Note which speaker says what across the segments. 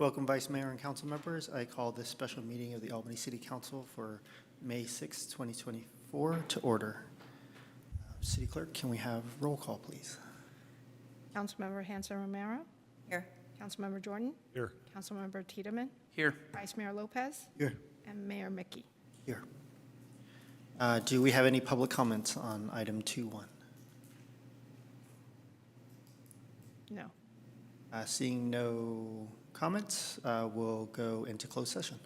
Speaker 1: Welcome, Vice Mayor and council members. I call this special meeting of the Albany City Council for May 6, 2024 to order. City Clerk, can we have roll call, please?
Speaker 2: Councilmember Hanson Romero.
Speaker 3: Here.
Speaker 2: Councilmember Jordan.
Speaker 4: Here.
Speaker 2: Councilmember Tiedemann.
Speaker 4: Here.
Speaker 2: Vice Mayor Lopez.
Speaker 1: Here.
Speaker 2: And Mayor Mickey.
Speaker 1: Here. Do we have any public comments on item 2.1?
Speaker 2: No.
Speaker 1: Seeing no comments, we'll go into closed session.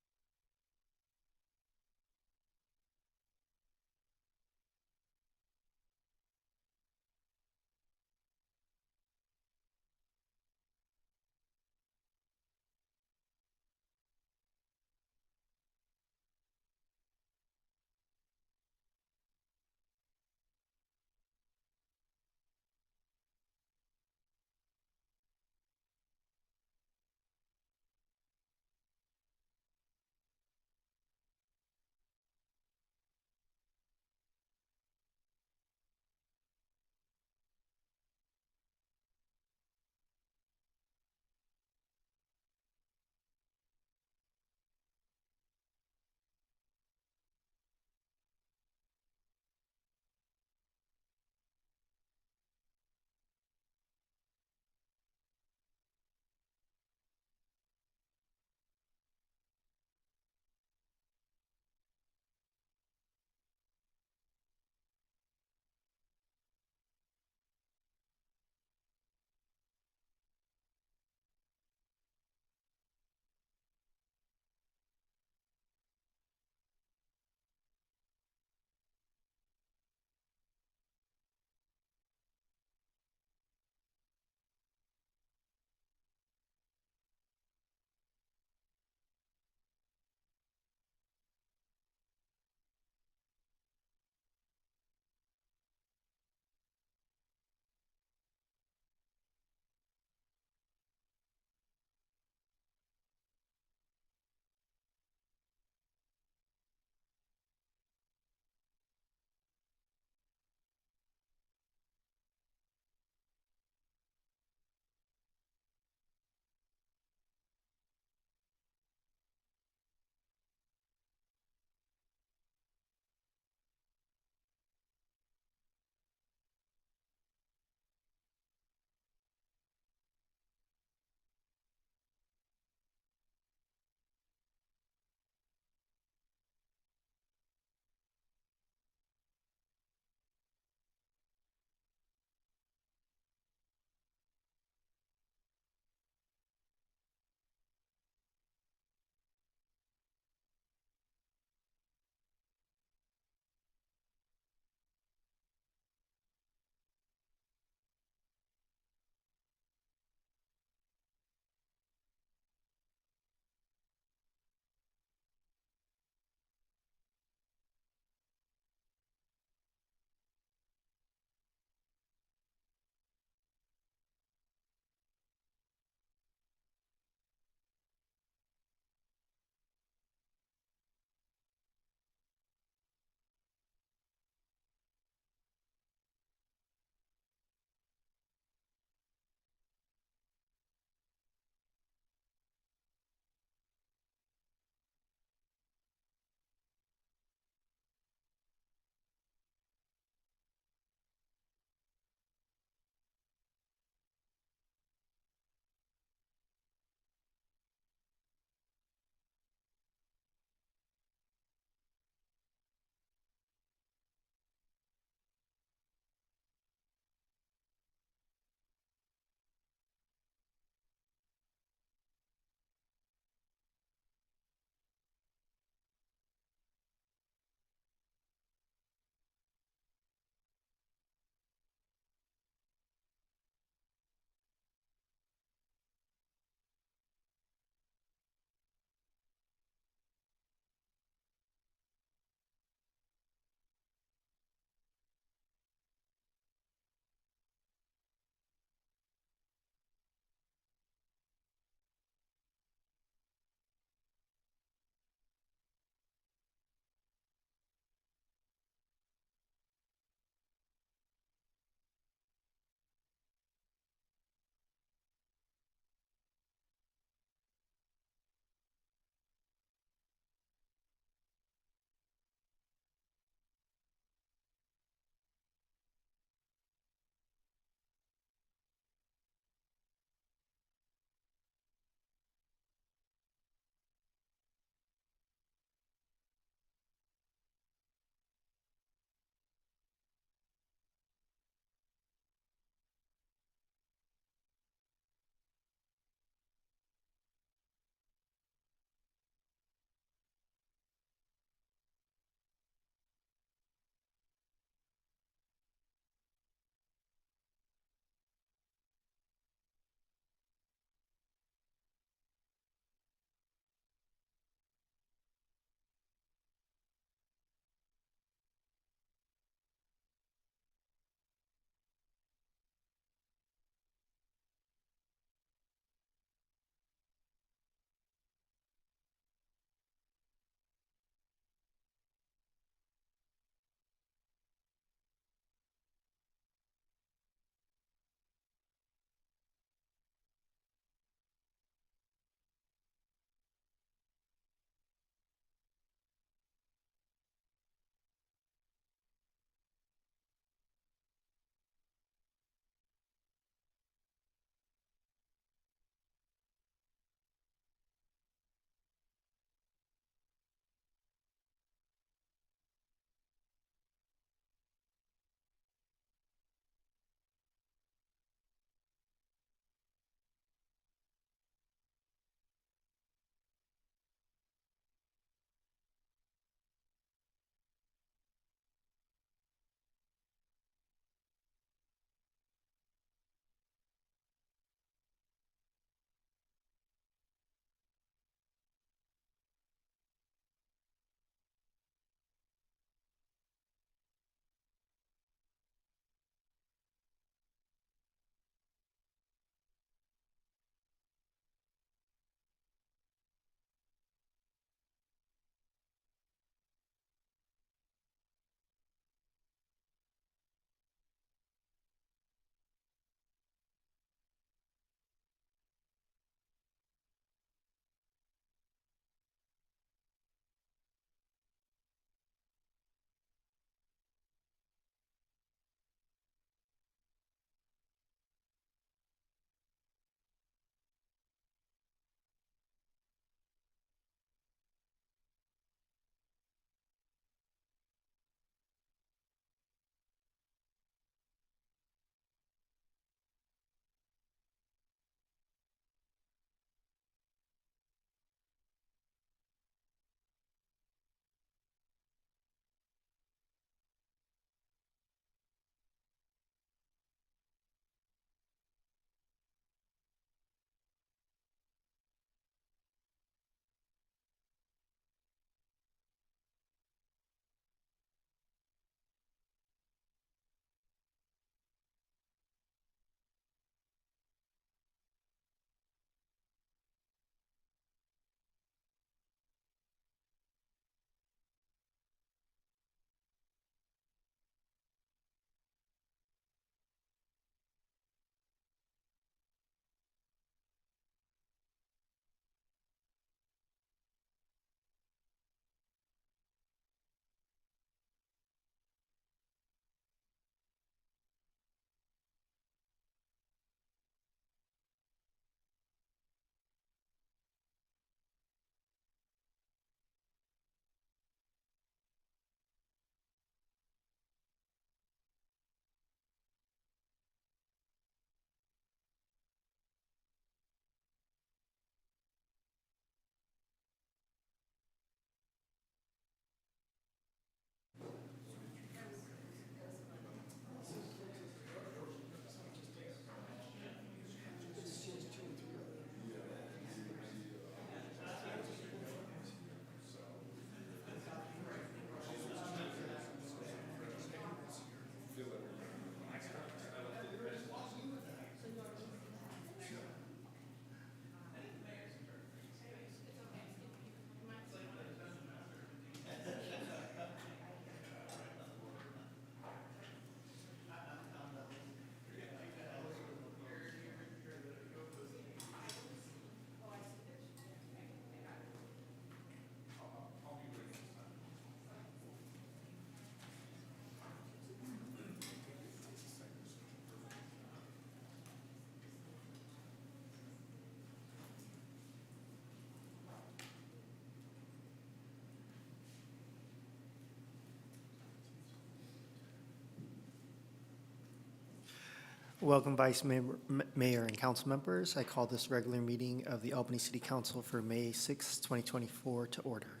Speaker 1: Welcome, Vice Mayor and council members. I call this regular meeting of the Albany City Council for May 6, 2024 to order.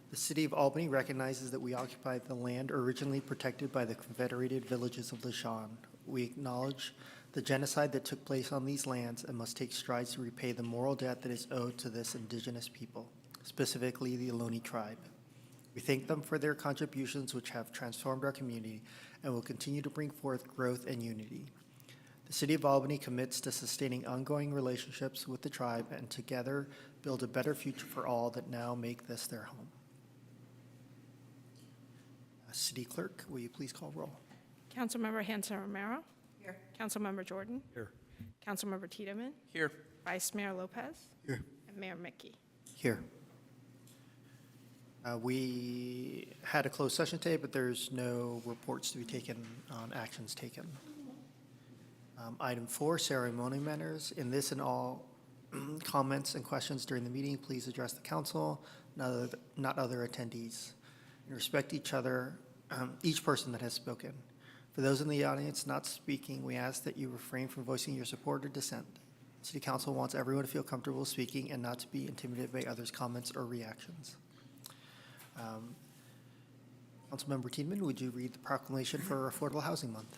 Speaker 1: The City of Albany recognizes that we occupy the land originally protected by the Confederated Villages of LaShawn. We acknowledge the genocide that took place on these lands and must take strides to repay the moral debt that is owed to this indigenous people, specifically the Ohlone tribe. We thank them for their contributions, which have transformed our community and will continue to bring forth growth and unity. The City of Albany commits to sustaining ongoing relationships with the tribe and together build a better future for all that now make this their home. City Clerk, will you please call roll?
Speaker 2: Councilmember Hanson Romero. Here. Councilmember Jordan.
Speaker 3: Here.
Speaker 2: Councilmember Tiedemann.
Speaker 3: Here.
Speaker 2: Vice Mayor Lopez.
Speaker 3: Here.
Speaker 2: And Mayor Mickey.
Speaker 1: Here. We had a closed session today, but there's no reports to be taken on actions taken. Item 4, ceremonial matters. In this and all comments and questions during the meeting, please address the council, not other attendees. And respect each person that has spoken. For those in the audience not speaking, we ask that you refrain from voicing your support or dissent. City Council wants everyone to feel comfortable speaking and not to be intimidated by others' comments or reactions. Councilmember Tiedemann, would you read the proclamation for Affordable Housing Month?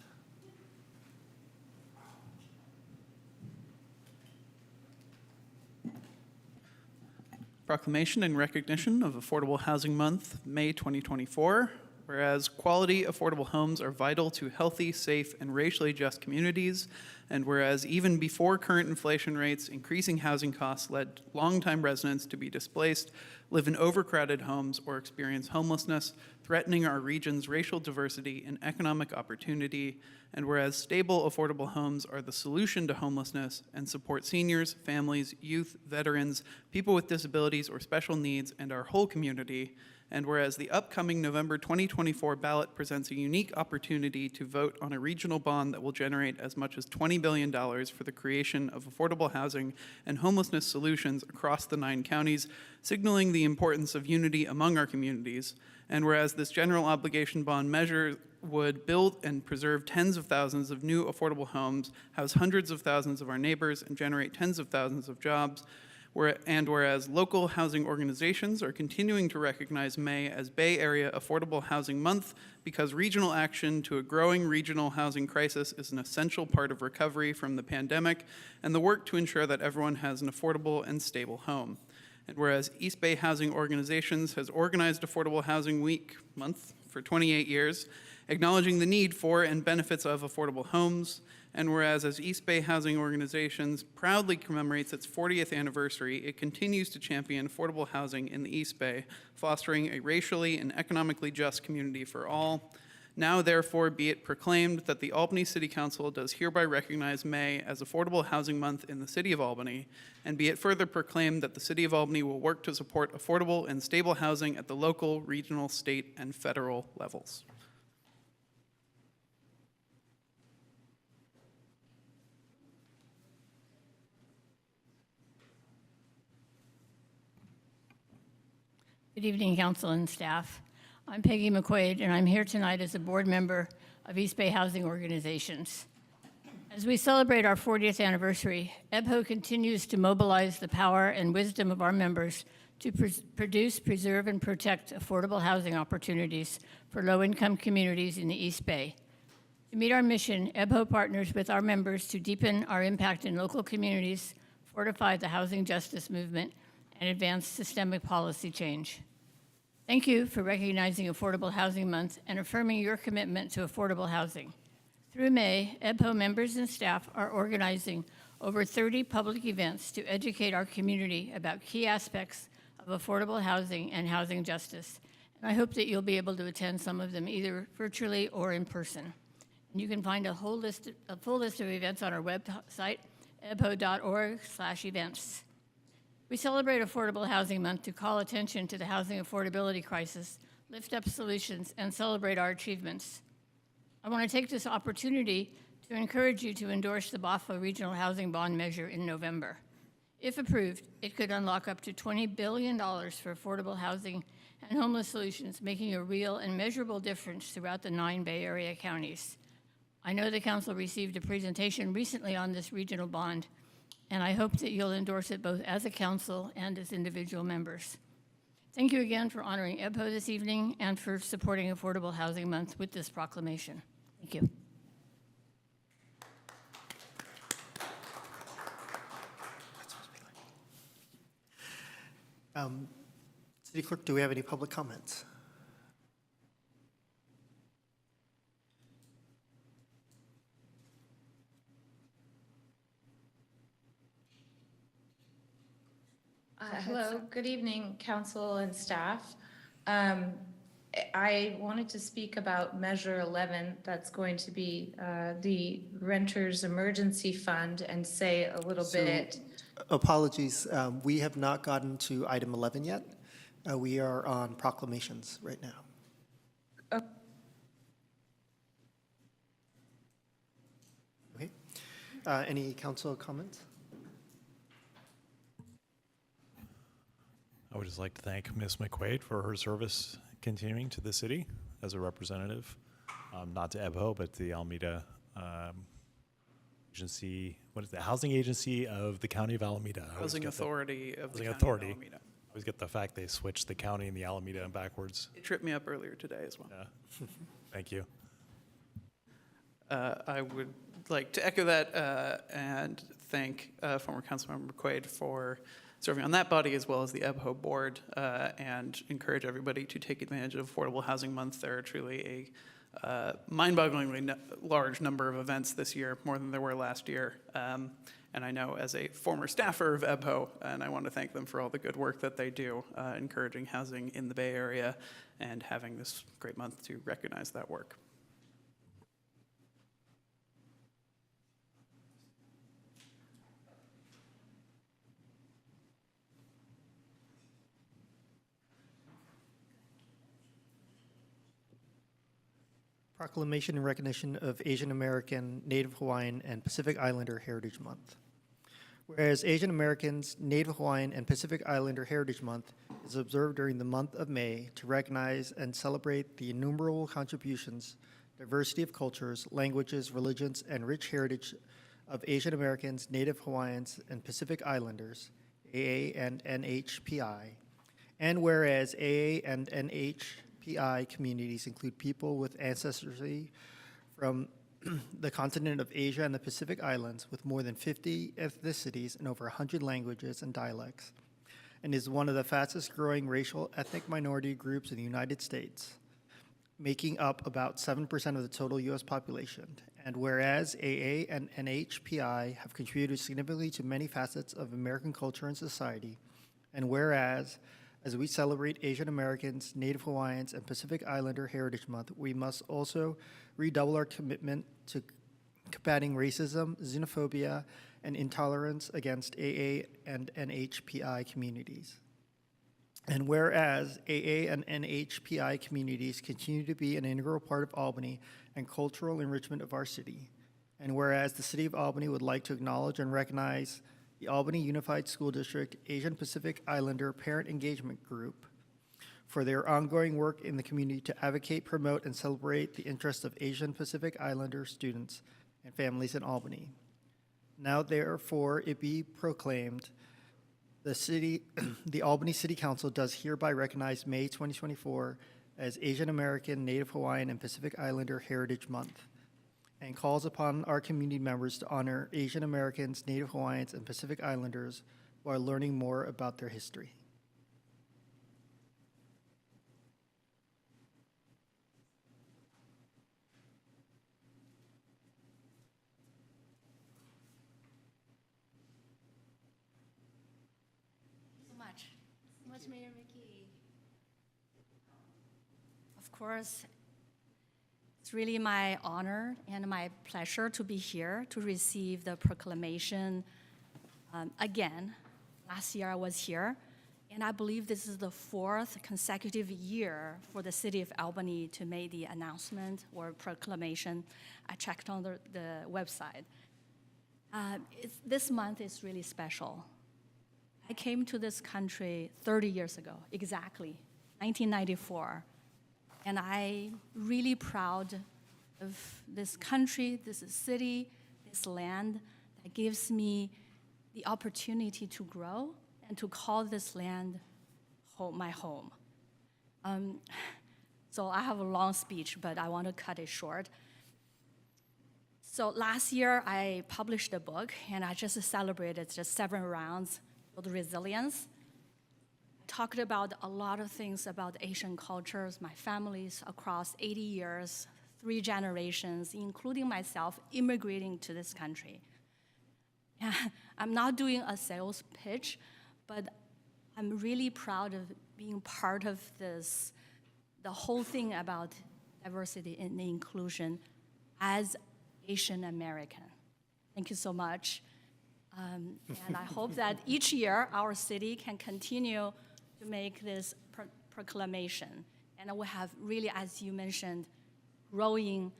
Speaker 3: Proclamation in recognition of Affordable Housing Month, May 2024. Whereas quality, affordable homes are vital to healthy, safe, and racially just communities, and whereas even before current inflation rates, increasing housing costs led longtime residents to be displaced, live in overcrowded homes, or experience homelessness, threatening our region's racial diversity and economic opportunity, and whereas stable, affordable homes are the solution to homelessness and support seniors, families, youth, veterans, people with disabilities or special needs, and our whole community, and whereas the upcoming November 2024 ballot presents a unique opportunity to vote on a regional bond that will generate as much as $20 billion for the creation of affordable housing and homelessness solutions across the 9 counties, signaling the importance of unity among our communities, and whereas this general obligation bond measure would build and preserve tens of thousands of new affordable homes, house hundreds of thousands of our neighbors, and generate tens of thousands of jobs, whereas local housing organizations are continuing to recognize May as Bay Area Affordable Housing Month because regional action to a growing regional housing crisis is an essential part of recovery from the pandemic and the work to ensure that everyone has an affordable and stable home. And whereas East Bay Housing Organizations has organized Affordable Housing Month for 28 years, acknowledging the need for and benefits of affordable homes, and whereas as East Bay Housing Organizations proudly commemorates its 40th anniversary, it continues to champion affordable housing in the East Bay, fostering a racially and economically just community for all. Now, therefore, be it proclaimed that the Albany City Council does hereby recognize May as Affordable Housing Month in the City of Albany, and be it further proclaimed that the City of Albany will work to support affordable and stable housing at the local, regional, state, and federal levels.
Speaker 4: Good evening, council and staff. I'm Peggy McQuaid, and I'm here tonight as a board member of East Bay Housing Organizations. As we celebrate our 40th anniversary, EBHO continues to mobilize the power and wisdom of our members to produce, preserve, and protect affordable housing opportunities for low-income communities in the East Bay. To meet our mission, EBHO partners with our members to deepen our impact in local communities, fortify the housing justice movement, and advance systemic policy change. Thank you for recognizing Affordable Housing Month and affirming your commitment to affordable housing. Through May, EBHO members and staff are organizing over 30 public events to educate our community about key aspects of affordable housing and housing justice. And I hope that you'll be able to attend some of them either virtually or in person. And you can find a full list of events on our website, ebho.org/events. We celebrate Affordable Housing Month to call attention to the housing affordability crisis, lift up solutions, and celebrate our achievements. I want to take this opportunity to encourage you to endorse the BAFA Regional Housing Bond Measure in November. If approved, it could unlock up to $20 billion for affordable housing and homeless solutions, making a real and measurable difference throughout the 9 Bay Area counties. I know the council received a presentation recently on this regional bond, and I hope that you'll endorse it both as a council and as individual members. Thank you again for honoring EBHO this evening and for supporting Affordable Housing Month with this proclamation. Thank you.
Speaker 1: City Clerk, do we have any public comments?
Speaker 5: Hello, good evening, council and staff. I wanted to speak about Measure 11, that's going to be the Renters Emergency Fund, and say a little bit.
Speaker 1: Apologies, we have not gotten to item 11 yet. We are on proclamations right now.
Speaker 5: Oh.
Speaker 1: Okay. Any council comments?
Speaker 6: I would just like to thank Ms. McQuaid for her service continuing to the city as a representative, not to EBHO, but the Alameda agency, what is the Housing Agency of the County of Alameda?
Speaker 3: Housing Authority of the
Speaker 6: Housing
Speaker 3: County
Speaker 6: Authority.
Speaker 3: of Alameda.
Speaker 6: I always get the fact they switched the county and the Alameda backwards.
Speaker 3: It tripped me up earlier today as well.
Speaker 6: Yeah. Thank you.
Speaker 3: I would like to echo that and thank former Councilmember McQuaid for serving on that body as well as the EBHO board, and encourage everybody to take advantage of Affordable Housing Month. There are truly a mind-bogglingly large number of events this year, more than there were last year. And I know as a former staffer of EBHO, and I want to thank them for all the good work that they do, encouraging housing in the Bay Area and having this great month to recognize that work.
Speaker 1: Proclamation in recognition of Asian American, Native Hawaiian, and Pacific Islander Heritage Month. Whereas Asian Americans, Native Hawaiian, and Pacific Islander Heritage Month is observed during the month of May to recognize and celebrate the innumerable contributions, diversity of cultures, languages, religions, and rich heritage of Asian Americans, Native Hawaiians, and Pacific Islanders, AA and NHPI. And whereas AA and NHPI communities include people with ancestry from the continent of Asia and the Pacific Islands with more than 50 ethnicities and over 100 languages and dialects, and is one of the fastest growing racial ethnic minority groups in the United States, making up about 7% of the total U.S. population. And whereas AA and NHPI have contributed significantly to many facets of American culture and society, and whereas as we celebrate Asian Americans, Native Hawaiians, and Pacific Islander Heritage Month, we must also redouble our commitment to combating racism, xenophobia, and intolerance against AA and NHPI communities. And whereas AA and NHPI communities continue to be an integral part of Albany and cultural enrichment of our city, and whereas the City of Albany would like to acknowledge and recognize the Albany Unified School District Asian Pacific Islander Parent Engagement Group for their ongoing work in the community to advocate, promote, and celebrate the interests of Asian Pacific Islander students and families in Albany. Now therefore it be proclaimed, the Albany City Council does hereby recognize May 2024 as Asian American, Native Hawaiian, and Pacific Islander Heritage Month, and calls upon our community members to honor Asian Americans, Native Hawaiians, and Pacific Islanders while learning more about their history.
Speaker 7: So much, Mayor Mickey. Of course, it's really my honor and my pleasure to be here to receive the proclamation again. Last year I was here, and I believe this is the 4th consecutive year for the City of Albany to make the announcement or proclamation. I checked on the website. This month is really special. I came to this country 30 years ago, exactly, 1994. And I'm really proud of this country, this city, this land that gives me the opportunity to grow and to call this land home, my home. So I have a long speech, but I want to cut it short. So last year, I published a book, and I just celebrated just 7 rounds of resilience. Talked about a lot of things about Asian cultures, my families across 80 years, 3 generations, including myself, immigrating to this country. Yeah, I'm not doing a sales pitch, but I'm really proud of being part of this, the whole thing about diversity and inclusion as Asian American. Thank you so much. And I hope that each year our city can continue to make this proclamation. And we have really, as you mentioned, growing,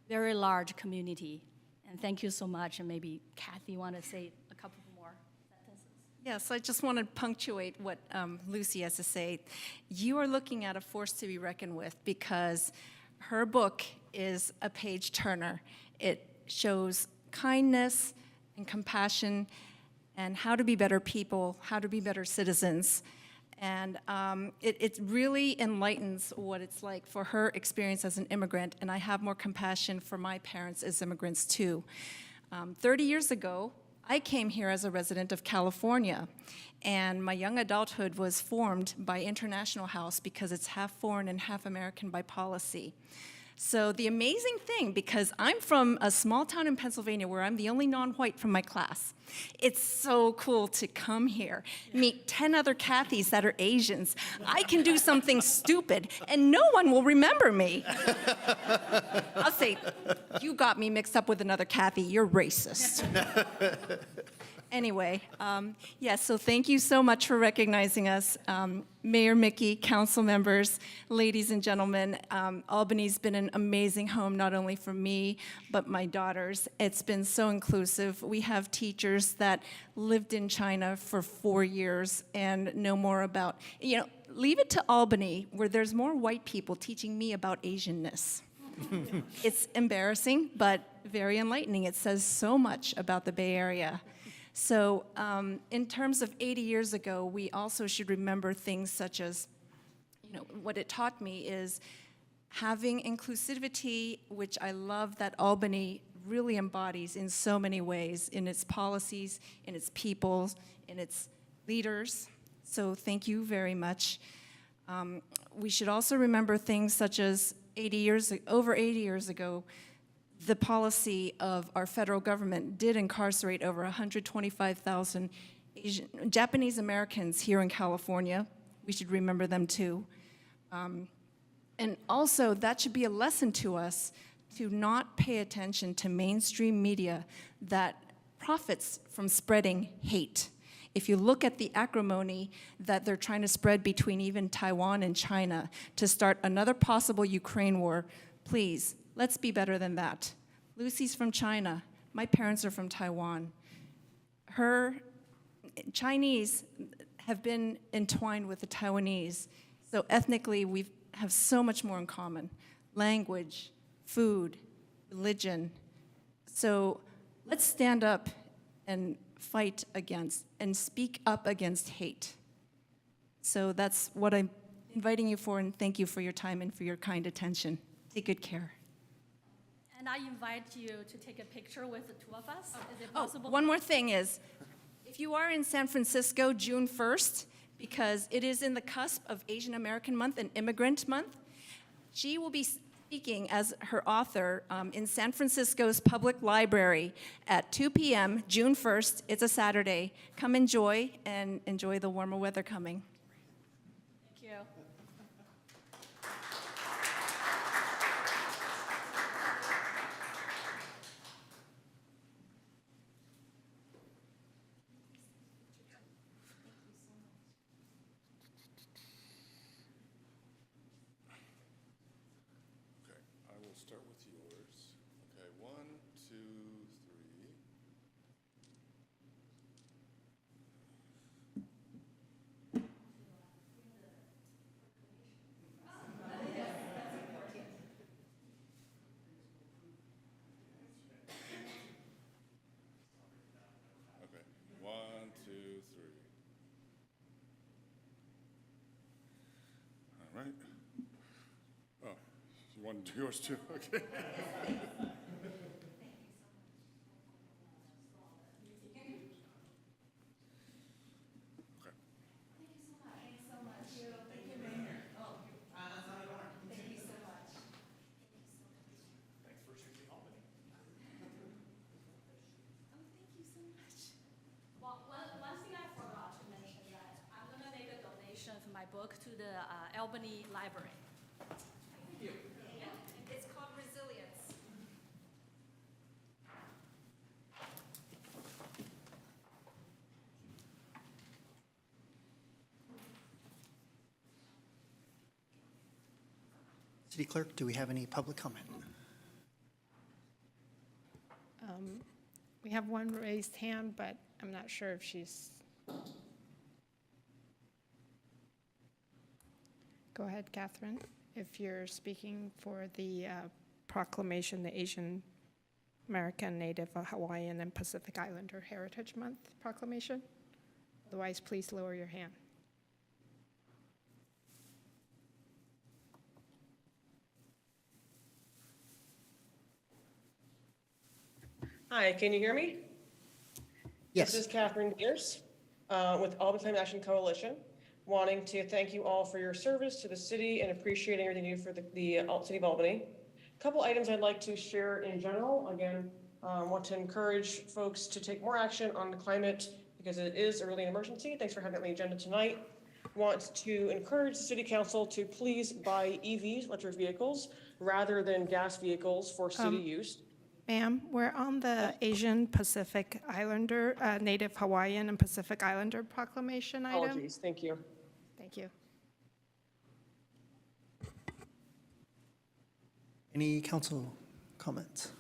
Speaker 7: very large community. And thank you so much. And maybe Kathy want to say a couple more sentences.
Speaker 8: Yes, I just want to punctuate what Lucy has to say. You are looking at a force to be reckoned with because her book is a page turner. It shows kindness and compassion and how to be better people, how to be better citizens. And it really enlightens what it's like for her experience as an immigrant, and I have more compassion for my parents as immigrants too. 30 years ago, I came here as a resident of California, and my young adulthood was formed by International House because it's half foreign and half American by policy. So the amazing thing, because I'm from a small town in Pennsylvania where I'm the only non-white from my class, it's so cool to come here, meet 10 other Kathys that are Asians. I can do something stupid and no one will remember me. I'll say, you got me mixed up with another Kathy, you're racist. Anyway, so thank you so much for recognizing us. Mayor Mickey, council members, ladies and gentlemen, Albany's been an amazing home, not only for me, but my daughters. It's been so inclusive. We have teachers that lived in China for 4 years and know more about, leave it to Albany, where there's more white people teaching me about Asianness. It's embarrassing, but very enlightening. It says so much about the Bay Area. So in terms of 80 years ago, we also should remember things such as, what it taught me is having inclusivity, which I love that Albany really embodies in so many ways, in its policies, in its people, in its leaders. So thank you very much. We should also remember things such as over 80 years ago, the policy of our federal government did incarcerate over 125,000 Japanese Americans here in California. We should remember them too. And also, that should be a lesson to us to not pay attention to mainstream media that profits from spreading hate. If you look at the acrimony that they're trying to spread between even Taiwan and China to start another possible Ukraine war, please, let's be better than that. Lucy's from China. My parents are from Taiwan. Her Chinese have been entwined with the Taiwanese. So ethnically, we have so much more in common. Language, food, religion. So let's stand up and fight against and speak up against hate. So that's what I'm inviting you for, and thank you for your time and for your kind attention. Take good care.
Speaker 7: And I invite you to take a picture with the two of us. Is it possible?
Speaker 8: One more thing is, if you are in San Francisco June 1st, because it is in the cusp of Asian American Month and Immigrant Month, she will be speaking as her author in San Francisco's Public Library at 2 p.m. June 1st. It's a Saturday. Come enjoy and enjoy the warmer weather coming.
Speaker 7: Thank you.
Speaker 9: I will start with yours. Okay, 1, 2, 3. right? Oh, you want to do yours too? Okay.
Speaker 7: One thing I forgot to mention that I'm gonna make a donation of my book to the Albany Library. Thank you. Yeah, it's called Resilience.
Speaker 1: City Clerk, do we have any public comment?
Speaker 2: We have one raised hand, but I'm not sure if she's. Go ahead, Catherine, if you're speaking for the proclamation, the Asian American, Native, Hawaiian, and Pacific Islander Heritage Month proclamation. Otherwise, please lower your hand.
Speaker 10: Hi, can you hear me?
Speaker 1: Yes.
Speaker 10: This is Catherine Gears with Albany Climate Action Coalition, wanting to thank you all for your service to the city and appreciating everything you do for the city of Albany. A couple items I'd like to share in general. Again, want to encourage folks to take more action on the climate because it is a really an emergency. Thanks for having that on the agenda tonight. Want to encourage the city council to please buy EVs, electric vehicles, rather than gas vehicles for city use.
Speaker 2: Ma'am, we're on the Asian Pacific Islander, Native Hawaiian and Pacific Islander proclamation item.
Speaker 10: Apologies, thank you.
Speaker 2: Thank you.
Speaker 1: Any council comments?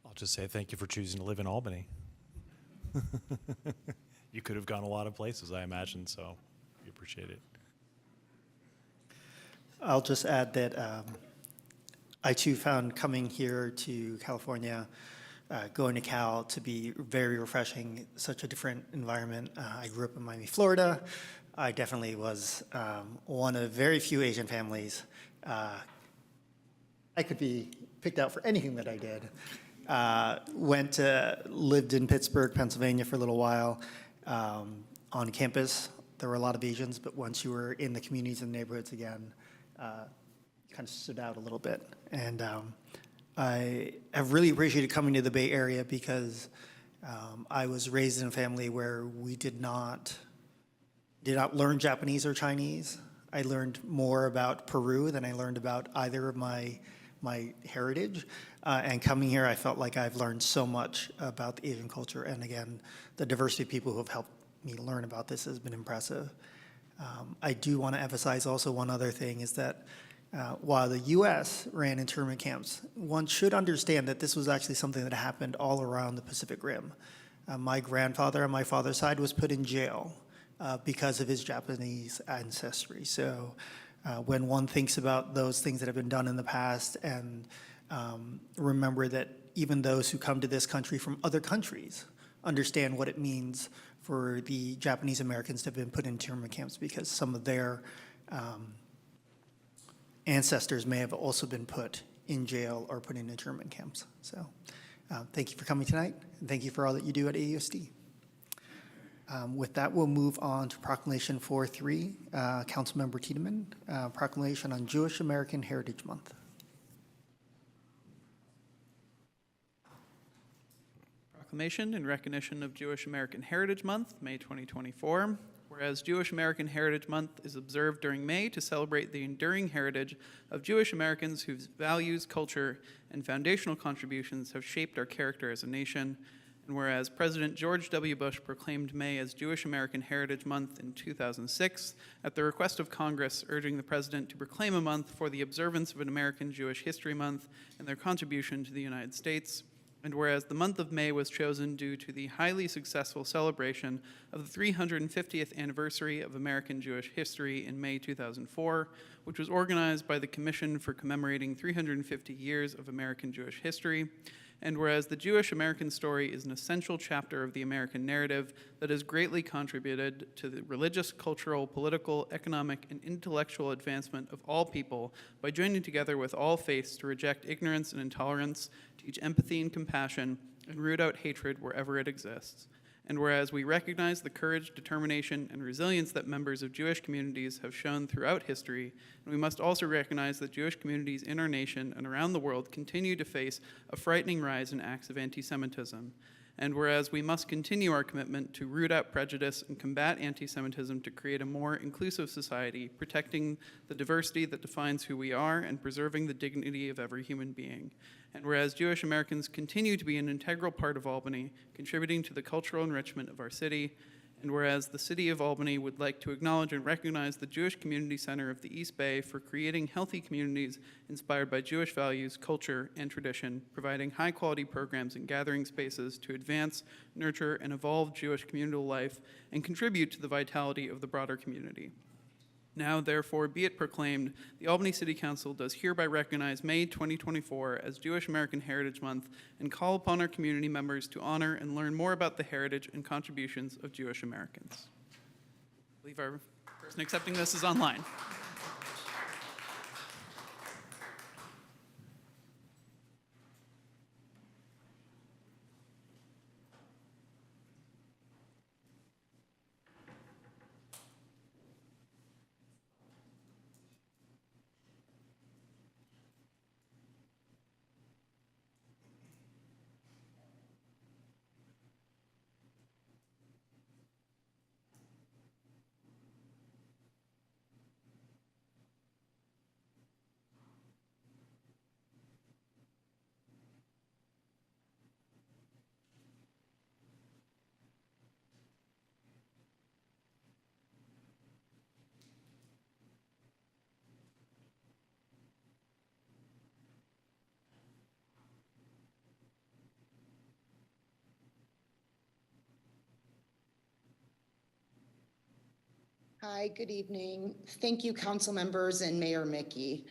Speaker 6: I'll just say thank you for choosing to live in Albany. You could have gone a lot of places, I imagine, so we appreciate it.
Speaker 1: I'll just add that I too found coming here to California, going to Cal to be very refreshing, such a different environment. I grew up in Miami, Florida. I definitely was one of very few Asian families. I could be picked out for anything that I did. Lived in Pittsburgh, Pennsylvania for a little while. On campus, there were a lot of Asians, but once you were in the communities and neighborhoods again, kind of stood out a little bit. And I have really appreciated coming to the Bay Area because I was raised in a family where we did not learn Japanese or Chinese. I learned more about Peru than I learned about either of my heritage. And coming here, I felt like I've learned so much about the Asian culture. And again, the diversity of people who have helped me learn about this has been impressive. I do want to emphasize also one other thing is that while the U.S. ran internment camps, one should understand that this was actually something that happened all around the Pacific Rim. My grandfather on my father's side was put in jail because of his Japanese ancestry. So when one thinks about those things that have been done in the past and remember that even those who come to this country from other countries understand what it means for the Japanese Americans to have been put in internment camps because some of their ancestors may have also been put in jail or put in internment camps. So thank you for coming tonight, and thank you for all that you do at AUSD. With that, we'll move on to Proclamation 4.3, Councilmember Tiedemann, Proclamation on Jewish American Heritage Month.
Speaker 3: Proclamation in recognition of Jewish American Heritage Month, May 2024. Whereas Jewish American Heritage Month is observed during May to celebrate the enduring heritage of Jewish Americans whose values, culture, and foundational contributions have shaped our character as a nation. And whereas President George W. Bush proclaimed May as Jewish American Heritage Month in 2006 at the request of Congress, urging the president to proclaim a month for the observance of an American Jewish History Month and their contribution to the United States. And whereas the month of May was chosen due to the highly successful celebration of the 350th anniversary of American Jewish history in May 2004, which was organized by the Commission for Commemorating 350 Years of American Jewish History. And whereas the Jewish American story is an essential chapter of the American narrative that has greatly contributed to the religious, cultural, political, economic, and intellectual advancement of all people by joining together with all faiths to reject ignorance and intolerance, teach empathy and compassion, and root out hatred wherever it exists. And whereas we recognize the courage, determination, and resilience that members of Jewish communities have shown throughout history, and we must also recognize that Jewish communities in our nation and around the world continue to face a frightening rise in acts of anti-Semitism. And whereas we must continue our commitment to root out prejudice and combat anti-Semitism to create a more inclusive society, protecting the diversity that defines who we are and preserving the dignity of every human being. And whereas Jewish Americans continue to be an integral part of Albany, contributing to the cultural enrichment of our city, and whereas the City of Albany would like to acknowledge and recognize the Jewish Community Center of the East Bay for creating healthy communities inspired by Jewish values, culture, and tradition, providing high-quality programs and gathering spaces to advance, nurture, and evolve Jewish communal life and contribute to the vitality of the broader community. Now, therefore, be it proclaimed, the Albany City Council does hereby recognize May 2024 as Jewish American Heritage Month and call upon our community members to honor and learn more about the heritage and contributions of Jewish Americans. I believe our person accepting this is online.
Speaker 11: Hi, good evening. Thank you, council members and Mayor Mickey.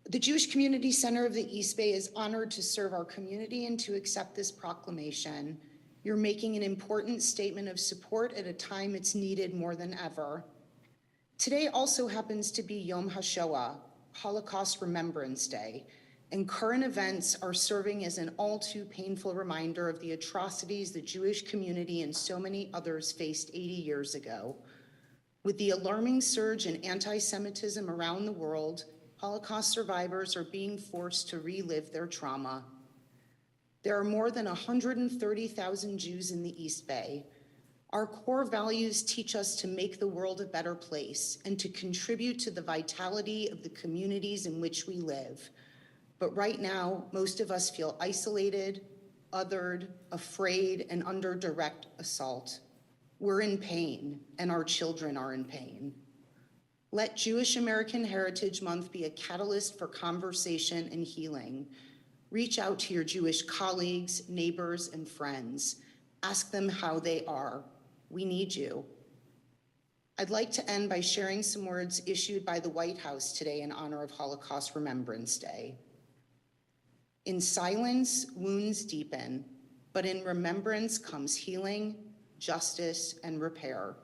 Speaker 11: The Jewish Community Center of the East Bay is honored to serve our community and to accept this proclamation. You're making an important statement of support at a time it's needed more than ever. Today also happens to be Yom HaShoah, Holocaust Remembrance Day, and current events are serving as an all too painful reminder of the atrocities the Jewish community and so many others faced 80 years ago. With the alarming surge in anti-Semitism around the world, Holocaust survivors are being forced to relive their trauma. There are more than 130,000 Jews in the East Bay. Our core values teach us to make the world a better place and to contribute to the vitality of the communities in which we live. But right now, most of us feel isolated, othered, afraid, and under direct assault. We're in pain, and our children are in pain. Let Jewish American Heritage Month be a catalyst for conversation and healing. Reach out to your Jewish colleagues, neighbors, and friends. Ask them how they are. We need you. I'd like to end by sharing some words issued by the White House today in honor of Holocaust Remembrance Day. In silence, wounds deepen, but in remembrance comes healing, justice, and repair.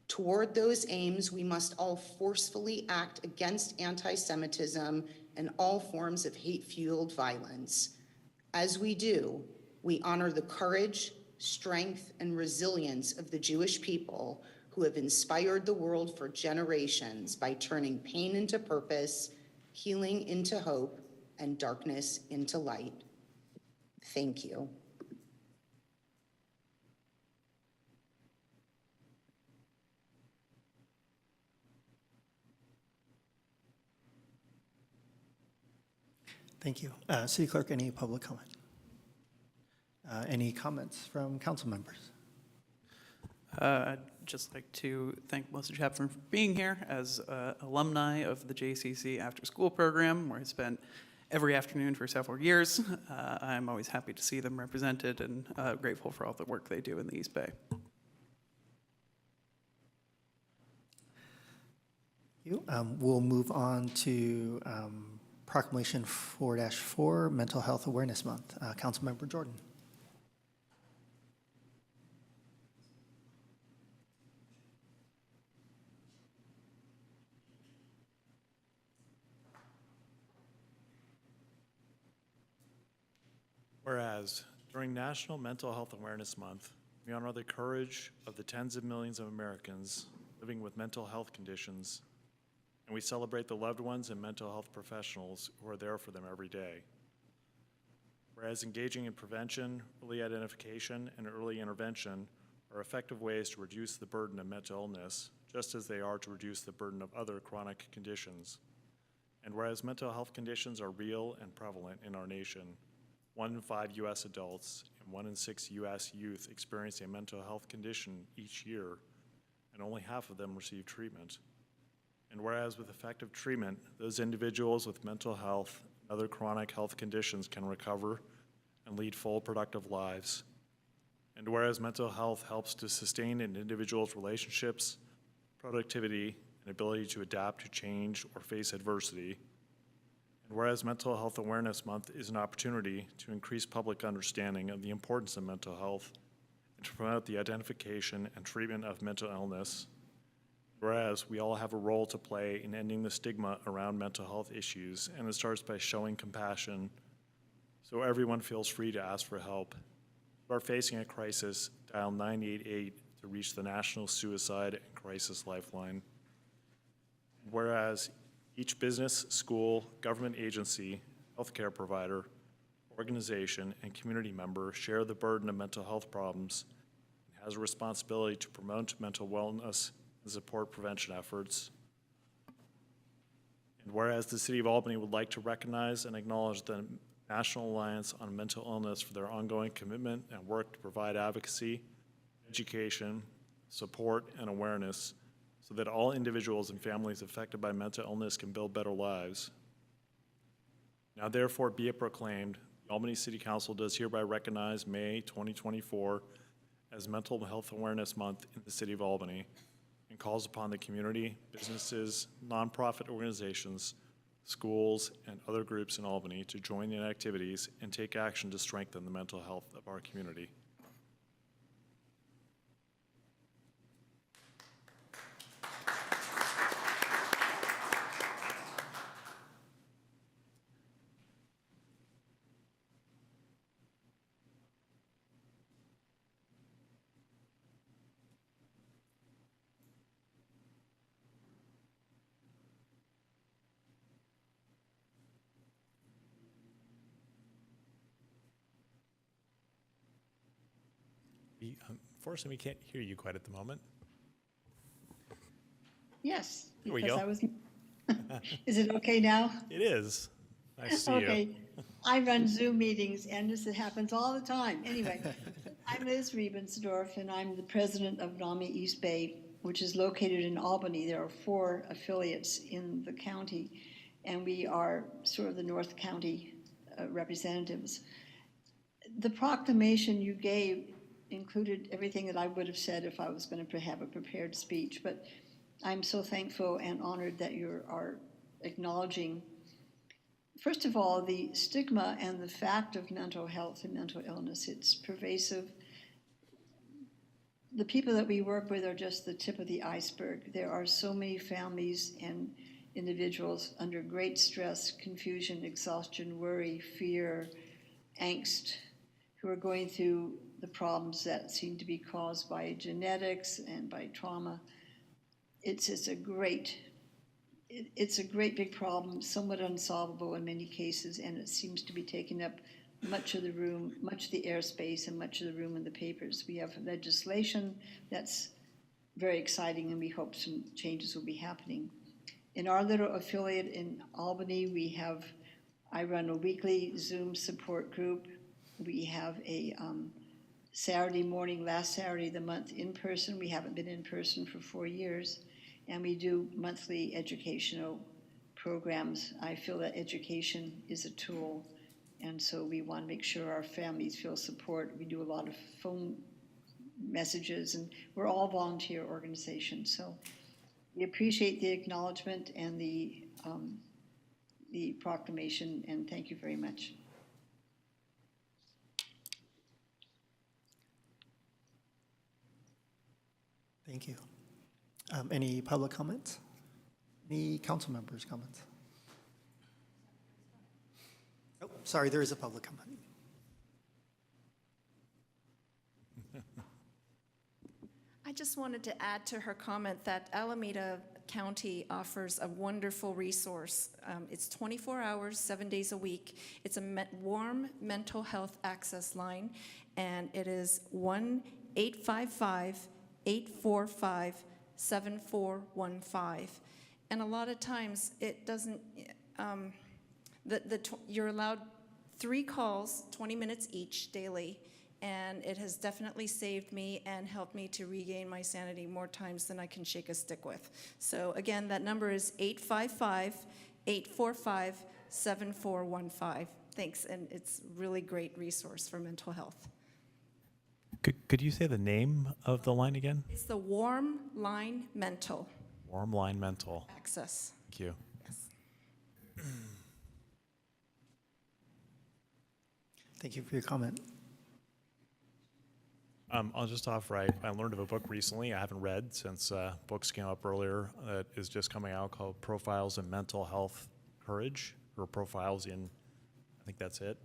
Speaker 11: Toward those aims, we must all forcefully act against anti-Semitism and all forms of hate-fueled violence. As we do, we honor the courage, strength, and resilience of the Jewish people who have inspired the world for generations by turning pain into purpose, healing into hope, and darkness into light. Thank you.
Speaker 1: Thank you. City Clerk, any public comment? Any comments from council members?
Speaker 3: I'd just like to thank Melissa Chapman for being here as alumni of the JCC After School Program, where I spent every afternoon for several years. I'm always happy to see them represented and grateful for all the work they do in the East Bay.
Speaker 1: We'll move on to Proclamation 4-4, Mental Health Awareness Month. Councilmember Jordan.
Speaker 6: Whereas during National Mental Health Awareness Month, we honor the courage of the tens of millions of Americans living with mental health conditions, and we celebrate the loved ones and mental health professionals who are there for them every day. Whereas engaging in prevention, early identification, and early intervention are effective ways to reduce the burden of mental illness, just as they are to reduce the burden of other chronic conditions. And whereas mental health conditions are real and prevalent in our nation, 1 in 5 U.S. adults and 1 in 6 U.S. youth experience a mental health condition each year, and only half of them receive treatment. And whereas with effective treatment, those individuals with mental health and other chronic health conditions can recover and lead full, productive lives. And whereas mental health helps to sustain an individual's relationships, productivity, and ability to adapt to change or face adversity. And whereas Mental Health Awareness Month is an opportunity to increase public understanding of the importance of mental health and to promote the identification and treatment of mental illness. Whereas we all have a role to play in ending the stigma around mental health issues, and it starts by showing compassion so everyone feels free to ask for help. If you are facing a crisis, dial 988 to reach the National Suicide and Crisis Lifeline. Whereas each business, school, government agency, healthcare provider, organization, and community member share the burden of mental health problems and has a responsibility to promote mental wellness and support prevention efforts. And whereas the City of Albany would like to recognize and acknowledge the National Alliance on Mental Illness for their ongoing commitment and work to provide advocacy, education, support, and awareness so that all individuals and families affected by mental illness can build better lives. Now therefore be it proclaimed, the Albany City Council does hereby recognize May 2024 as Mental Health Awareness Month in the City of Albany and calls upon the community, businesses, nonprofit organizations, schools, and other groups in Albany to join in activities and take action to strengthen the mental health of our community. Unfortunately, we can't hear you quite at the moment.
Speaker 12: Yes.
Speaker 6: Here we
Speaker 12: because
Speaker 6: go.
Speaker 12: I was. Is it okay now?
Speaker 6: It is. Nice to see
Speaker 12: Okay.
Speaker 6: you.
Speaker 12: I run Zoom meetings, and this happens all the time. Anyway, I'm Liz Riebensdorf, and I'm the president of NAMI East Bay, which is located in Albany. There are 4 affiliates in the county, and we are sort of the North County representatives. The proclamation you gave included everything that I would have said if I was going to have a prepared speech, but I'm so thankful and honored that you are acknowledging, first of all, the stigma and the fact of mental health and mental illness. It's pervasive. The people that we work with are just the tip of the iceberg. There are so many families and individuals under great stress, confusion, exhaustion, worry, fear, angst, who are going through the problems that seem to be caused by genetics and by trauma. It's a great big problem, somewhat unsolvable in many cases, and it seems to be taking up much of the room, much of the airspace, and much of the room in the papers. We have legislation that's very exciting, and we hope some changes will be happening. In our little affiliate in Albany, I run a weekly Zoom support group. We have a Saturday morning, last Saturday of the month, in person. We haven't been in person for 4 years. And we do monthly educational programs. I feel that education is a tool, and so we want to make sure our families feel support. We do a lot of phone messages, and we're all volunteer organizations. So we appreciate the acknowledgement and the the proclamation, and thank you very much.
Speaker 1: Thank you. Any public comments? Any council members' comments? Oh, sorry, there is a public comment.
Speaker 8: I just wanted to add to her comment that Alameda County offers a wonderful resource. It's 24 hours, 7 days a week. It's a warm mental health access line, and it is 1-855-845-7415. And a lot of times it doesn't, you're allowed 3 calls, 20 minutes each daily, and it has definitely saved me and helped me to regain my sanity more times than I can shake a stick with. So again, that number is 855-845-7415. Thanks, and it's a really great resource for mental health.
Speaker 6: Could you say the name of the line again?
Speaker 8: It's the Warm Line Mental
Speaker 6: Warm Line Mental.
Speaker 8: Access.
Speaker 6: Thank you.
Speaker 8: Yes.
Speaker 1: Thank you for your comment.
Speaker 6: I'll just offer, I learned of a book recently I haven't read since books came up earlier that is just coming out called Profiles in Mental Health Courage, or Profiles in, I think that's it.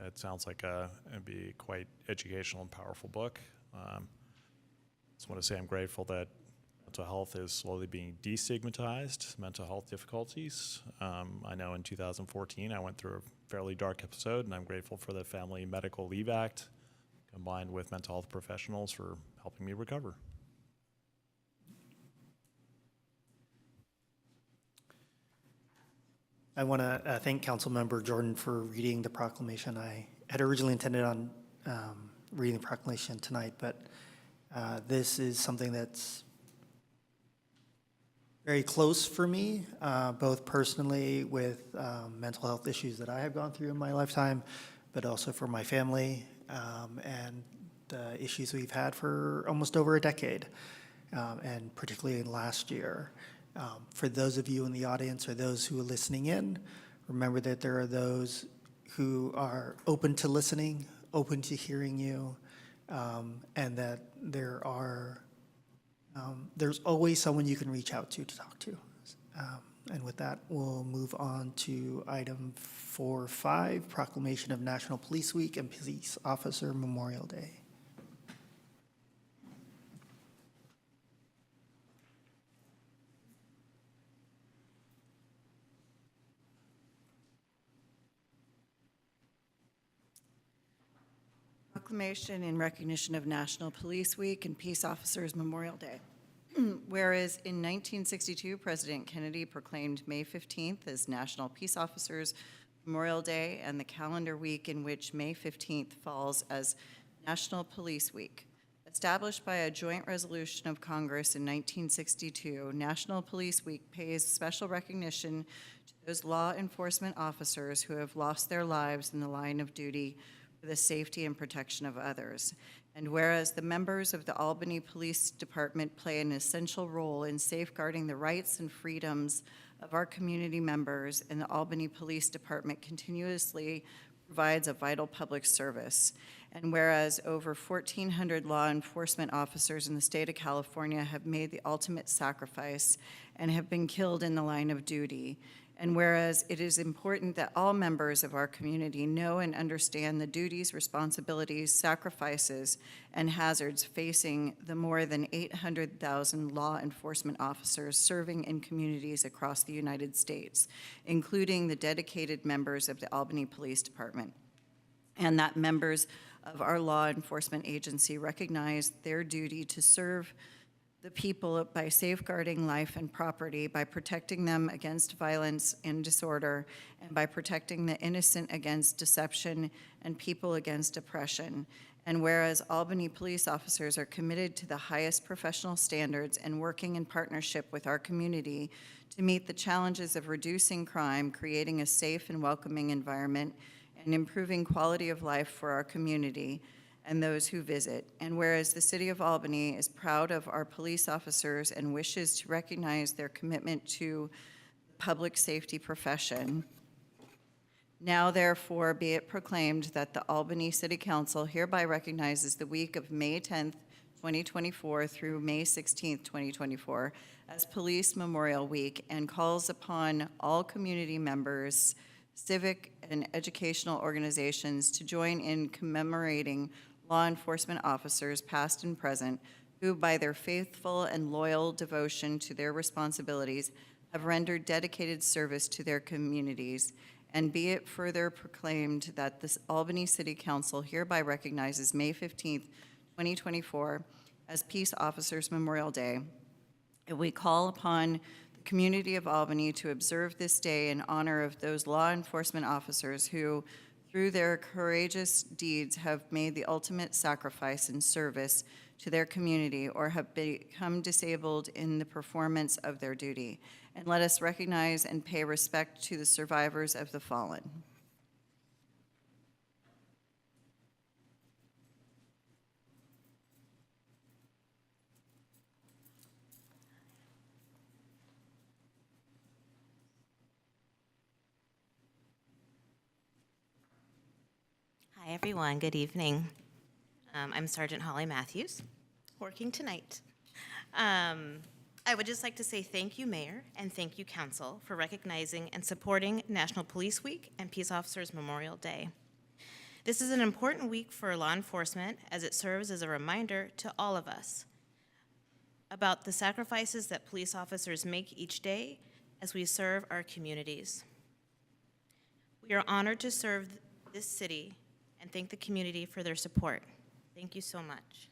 Speaker 6: It sounds like it'd be quite educational and powerful book. Just want to say I'm grateful that mental health is slowly being destigmatized, mental health difficulties. I know in 2014 I went through a fairly dark episode, and I'm grateful for the Family Medical Leave Act combined with mental health professionals for helping me recover.
Speaker 1: I want to thank Councilmember Jordan for reading the proclamation. I had originally intended on reading the proclamation tonight, but this is something that's very close for me, both personally with mental health issues that I have gone through in my lifetime, but also for my family and the issues we've had for almost over a decade, and particularly last year. For those of you in the audience or those who are listening in, remember that there are those who are open to listening, open to hearing you, and that there's always someone you can reach out to talk to. And with that, we'll move on to item 4.5, Proclamation of National Police Week and Police Officer Memorial Day.
Speaker 13: Proclamation in recognition of National Police Week and Peace Officers Memorial Day. Whereas in 1962, President Kennedy proclaimed May 15th as National Peace Officers Memorial Day, and the calendar week in which May 15th falls as National Police Week. Established by a joint resolution of Congress in 1962, National Police Week pays special recognition to those law enforcement officers who have lost their lives in the line of duty for the safety and protection of others. And whereas the members of the Albany Police Department play an essential role in safeguarding the rights and freedoms of our community members, and the Albany Police Department continuously provides a vital public service. And whereas over 1,400 law enforcement officers in the state of California have made the ultimate sacrifice and have been killed in the line of duty. And whereas it is important that all members of our community know and understand the duties, responsibilities, sacrifices, and hazards facing the more than 800,000 law enforcement officers serving in communities across the United States, including the dedicated members of the Albany Police Department. And that members of our law enforcement agency recognize their duty to serve the people by safeguarding life and property, by protecting them against violence and disorder, and by protecting the innocent against deception and people against oppression. And whereas Albany police officers are committed to the highest professional standards and working in partnership with our community to meet the challenges of reducing crime, creating a safe and welcoming environment, and improving quality of life for our community and those who visit. And whereas the City of Albany is proud of our police officers and wishes to recognize their commitment to the public safety profession. Now therefore be it proclaimed that the Albany City Council hereby recognizes the week of May 10th, 2024 through May 16th, 2024 as Police Memorial Week and calls upon all community members, civic and educational organizations to join in commemorating law enforcement officers past and present who by their faithful and loyal devotion to their responsibilities have rendered dedicated service to their communities. And be it further proclaimed that the Albany City Council hereby recognizes May 15th, 2024 as Peace Officers Memorial Day. And we call upon the community of Albany to observe this day in honor of those law enforcement officers who, through their courageous deeds, have made the ultimate sacrifice in service to their community or have become disabled in the performance of their duty. And let us recognize and pay respect to the survivors of the fallen.
Speaker 14: Hi, everyone. Good evening. I'm Sergeant Holly Matthews, working tonight. I would just like to say thank you, Mayor, and thank you, Council, for recognizing and supporting National Police Week and Peace Officers Memorial Day. This is an important week for law enforcement as it serves as a reminder to all of us about the sacrifices that police officers make each day as we serve our communities. We are honored to serve this city and thank the community for their support. Thank you so much.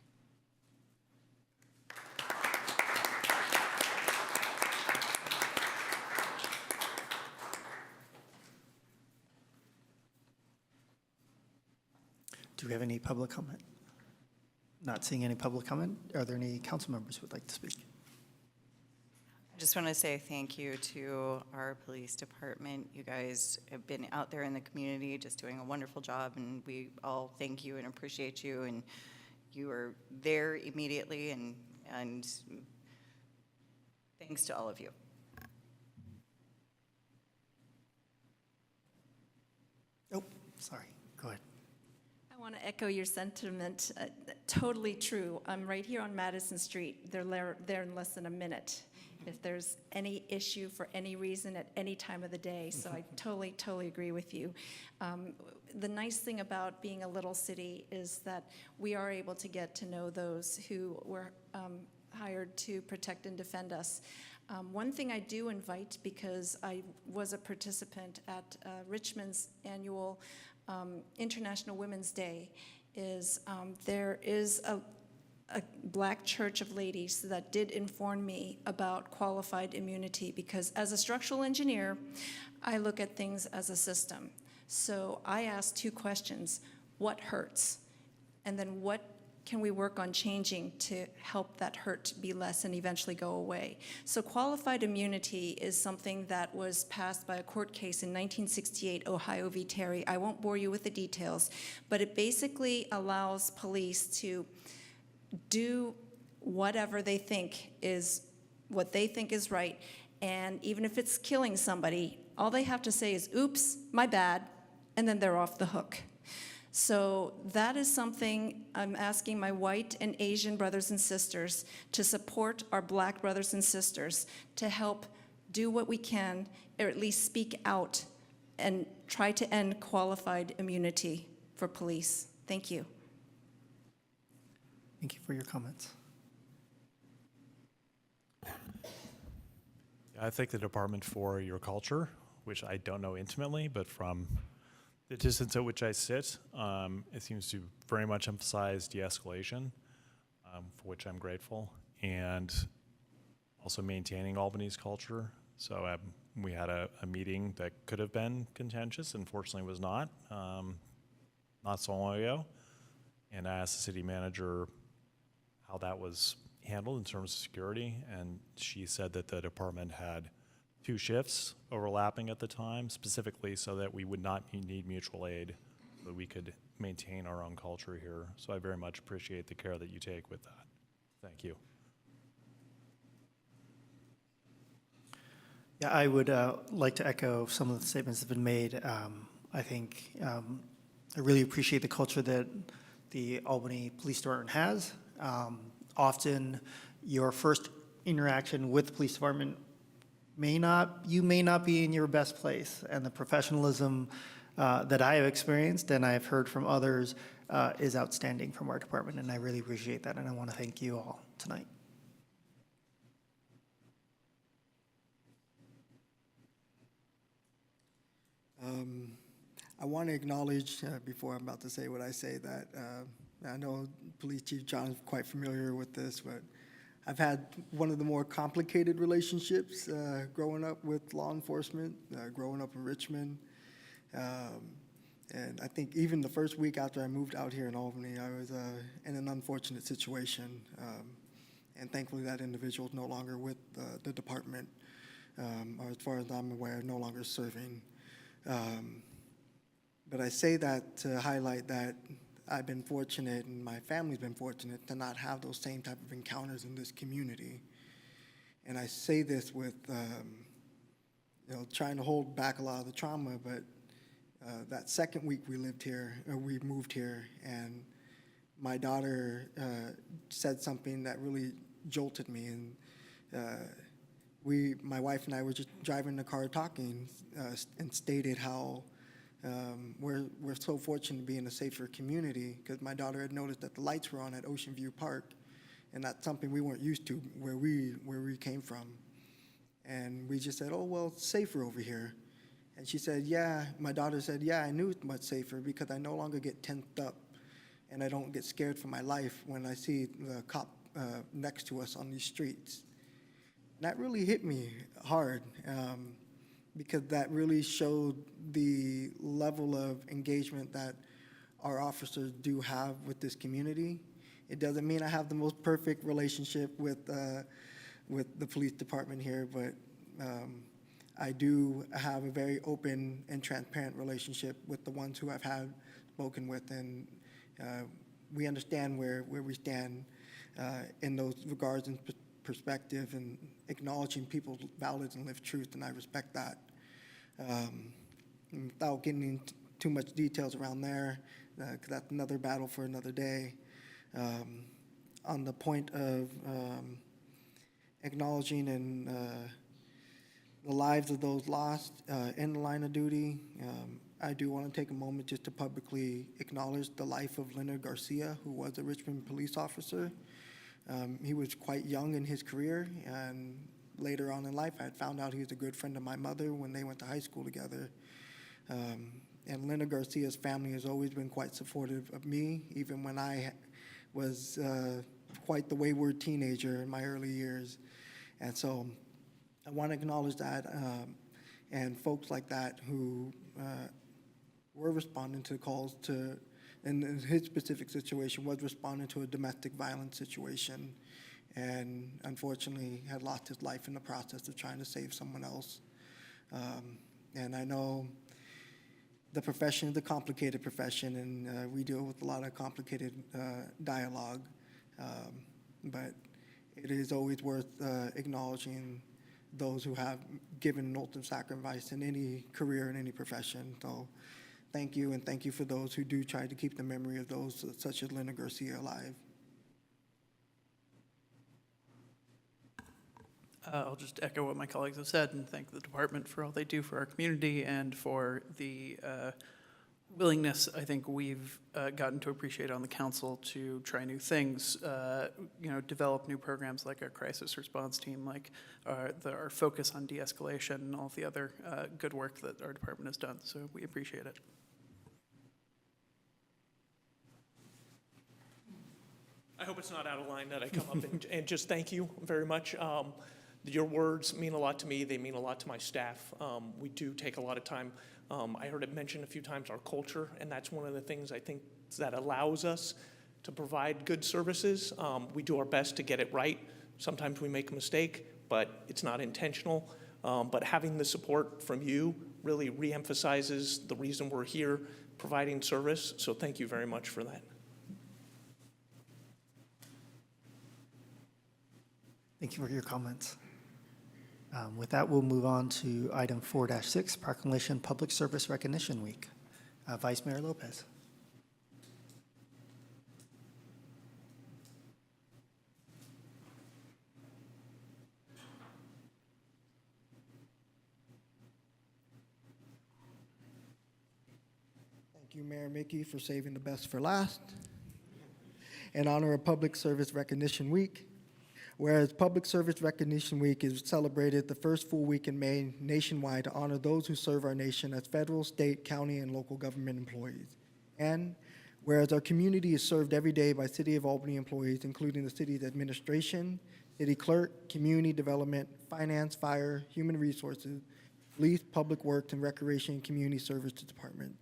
Speaker 1: Do we have any public comment? Not seeing any public comment. Are there any council members who would like to speak?
Speaker 13: I just want to say thank you to our police department. You guys have been out there in the community just doing a wonderful job, and we all thank you and appreciate you, and you are there immediately, and thanks to all of you.
Speaker 1: Oh, sorry. Go ahead.
Speaker 8: I want to echo your sentiment. Totally true. I'm right here on Madison Street. They're there in less than a minute if there's any issue for any reason at any time of the day. So I totally agree with you. The nice thing about being a little city is that we are able to get to know those who were hired to protect and defend us. One thing I do invite, because I was a participant at Richmond's annual International Women's Day, is there is a Black Church of Ladies that did inform me about qualified immunity, because as a structural engineer, I look at things as a system. So I asked two questions: what hurts? And then what can we work on changing to help that hurt be less and eventually go away? So qualified immunity is something that was passed by a court case in 1968, Ohio v. Terry. I won't bore you with the details, but it basically allows police to do whatever they think is what they think is right. And even if it's killing somebody, all they have to say is, oops, my bad, and then they're off the hook. So that is something I'm asking my white and Asian brothers and sisters to support our Black brothers and sisters to help do what we can, or at least speak out and try to end qualified immunity for police. Thank you.
Speaker 1: Thank you for your comments.
Speaker 6: I thank the department for your culture, which I don't know intimately, but from the distance at which I sit, it seems to very much emphasize de-escalation, for which I'm grateful, and also maintaining Albany's culture. So we had a meeting that could have been contentious, unfortunately was not so long ago, and I asked the city manager how that was handled in terms of security, and she said that the department had 2 shifts overlapping at the time, specifically so that we would not need mutual aid, so that we could maintain our own culture here. So I very much appreciate the care that you take with that. Thank you.
Speaker 1: Yeah, I would like to echo some of the statements that have been made. I think I really appreciate the culture that the Albany Police Department has. Often, your first interaction with the police department you may not be in your best place, and the professionalism that I have experienced and I have heard from others is outstanding from our department, and I really appreciate that, and I want to thank you all tonight.
Speaker 15: I want to acknowledge, before I'm about to say what I say, that I know Police Chief John is quite familiar with this, but I've had one of the more complicated relationships growing up with law enforcement, growing up in Richmond. And I think even the first week after I moved out here in Albany, I was in an unfortunate situation. And thankfully that individual is no longer with the department, or as far as I'm aware, no longer serving. But I say that to highlight that I've been fortunate, and my family's been fortunate, to not have those same type of encounters in this community. And I say this with, trying to hold back a lot of the trauma, but that second week we moved here, and my daughter said something that really jolted me. And my wife and I were just driving the car talking, and stated how we're so fortunate to be in a safer community, because my daughter had noticed that the lights were on at Ocean View Park, and that's something we weren't used to where we came from. And we just said, oh, well, it's safer over here. And she said, yeah, my daughter said, yeah, I knew it's much safer because I no longer get tensed up and I don't get scared for my life when I see the cop next to us on these streets. And that really hit me hard, because that really showed the level of engagement that our officers do have with this community. It doesn't mean I have the most perfect relationship with the police department here, but I do have a very open and transparent relationship with the ones who I've spoken with, and we understand where we stand in those regards and perspective, and acknowledging people's valid and lived truth, and I respect that. Without getting into too much details around there, because that's another battle for another day. On the point of acknowledging and the lives of those lost in the line of duty, I do want to take a moment just to publicly acknowledge the life of Leonard Garcia, who was a Richmond police officer. He was quite young in his career, and later on in life, I had found out he was a good friend of my mother when they went to high school together. And Leonard Garcia's family has always been quite supportive of me, even when I was quite the wayward teenager in my early years. And so I want to acknowledge that, and folks like that who were responding to calls to, and in his specific situation was responding to a domestic violence situation, and unfortunately had lost his life in the process of trying to save someone else. And I know the profession is a complicated profession, and we deal with a lot of complicated dialogue, but it is always worth acknowledging those who have given an ultimate sacrifice in any career, in any profession. So thank you, and thank you for those who do try to keep the memory of those such as Leonard Garcia alive.
Speaker 3: I'll just echo what my colleagues have said and thank the department for all they do for our community and for the willingness I think we've gotten to appreciate on the council to try new things, develop new programs like our crisis response team, like our focus on de-escalation and all the other good work that our department has done. So we appreciate it.
Speaker 16: I hope it's not out of line that I come up and just thank you very much. Your words mean a lot to me. They mean a lot to my staff. We do take a lot of time. I heard it mentioned a few times, our culture, and that's one of the things I think that allows us to provide good services. We do our best to get it right. Sometimes we make a mistake, but it's not intentional. But having the support from you really reemphasizes the reason we're here, providing service. So thank you very much for that.
Speaker 1: Thank you for your comments. With that, we'll move on to item 4-6, Proclamation Public Service Recognition Week. Vice Mayor Lopez.
Speaker 15: Thank you, Mayor Mickey, for saving the best for last. In honor of Public Service Recognition Week, whereas Public Service Recognition Week is celebrated the first full week in May nationwide to honor those who serve our nation as federal, state, county, and local government employees. And whereas our community is served every day by City of Albany employees, including the city's administration, city clerk, community development, finance, fire, human resources, police, public works, and recreation and community services department.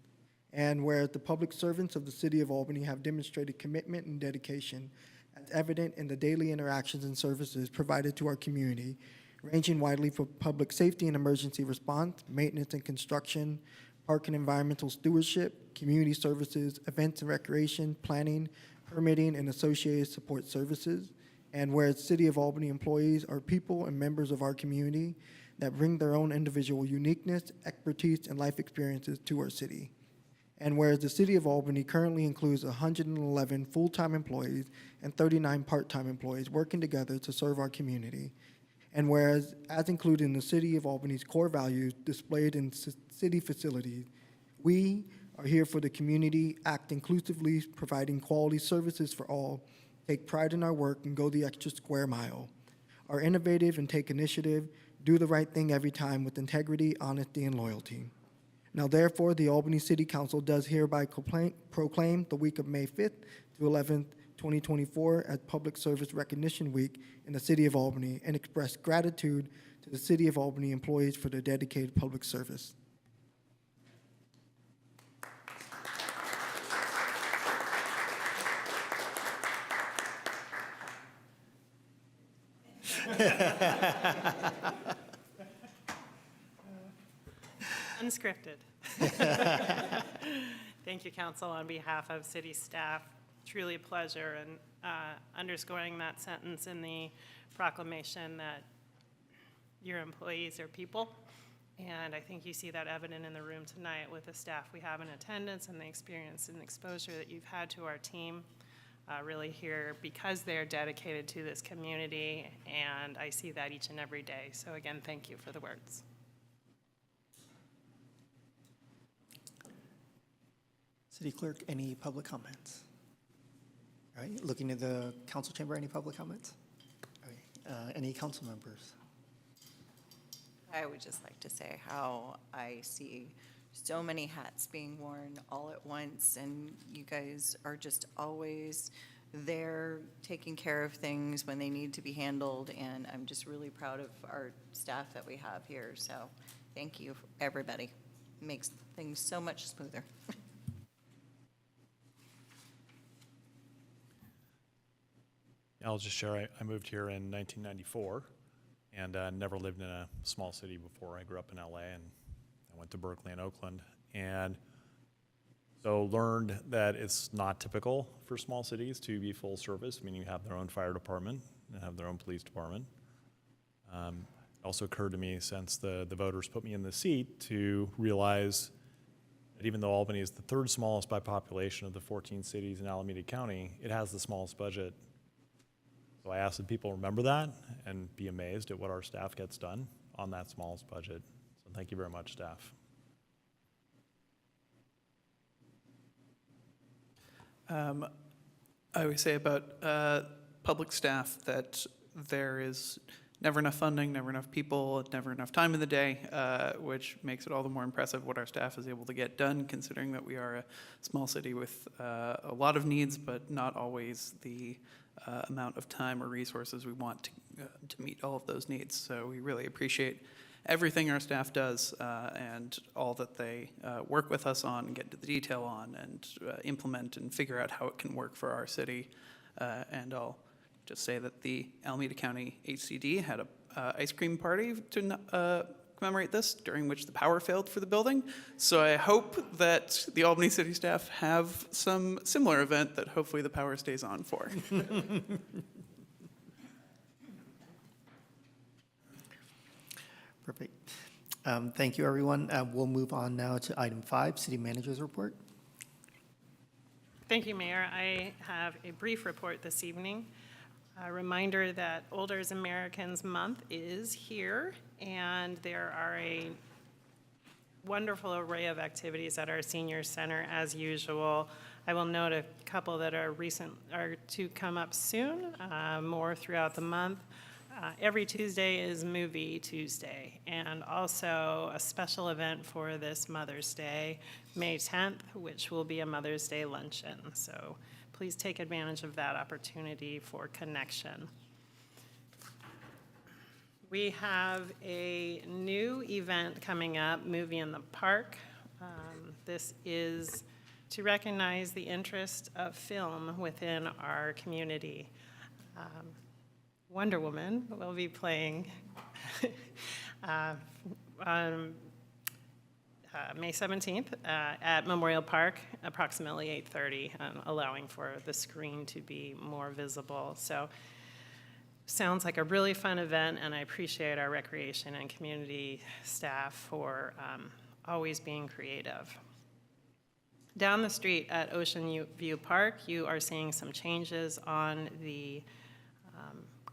Speaker 15: And whereas the public servants of the City of Albany have demonstrated commitment and dedication as evident in the daily interactions and services provided to our community, ranging widely from public safety and emergency response, maintenance and construction, park and environmental stewardship, community services, events and recreation, planning, permitting, and associated support services. And whereas City of Albany employees are people and members of our community that bring their own individual uniqueness, expertise, and life experiences to our city. And whereas the City of Albany currently includes 111 full-time employees and 39 part-time employees working together to serve our community. And whereas, as included in the City of Albany's core values displayed in city facilities, we are here for the community, act inclusively, providing quality services for all, take pride in our work, and go the extra square mile. Are innovative and take initiative, do the right thing every time with integrity, honesty, and loyalty. Now, therefore, the Albany City Council does hereby proclaim the week of May 5th to 11th, 2024 as Public Service Recognition Week in the City of Albany and express gratitude to the City of Albany employees for their dedicated public service.
Speaker 17: Unscripted. Thank you, Council. On behalf of city staff, truly a pleasure, and underscoring that sentence in the proclamation that your employees are people. And I think you see that evident in the room tonight with the staff we have in attendance and the experience and exposure that you've had to our team. Really here because they're dedicated to this community, and I see that each and every day. So again, thank you for the words.
Speaker 1: City Clerk, any public comments? All right, looking at the council chamber, any public comments? All right, any council members?
Speaker 13: I would just like to say how I see so many hats being worn all at once, and you guys are just always there taking care of things when they need to be handled, and I'm just really proud of our staff that we have here. So thank you, everybody. It makes things so much smoother.
Speaker 6: I'll just share, I moved here in 1994 and never lived in a small city before. I grew up in LA and I went to Berkeley and Oakland. And so learned that it's not typical for small cities to be full service, meaning you have their own fire department and have their own police department. It also occurred to me since the voters put me in the seat to realize that even though Albany is the third smallest by population of the 14 cities in Alameda County, it has the smallest budget. So I ask that people remember that and be amazed at what our staff gets done on that smallest budget. So thank you very much, staff.
Speaker 3: I would say about public staff that there is never enough funding, never enough people, never enough time in the day, which makes it all the more impressive what our staff is able to get done, considering that we are a small city with a lot of needs, but not always the amount of time or resources we want to meet all of those needs. So we really appreciate everything our staff does and all that they work with us on, get to the detail on, and implement and figure out how it can work for our city. And I'll just say that the Alameda County HCD had a ice cream party to commemorate this, during which the power failed for the building. So I hope that the Albany City staff have some similar event that hopefully the power stays on for.
Speaker 1: Perfect. Thank you, everyone. We'll move on now to item 5, City Manager's Report.
Speaker 17: Thank you, Mayor. I have a brief report this evening. A reminder that Older Americans Month is here, and there are a wonderful array of activities at our senior center as usual. I will note a couple that are to come up soon, more throughout the month. Every Tuesday is Movie Tuesday, and also a special event for this Mother's Day, May 10th, which will be a Mother's Day luncheon. So please take advantage of that opportunity for connection. We have a new event coming up, Movie in the Park. This is to recognize the interest of film within our community. Wonder Woman will be playing on May 17th at Memorial Park, approximately 8:30, allowing for the screen to be more visible. So sounds like a really fun event, and I appreciate our recreation and community staff for always being creative. Down the street at Ocean View Park, you are seeing some changes on the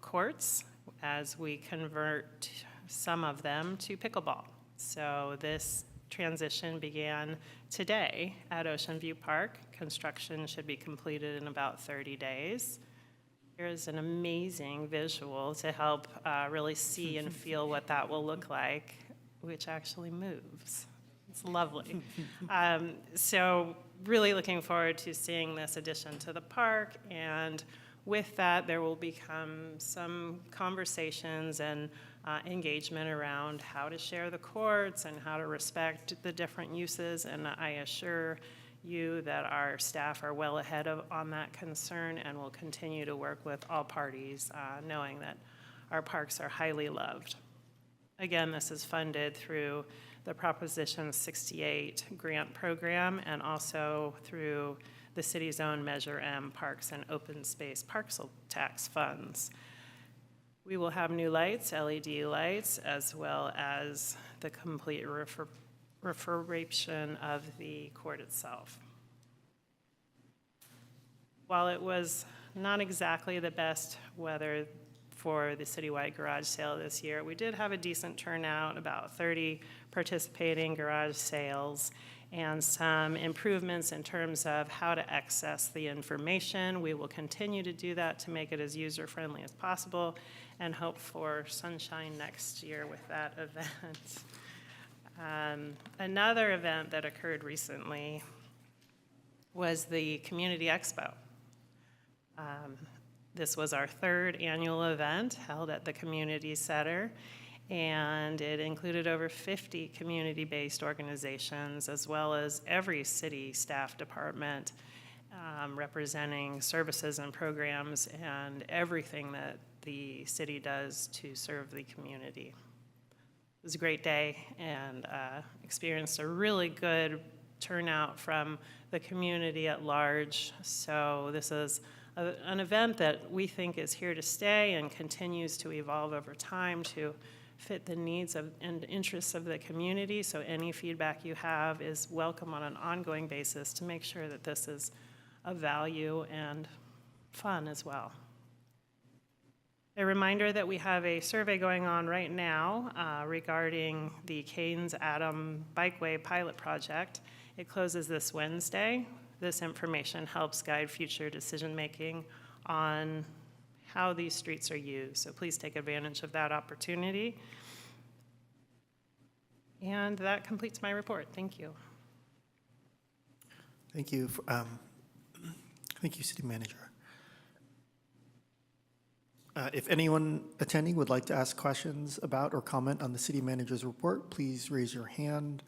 Speaker 17: courts as we convert some of them to pickleball. So this transition began today at Ocean View Park. Construction should be completed in about 30 days. Here's an amazing visual to help really see and feel what that will look like, which actually moves. It's lovely. So really looking forward to seeing this addition to the park, and with that, there will become some conversations and engagement around how to share the courts and how to respect the different uses, and I assure you that our staff are well ahead on that concern and will continue to work with all parties, knowing that our parks are highly loved. Again, this is funded through the Proposition 68 grant program and also through the city's own Measure M Parks and Open Space Parcel Tax funds. We will have new lights, LED lights, as well as the complete refurbishment of the court itself. While it was not exactly the best weather for the citywide garage sale this year, we did have a decent turnout, about 30 participating garage sales, and some improvements in terms of how to access the information. We will continue to do that to make it as user-friendly as possible and hope for sunshine next year with that event. Another event that occurred recently was the Community Expo. This was our 3rd annual event held at the Community Center, and it included over 50 community-based organizations, as well as every city staff department representing services and programs and everything that the city does to serve the community. It was a great day, and experienced a really good turnout from the community at large. So this is an event that we think is here to stay and continues to evolve over time to fit the needs and interests of the community. So any feedback you have is welcome on an ongoing basis to make sure that this is of value and fun as well. A reminder that we have a survey going on right now regarding the Cairns-Adam Bikeway pilot project. It closes this Wednesday. This information helps guide future decision-making on how these streets are used. So please take advantage of that opportunity. And that completes my report. Thank you.
Speaker 1: Thank you. Thank you, City Manager. If anyone attending would like to ask questions about or comment on the City Manager's report, please raise your hand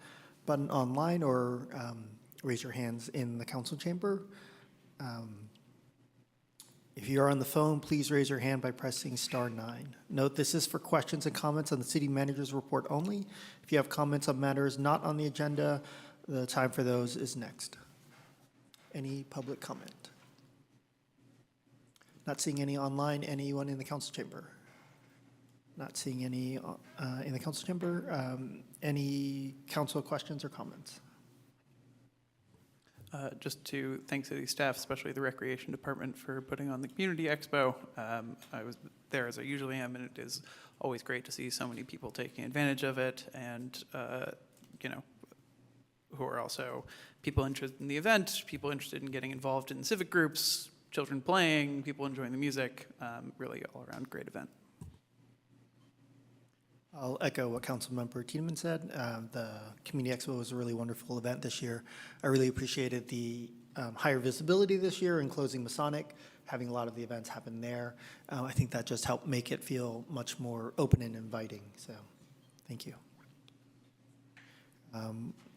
Speaker 1: button online or raise your hands in the council chamber. If you are on the phone, please raise your hand by pressing *9. Note this is for questions and comments on the City Manager's report only. If you have comments on matters not on the agenda, the time for those is next. Any public comment? Not seeing any online. Anyone in the council chamber? Not seeing any in the council chamber. Any council questions or comments?
Speaker 3: Just to thank city staff, especially the recreation department, for putting on the community expo. I was there as I usually am, and it is always great to see so many people taking advantage of it, and you know, who are also people interested in the event, people interested in getting involved in civic groups, children playing, people enjoying the music. Really all around great event.
Speaker 1: I'll echo what Councilmember Tiedemann said. The Community Expo was a really wonderful event this year. I really appreciated the higher visibility this year in closing Masonic, having a lot of the events happen there. I think that just helped make it feel much more open and inviting, so thank you.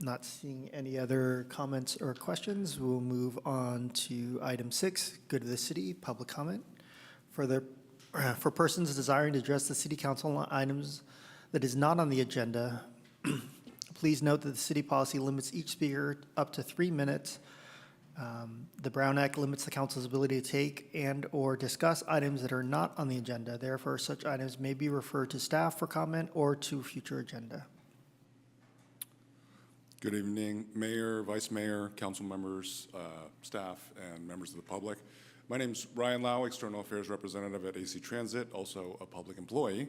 Speaker 1: Not seeing any other comments or questions, we'll move on to item 6, good of the city, public comment. For persons desiring to address the city council on items that is not on the agenda, please note that the city policy limits each speaker up to 3 minutes. The Brown Act limits the council's ability to take and/or discuss items that are not on the agenda. Therefore, such items may be referred to staff for comment or to future agenda.
Speaker 9: Good evening, Mayor, Vice Mayor, council members, staff, and members of the public. My name's Ryan Lau, External Affairs Representative at AC Transit, also a public employee.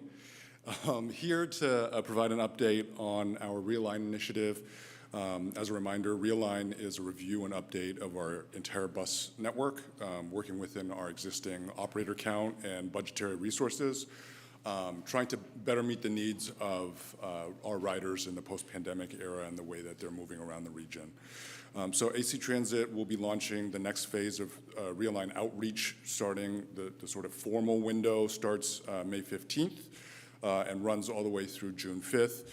Speaker 9: Here to provide an update on our Realign initiative. As a reminder, Realign is a review and update of our entire bus network, working within our existing operator count and budgetary resources, trying to better meet the needs of our riders in the post-pandemic era and the way that they're moving around the region. So AC Transit will be launching the next phase of Realign outreach, starting the sort of formal window starts May 15th. And runs all the way through June 5th.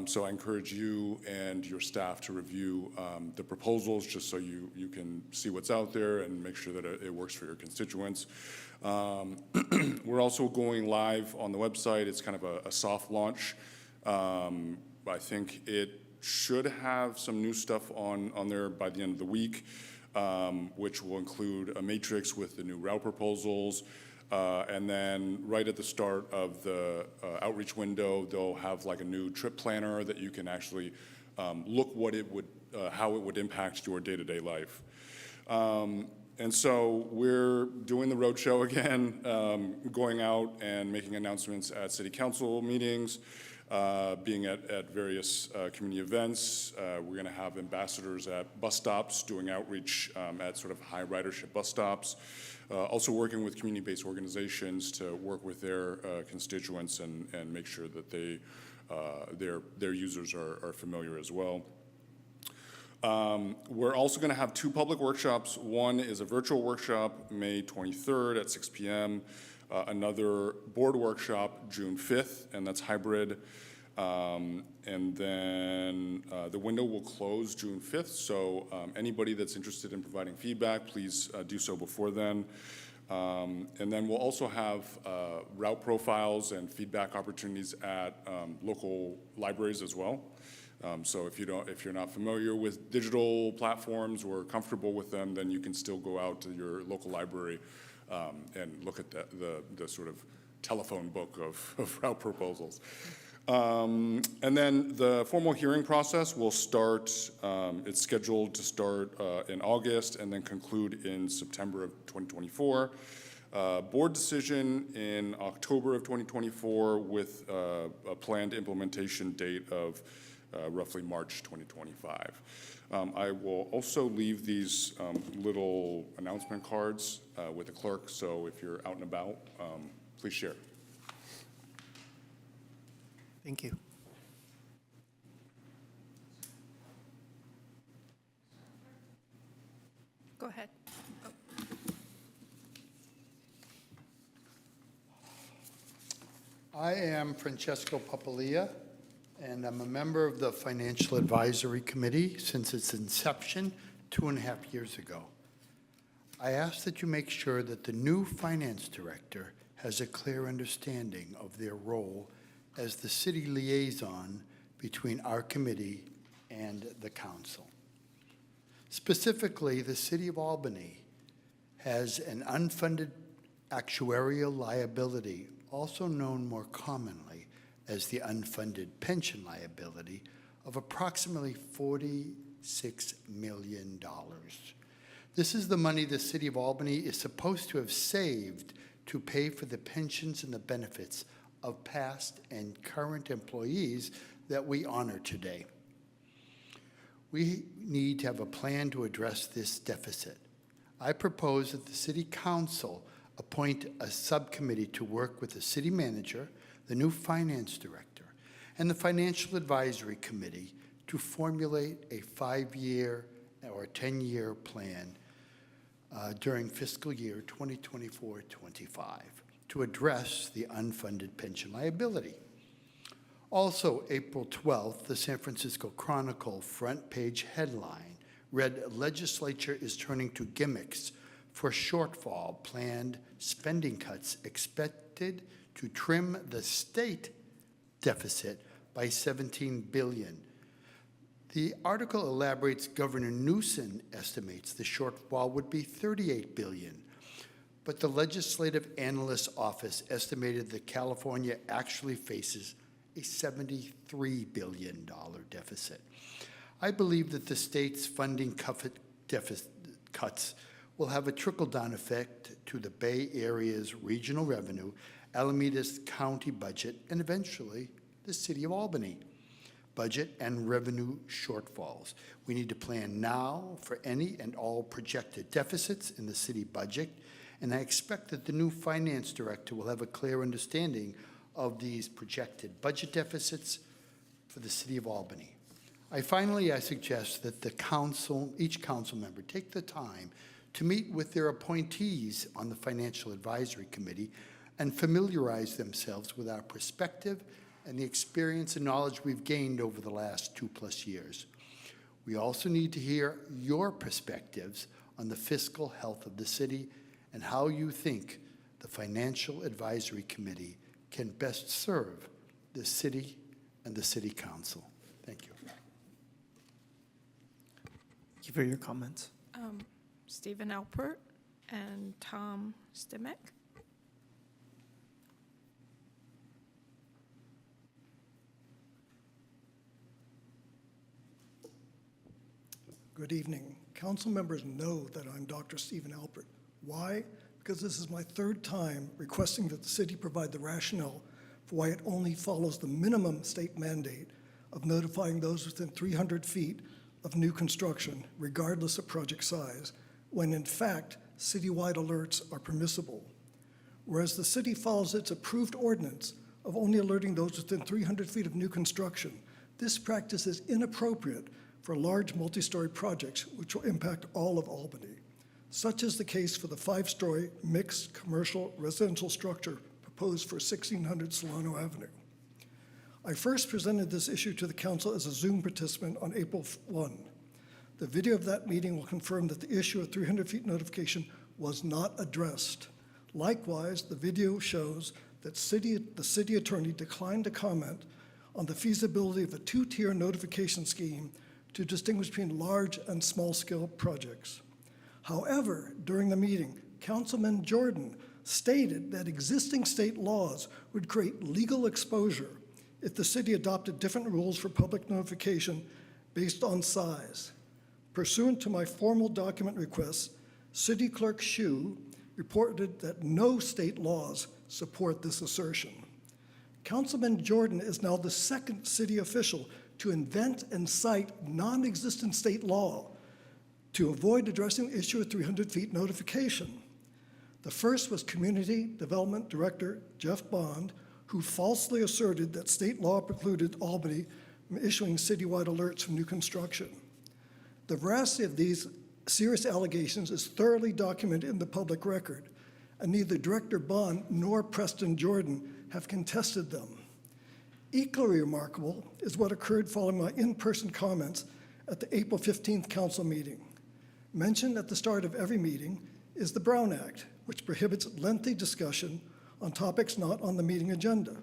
Speaker 9: So I encourage you and your staff to review the proposals just so you can see what's out there and make sure that it works for your constituents. We're also going live on the website. It's kind of a soft launch. I think it should have some new stuff on there by the end of the week, which will include a matrix with the new route proposals. And then right at the start of the outreach window, they'll have like a new trip planner that you can actually look how it would impact your day-to-day life. And so we're doing the roadshow again, going out and making announcements at city council meetings, being at various community events. We're going to have ambassadors at bus stops doing outreach at sort of high ridership bus stops. Also working with community-based organizations to work with their constituents and make sure that their users are familiar as well. We're also going to have 2 public workshops. One is a virtual workshop, May 23rd at 6 p.m. Another board workshop, June 5th, and that's hybrid. And then the window will close June 5th, so anybody that's interested in providing feedback, please do so before then. And then we'll also have route profiles and feedback opportunities at local libraries as well. So if you're not familiar with digital platforms or comfortable with them, then you can still go out to your local library and look at the sort of telephone book of route proposals. And then the formal hearing process will start, it's scheduled to start in August and then conclude in September of 2024. Board decision in October of 2024 with a planned implementation date of roughly March 2025. I will also leave these little announcement cards with the clerk, so if you're out and about, please share.
Speaker 1: Thank you.
Speaker 2: Go ahead.
Speaker 18: I am Francesco Papalia, and I'm a member of the Financial Advisory Committee since its inception 2.5 years ago. I ask that you make sure that the new finance director has a clear understanding of their role as the city liaison between our committee and the council. Specifically, the City of Albany has an unfunded actuarial liability also known more commonly as the unfunded pension liability, of approximately $46 million. This is the money the City of Albany is supposed to have saved to pay for the pensions and the benefits of past and current employees that we honor today. We need to have a plan to address this deficit. I propose that the City Council appoint a subcommittee to work with the City Manager, the new Finance Director, and the Financial Advisory Committee to formulate a 5-year or 10-year plan during fiscal year 2024-25 to address the unfunded pension liability. Also, April 12th, the San Francisco Chronicle front page headline read, "Legislature is turning to gimmicks for shortfall, planned spending cuts expected to trim the state deficit by $17 billion. The article elaborates Governor Newsom estimates the shortfall would be $38 billion, but the Legislative Analyst's Office estimated that California actually faces a $73 billion deficit. I believe that the state's funding cuts will have a trickle-down effect to the Bay Area's regional revenue, Alameda's county budget, and eventually the City of Albany budget and revenue shortfalls. We need to plan now for any and all projected deficits in the city budget, and I expect that the new finance director will have a clear understanding of these projected budget deficits for the City of Albany. I suggest that each council member take the time to meet with their appointees on the Financial Advisory Committee and familiarize themselves with our perspective and the experience and knowledge we've gained over the last 2+ years. We also need to hear your perspectives on the fiscal health of the city and how you think the Financial Advisory Committee can best serve the city and the City Council. Thank you.
Speaker 1: Thank you for your comments.
Speaker 2: Stephen Alpert and Tom Stimek.
Speaker 19: Good evening. Council members know that I'm Dr. Stephen Alpert. Why? Because this is my 3rd time requesting that the city provide the rationale for why it only follows the minimum state mandate of notifying those within 300 feet of new construction, regardless of project size, when in fact, citywide alerts are permissible. Whereas the city follows its approved ordinance of only alerting those within 300 feet of new construction, this practice is inappropriate for large multi-story projects which will impact all of Albany. Such is the case for the 5-story mixed commercial residential structure proposed for 1600 Solano Avenue. I first presented this issue to the council as a Zoom participant on April 1. The video of that meeting will confirm that the issue of 300 feet notification was not addressed. Likewise, the video shows that the city attorney declined to comment on the feasibility of a 2-tier notification scheme to distinguish between large and small-scale projects. However, during the meeting, Councilman Jordan stated that existing state laws would create legal exposure if the city adopted different rules for public notification based on size. Pursuant to my formal document request, City Clerk Hsu reported that no state laws support this assertion. Councilman Jordan is now the 2nd city official to invent and cite non-existent state law to avoid addressing the issue of 300 feet notification. The first was Community Development Director Jeff Bond, who falsely asserted that state law precluded Albany from issuing citywide alerts for new construction. The veracity of these serious allegations is thoroughly documented in the public record, and neither Director Bond nor Preston Jordan have contested them. Equally remarkable is what occurred following my in-person comments at the April 15th council meeting. Mentioned at the start of every meeting is the Brown Act, which prohibits lengthy discussion on topics not on the meeting agenda.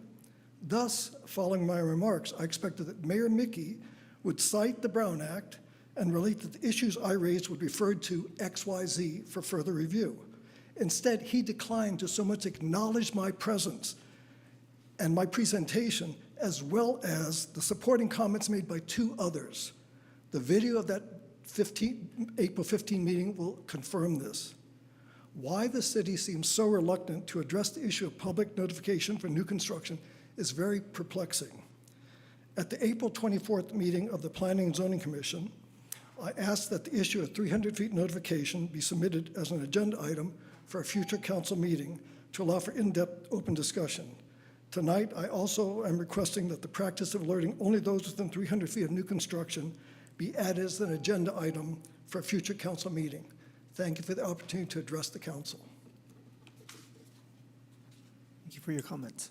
Speaker 19: Thus, following my remarks, I expected that Mayor Mickey would cite the Brown Act and relate that the issues I raised would be referred to XYZ for further review. Instead, he declined to so much acknowledge my presence and my presentation, as well as the supporting comments made by two others. The video of that April 15 meeting will confirm this. Why the city seems so reluctant to address the issue of public notification for new construction is very perplexing. At the April 24th meeting of the Planning and Zoning Commission, I asked that the issue of 300 feet notification be submitted as an agenda item for a future council meeting to allow for in-depth open discussion. Tonight, I also am requesting that the practice of alerting only those within 300 feet of new construction be added as an agenda item for a future council meeting. Thank you for the opportunity to address the council.
Speaker 1: Thank you for your comments.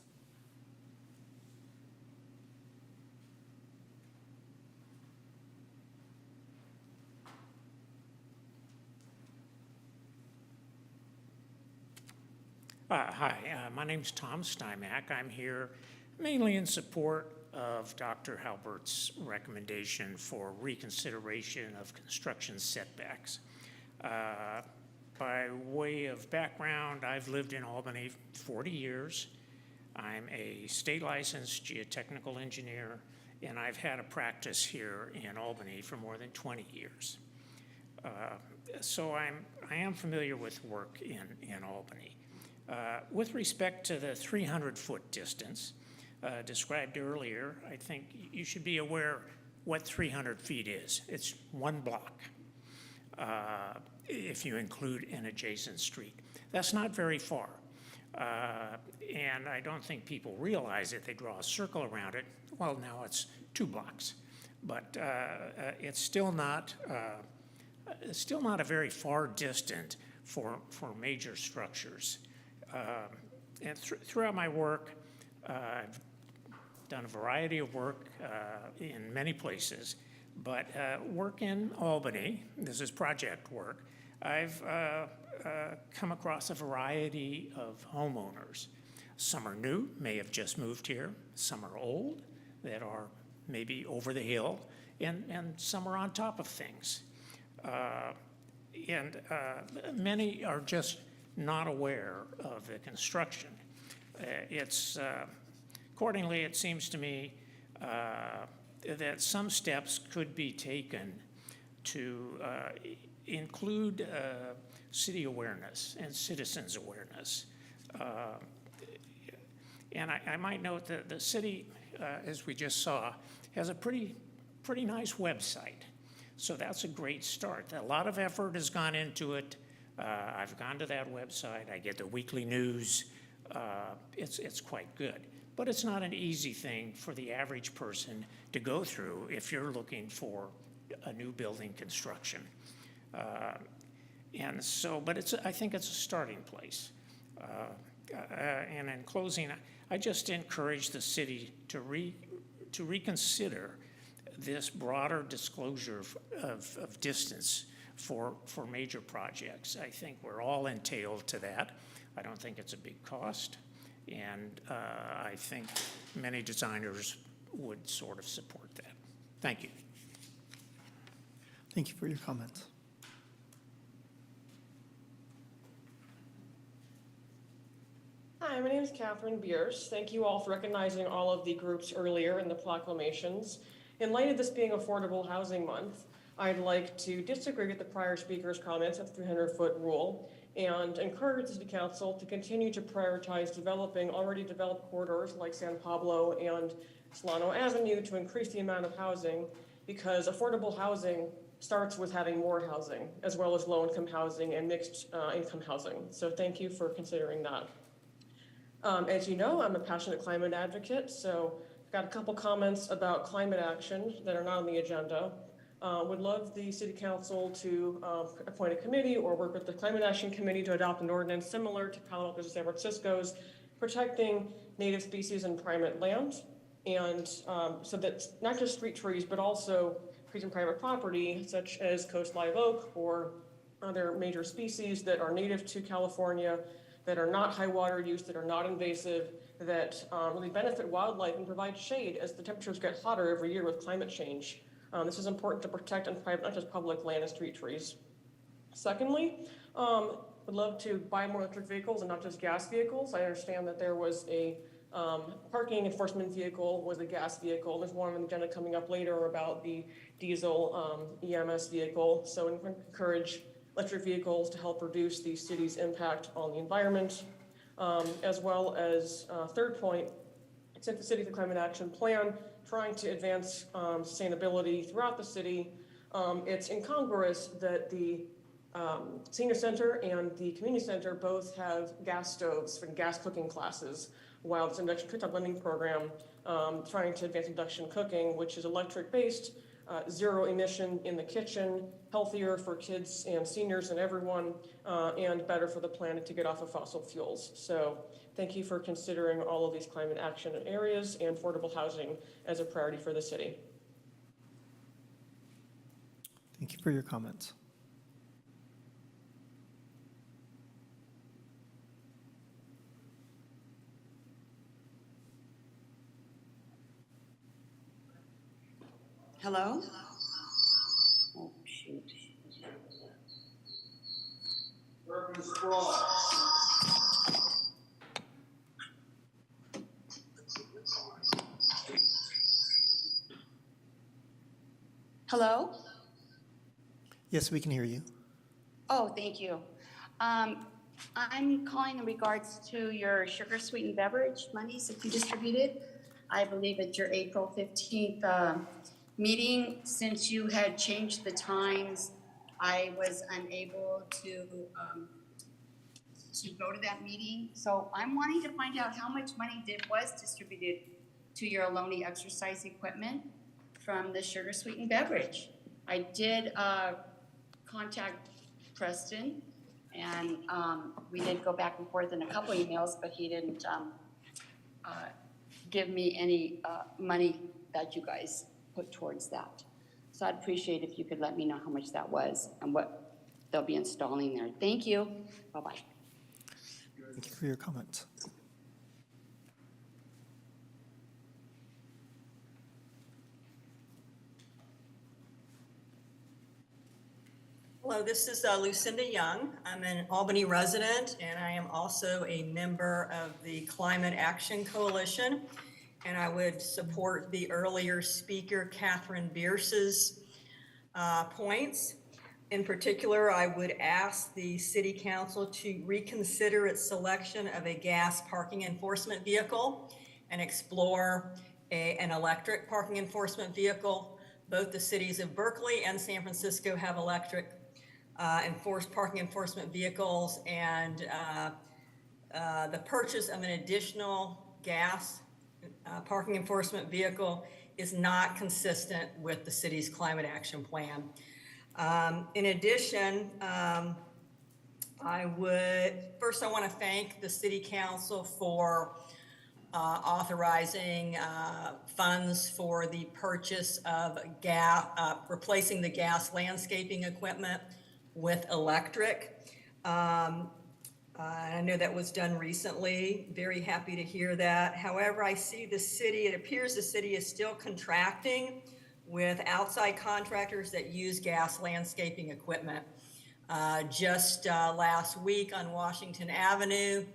Speaker 20: Hi, my name's Tom Stymack. I'm here mainly in support of Dr. Halbert's recommendation for reconsideration of construction setbacks. By way of background, I've lived in Albany 40 years. I'm a state licensed geotechnical engineer, and I've had a practice here in Albany for more than 20 years. So I am familiar with work in Albany. With respect to the 300-foot distance described earlier, I think you should be aware what 300 feet is. It's one block if you include an adjacent street. That's not very far. And I don't think people realize it. They draw a circle around it. Well, now it's 2 blocks. But it's still not a very far distant for major structures. And throughout my work, I've done a variety of work in many places, but work in Albany, this is project work, I've come across a variety of homeowners. Some are new, may have just moved here. Some are old, that are maybe over the hill, and some are on top of things. Many are just not aware of the construction. Accordingly, it seems to me that some steps could be taken to include city awareness and citizens awareness. And I might note that the city, as we just saw, has a pretty nice website. So that's a great start. A lot of effort has gone into it. I've gone to that website. I get the weekly news. It's quite good. But it's not an easy thing for the average person to go through if you're looking for a new building construction. But I think it's a starting place. And in closing, I just encourage the city to reconsider this broader disclosure of distance for major projects. I think we're all entailed to that. I don't think it's a big cost, and I think many designers would sort of support that. Thank you.
Speaker 1: Thank you for your comments.
Speaker 10: Hi, my name is Catherine Bierce. Thank you all for recognizing all of the groups earlier in the proclamations. In light of this being Affordable Housing Month, I'd like to disagree with the prior speaker's comments of the 300-foot rule and encourage the City Council to continue to prioritize developing already developed corridors like San Pablo and Solano Avenue to increase the amount of housing, because affordable housing starts with having more housing, as well as low-income housing and mixed income housing. So thank you for considering that. As you know, I'm a passionate climate advocate, so I've got a couple comments about climate action that are not on the agenda. Would love the City Council to appoint a committee or work with the Climate Action Committee to adopt an ordinance similar to Palo Alto San Francisco's, protecting native species and private land. And so that's not just street trees, but also trees and private property, such as coast live oak or other major species that are native to California, that are not high water use, that are not invasive, that really benefit wildlife and provide shade as the temperatures get hotter every year with climate change. This is important to protect and private, not just public land and street trees. Secondly, would love to buy more electric vehicles and not just gas vehicles. I understand that there was a Parking enforcement vehicle was a gas vehicle. There's one on the agenda coming up later about the diesel EMS vehicle. So we encourage electric vehicles to help reduce the city's impact on the environment. As well as third point, since the City for Climate Action Plan trying to advance sustainability throughout the city, it's incongruous that the senior center and the community center both have gas stoves for gas cooking classes, while this induction cooktop blending program trying to advance induction cooking, which is electric-based, zero emission in the kitchen, healthier for kids and seniors and everyone, and better for the planet to get off of fossil fuels. So thank you for considering all of these climate action areas and affordable housing as a priority for the city.
Speaker 1: Thank you for your comments.
Speaker 21: Hello? Oh, shoot. Hello?
Speaker 1: Yes, we can hear you.
Speaker 21: Oh, thank you. I'm calling in regards to your sugar sweetened beverage monies that you distributed. I believe at your April 15th meeting. Since you had changed the times, I was unable to go to that meeting. So I'm wanting to find out how much money was distributed to your Albany exercise equipment from the sugar sweetened beverage. I did contact Preston, and we did go back and forth in a couple emails, but he didn't give me any money that you guys put towards that. So I'd appreciate if you could let me know how much that was and what they'll be installing there. Thank you. Bye-bye.
Speaker 1: Thank you for your comments.
Speaker 22: Hello, this is Lucinda Young. I'm an Albany resident, and I am also a member of the Climate Action Coalition. And I would support the earlier speaker, Catherine Bierce's points. In particular, I would ask the City Council to reconsider its selection of a gas parking enforcement vehicle and explore an electric parking enforcement vehicle. Both the cities of Berkeley and San Francisco have electric parking enforcement vehicles, and the purchase of an additional gas parking enforcement vehicle is not consistent with the city's climate action plan. In addition, I want to thank the City Council for authorizing funds for the purchase of replacing the gas landscaping equipment with electric. I know that was done recently. Very happy to hear that. However, it appears the city is still contracting with outside contractors that use gas landscaping equipment. Just last week on Washington Avenue,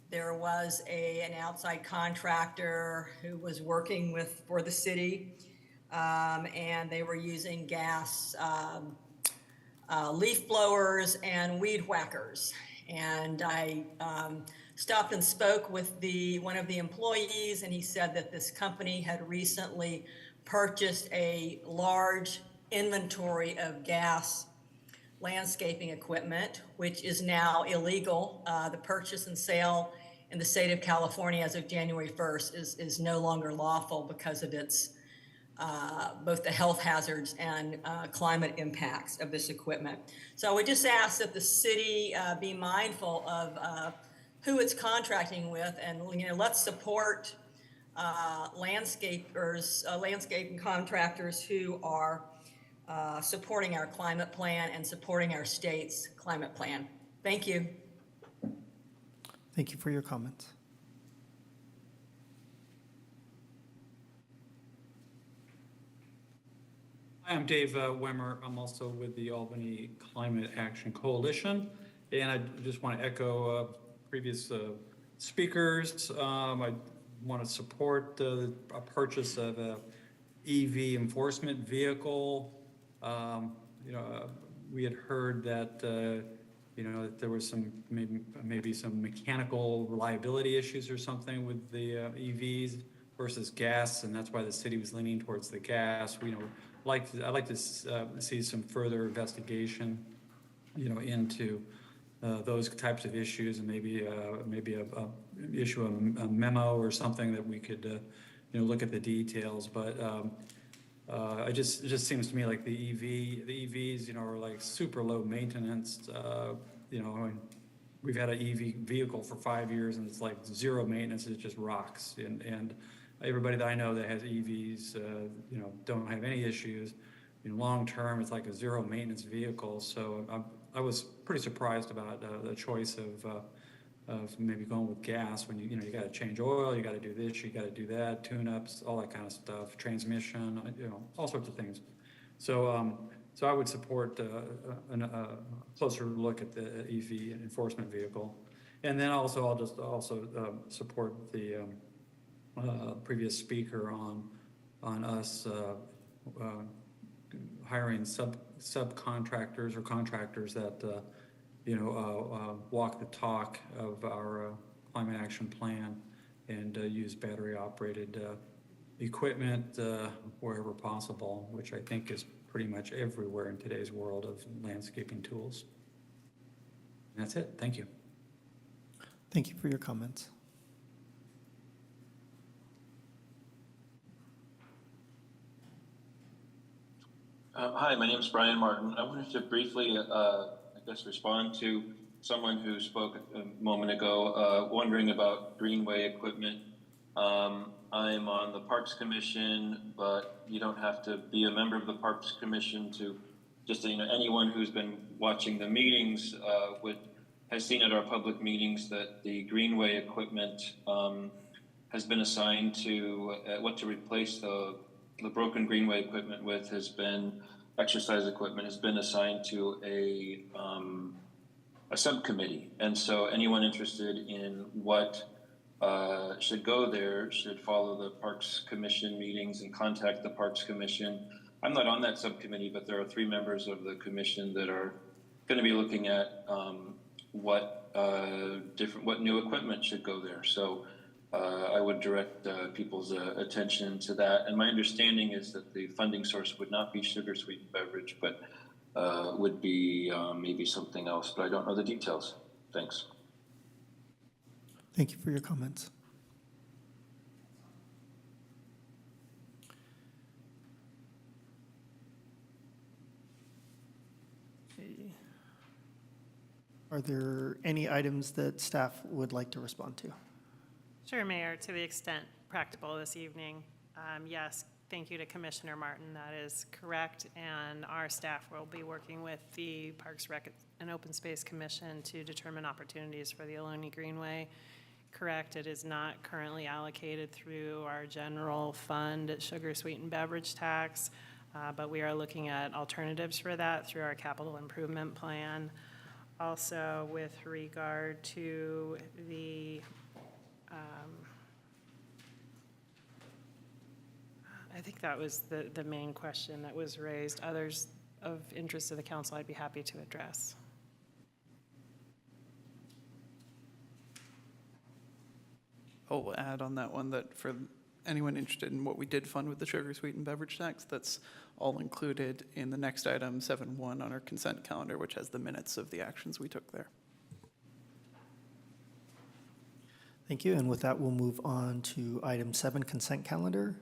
Speaker 22: there was an outside contractor who was working for the city, and they were using gas leaf blowers and weed whackers. And I stopped and spoke with one of the employees, and he said that this company had recently purchased a large inventory of gas landscaping equipment, which is now illegal. The purchase and sale in the state of California as of January 1st is no longer lawful because of its both the health hazards and climate impacts of this equipment. So I would just ask that the city be mindful of who it's contracting with, and let's support landscaping contractors who are supporting our climate plan and supporting our state's climate plan. Thank you.
Speaker 1: Thank you for your comments.
Speaker 23: Hi, I'm Dave Wemmer. I'm also with the Albany Climate Action Coalition. And I just want to echo previous speakers. I want to support a purchase of a EV enforcement vehicle. You know, we had heard that, you know, that there was some, maybe some mechanical reliability issues or something with the EVs versus gas, and that's why the city was leaning towards the gas. You know, I'd like to see some further investigation, you know, into those types of issues, and maybe issue a memo or something that we could, you know, look at the details. But it just seems to me like the EVs, you know, are like super low maintenance. You know, and we've had an EV vehicle for 5 years, and it's like zero maintenance. It just rocks. And everybody that I know that has EVs, you know, don't have any issues. You know, long term, it's like a zero maintenance vehicle. So I was pretty surprised about the choice of maybe going with gas when you know you got to change oil, you got to do this, you got to do that, tune-ups, all that kind of stuff, transmission, you know, all sorts of things. So so I would support a closer look at the EV enforcement vehicle, and then also I'll just support the previous speaker on us hiring subcontractors or contractors that you know walk the talk of our climate action plan and use battery operated equipment wherever possible, which I think is pretty much everywhere in today's world of landscaping tools. And that's it. Thank you.
Speaker 1: Thank you for your comments.
Speaker 4: Hi, my name is Brian Martin. I wanted to briefly, I guess, respond to someone who spoke a moment ago, wondering about greenway equipment. I'm on the Parks Commission, but you don't have to be a member of the Parks Commission to just, you know, anyone who's been watching the meetings has seen at our public meetings that the greenway equipment has been assigned to what to replace the broken greenway equipment with has been exercise equipment has been assigned to a subcommittee, and so anyone interested in what should go there should follow the Parks Commission meetings and contact the Parks Commission. I'm not on that subcommittee, but there are 3 members of the commission that are going to be looking at what new equipment should go there. So I would direct people's attention to that. And my understanding is that the funding source would not be sugar sweetened beverage, but would be maybe something else, but I don't know the details. Thanks.
Speaker 1: Thank you for your comments. Are there any items that staff would like to respond to?
Speaker 17: Sure, Mayor, to the extent practical this evening. Yes, thank you to Commissioner Martin. That is correct. And our staff will be working with the Parks, Rec, and Open Space Commission to determine opportunities for the Albany Greenway. Correct, it is not currently allocated through our general fund sugar sweetened beverage tax, but we are looking at alternatives for that through our capital improvement plan. Also, with regard to the I think that was the main question that was raised. Others of interest to the council, I'd be happy to address.
Speaker 3: I'll add on that one that for anyone interested in what we did fund with the sugar sweetened beverage tax, that's all included in the next item 7.1 on our consent calendar, which has the minutes of the actions we took there.
Speaker 1: Thank you. And with that, we'll move on to item 7, consent calendar.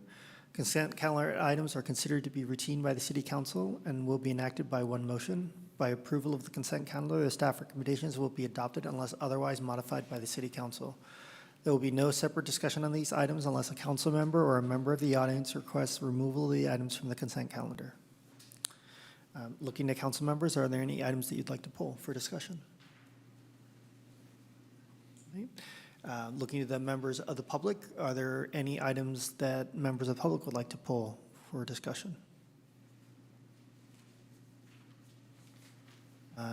Speaker 1: Consent calendar items are considered to be routine by the City Council and will be enacted by one motion. By approval of the consent calendar, the staff recommendations will be adopted unless otherwise modified by the City Council. There will be no separate discussion on these items unless a council member or a member of the audience requests removal of the items from the consent calendar. Looking to council members, are there any items that you'd like to pull for discussion? Okay. Looking to the members of the public, are there any items that members of the public would like to pull for discussion?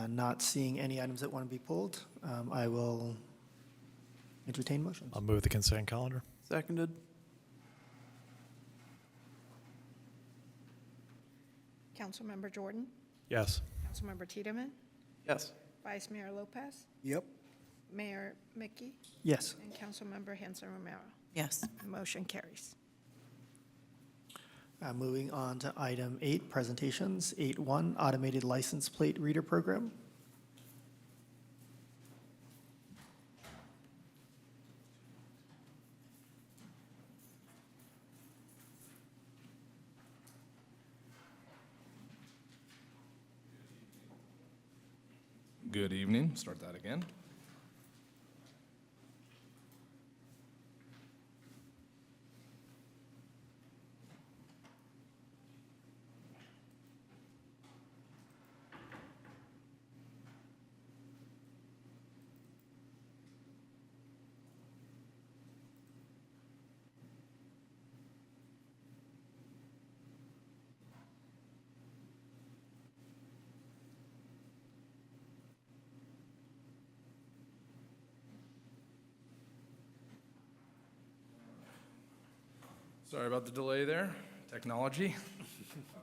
Speaker 1: Not seeing any items that want to be pulled, I will entertain motions.
Speaker 6: I'll move the consent calendar.
Speaker 3: Seconded.
Speaker 2: Councilmember Jordan?
Speaker 6: Yes.
Speaker 2: Councilmember Tiedemann?
Speaker 3: Yes.
Speaker 2: Vice Mayor Lopez?
Speaker 15: Yep.
Speaker 2: Mayor Mickey?
Speaker 1: Yes.
Speaker 2: And Councilmember Hanson Romero?
Speaker 13: Yes.
Speaker 2: Motion carries.
Speaker 1: Moving on to item 8, presentations. 8.1, automated license plate reader program.
Speaker 5: Good evening. Start that again. Sorry about the delay there. Technology.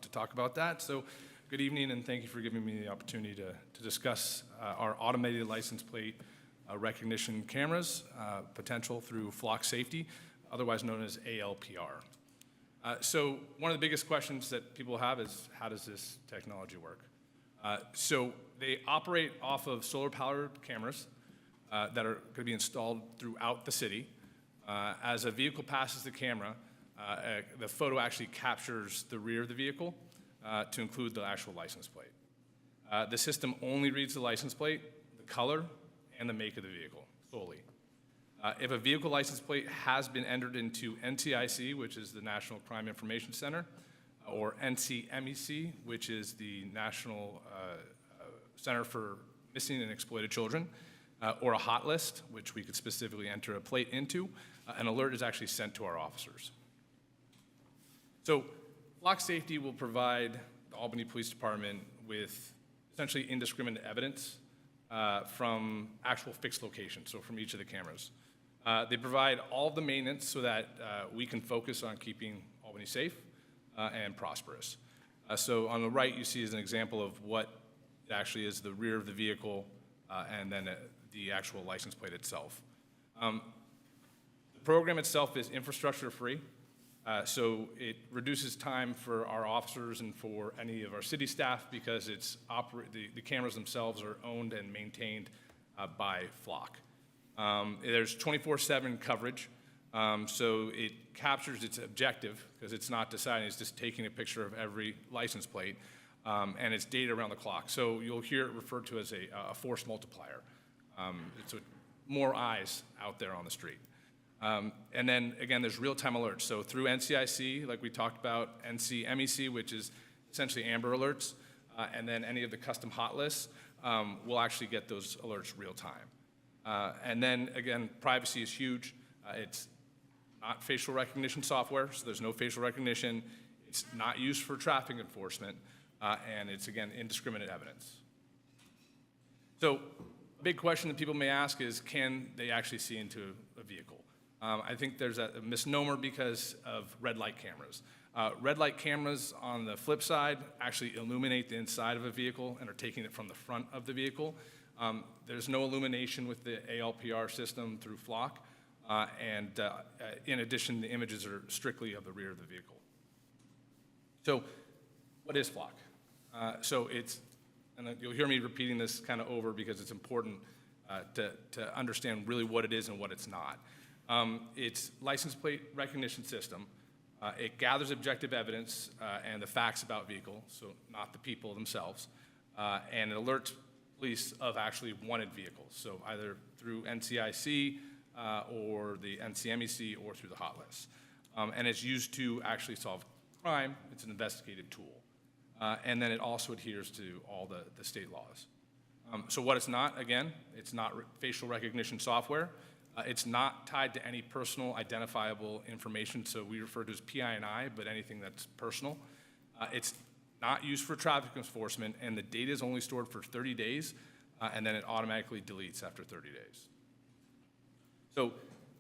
Speaker 5: To talk about that. So, good evening, and thank you for giving me the opportunity to discuss our automated license plate recognition cameras potential through flock safety, otherwise known as ALPR. So, one of the biggest questions that people have is, how does this technology work? So, they operate off of solar-powered cameras that are going to be installed throughout the city. As a vehicle passes the camera, the photo actually captures the rear of the vehicle to include the actual license plate. The system only reads the license plate, the color, and the make of the vehicle solely. If a vehicle license plate has been entered into NCIC, which is the National Crime Information Center, or NCMEC, which is the National Center for Missing and Exploited Children, or a hot list, which we could specifically enter a plate into, an alert is actually sent to our officers. So, flock safety will provide the Albany Police Department with essentially indiscriminate evidence from actual fixed locations, so from each of the cameras. They provide all of the maintenance so that we can focus on keeping Albany safe and prosperous. So on the right, you see as an example of what actually is the rear of the vehicle and then the actual license plate itself. The program itself is infrastructure free. So it reduces time for our officers and for any of our city staff because the cameras themselves are owned and maintained by Flock. There's 24/7 coverage, so it captures its objective because it's not deciding, it's just taking a picture of every license plate, and it's data around the clock. So you'll hear it referred to as a force multiplier. It's more eyes out there on the street. And then, again, there's real-time alerts. So through NCIC, like we talked about, NCMEC, which is essentially Amber Alerts, and then any of the custom hot lists, we'll actually get those alerts real-time. And then, again, privacy is huge. It's not facial recognition software, so there's no facial recognition. It's not used for traffic enforcement, and it's, again, indiscriminate evidence. So a big question that people may ask is, can they actually see into a vehicle? I think there's a misnomer because of red light cameras. Red light cameras, on the flip side, actually illuminate the inside of a vehicle and are taking it from the front of the vehicle. There's no illumination with the ALPR system through Flock, and in addition, the images are strictly of the rear of the vehicle. So what is Flock? So it's, and you'll hear me repeating this kind of over because it's important to understand really what it is and what it's not. It's license plate recognition system. It gathers objective evidence and the facts about vehicle, so not the people themselves, and it alerts police of actually wanted vehicles, so either through NCIC or the NCMEC or through the hot list. And it's used to actually solve crime. It's an investigative tool. And then it also adheres to all the state laws. So what it's not, again, it's not facial recognition software. It's not tied to any personal identifiable information, so we refer to as PII, but anything that's personal. It's not used for traffic enforcement, and the data is only stored for 30 days, and then it automatically deletes after 30 days. So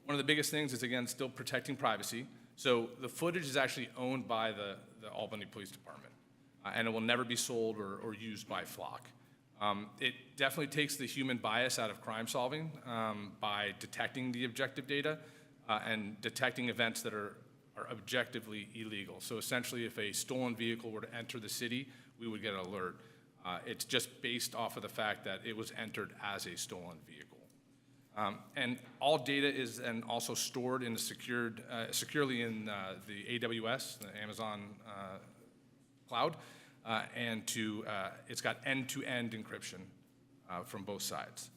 Speaker 5: One of the biggest things is, again, still protecting privacy. So the footage is actually owned by the Albany Police Department, and it will never be sold or used by Flock. It definitely takes the human bias out of crime solving by detecting the objective data and detecting events that are objectively illegal. So essentially, if a stolen vehicle were to enter the city, we would get an alert. It's just based off of the fact that it was entered as a stolen vehicle. And all data is then also stored in securely in the AWS, the Amazon cloud, and it's got end-to-end encryption from both sides.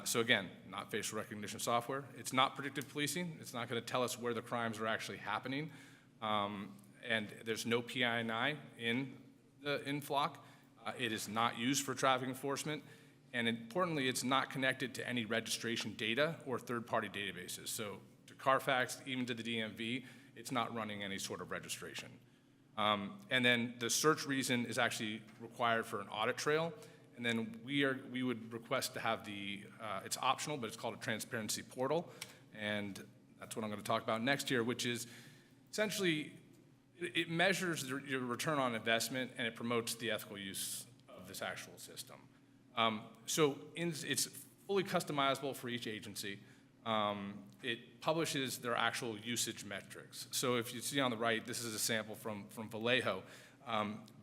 Speaker 5: So again, not facial recognition software. It's not predictive policing. It's not going to tell us where the crimes are actually happening. And there's no PII in Flock. It is not used for traffic enforcement. And importantly, it's not connected to any registration data or third-party databases. So to Carfax, even to the DMV, it's not running any sort of registration. And then the search reason is actually required for an audit trail. And then we would request to have it's optional, but it's called a transparency portal. And that's what I'm going to talk about next year, which is essentially, it measures your return on investment and it promotes the ethical use of this actual system. It's fully customizable for each agency. It publishes their actual usage metrics. So if you see on the right, this is a sample from Vallejo.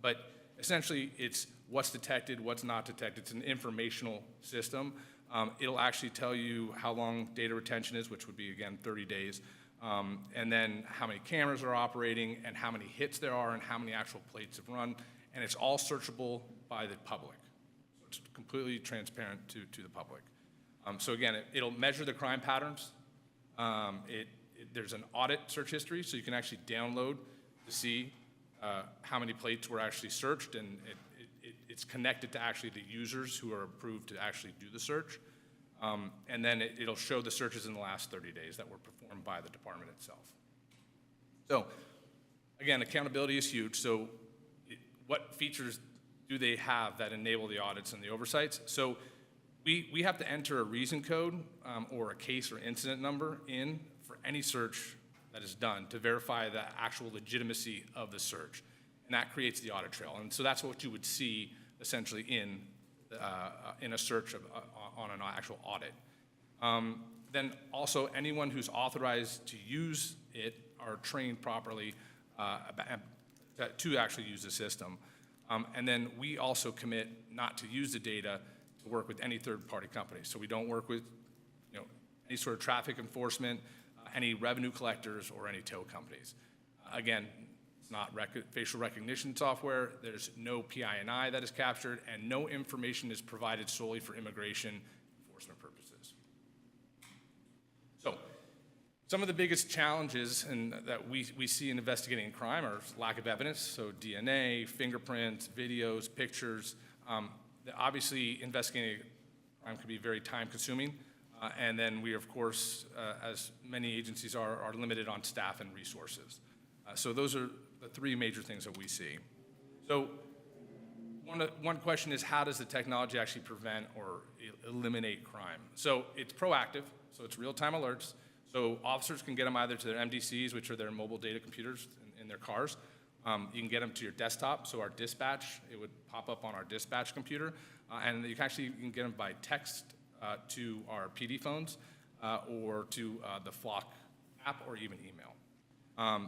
Speaker 5: But essentially, it's what's detected, what's not detected. It's an informational system. It'll actually tell you how long data retention is, which would be, again, 30 days. And then how many cameras are operating and how many hits there are and how many actual plates have run. And it's all searchable by the public. So it's completely transparent to the public. So again, it'll measure the crime patterns. There's an audit search history, so you can actually download to see how many plates were actually searched, and it's connected to actually the users who are approved to actually do the search. And then it'll show the searches in the last 30 days that were performed by the department itself. So again, accountability is huge. So what features do they have that enable the audits and the oversights? So we have to enter a reason code or a case or incident number in for any search that is done to verify the actual legitimacy of the search. And that creates the audit trail. And so that's what you would see essentially in a search on an actual audit. Then also anyone who's authorized to use it are trained properly to actually use the system. And then we also commit not to use the data to work with any third-party companies. So we don't work with any sort of traffic enforcement, any revenue collectors, or any tow companies. Again, it's not facial recognition software. There's no PII that is captured, and no information is provided solely for immigration enforcement purposes. So some of the biggest challenges that we see in investigating crime are lack of evidence, so DNA, fingerprints, videos, pictures. Obviously, investigating crime can be very time-consuming, and then we, of course, as many agencies are limited on staff and resources. So those are the three major things that we see. So one question is, how does the technology actually prevent or eliminate crime? So it's proactive, so it's real-time alerts. So officers can get them either to their MDCs, which are their mobile data computers in their cars. You can get them to your desktop, so our dispatch, it would pop up on our dispatch computer, and you can get them by text to our PD phones or to the Flock app or even email.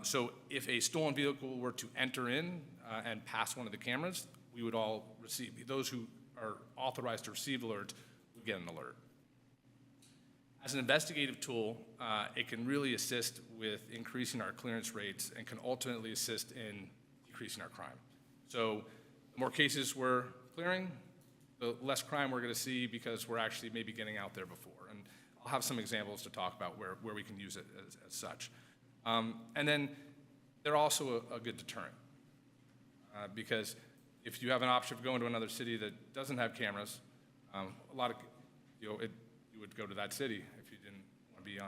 Speaker 5: So if a stolen vehicle were to enter in and pass one of the cameras, we would all receive, those who are authorized to receive alerts would get an alert. As an investigative tool, it can really assist with increasing our clearance rates and can ultimately assist in decreasing our crime. So the more cases we're clearing, the less crime we're going to see because we're actually maybe getting out there before. And I'll have some examples to talk about where we can use it as such. And then they're also a good deterrent because if you have an option of going to another city that doesn't have cameras, a lot of, you would go to that city if you didn't want to be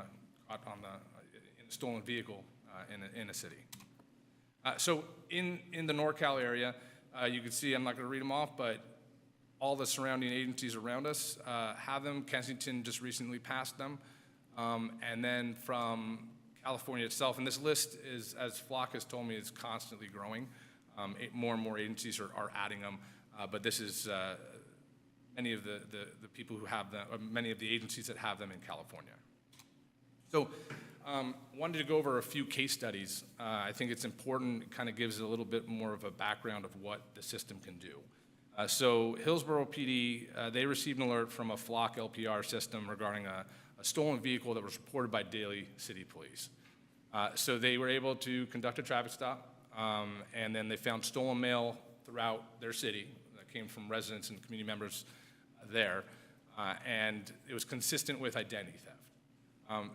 Speaker 5: caught in a stolen vehicle in a city. So in the NorCal area, you can see, I'm not going to read them off, but all the surrounding agencies around us have them. Kensington just recently passed them. And then from California itself, and this list is, as Flock has told me, is constantly growing. More and more agencies are adding them, but this is many of the people who have them, or many of the agencies that have them in California. So wanted to go over a few case studies. I think it's important, it kind of gives a little bit more of a background of what the system can do. So Hillsborough PD, they received an alert from a Flock LPR system regarding a stolen vehicle that was reported by Daly City Police. So they were able to conduct a traffic stop, and then they found stolen mail throughout their city that came from residents and community members there, and it was consistent with identity theft.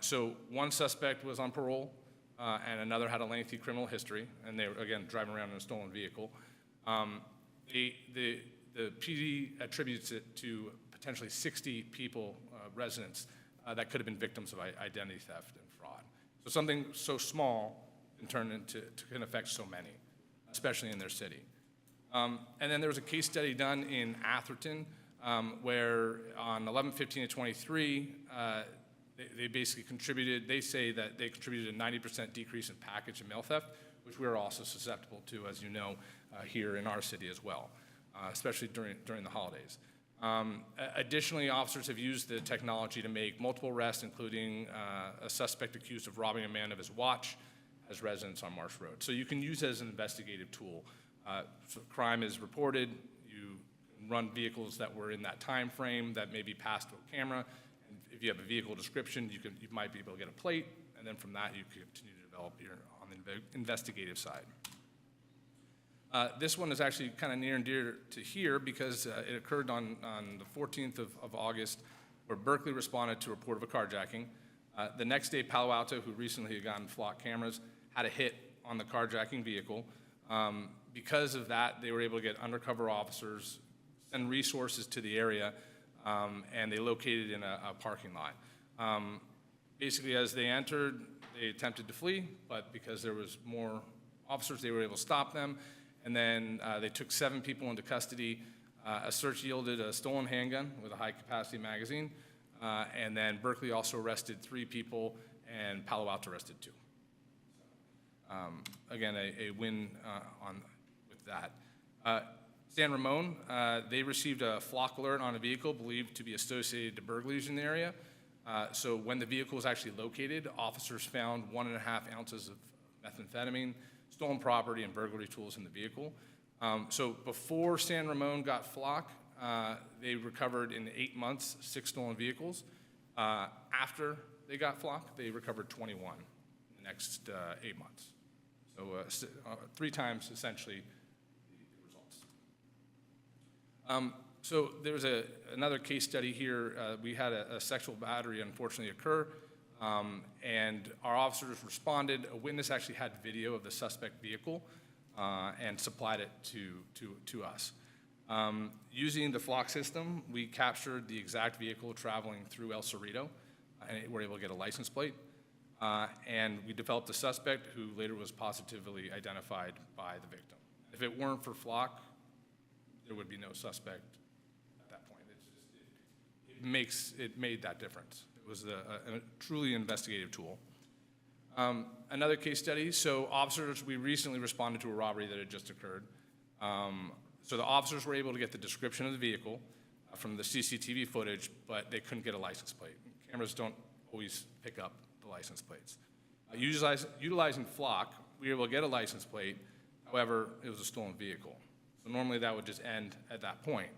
Speaker 5: So one suspect was on parole, and another had a lengthy criminal history, and they were, again, driving around in a stolen vehicle. The PD attributes it to potentially 60 people, residents, that could have been victims of identity theft and fraud. So something so small can affect so many, especially in their city. And then there was a case study done in Atherton where on 11/15/23, they basically contributed, they say that they contributed a 90% decrease in package and mail theft, which we are also susceptible to, as you know, here in our city as well, especially during the holidays. Additionally, officers have used the technology to make multiple arrests, including a suspect accused of robbing a man of his watch as residents on Marsh Road. So you can use it as an investigative tool. So crime is reported, you run vehicles that were in that time frame that may be passed to a camera. And if you have a vehicle description, you might be able to get a plate, and then from that you can continue to develop on the investigative side. This one is actually kind of near and dear to here because it occurred on the 14th of August, where Berkeley responded to a report of a carjacking. The next day, Palo Alto, who recently had gotten Flock cameras, had a hit on the carjacking vehicle. Because of that, they were able to get undercover officers, send resources to the area, and they located in a parking lot. Basically, as they entered, they attempted to flee, but because there was more officers, they were able to stop them. And then they took 7 people into custody. A search yielded a stolen handgun with a high-capacity magazine. And then Berkeley also arrested 3 people, and Palo Alto arrested 2. Again, a win with that. San Ramon, they received a Flock alert on a vehicle believed to be associated to burglaries in the area. So when the vehicle was actually located, officers found 1.5 ounces of methamphetamine, stolen property, and burglary tools in the vehicle. So before San Ramon got Flock, they recovered in 8 months 6 stolen vehicles. After they got Flock, they recovered 21 in the next 8 months. So 3 times essentially the results. So there was another case study here. We had a sexual battery unfortunately occur. And our officers responded. A witness actually had video of the suspect vehicle and supplied it to us. Using the Flock system, we captured the exact vehicle traveling through El Cerrito, and were able to get a license plate. And we developed a suspect who later was positively identified by the victim. If it weren't for Flock, there would be no suspect at that point. It made that difference. It was a truly investigative tool. Another case study, so officers, we recently responded to a robbery that had just occurred. So the officers were able to get the description of the vehicle from the CCTV footage, but they couldn't get a license plate. Cameras don't always pick up the license plates. Utilizing Flock, we were able to get a license plate. However, it was a stolen vehicle. So normally that would just end at that point.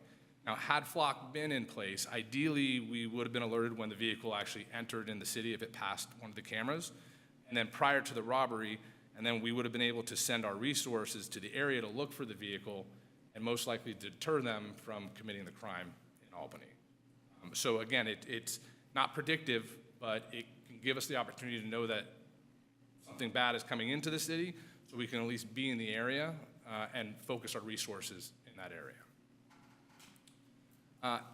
Speaker 5: Now, had Flock been in place, ideally we would have been alerted when the vehicle actually entered in the city if it passed one of the cameras, and then prior to the robbery, and then we would have been able to send our resources to the area to look for the vehicle and most likely deter them from committing the crime in Albany. So again, it's not predictive, but it can give us the opportunity to know that something bad is coming into the city, so we can at least be in the area and focus our resources in that area.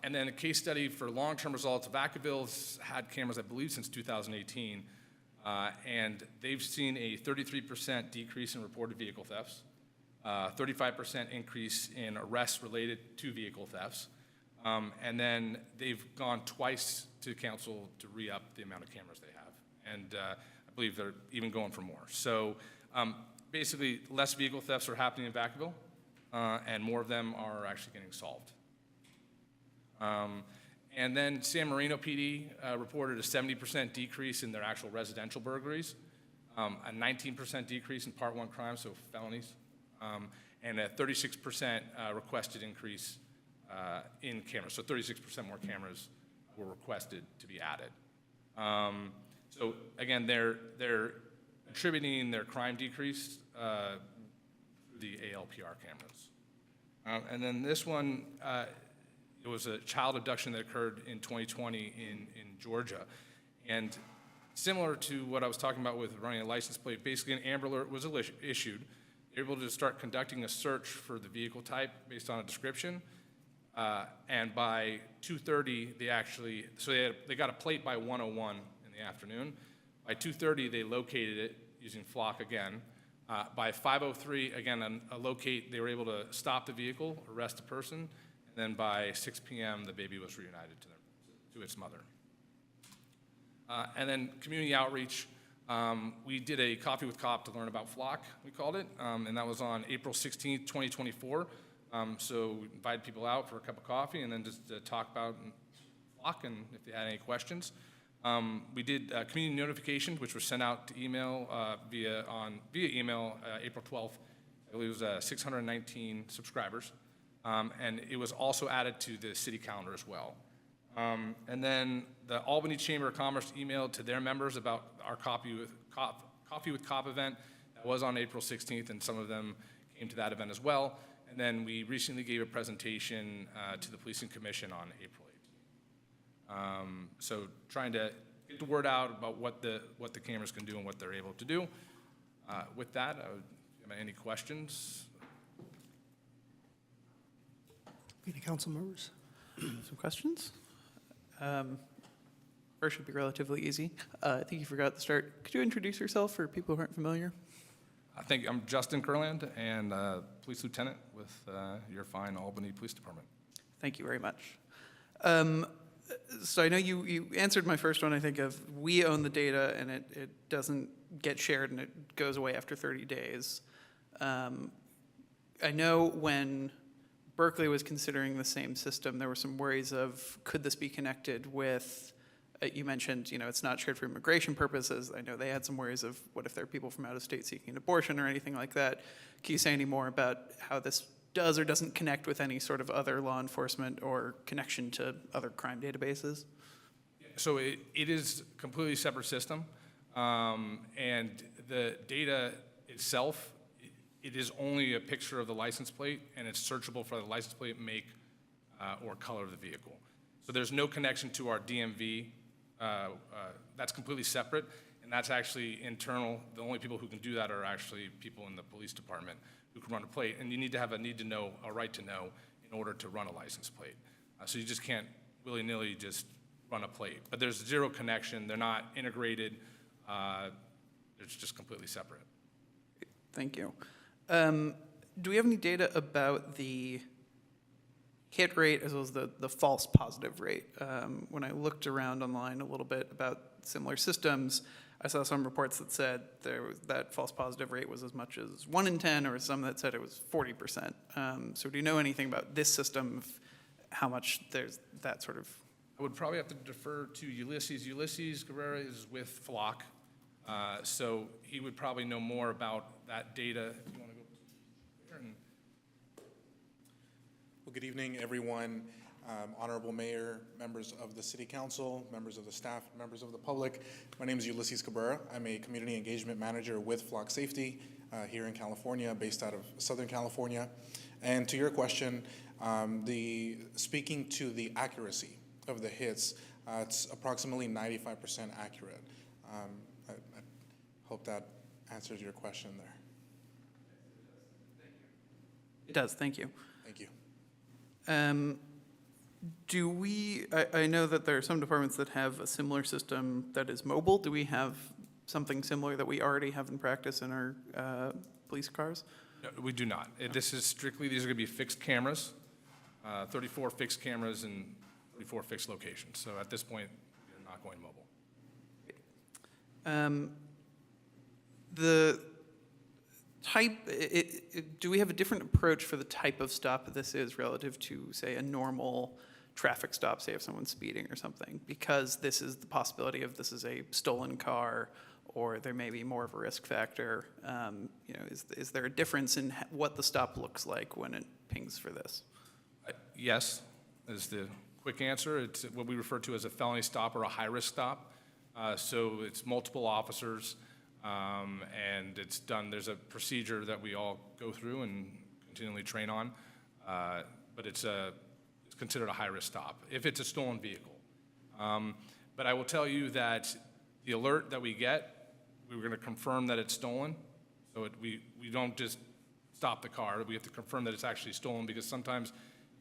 Speaker 5: And then a case study for long-term results. Vacaville's had cameras, I believe, since 2018, and they've seen a 33% decrease in reported vehicle thefts, 35% increase in arrests related to vehicle thefts. And then they've gone twice to council to re-up the amount of cameras they have. And I believe they're even going for more. So basically, less vehicle thefts are happening in Vacaville, and more of them are actually getting solved. And then San Marino PD reported a 70% decrease in their actual residential burglaries, a 19% decrease in Part 1 crimes, so felonies, and a 36% requested increase in cameras. So 36% more cameras were requested to be added. So again, they're attributing their crime decrease to the ALPR cameras. And then this one, it was a child abduction that occurred in 2020 in Georgia. And similar to what I was talking about with running a license plate, basically an Amber Alert was issued. They were able to start conducting a search for the vehicle type based on a description. And by 2:30, they got a plate by 1:01 in the afternoon. By 2:30, they located it using Flock again. By 5:03, again, they were able to stop the vehicle, arrest the person, and then by 6 p.m., the baby was reunited to its mother. And then community outreach, we did a Coffee with Cop to learn about Flock, we called it, and that was on April 16th, 2024. So we invited people out for a cup of coffee and then just to talk about Flock and if they had any questions. We did community notification, which was sent out to email via email April 12th. I believe it was 619 subscribers. And it was also added to the city calendar as well. And then the Albany Chamber of Commerce emailed to their members about our Coffee with Cop event that was on April 16th, and some of them came to that event as well. And then we recently gave a presentation to the Policing Commission on April 8th. So trying to get the word out about what the cameras can do and what they're able to do. With that, any questions?
Speaker 1: Any council members?
Speaker 3: Some questions? First should be relatively easy. I think you forgot at the start. Could you introduce yourself for people who aren't familiar?
Speaker 5: I'm Justin Kurland, and police lieutenant with your fine Albany Police Department.
Speaker 3: Thank you very much. So I know you answered my first one, I think, of we own the data and it doesn't get shared and it goes away after 30 days. I know when Berkeley was considering the same system, there were some worries of, could this be connected with, you mentioned, it's not shared for immigration purposes. I know they had some worries of what if there are people from out of state seeking an abortion or anything like that. Can you say any more about how this does or doesn't connect with any sort of other law enforcement or connection to other crime databases?
Speaker 5: So it is a completely separate system. And the data itself, it is only a picture of the license plate, and it's searchable for the license plate, make, or color of the vehicle. So there's no connection to our DMV. That's completely separate, and that's actually internal. The only people who can do that are actually people in the police department who can run a plate, and you need to have a need to know, a right to know, in order to run a license plate. So you just can't willy-nilly just run a plate. But there's zero connection. They're not integrated. It's just completely separate.
Speaker 3: Thank you. Do we have any data about the hit rate as well as the false positive rate? When I looked around online a little bit about similar systems, I saw some reports that said that false positive rate was as much as 1 in 10, or some that said it was 40%. So do you know anything about this system, of how much there's that sort of?
Speaker 5: I would probably have to defer to Ulysses. Ulysses Cabrera is with Flock, so he would probably know more about that data. If you want to go there.
Speaker 7: Well, good evening, everyone. Honorable Mayor, members of the City Council, members of the staff, members of the public. My name is Ulysses Cabrera. I'm a Community Engagement Manager with Flock Safety here in California, based out of Southern California. And to your question, speaking to the accuracy of the hits, it's approximately 95% accurate. I hope that answers your question there.
Speaker 3: It does, thank you.
Speaker 7: Thank you.
Speaker 3: I know that there are some departments that have a similar system that is mobile. Do we have something similar that we already have in practice in our police cars?
Speaker 5: No, we do not. These are going to be fixed cameras. 34 fixed cameras in 34 fixed locations. So at this point, we're not going mobile.
Speaker 3: The type, do we have a different approach for the type of stop this is relative to, say, a normal traffic stop, say if someone's speeding or something? Because this is the possibility of this is a stolen car, or there may be more of a risk factor. Is there a difference in what the stop looks like when it pings for this?
Speaker 5: Yes, is the quick answer. It's what we refer to as a felony stop or a high-risk stop. So it's multiple officers, and it's done. There's a procedure that we all go through and continually train on, but it's considered a high-risk stop if it's a stolen vehicle. But I will tell you that the alert that we get, we were going to confirm that it's stolen. So we don't just stop the car. We have to confirm that it's actually stolen, because sometimes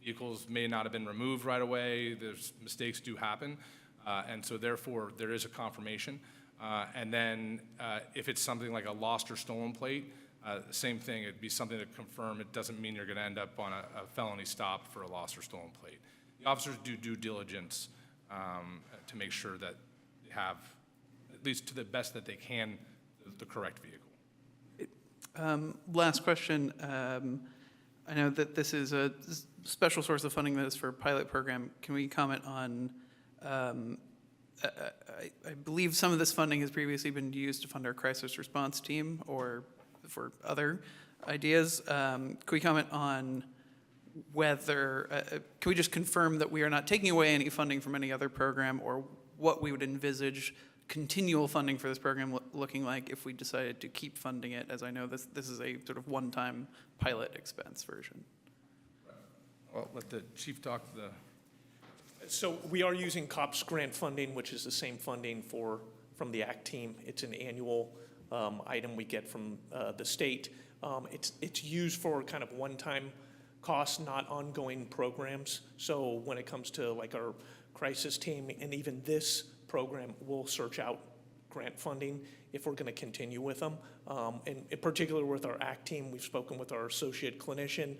Speaker 5: vehicles may not have been removed right away. There's mistakes do happen. And so therefore, there is a confirmation. And then if it's something like a lost or stolen plate, same thing, it'd be something to confirm. It doesn't mean you're going to end up on a felony stop for a lost or stolen plate. The officers do due diligence to make sure that they have, at least to the best that they can, the correct vehicle.
Speaker 3: Last question. I know that this is a special source of funding that is for a pilot program. Can we comment on, I believe some of this funding has previously been used to fund our crisis response team or for other ideas. Can we comment on whether, can we just confirm that we are not taking away any funding from any other program, or what we would envisage continual funding for this program looking like if we decided to keep funding it, as I know this is a sort of one-time pilot expense version?
Speaker 5: Well, let the chief talk to the...
Speaker 16: So we are using COPS grant funding, which is the same funding from the ACT team. It's an annual item we get from the state. It's used for kind of one-time costs, not ongoing programs. So when it comes to like our crisis team and even this program, we'll search out grant funding if we're going to continue with them. And in particular with our ACT team, we've spoken with our associate clinician,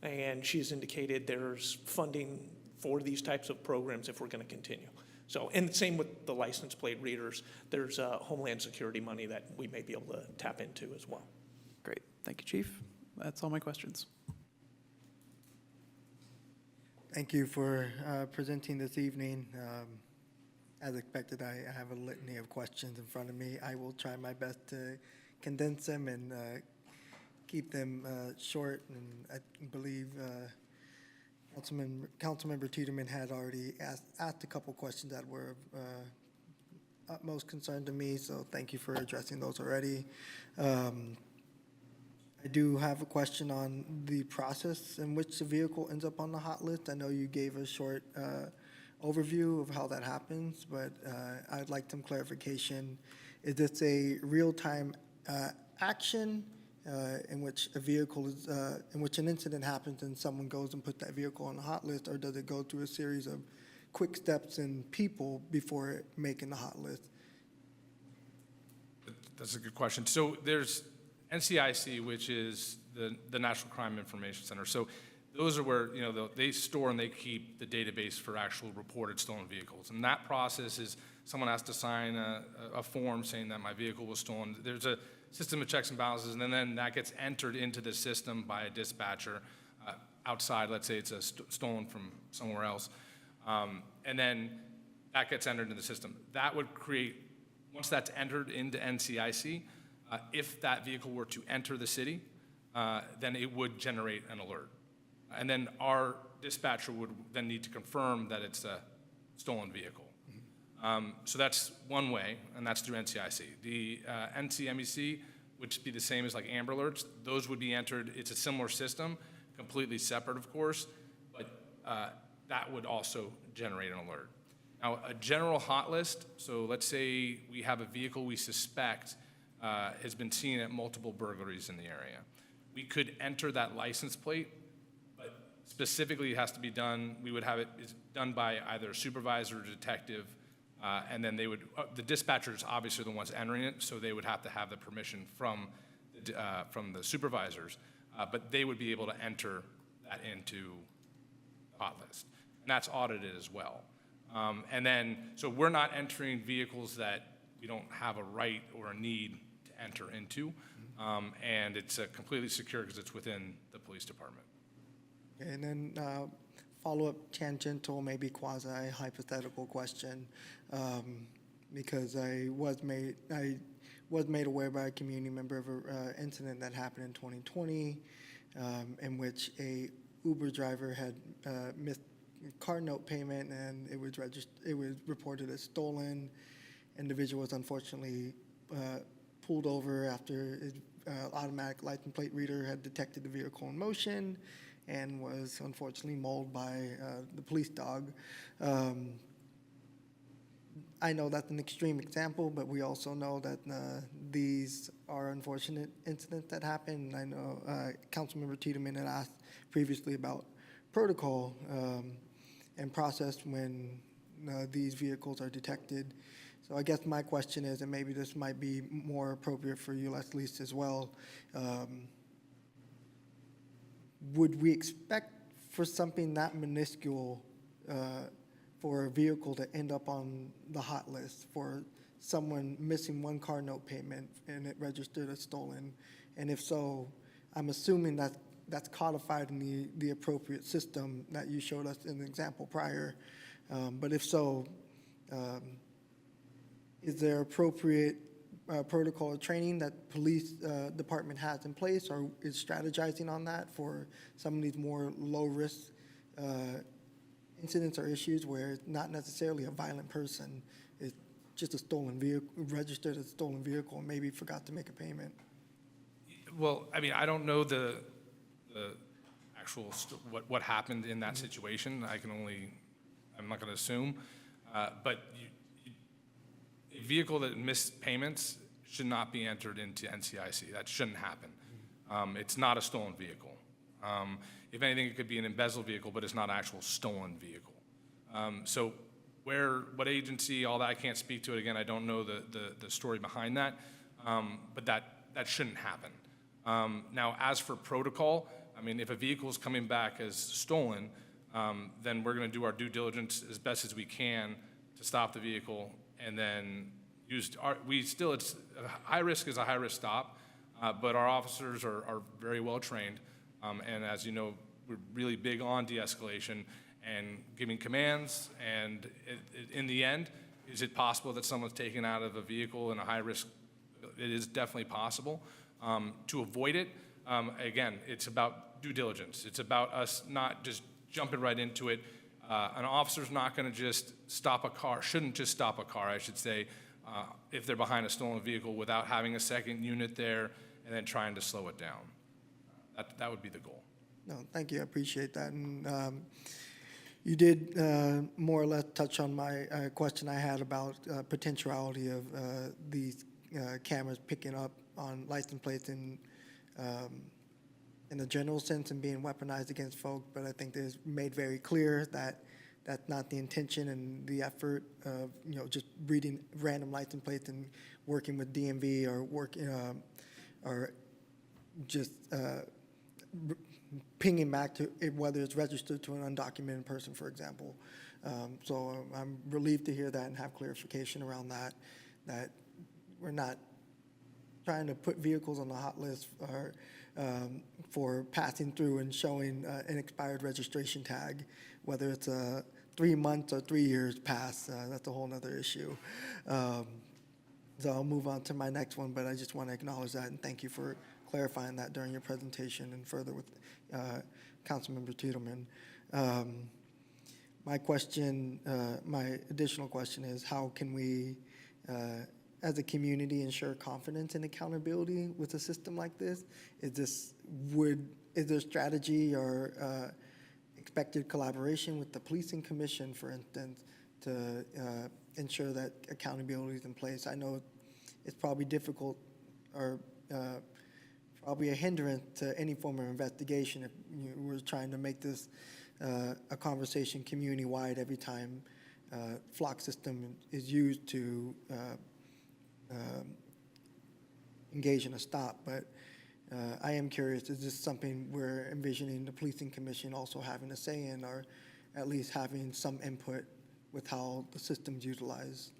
Speaker 16: and she's indicated there's funding for these types of programs if we're going to continue. So, and same with the license plate readers. There's Homeland Security money that we may be able to tap into as well.
Speaker 3: Great. Thank you, Chief. That's all my questions.
Speaker 15: Thank you for presenting this evening. As expected, I have a litany of questions in front of me. I will try my best to condense them and keep them short. And I believe Councilmember Tiedemann had already asked a couple questions that were of utmost concern to me, so thank you for addressing those already. I do have a question on the process in which the vehicle ends up on the hot list. I know you gave a short overview of how that happens, but I'd like some clarification. Is this a real-time action in which a vehicle is, in which an incident happens and someone goes and puts that vehicle on the hot list, or does it go through a series of quick steps and people before making the hot list?
Speaker 5: That's a good question. So there's NCIC, which is the National Crime Information Center. So those are where, you know, they store and they keep the database for actual reported stolen vehicles. And that process is someone has to sign a form saying that my vehicle was stolen. There's a system of checks and balances, and then that gets entered into the system by a dispatcher outside. Let's say it's stolen from somewhere else. And then that gets entered into the system. That would create, once that's entered into NCIC, if that vehicle were to enter the city, then it would generate an alert. And then our dispatcher would then need to confirm that it's a stolen vehicle. So that's one way, and that's through NCIC. The NCMEC, which would be the same as like Amber Alerts, those would be entered. It's a similar system, completely separate, of course, but that would also generate an alert. Now, a general hot list, so let's say we have a vehicle we suspect has been seen at multiple burglaries in the area. We could enter that license plate, but specifically it has to be done, we would have it done by either a supervisor or detective, and then they would, the dispatchers obviously are the ones entering it, so they would have to have the permission from the supervisors, but they would be able to enter that into hot list. And that's audited as well. And then, so we're not entering vehicles that we don't have a right or a need to enter into. And it's completely secure because it's within the police department.
Speaker 15: And then follow-up tangential, maybe quasi-hypothetical question, because I was made aware by a community member of an incident that happened in 2020, in which a Uber driver had missed card note payment, and it was reported as stolen. Individual was unfortunately pulled over after his automatic license plate reader had detected the vehicle in motion, and was unfortunately mauled by the police dog. I know that's an extreme example, but we also know that these are unfortunate incidents that happen. I know Councilmember Tiedemann had asked previously about protocol and process when these vehicles are detected. So I guess my question is, and maybe this might be more appropriate for you, Leslie, as well, would we expect for something that minuscule for a vehicle to end up on the hot list, for someone missing one car note payment and it registered as stolen? And if so, I'm assuming that that's codified in the appropriate system that you showed us in the example prior. But if so, is there appropriate protocol or training that police department has in place, or is strategizing on that for some of these more low-risk incidents or issues where it's not necessarily a violent person, it's just a stolen vehicle, registered as a stolen vehicle, and maybe forgot to make a payment?
Speaker 5: Well, I mean, I don't know the actual what happened in that situation. I'm not going to assume, but a vehicle that missed payments should not be entered into NCIC. That shouldn't happen. It's not a stolen vehicle. If anything, it could be an embezzled vehicle, but it's not an actual stolen vehicle. So what agency, all that, I can't speak to it. Again, I don't know the story behind that, but that shouldn't happen. Now, as for protocol, I mean, if a vehicle is coming back as stolen, then we're going to do our due diligence as best as we can to stop the vehicle, and then it's a high risk is a high risk stop, but our officers are very well trained, and as you know, we're really big on de-escalation and giving commands. And in the end, is it possible that someone's taken out of a vehicle in a high risk? It is definitely possible. To avoid it, again, it's about due diligence. It's about us not just jumping right into it. An officer's not going to just stop a car, shouldn't just stop a car, I should say, if they're behind a stolen vehicle without having a second unit there and then trying to slow it down. That would be the goal.
Speaker 15: No, thank you, I appreciate that. And you did more or less touch on my question I had about potentiality of these cameras picking up on license plates in the general sense and being weaponized against folk, but I think it's made very clear that that's not the intention and the effort of, just reading random license plates and working with DMV or just pinging back to whether it's registered to an undocumented person, for example. So I'm relieved to hear that and have clarification around that we're not trying to put vehicles on the hot list for passing through and showing an expired registration tag, whether it's 3 months or 3 years past. That's a whole other issue. So I'll move on to my next one, but I just want to acknowledge that and thank you for clarifying that during your presentation and further with Councilmember Tiedemann. My additional question is, how can we, as a community, ensure confidence and accountability with a system like this? Is there strategy or expected collaboration with the policing commission, for instance, to ensure that accountability is in place? I know it's probably difficult or probably a hindrance to any form of investigation if we're trying to make this a conversation community-wide every time flock system is used to engage in a stop. But I am curious, is this something we're envisioning the policing commission also having a say in, or at least having some input with how the system's utilized?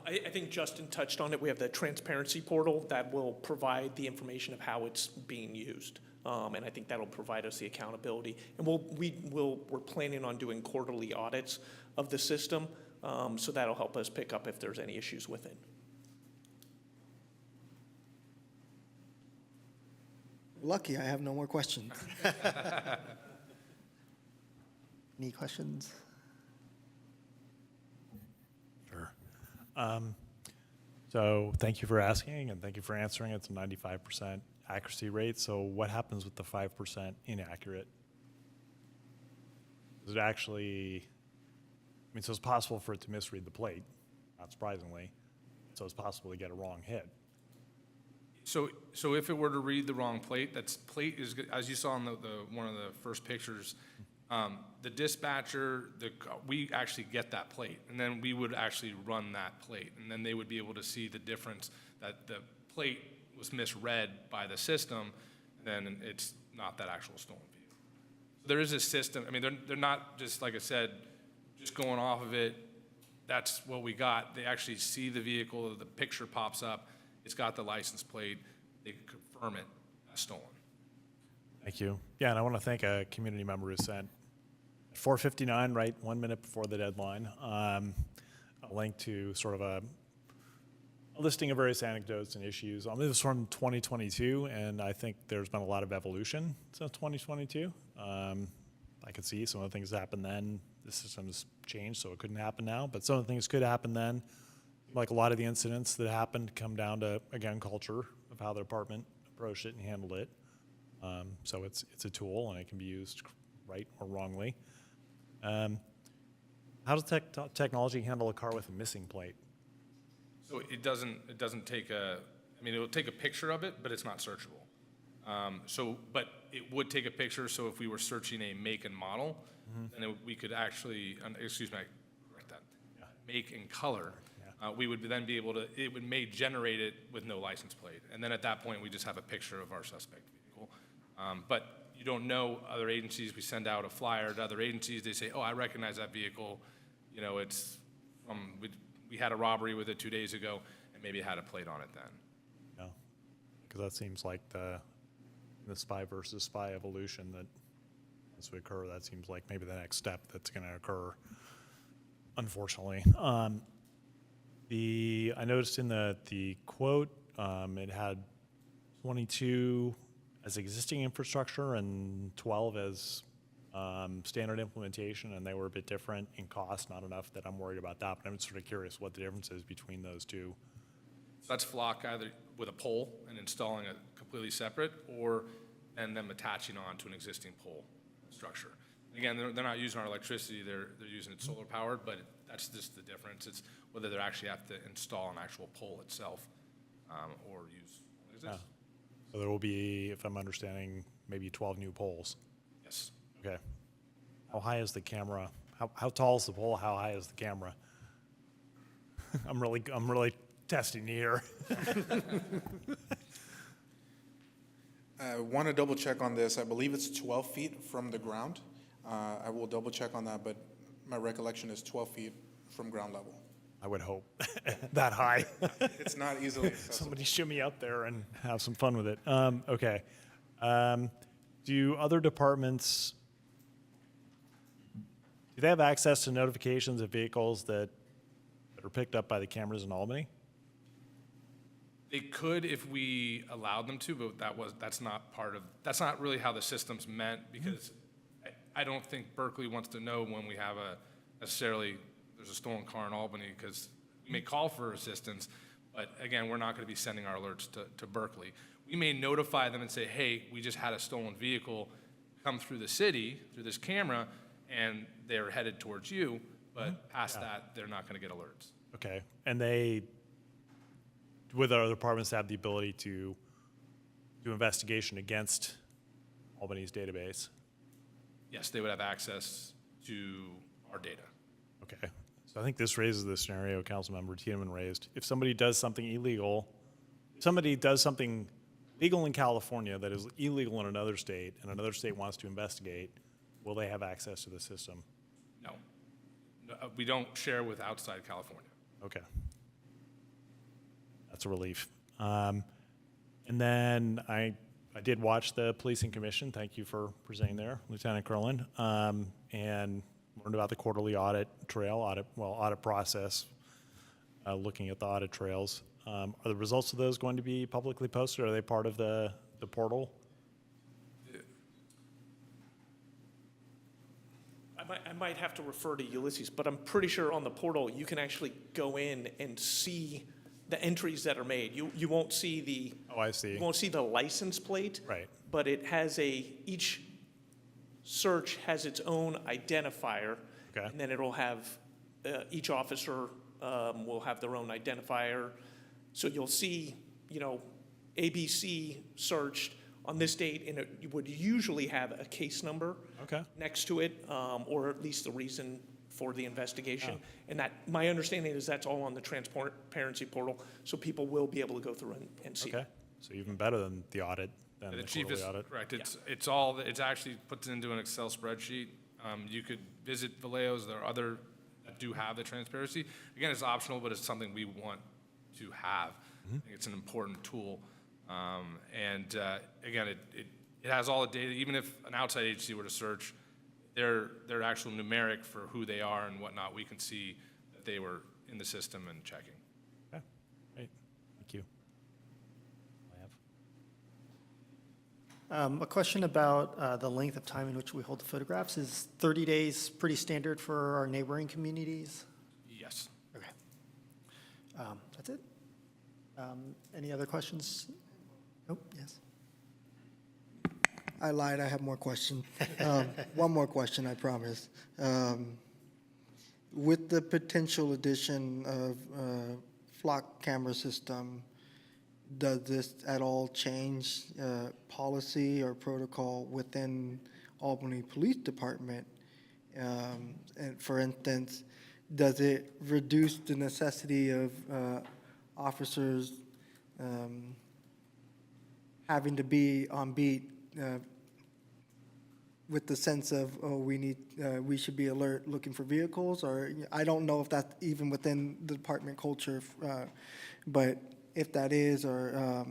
Speaker 16: I think Justin touched on it. We have the transparency portal that will provide the information of how it's being used. And I think that'll provide us the accountability. And we're planning on doing quarterly audits of the system, so that'll help us pick up if there's any issues with it.
Speaker 15: Lucky, I have no more questions.
Speaker 1: Any questions?
Speaker 6: Sure. So thank you for asking and thank you for answering. It's a 95% accuracy rate. So what happens with the 5% inaccurate? Is it actually, I mean, so it's possible for it to misread the plate, not surprisingly. So it's possible to get a wrong hit.
Speaker 5: So if it were to read the wrong plate, plate is, as you saw in the one of the first pictures, the dispatcher, we actually get that plate, and then we would actually run that plate, and then they would be able to see the difference that the plate was misread by the system, then it's not that actual stolen vehicle. There is a system. I mean, they're not just, like I said, just going off of it. That's what we got. They actually see the vehicle, the picture pops up, it's got the license plate, they can confirm it as stolen.
Speaker 6: Thank you. Yeah, and I want to thank a community member who sent at 4:59, right, 1 minute before the deadline, a link to sort of a listing of various anecdotes and issues. It was from 2022, and I think there's been a lot of evolution since 2022. I could see some of the things that happened then. The system's changed, so it couldn't happen now, but some of the things could happen then. Like a lot of the incidents that happened come down to, again, culture of how the department approached it and handled it. So it's a tool, and it can be used right or wrongly. How does technology handle a car with a missing plate?
Speaker 5: So it doesn't take I mean, it will take a picture of it, but it's not searchable. But it would take a picture, so if we were searching a make and model, then we could actually, excuse me, I correct that, make and color. We would then be able to, it may generate it with no license plate. And then at that point, we just have a picture of our suspect vehicle. But you don't know other agencies. We send out a flyer to other agencies. They say, oh, I recognize that vehicle. You know, it's from, we had a robbery with it 2 days ago, and maybe it had a plate on it then.
Speaker 6: Yeah, because that seems like the spy versus spy evolution that has to occur. That seems like maybe the next step that's going to occur, unfortunately. I noticed in the quote, it had 22 as existing infrastructure and 12 as standard implementation, and they were a bit different in cost, not enough that I'm worried about that, but I'm sort of curious what the difference is between those two.
Speaker 5: So that's Flock either with a pole and installing it completely separate, and them attaching on to an existing pole structure. Again, they're not using our electricity, they're using it solar powered, but that's just the difference. It's whether they actually have to install an actual pole itself or use.
Speaker 6: Yeah. So there will be, if I'm understanding, maybe 12 new poles.
Speaker 5: Yes.
Speaker 6: Okay. How high is the camera? How tall is the pole? How high is the camera? I'm really testing you here.
Speaker 7: I want to double check on this. I believe it's 12 feet from the ground. I will double check on that, but my recollection is 12 feet from ground level.
Speaker 6: I would hope that high.
Speaker 7: It's not easily accessible.
Speaker 6: Somebody shimmy up there and have some fun with it. Okay. Do other departments, do they have access to notifications of vehicles that are picked up by the cameras in Albany?
Speaker 5: They could if we allowed them to, but that's not really how the system's meant, because I don't think Berkeley wants to know when we have there's a stolen car in Albany, because we may call for assistance, but again, we're not going to be sending our alerts to Berkeley. We may notify them and say, hey, we just had a stolen vehicle come through the city, through this camera, and they're headed towards you, but past that, they're not going to get alerts.
Speaker 6: Okay. And would other departments have the ability to do investigation against Albany's database?
Speaker 5: Yes, they would have access to our data.
Speaker 6: Okay. So I think this raises the scenario Councilmember Tiedemann raised. If somebody does something illegal, somebody does something legal in California that is illegal in another state, and another state wants to investigate, will they have access to the system?
Speaker 5: No. We don't share with outside California.
Speaker 6: Okay. That's a relief. And then I did watch the Policing Commission. Thank you for presenting there, Lieutenant Curlin, and learned about the quarterly audit process, looking at the audit trails. Are the results of those going to be publicly posted? Are they part of the portal?
Speaker 16: I might have to refer to Ulysses, but I'm pretty sure on the portal, you can actually go in and see the entries that are made. You won't see the.
Speaker 6: Oh, I see.
Speaker 16: You won't see the license plate.
Speaker 6: Right.
Speaker 16: But it has each search has its own identifier.
Speaker 6: Okay.
Speaker 16: And then it'll have, each officer will have their own identifier. So you'll see, ABC searched on this date, and it would usually have a case number next to it, or at least the reason for the investigation.
Speaker 6: Oh.
Speaker 16: And my understanding is that's all on the transparency portal, so people will be able to go through and see.
Speaker 6: Okay. So even better than the audit, than the
Speaker 5: chief
Speaker 6: quarterly
Speaker 5: is
Speaker 6: audit.
Speaker 5: correct. It's actually puts into an Excel spreadsheet. You could visit Vallejo's. There are other that do have the transparency. Again, it's optional, but it's something we want to have. I think it's an important tool. Again, it has all the data. Even if an outside agency were to search, their actual numeric for who they are and whatnot, we can see that they were in the system and checking.
Speaker 6: Okay, great, thank you.
Speaker 1: A question about the length of time in which we hold the photographs. Is 30 days pretty standard for our neighboring communities?
Speaker 5: Yes.
Speaker 1: Okay. That's it. Any other questions? Nope, yes.
Speaker 15: I lied, I have more questions. One more question, I promise. With the potential addition of flock camera system, does this at all change policy or protocol within Albany Police Department? And for instance, does it reduce the necessity of officers having to be on beat with the sense of, we should be alert looking for vehicles? Or I don't know if that's even within the department culture, but if that is, or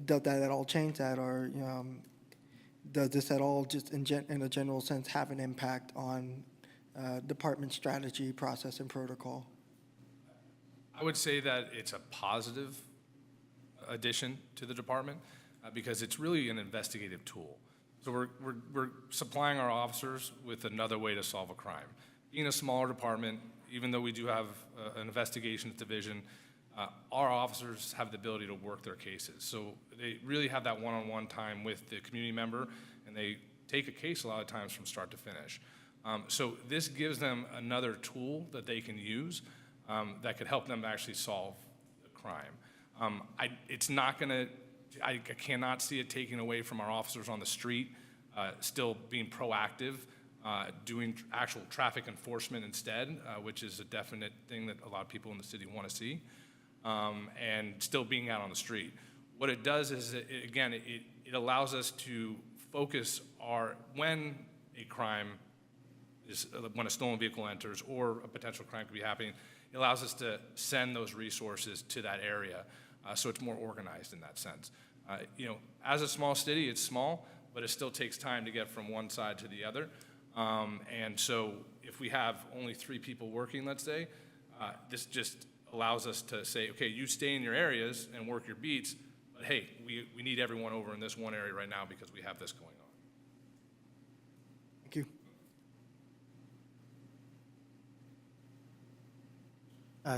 Speaker 15: does that at all change that, or does this at all, just in a general sense, have an impact on department strategy, process, and protocol?
Speaker 5: I would say that it's a positive addition to the department because it's really an investigative tool. So we're supplying our officers with another way to solve a crime. Being a smaller department, even though we do have an investigations division, our officers have the ability to work their cases. So they really have that one-on-one time with the community member, and they take a case a lot of times from start to finish. So this gives them another tool that they can use that could help them actually solve the crime. It's not gonna, I cannot see it taking away from our officers on the street, still being proactive, doing actual traffic enforcement instead, which is a definite thing that a lot of people in the city want to see, and still being out on the street. What it does is, it allows us to focus when a crime is, when a stolen vehicle enters or a potential crime could be happening, it allows us to send those resources to that area, so it's more organized in that sense. As a small city, it's small, but it still takes time to get from one side to the other. And so if we have only 3 people working, let's say, this just allows us to say, okay, you stay in your areas and work your beats, but hey, we need everyone over in this one area right now because we have this going on.
Speaker 15: Thank you.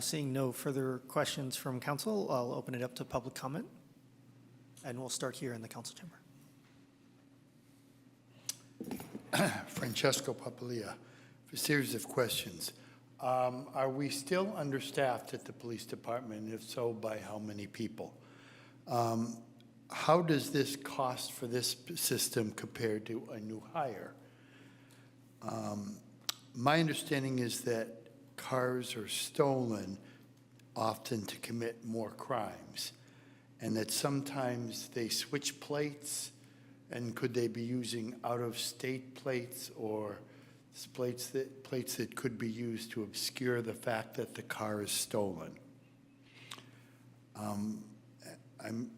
Speaker 1: Seeing no further questions from council, I'll open it up to public comment. And we'll start here in the council chamber.
Speaker 18: Francesco Papalia, for a series of questions. Are we still understaffed at the police department? And if so, by how many people? How does this cost for this system compare to a new hire? My understanding is that cars are stolen often to commit more crimes. and that sometimes they switch plates, and could they be using out-of-state plates or plates that could be used to obscure the fact that the car is stolen?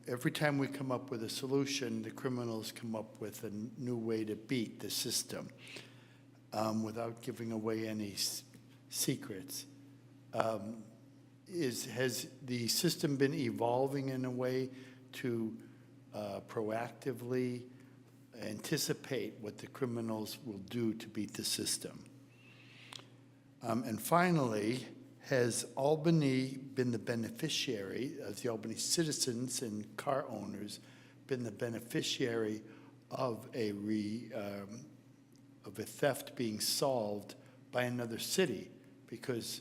Speaker 18: Every time we come up with a solution, the criminals come up with a new way to beat the system without giving away any secrets. Has the system been evolving in a way to proactively anticipate what the criminals will do to beat the system? And finally, has Albany been the beneficiary, as the Albany citizens and car owners, been the beneficiary of a theft being solved by another city? Because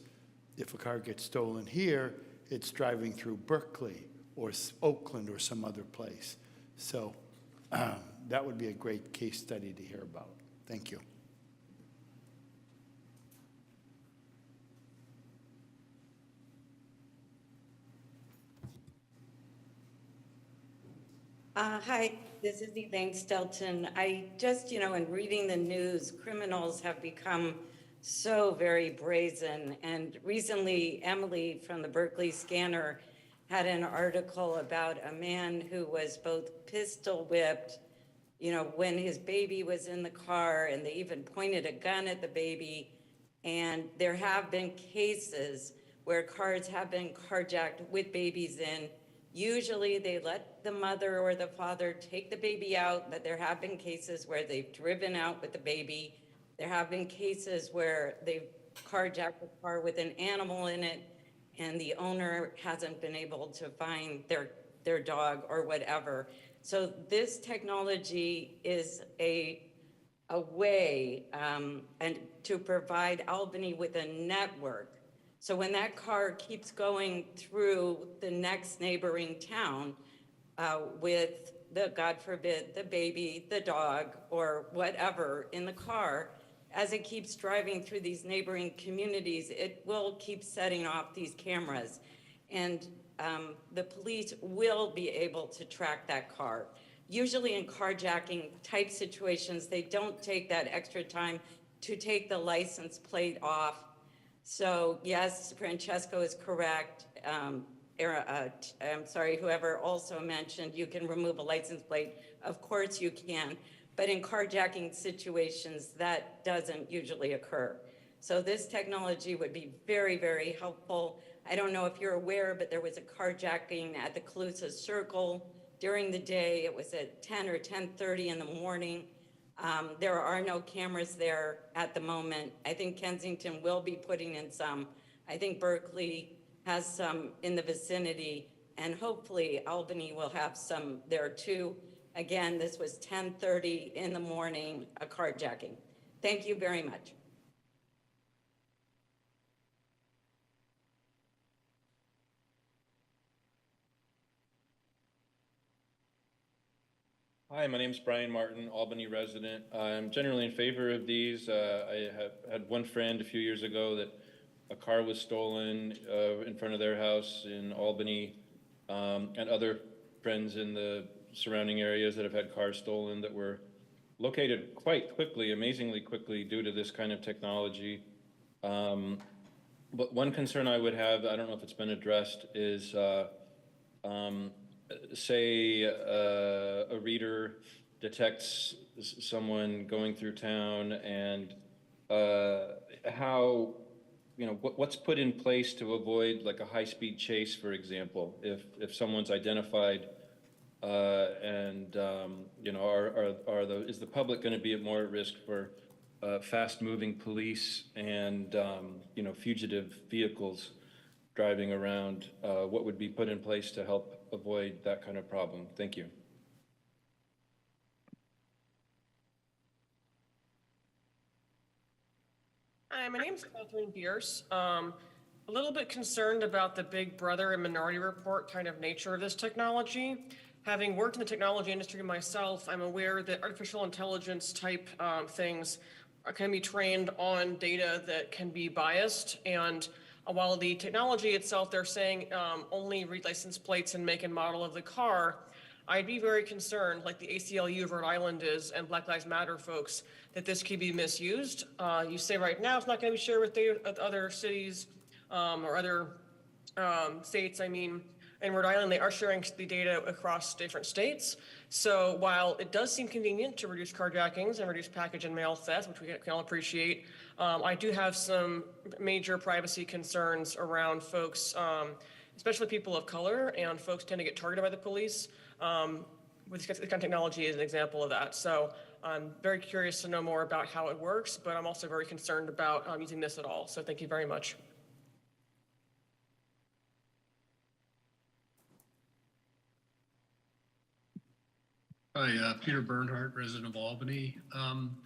Speaker 18: if a car gets stolen here, it's driving through Berkeley or Oakland or some other place. So that would be a great case study to hear about. Thank you.
Speaker 11: Hi, this is Elaine Stelton. I just, in reading the news, criminals have become so very brazen. And recently, Emily from the Berkeley Scanner had an article about a man who was both pistol whipped, when his baby was in the car, and they even pointed a gun at the baby. And there have been cases where cars have been carjacked with babies in. Usually they let the mother or the father take the baby out, but there have been cases where they've driven out with the baby. There have been cases where they've carjacked the car with an animal in it, and the owner hasn't been able to find their dog or whatever. So this technology is a way and to provide Albany with a network. So when that car keeps going through the next neighboring town with God forbid, the baby, the dog, or whatever in the car, as it keeps driving through these neighboring communities, it will keep setting off these cameras. And the police will be able to track that car. Usually in carjacking type situations, they don't take that extra time to take the license plate off. So yes, Francesco is correct. I'm sorry, whoever also mentioned you can remove a license plate. Of course you can, but in carjacking situations, that doesn't usually occur. So this technology would be very, very helpful. I don't know if you're aware, but there was a carjacking at the Calusa Circle during the day. It was at 10 or 10:30 in the morning. There are no cameras there at the moment. I think Kensington will be putting in some. I think Berkeley has some in the vicinity, and hopefully Albany will have some there too. Again, this was 10:30 in the morning, a carjacking. Thank you very much.
Speaker 4: Hi, my name is Brian Martin, Albany resident. I'm generally in favor of these. I have had one friend a few years ago that a car was stolen in front of their house in Albany, and other friends in the surrounding areas that have had cars stolen that were located quite quickly, amazingly quickly, due to this kind of technology. But one concern I would have, I don't know if it's been addressed, is say a reader detects someone going through town, and how, what's put in place to avoid like a high-speed chase, for example, if someone's identified, and is the public going to be more at risk for fast-moving police and fugitive vehicles driving around? What would be put in place to help avoid that kind of problem? Thank you.
Speaker 10: Hi, my name's Catherine Bierce. A little bit concerned about the Big Brother and Minority Report kind of nature of this technology. Having worked in the technology industry myself, I'm aware that artificial intelligence type things can be trained on data that can be biased, and While the technology itself, they're saying only read license plates and make and model of the car, I'd be very concerned, like the ACLU of Rhode Island is and Black Lives Matter folks, that this could be misused. You say right now it's not going to be shared with other cities or other states. I mean, in Rhode Island, they are sharing the data across different states. So while it does seem convenient to reduce carjackings and reduce package and mail theft, which we can all appreciate, I do have some major privacy concerns around folks, especially people of color, and folks tend to get targeted by the police. With this kind of technology is an example of that. So I'm very curious to know more about how it works, but I'm also very concerned about using this at all. So thank you very much.
Speaker 8: Hi, Peter Bernhardt, resident of Albany.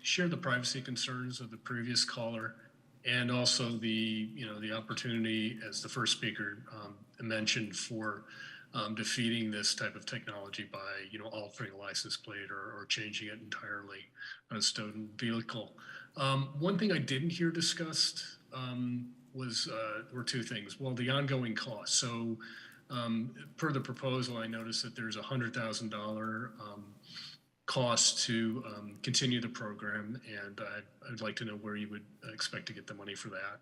Speaker 8: Share the privacy concerns of the previous caller, and also the opportunity, as the first speaker mentioned, for defeating this type of technology by altering a license plate or changing it entirely on a stolen vehicle. One thing I didn't hear discussed were two things. Well, the ongoing costs. So per the proposal, I noticed that there's $100,000 cost to continue the program, and I'd like to know where you would expect to get the money for that.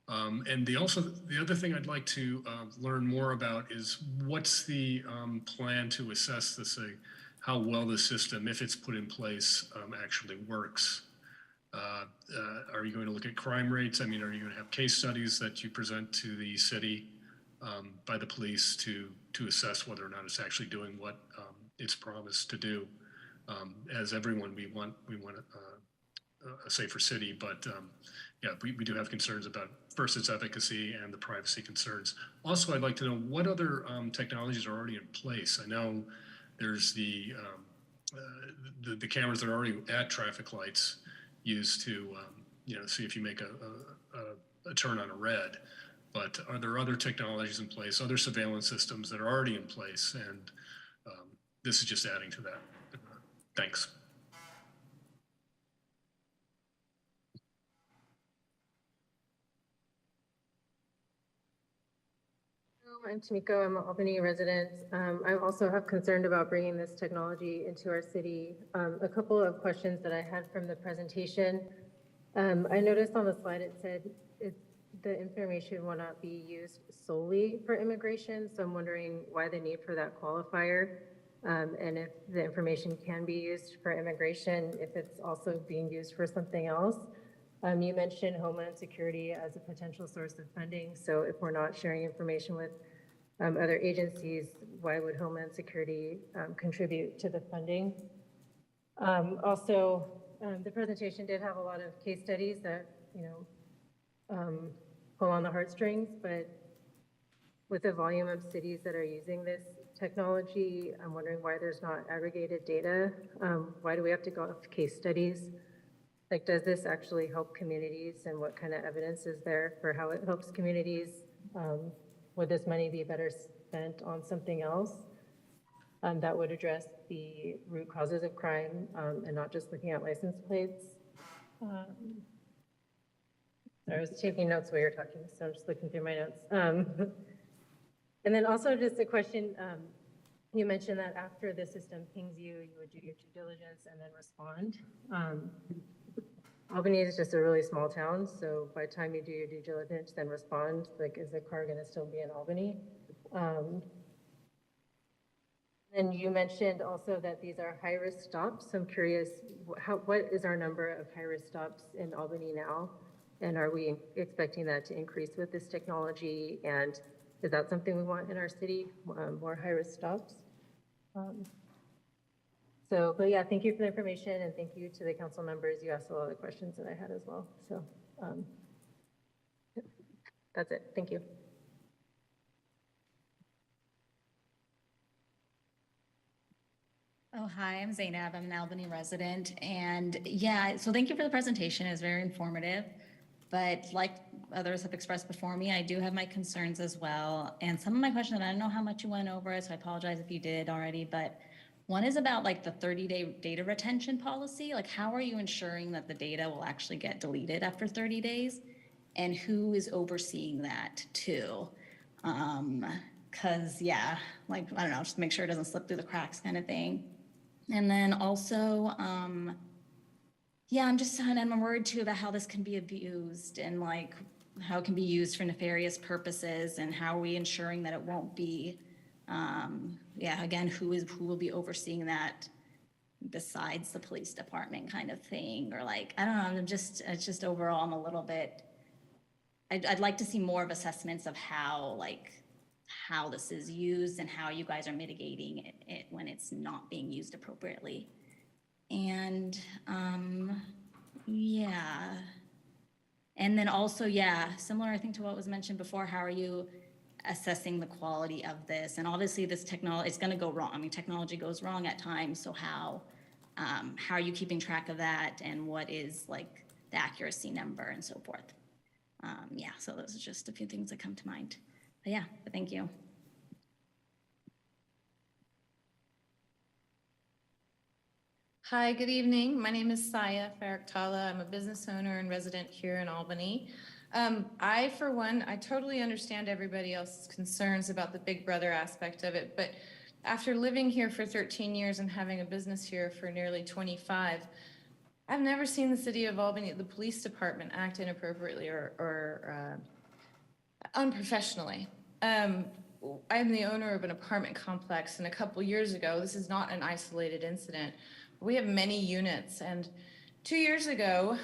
Speaker 8: And the other thing I'd like to learn more about is what's the plan to assess how well the system, if it's put in place, actually works. Are you going to look at crime rates? I mean, are you going to have case studies that you present to the city by the police to assess whether or not it's actually doing what it's promised to do? As everyone, we want a safer city, but yeah, we do have concerns about first its efficacy and the privacy concerns. Also, I'd like to know what other technologies are already in place. I know there's the cameras that are already at traffic lights used to see if you make a turn on a red. But are there other technologies in place, other surveillance systems that are already in place? And this is just adding to that. Thanks.
Speaker 12: I'm Tamiko. I'm an Albany resident. I also have concern about bringing this technology into our city. A couple of questions that I had from the presentation. I noticed on the slide it said the information will not be used solely for immigration. So I'm wondering why the need for that qualifier, and if the information can be used for immigration, if it's also being used for something else. You mentioned Homeland Security as a potential source of funding. So if we're not sharing information with other agencies, why would Homeland Security contribute to the funding? Also, the presentation did have a lot of case studies that, pull on the heartstrings, but with the volume of cities that are using this technology, I'm wondering why there's not aggregated data. Why do we have to go off case studies? Like, does this actually help communities, and what kind of evidence is there for how it helps communities? Would this money be better spent on something else that would address the root causes of crime and not just looking at license plates? I was taking notes while you were talking, so I'm just looking through my notes. And then also just a question, you mentioned that after the system pings you, you would do your due diligence and then respond. Albany is just a really small town, so by the time you do your due diligence, then respond, like, is the car gonna still be in Albany? And you mentioned also that these are high-risk stops. So I'm curious, what is our number of high-risk stops in Albany now? And are we expecting that to increase with this technology? And is that something we want in our city, more high-risk stops? But yeah, thank you for the information, and thank you to the council members. You asked a lot of questions that I had as well. So that's it. Thank you.
Speaker 14: Oh, hi, I'm Zainab. I'm an Albany resident. And yeah, so thank you for the presentation. It's very informative. But like others have expressed before me, I do have my concerns as well. And some of my questions, I don't know how much you went over it, so I apologize if you did already, but one is about like the 30-day data retention policy. Like, how are you ensuring that the data will actually get deleted after 30 days? and who is overseeing that too. Cause yeah, like, I don't know, just make sure it doesn't slip through the cracks kind of thing. And then also, yeah, I'm worried too about how this can be abused and like how it can be used for nefarious purposes, and how are we ensuring that it won't be, yeah, again, who will be overseeing that besides the police department kind of thing, or like, I don't know, it's just overall, I'm a little bit, I'd like to see more of assessments of how this is used and how you guys are mitigating it when it's not being used appropriately. And yeah. And then also, yeah, similar, I think, to what was mentioned before, how are you assessing the quality of this? And obviously this technology, it's gonna go wrong. I mean, technology goes wrong at times, so how are you keeping track of that, and what is like the accuracy number and so forth? Yeah, so those are just a few things that come to mind. But yeah, but thank you.
Speaker 9: Hi, good evening. My name is Saya Faraktala. I'm a business owner and resident here in Albany. For one, I totally understand everybody else's concerns about the Big Brother aspect of it, but after living here for 13 years and having a business here for nearly 25, I've never seen the city of Albany, the police department, act inappropriately or unprofessionally. I'm the owner of an apartment complex, and a couple years ago, this is not an isolated incident, we have many units, and 2 years ago,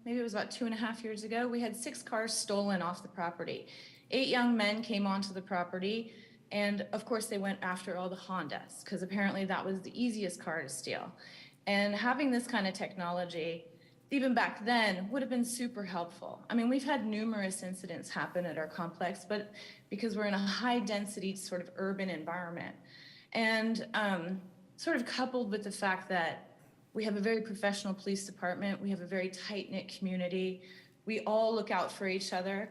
Speaker 9: maybe it was about 2.5 years ago, we had 6 cars stolen off the property. 8 young men came onto the property, and of course they went after all the Hondas, because apparently that was the easiest car to steal. And having this kind of technology, even back then, would have been super helpful. I mean, we've had numerous incidents happen at our complex, but because we're in a high density sort of urban environment. And sort of coupled with the fact that we have a very professional police department, we have a very tight-knit community, we all look out for each other.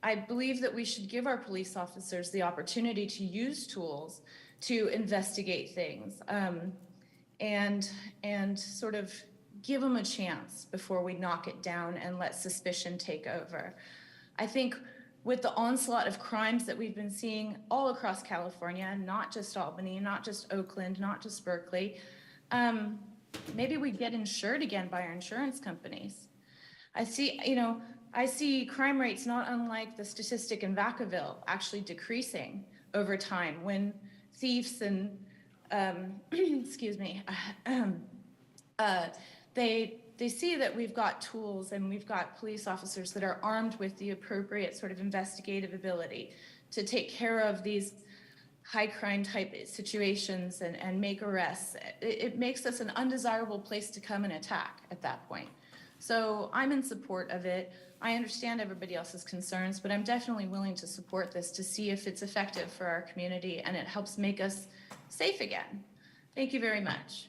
Speaker 9: I believe that we should give our police officers the opportunity to use tools to investigate things, and sort of give them a chance before we knock it down and let suspicion take over. I think with the onslaught of crimes that we've been seeing all across California, not just Albany, not just Oakland, not just Berkeley, maybe we get insured again by our insurance companies. I see crime rates not unlike the statistic in Vacaville actually decreasing over time when thieves and, excuse me, they see that we've got tools and we've got police officers that are armed with the appropriate sort of investigative ability to take care of these high crime type situations and make arrests. It makes us an undesirable place to come and attack at that point. So I'm in support of it. I understand everybody else's concerns, but I'm definitely willing to support this to see if it's effective for our community and it helps make us safe again. Thank you very much.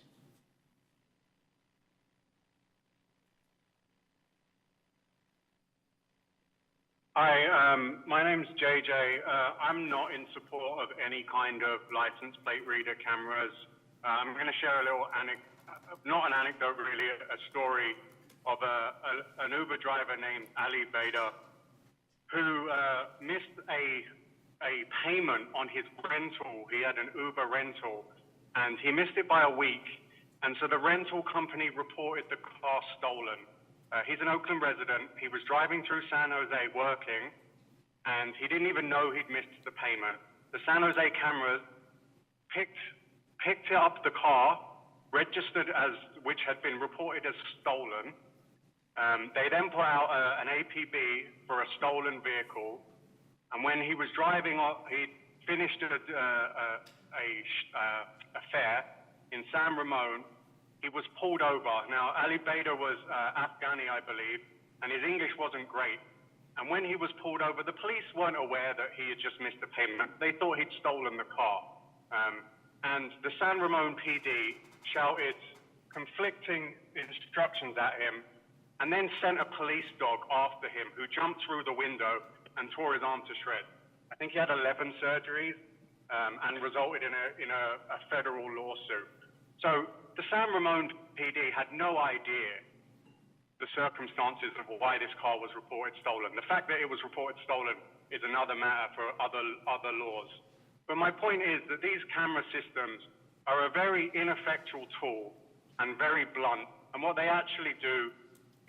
Speaker 19: Hi, my name's JJ. I'm not in support of any kind of license plate reader cameras. I'm going to share a little not an anecdote really, a story of an Uber driver named Ali Bader who missed a payment on his rental. He had an Uber rental and he missed it by a week. And so the rental company reported the car stolen. He's an Oakland resident. He was driving through San Jose working, and he didn't even know he'd missed the payment. The San Jose cameras picked up the car, registered as, which had been reported as stolen. They then put out an APB for a stolen vehicle, and when he was driving off, he finished a fare in San Ramon. He was pulled over. Now, Ali Bader was Afghani, I believe, and his English wasn't great. And when he was pulled over, the police weren't aware that he had just missed a payment. They thought he'd stolen the car. And the San Ramon PD shouted conflicting instructions at him and then sent a police dog after him who jumped through the window and tore his arm to shreds. I think he had 11 surgeries and resulted in a federal lawsuit. So the San Ramon PD had no idea the circumstances of why this car was reported stolen. The fact that it was reported stolen is another matter for other laws. But my point is that these camera systems are a very ineffectual tool and very blunt. And what they actually do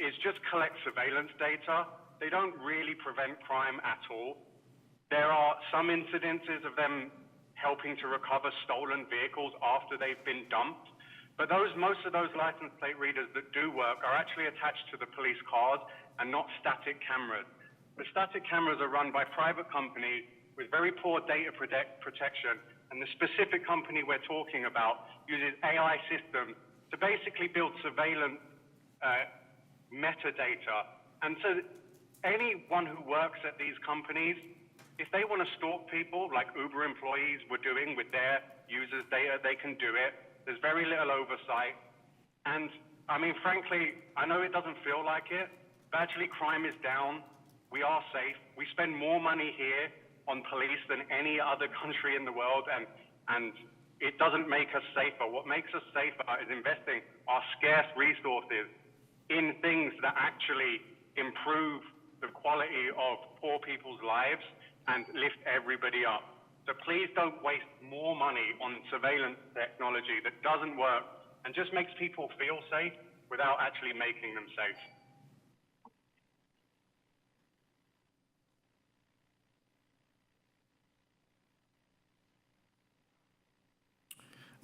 Speaker 19: is just collect surveillance data. They don't really prevent crime at all. There are some incidences of them helping to recover stolen vehicles after they've been dumped. But most of those license plate readers that do work are actually attached to the police cars and not static cameras. The static cameras are run by private companies with very poor data protection, and the specific company we're talking about uses AI systems to basically build surveillance metadata. And so anyone who works at these companies, if they want to stalk people like Uber employees were doing with their users' data, they can do it. There's very little oversight. And I mean, frankly, I know it doesn't feel like it, but actually crime is down. We are safe. We spend more money here on police than any other country in the world, and it doesn't make us safer. What makes us safer is investing our scarce resources in things that actually improve the quality of poor people's lives and lift everybody up. So please don't waste more money on surveillance technology that doesn't work and just makes people feel safe without actually making them safe.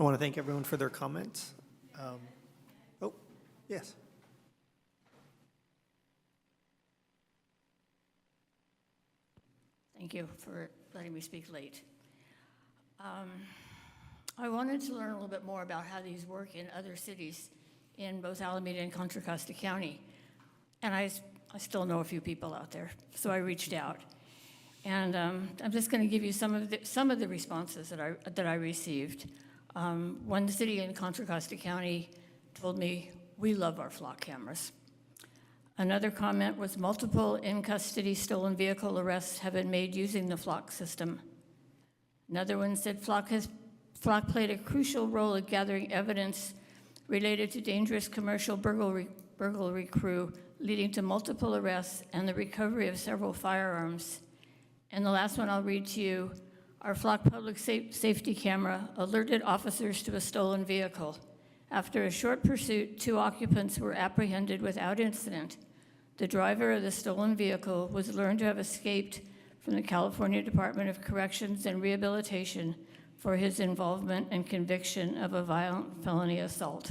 Speaker 1: I want to thank everyone for their comments. Oh, yes.
Speaker 20: Thank you for letting me speak late. I wanted to learn a little bit more about how these work in other cities in both Alameda and Contra Costa County. And I still know a few people out there, so I reached out. And I'm just going to give you some of the responses that I received. One city in Contra Costa County told me, "We love our flock cameras." Another comment was, "Multiple in-custody stolen vehicle arrests have been made using the flock system." Another one said, Flock played a crucial role in gathering evidence related to dangerous commercial burglary crew, leading to multiple arrests and the recovery of several firearms. And the last one I'll read to you, our Flock public safety camera alerted officers to a stolen vehicle. After a short pursuit, 2 occupants were apprehended without incident. The driver of the stolen vehicle was learned to have escaped from the California Department of Corrections and Rehabilitation for his involvement and conviction of a violent felony assault.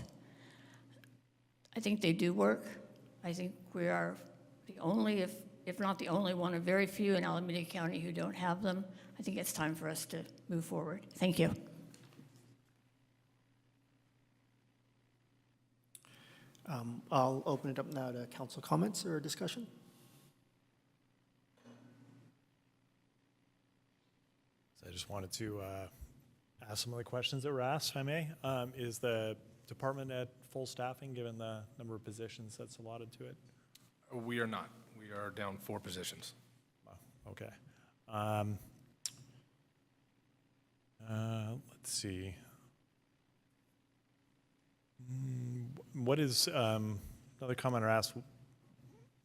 Speaker 20: I think they do work. I think we are the only, if not the only one, of very few in Alameda County who don't have them. I think it's time for us to move forward. Thank you.
Speaker 1: I'll open it up now to council comments or discussion.
Speaker 6: So I just wanted to ask some of the questions that were asked, if I may. Is the department at full staffing, given the number of positions that's allotted to it?
Speaker 5: We are not. We are down 4 positions.
Speaker 6: Okay. Let's see. What is, another commenter asked,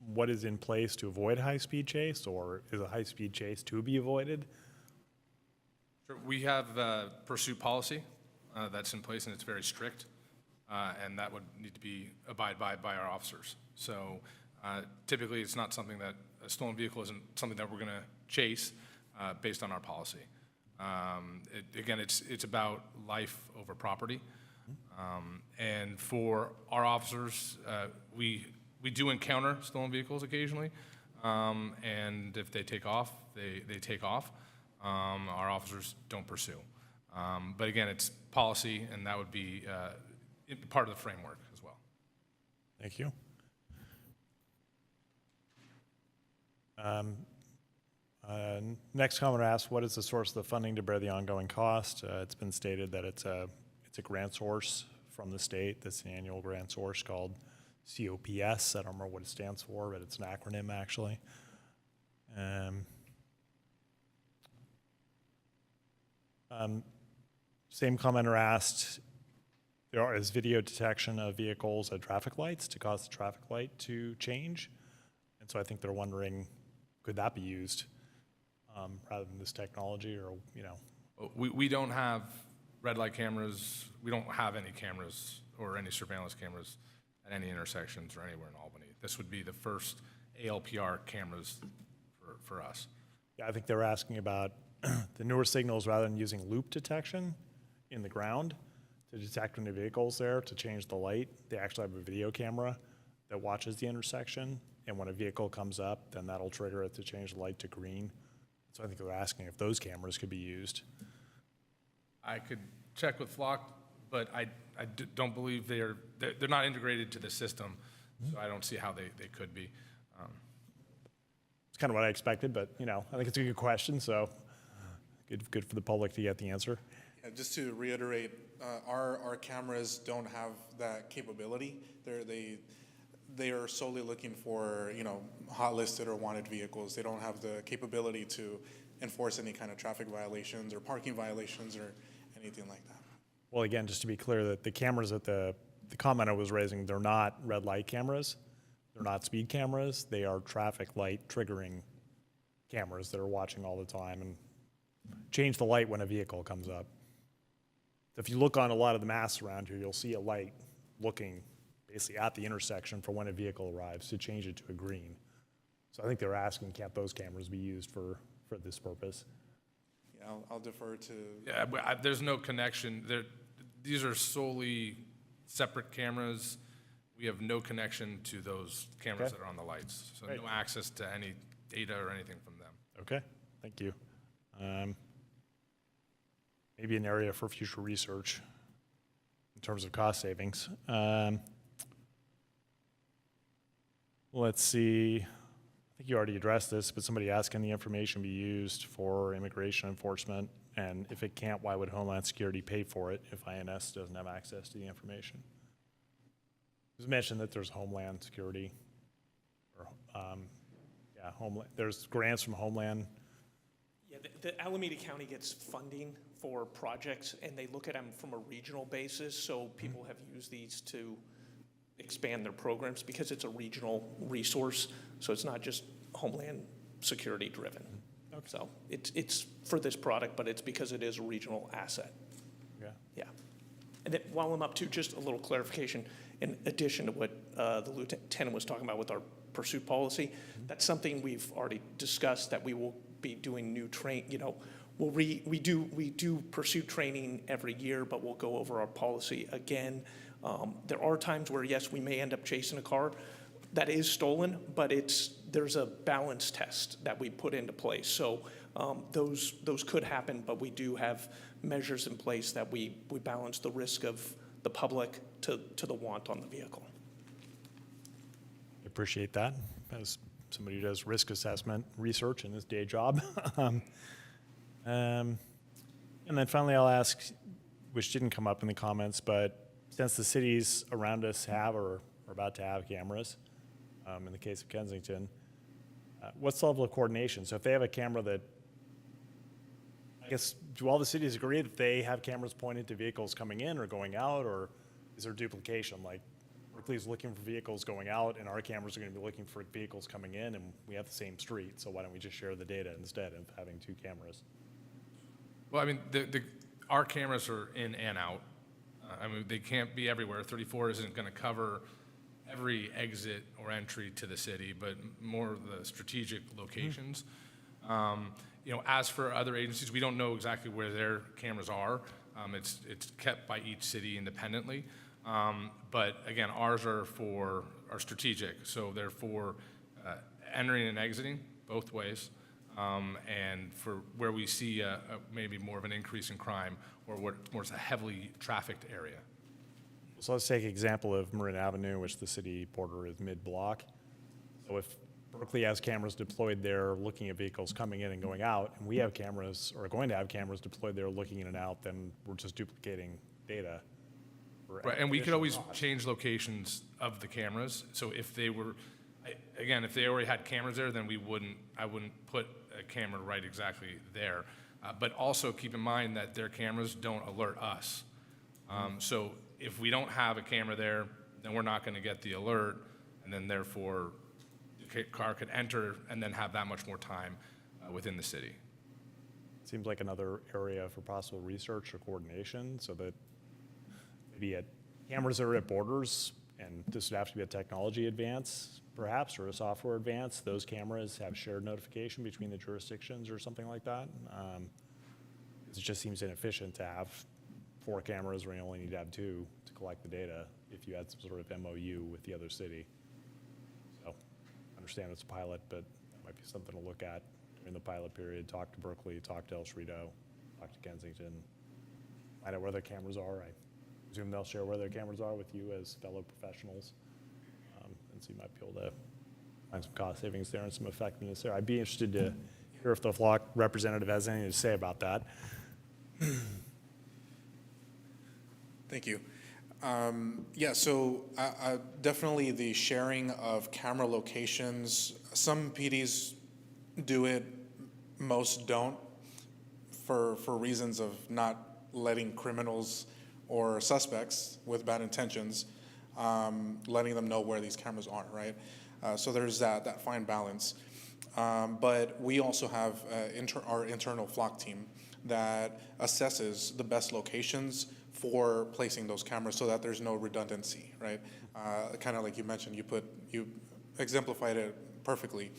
Speaker 6: what is in place to avoid high-speed chase, or is a high-speed chase to be avoided?
Speaker 5: Sure. We have a pursuit policy that's in place, and it's very strict, and that would need to be abided by our officers. So typically, it's not something that, a stolen vehicle isn't something that we're going to chase based on our policy. Again, it's about life over property. And for our officers, we do encounter stolen vehicles occasionally, and if they take off, they take off. Our officers don't pursue. But again, it's policy, and that would be part of the framework as well.
Speaker 6: Thank you. Next commenter asked, what is the source of the funding to bear the ongoing cost? It's been stated that it's a grant source from the state. That's an annual grant source called COPS. I don't remember what it stands for, but it's an acronym actually. Same commenter asked, There is video detection of vehicles at traffic lights to cause the traffic light to change. And so I think they're wondering, could that be used rather than this technology, or, you know?
Speaker 5: We don't have red light cameras. We don't have any cameras or any surveillance cameras at any intersections or anywhere in Albany. This would be the first ALPR cameras for us.
Speaker 6: Yeah, I think they're asking about the newer signals, rather than using loop detection in the ground to detect when the vehicle's there to change the light. They actually have a video camera that watches the intersection, and when a vehicle comes up, then that'll trigger it to change the light to green. So I think they're asking if those cameras could be used.
Speaker 5: I could check with Flock, but I don't believe they're not integrated to the system, so I don't see how they could be.
Speaker 6: It's kind of what I expected, but, you know, I think it's a good question, so good for the public to get the answer.
Speaker 7: Yeah, just to reiterate, our cameras don't have that capability. They are solely looking for, you know, hot listed or wanted vehicles. They don't have the capability to enforce any kind of traffic violations or parking violations or anything like that.
Speaker 6: Well, again, just to be clear, that the cameras that the comment I was raising, they're not red light cameras. They're not speed cameras. They are traffic light triggering cameras that are watching all the time and change the light when a vehicle comes up. If you look on a lot of the masts around here, you'll see a light looking basically at the intersection for when a vehicle arrives to change it to a green. So I think they're asking, can't those cameras be used for this purpose?
Speaker 7: Yeah, I'll defer to.
Speaker 5: Yeah, but there's no connection. These are solely separate cameras. We have no connection to those cameras that are on the lights. So no access to any data or anything from them.
Speaker 6: Okay, thank you. Maybe an area for future research in terms of cost savings. Let's see. I think you already addressed this, but somebody asked, can the information be used for immigration enforcement? And if it can't, why would Homeland Security pay for it if INS doesn't have access to the information? It was mentioned that there's Homeland Security, or there's grants from Homeland.
Speaker 16: Yeah, the Alameda County gets funding for projects, and they look at them from a regional basis, so people have used these to expand their programs because it's a regional resource, so it's not just Homeland Security driven. Okay. So it's for this product, but it's because it is a regional asset.
Speaker 6: Yeah.
Speaker 16: Yeah. And then while I'm up to, just a little clarification, in addition to what the lieutenant was talking about with our pursuit policy, that's something we've already discussed, that we will be doing new we do pursuit training every year, but we'll go over our policy again. There are times where, yes, we may end up chasing a car that is stolen, but there's a balance test that we put into place. So those could happen, but we do have measures in place that we balance the risk of the public to the want on the vehicle.
Speaker 6: I appreciate that, as somebody who does risk assessment research in his day job. And then finally, I'll ask, which didn't come up in the comments, but since the cities around us have or are about to have cameras, in the case of Kensington, what's the level of coordination? So if they have a camera that, I guess, do all the cities agree that they have cameras pointed to vehicles coming in or going out, or is there duplication? Like, Berkeley's looking for vehicles going out, and our cameras are going to be looking for vehicles coming in, and we have the same street, so why don't we just share the data instead of having two cameras?
Speaker 5: Well, I mean, our cameras are in and out. I mean, they can't be everywhere. 34 isn't going to cover every exit or entry to the city, but more of the strategic locations. As for other agencies, we don't know exactly where their cameras are. It's kept by each city independently. But again, ours are strategic, so they're for entering and exiting both ways. And for where we see maybe more of an increase in crime or where it's a heavily trafficked area.
Speaker 6: So let's take an example of Marin Avenue, which the city border is mid-block. So if Berkeley has cameras deployed there looking at vehicles coming in and going out, and we have cameras, or are going to have cameras deployed there looking in and out, then we're just duplicating data.
Speaker 5: Right, and we could always change locations of the cameras. So if they were, again, if they already had cameras there, then I wouldn't put a camera right exactly there. But also keep in mind that their cameras don't alert us. So if we don't have a camera there, then we're not going to get the alert, and then therefore the car could enter and then have that much more time within the city.
Speaker 6: Seems like another area for possible research or coordination, so that maybe at cameras that are at borders, and this would have to be a technology advance, perhaps, or a software advance. Those cameras have shared notification between the jurisdictions or something like that. It just seems inefficient to have 4 cameras when you only need to have 2 to collect the data if you had some sort of MOU with the other city. So I understand it's a pilot, but that might be something to look at during the pilot period. Talk to Berkeley, talk to El Cerrito, talk to Kensington, find out where their cameras are. I presume they'll share where their cameras are with you as fellow professionals. And so you might be able to find some cost savings there and some effectiveness there. I'd be interested to hear if the flock representative has anything to say about that.
Speaker 7: Thank you. Yeah, so definitely the sharing of camera locations, some PDs do it, most don't, for reasons of not letting criminals or suspects with bad intentions, letting them know where these cameras are, right? So there's that fine balance. But we also have our internal flock team that assesses the best locations for placing those cameras so that there's no redundancy, right? Kind of like you mentioned, you exemplified it perfectly.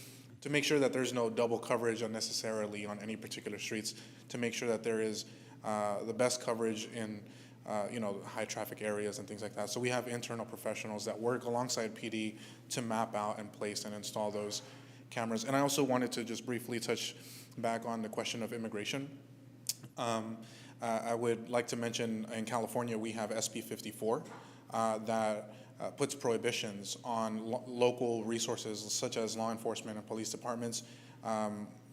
Speaker 7: To make sure that there's no double coverage unnecessarily on any particular streets, to make sure that there is the best coverage in high traffic areas and things like that. So we have internal professionals that work alongside PD to map out and place and install those cameras. And I also wanted to just briefly touch back on the question of immigration. I would like to mention in California we have SB 54 that puts prohibitions on local resources such as law enforcement and police departments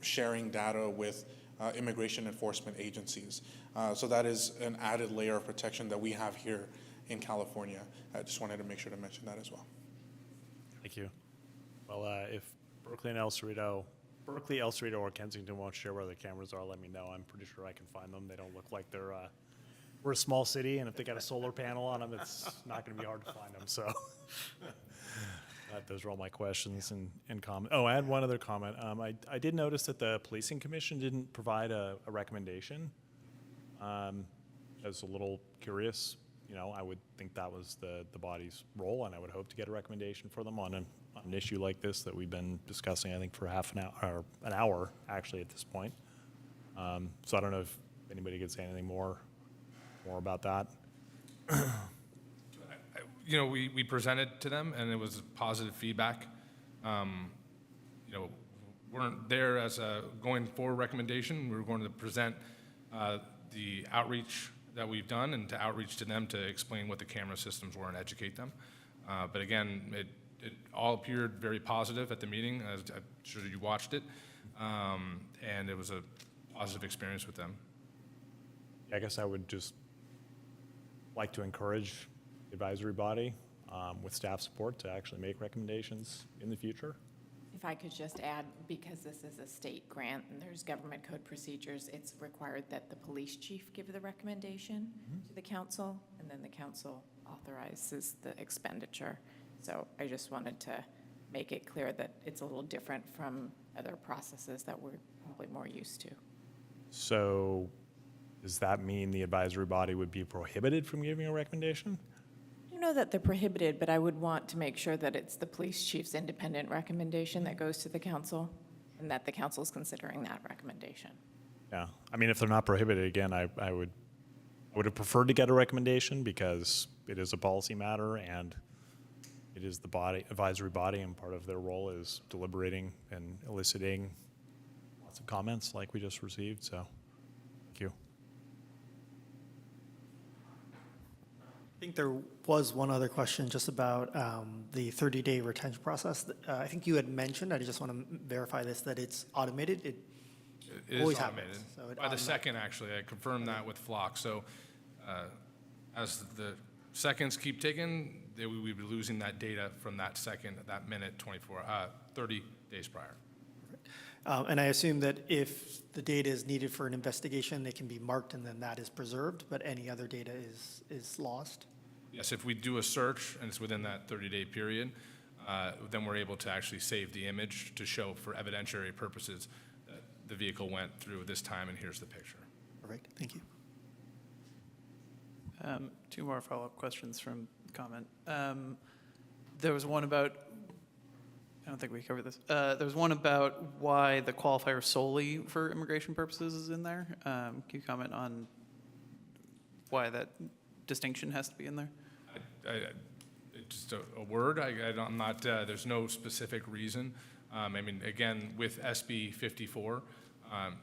Speaker 7: sharing data with immigration enforcement agencies. So that is an added layer of protection that we have here in California. I just wanted to make sure to mention that as well.
Speaker 6: Thank you. Well, if Berkeley, El Cerrito, or Kensington won't share where the cameras are, let me know. I'm pretty sure I can find them. They don't look like they're, we're a small city, and if they got a solar panel on them, it's not going to be hard to find them, so. Those are all my questions and comments. Oh, I had one other comment. I did notice that the Policing Commission didn't provide a recommendation. I was a little curious. I would think that was the body's role, and I would hope to get a recommendation for them on an issue like this that we've been discussing, I think, for half an hour, or an hour, actually, at this point. So I don't know if anybody could say anything more about that.
Speaker 5: We presented to them, and it was positive feedback. Weren't there as a going forward recommendation. We were going to present the outreach that we've done and to outreach to them to explain what the camera systems were and educate them. But again, it all appeared very positive at the meeting, as I'm sure you watched it, and it was a positive experience with them.
Speaker 6: I guess I would just like to encourage the advisory body with staff support to actually make recommendations in the future.
Speaker 21: If I could just add, because this is a state grant and there's government code procedures, it's required that the police chief give the recommendation to the council, and then the council authorizes the expenditure. So I just wanted to make it clear that it's a little different from other processes that we're probably more used to.
Speaker 6: So does that mean the advisory body would be prohibited from giving a recommendation?
Speaker 21: I don't know that they're prohibited, but I would want to make sure that it's the police chief's independent recommendation that goes to the council, and that the council is considering that recommendation.
Speaker 6: Yeah, I mean, if they're not prohibited, again, I would have preferred to get a recommendation because it is a policy matter and it is the advisory body, and part of their role is deliberating and eliciting lots of comments like we just received, so thank you.
Speaker 1: I think there was one other question just about the 30-day retention process. I think you had mentioned, I just want to verify this, that it's automated. It
Speaker 5: is
Speaker 1: always
Speaker 5: automated.
Speaker 1: happens. So it
Speaker 5: By the second, actually. I confirmed that with Flock. So as the seconds keep ticking, we will be losing that data from that second, that minute, 30 days prior.
Speaker 1: And I assume that if the data is needed for an investigation, it can be marked and then that is preserved, but any other data is lost?
Speaker 5: Yes, if we do a search and it's within that 30-day period, then we're able to actually save the image to show for evidentiary purposes that the vehicle went through this time and here's the picture.
Speaker 1: Perfect, thank you.
Speaker 3: 2 more follow-up questions from comment. There was one about, I don't think we covered this. There was one about why the qualifier solely for immigration purposes is in there. Can you comment on why that distinction has to be in there?
Speaker 5: It's just a word. I'm not, there's no specific reason. I mean, again, with SB 54,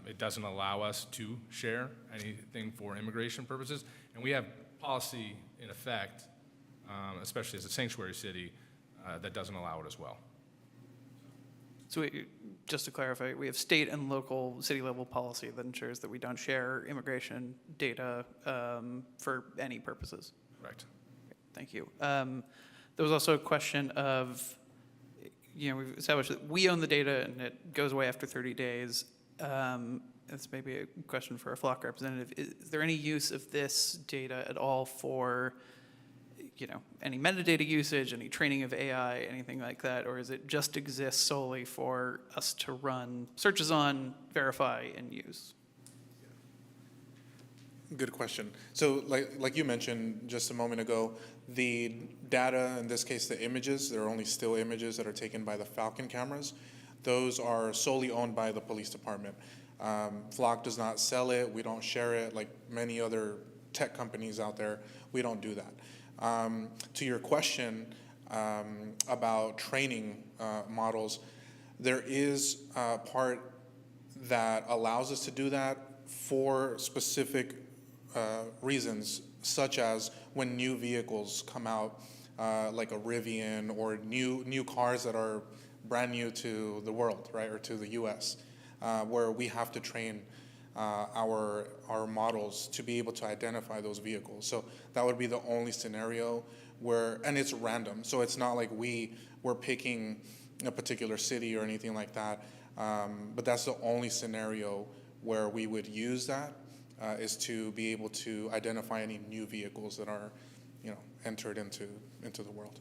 Speaker 5: it doesn't allow us to share anything for immigration purposes. And we have policy in effect, especially as a sanctuary city, that doesn't allow it as well.
Speaker 3: So just to clarify, we have state and local city level policy that ensures that we don't share immigration data for any purposes.
Speaker 5: Correct.
Speaker 3: Thank you. There was also a question of, we've established that we own the data and it goes away after 30 days. This may be a question for a flock representative. Is there any use of this data at all for, any metadata usage, any training of AI, anything like that? Or is it just exist solely for us to run searches on, verify, and use?
Speaker 7: Good question. So like you mentioned just a moment ago, the data, in this case the images, there are only still images that are taken by the Falcon cameras. Those are solely owned by the police department. Flock does not sell it. We don't share it like many other tech companies out there. We don't do that. To your question about training models, there is a part that allows us to do that for specific reasons, such as when new vehicles come out, like a Rivian, or new cars that are brand new to the world, right, or to the U.S., where we have to train our models to be able to identify those vehicles. So that would be the only scenario where, and it's random, so it's not like we're picking a particular city or anything like that, but that's the only scenario where we would use that, is to be able to identify any new vehicles that are, entered into the world.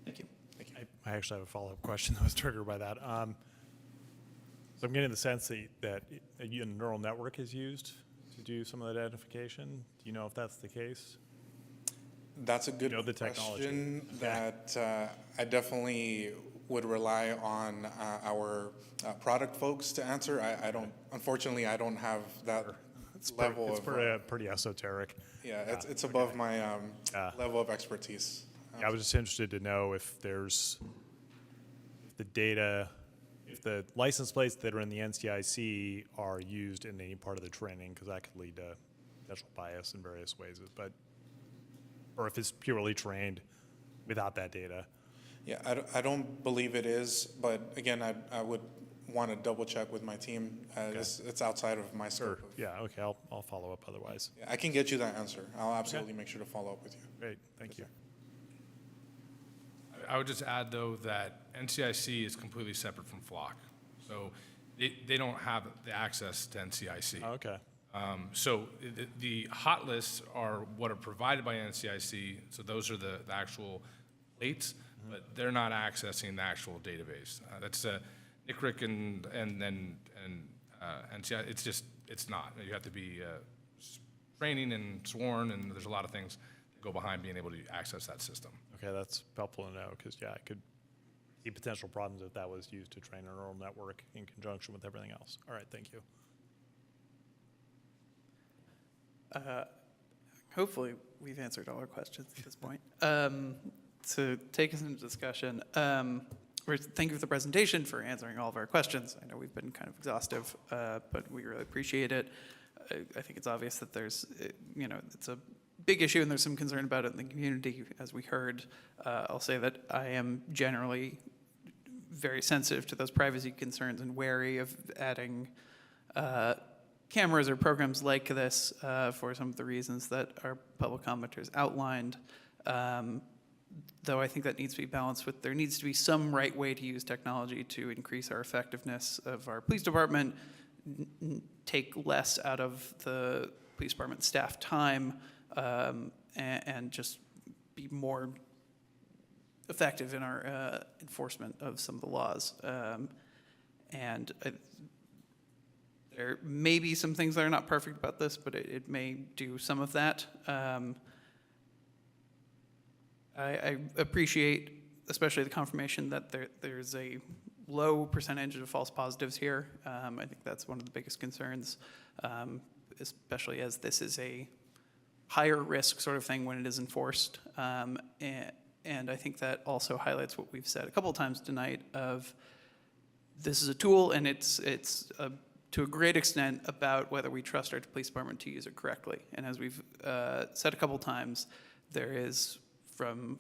Speaker 3: Thank you.
Speaker 7: Thank you.
Speaker 6: I actually have a follow-up question that was triggered by that. So I'm getting the sense that a neural network is used to do some of that identification. Do you know if that's the case?
Speaker 7: That's a good
Speaker 6: the technology.
Speaker 7: question that I definitely would rely on our product folks to answer. I don't, unfortunately, I don't have that level
Speaker 6: of... It's pretty esoteric.
Speaker 7: Yeah, it's above my level of expertise.
Speaker 6: Yeah, I was just interested to know if there's the data, if the license plates that are in the NCIC are used in any part of the training, because that could lead to potential bias in various ways, or if it's purely trained without that data.
Speaker 7: Yeah, I don't believe it is, but again, I would want to double check with my team.
Speaker 6: Okay.
Speaker 7: It's outside of my scope.
Speaker 6: Yeah, okay, I'll follow up otherwise.
Speaker 7: Yeah, I can get you that answer. I'll absolutely make sure to follow up with you.
Speaker 6: Great, thank you.
Speaker 5: I would just add, though, that NCIC is completely separate from Flock. So they don't have the access to NCIC.
Speaker 6: Oh, okay.
Speaker 5: So the hot lists are what are provided by NCIC. So those are the actual plates, but they're not accessing the actual database. That's NCRIC and NCIC. It's not. You have to be training and sworn, and there's a lot of things that go behind being able to access that system.
Speaker 6: Okay, that's helpful to know, because, yeah, I could see potential problems if that was used to train a neural network in conjunction with everything else. All right, thank you.
Speaker 3: Hopefully, we've answered all our questions at this point. To take us into discussion, thank you for the presentation, for answering all of our questions. I know we've been kind of exhaustive, but we really appreciate it. I think it's obvious that there's, it's a big issue and there's some concern about it in the community, as we heard. I'll say that I am generally very sensitive to those privacy concerns and wary of adding cameras or programs like this for some of the reasons that our public commenters outlined. Though I think that needs to be balanced with, there needs to be some right way to use technology to increase our effectiveness of our police department, take less out of the police department staff time, and just be more effective in our enforcement of some of the laws. And there may be some things that are not perfect about this, but it may do some of that. I appreciate especially the confirmation that there's a low percentage of false positives here. I think that's one of the biggest concerns, especially as this is a higher risk sort of thing when it is enforced. And I think that also highlights what we've said a couple of times tonight of this is a tool, and it's to a great extent about whether we trust our police department to use it correctly. And as we've said a couple of times, there is, from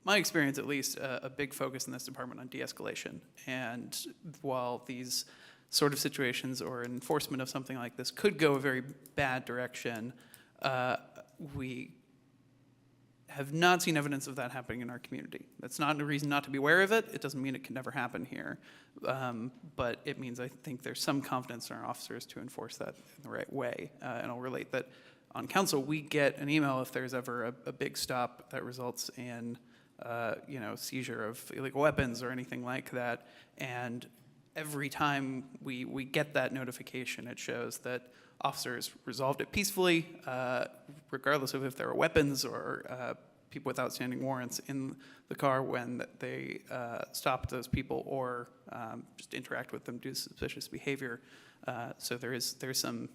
Speaker 3: my experience at least, a big focus in this department on de-escalation. And while these sort of situations or enforcement of something like this could go a very bad direction, we have not seen evidence of that happening in our community. That's not a reason not to be aware of it. It doesn't mean it can never happen here. But it means I think there's some confidence in our officers to enforce that in the right way. And I'll relate that on council, we get an email if there's ever a big stop that results in seizure of illegal weapons or anything like that. And every time we get that notification, it shows that officers resolved it peacefully, regardless of if there were weapons or people with outstanding warrants in the car when they stopped those people or just interact with them due to suspicious behavior. So there's some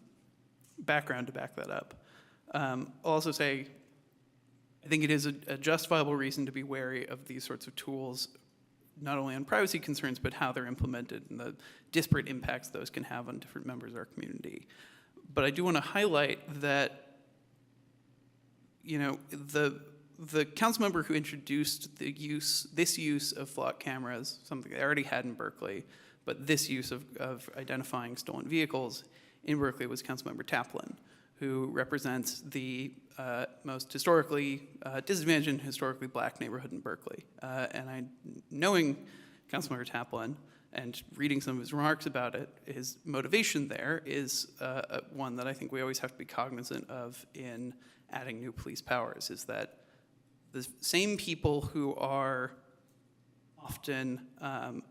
Speaker 3: background to back that up. I'll also say, I think it is a justifiable reason to be wary of these sorts of tools, not only on privacy concerns, but how they're implemented and the disparate impacts those can have on different members of our community. But I do want to highlight that, the council member who introduced this use of flock cameras, something they already had in Berkeley, but this use of identifying stolen vehicles in Berkeley was Councilmember Taplin, who represents the most historically disadvantaged and historically black neighborhood in Berkeley. And knowing Councilmember Taplin and reading some of his remarks about it, his motivation there is one that I think we always have to be cognizant of in adding new police powers, is that the same people who are often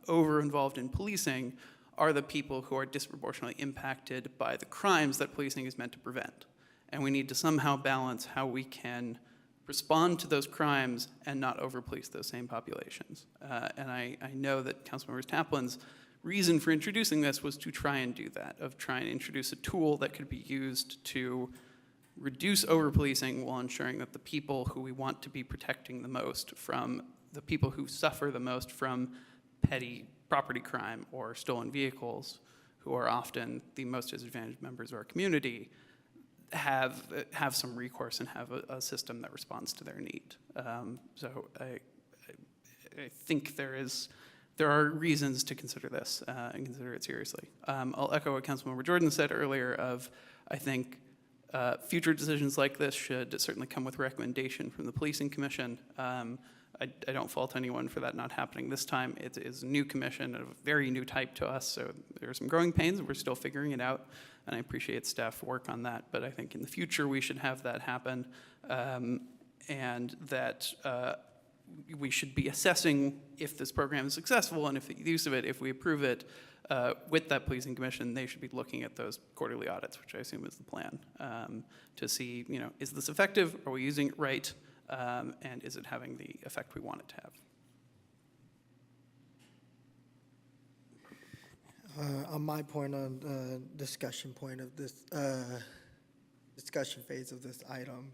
Speaker 3: over-involved in policing are the people who are disproportionately impacted by the crimes that policing is meant to prevent. And we need to somehow balance how we can respond to those crimes and not over-police those same populations. And I know that Councilmember Taplin's reason for introducing this was to try and do that, of trying to introduce a tool that could be used to reduce over-policing while ensuring that the people who we want to be protecting the most from the people who suffer the most from petty property crime or stolen vehicles, who are often the most disadvantaged members of our community, have some recourse and have a system that responds to their need. So I think there are reasons to consider this and consider it seriously. I'll echo what Councilmember Jordan said earlier of, I think future decisions like this should certainly come with recommendation from the Policing Commission. I don't fault anyone for that not happening this time. It is a new commission, a very new type to us, so there are some growing pains. We're still figuring it out, and I appreciate staff work on that. But I think in the future we should have that happen, and that we should be assessing if this program is successful and if the use of it, if we approve it, with that policing commission, they should be looking at those quarterly audits, which I assume is the plan, to see, is this effective? Are we using it right? And is it having the effect we want it to have?
Speaker 15: On my point on discussion point of this discussion phase of this item,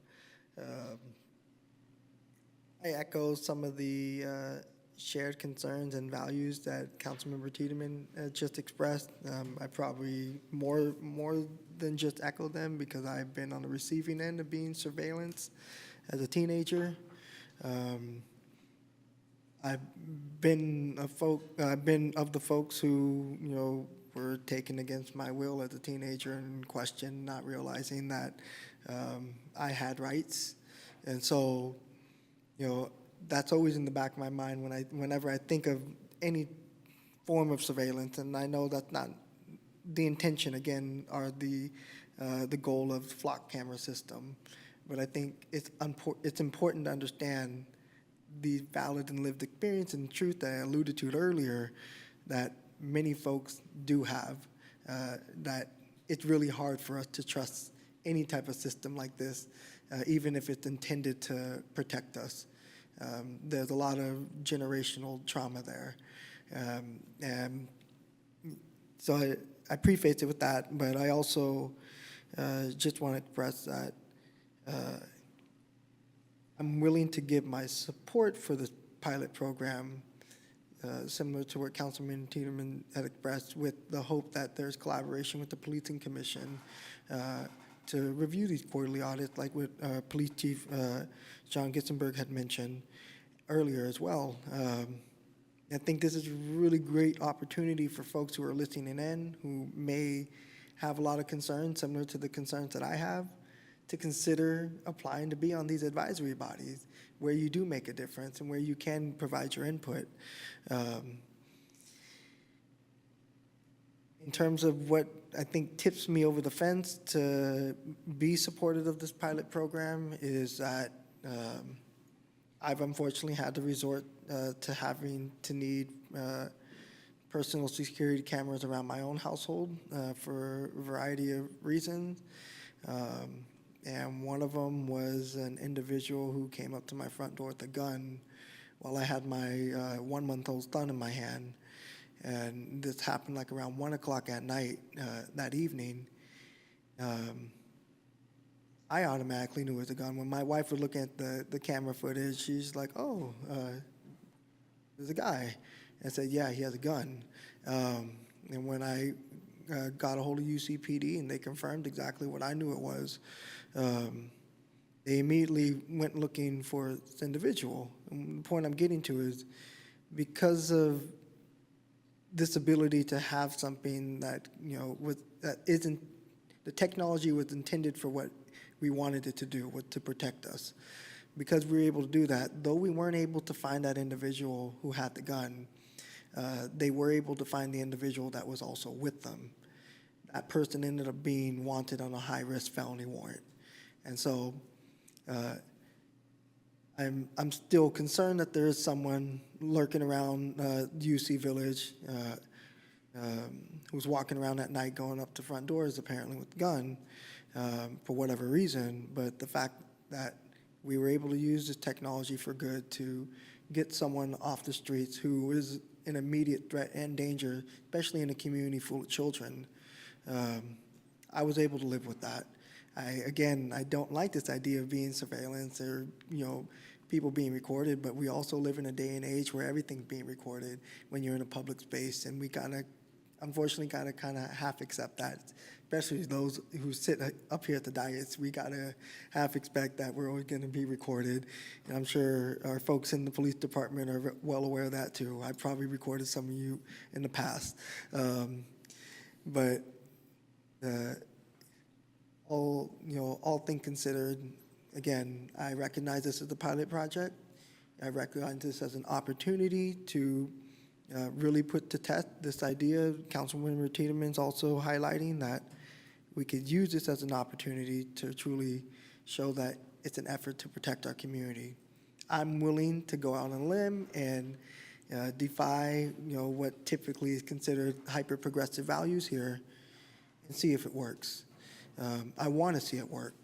Speaker 15: I echo some of the shared concerns and values that Councilmember Tiedemann just expressed. I probably more than just echo them because I've been on the receiving end of being surveillance as a teenager. I've been of the folks who were taken against my will as a teenager and questioned, not realizing that I had rights, and so that's always in the back of my mind whenever I think of any form of surveillance, and I know that's not the intention. Again, are the goal of the flock camera system. but I think it's important to understand the valid and lived experience and truth that I alluded to earlier that many folks do have, that it's really hard for us to trust any type of system like this, even if it's intended to protect us. There's a lot of generational trauma there. And so I preface it with that, but I also just want to express that I'm willing to give my support for this pilot program, similar to what Councilman Tiedemann had expressed, with the hope that there's collaboration with the Policing Commission to review these quarterly audits, like what Police Chief John Gitzenberg had mentioned earlier as well. I think this is a really great opportunity for folks who are listening in, who may have a lot of concerns, similar to the concerns that I have, to consider applying to be on these advisory bodies where you do make a difference and where you can provide your input. In terms of what I think tips me over the fence to be supportive of this pilot program is that I've unfortunately had to resort to having to need personal security cameras around my own household for a variety of reasons. And one of them was an individual who came up to my front door with a gun while I had my 1-month-old son in my hand. And this happened like around 1 o'clock at night that evening. I automatically knew it was a gun. When my wife was looking at the camera footage, she's like, oh, there's a guy. I said, yeah, he has a gun. And when I got a hold of UCPD and they confirmed exactly what I knew it was, they immediately went looking for this individual. And the point I'm getting to is because of this ability to have something that, that isn't, the technology was intended for what we wanted it to do, was to protect us. Because we were able to do that, though we weren't able to find that individual who had the gun, they were able to find the individual that was also with them. That person ended up being wanted on a high-risk felony warrant. And so I'm still concerned that there is someone lurking around UC Village who's walking around at night going up to front doors apparently with a gun for whatever reason. But the fact that we were able to use this technology for good to get someone off the streets who is an immediate threat and danger, especially in a community full of children, I was able to live with that. I don't like this idea of being surveillance or, people being recorded, but we also live in a day and age where everything's being recorded when you're in a public space, and we unfortunately kind of half accept that, especially those who sit up here at the dais. We gotta half expect that we're always gonna be recorded. And I'm sure our folks in the police department are well aware of that too. I probably recorded some of you in the past. But all things considered, again, I recognize this as a pilot project. I recognize this as an opportunity to really put to test this idea. Councilmember Tiedemann's also highlighting that we could use this as an opportunity to truly show that it's an effort to protect our community. I'm willing to go out on a limb and defy, what typically is considered hyper-progressive values here and see if it works. I want to see it work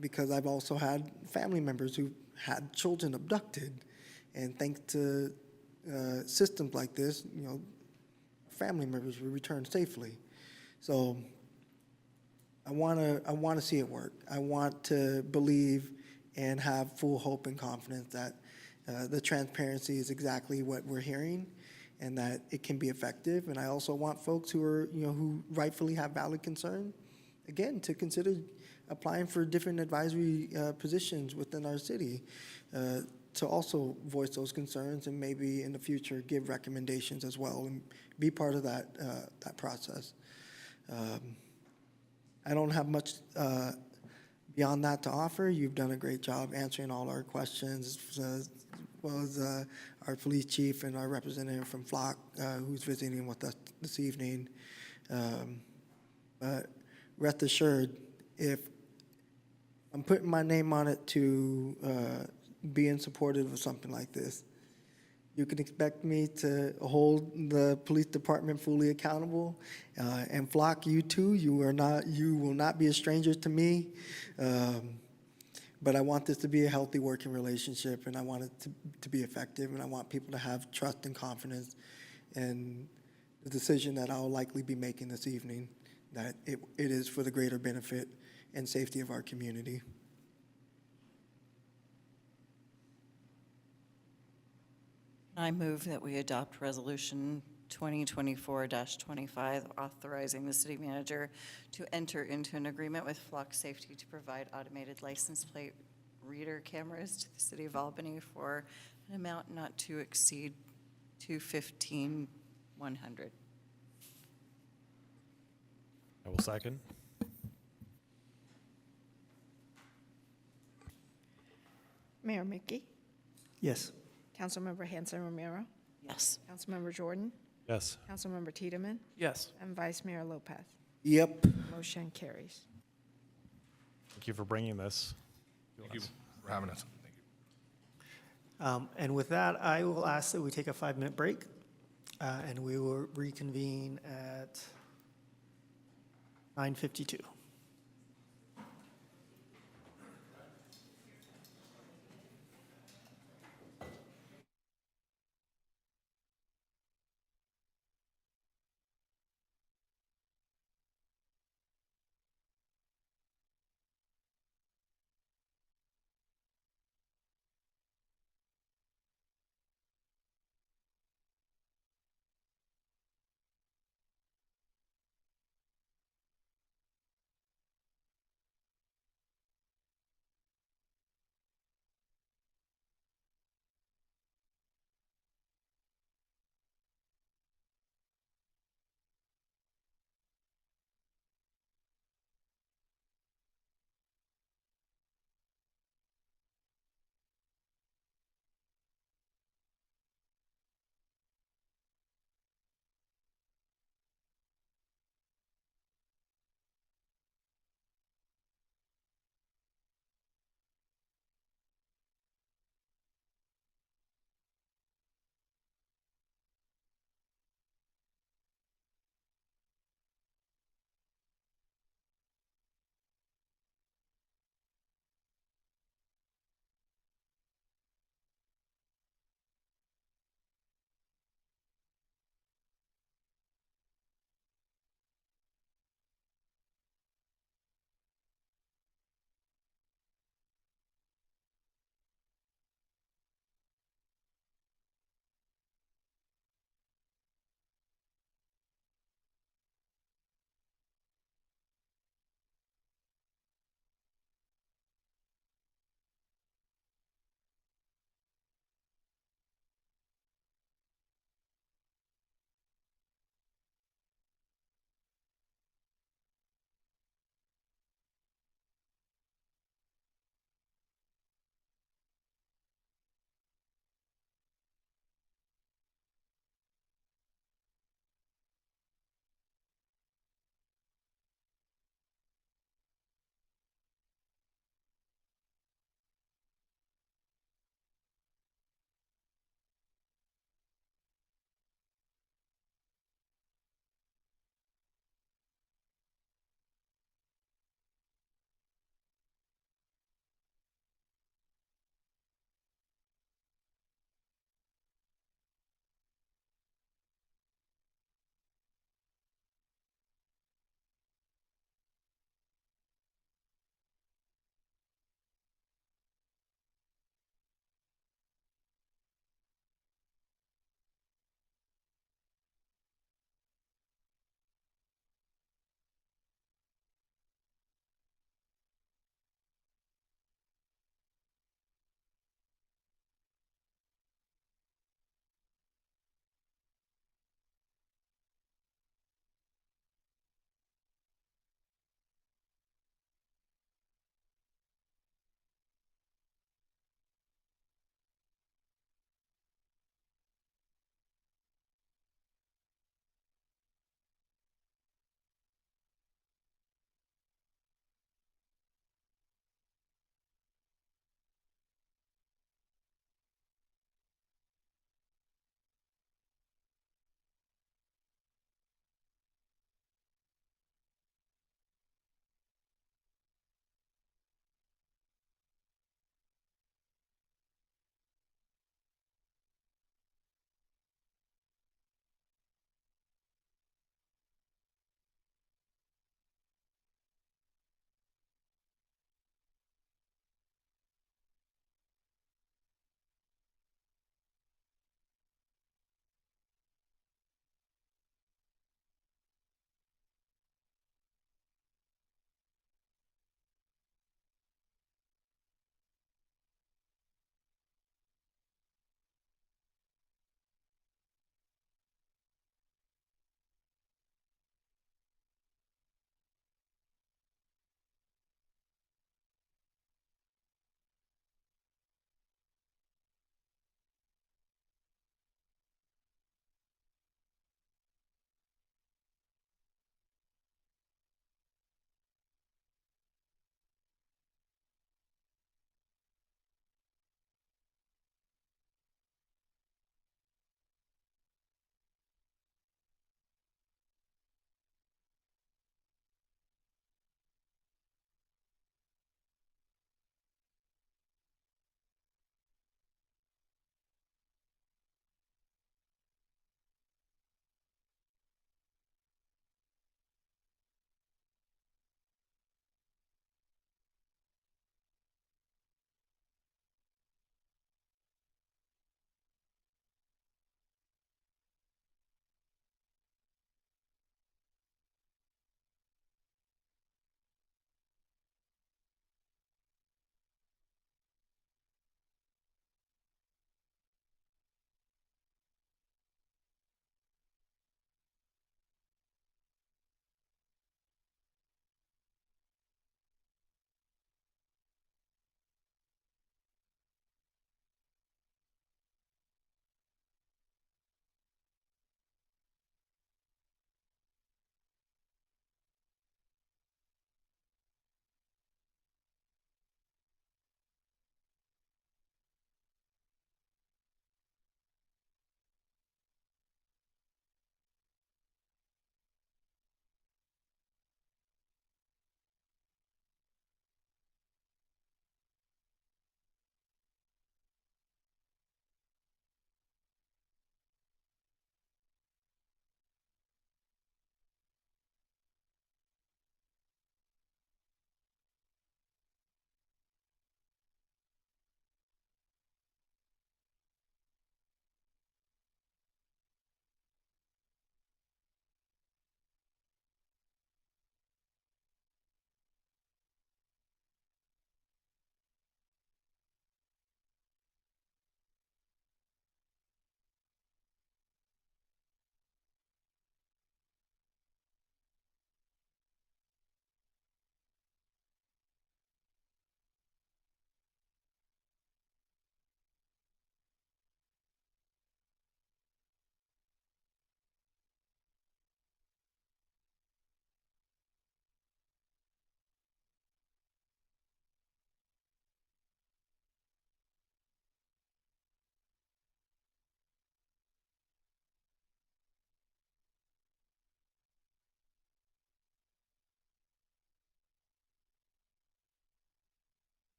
Speaker 15: because I've also had family members who had children abducted, and thanks to systems like this, family members were returned safely. So I want to see it work. I want to believe and have full hope and confidence that the transparency is exactly what we're hearing, and that it can be effective. And I also want folks who are, who rightfully have valid concern, again, to consider applying for different advisory positions within our city, to also voice those concerns and maybe in the future give recommendations as well and be part of that process. I don't have much beyond that to offer. You've done a great job answering all our questions, as well as our police chief and our representative from Flock, who's visiting with us this evening. But rest assured, if I'm putting my name on it to being supportive of something like this. You can expect me to hold the police department fully accountable, and Flock, you too. You will not be a stranger to me. But I want this to be a healthy working relationship, and I want it to be effective, and I want people to have trust and confidence in the decision that I'll likely be making this evening, that it is for the greater benefit and safety of our community.
Speaker 13: I move that we adopt Resolution 2024-25, authorizing the city manager to enter into an agreement with Flock Safety to provide automated license plate reader cameras to the city of Albany for an amount not to exceed $215,100.
Speaker 6: I will second.
Speaker 2: Mayor Mickey,
Speaker 1: Yes.
Speaker 2: Councilmember Hanson Romero,
Speaker 13: Yes.
Speaker 2: Councilmember Jordan,
Speaker 6: Yes.
Speaker 2: Councilmember Tiedemann,
Speaker 3: Yes.
Speaker 2: and Vice Mayor Lopez.
Speaker 15: Yep.
Speaker 2: Motion carries.
Speaker 6: Thank you for bringing this.
Speaker 5: Thank you for having us. Thank you.
Speaker 1: And with that, I will ask that we take a 5-minute break, and we will reconvene at 9:52.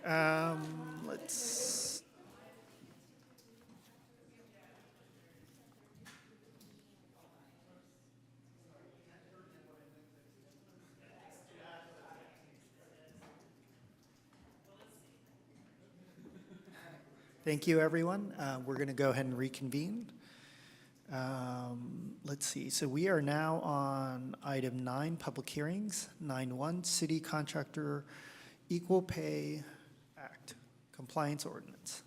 Speaker 1: Let's, thank you, everyone. We're going to go ahead and reconvene. Let's see, so we are now on item 9, public hearings. 9.1, City Contractor Equal Pay Act, Compliance Ordinance.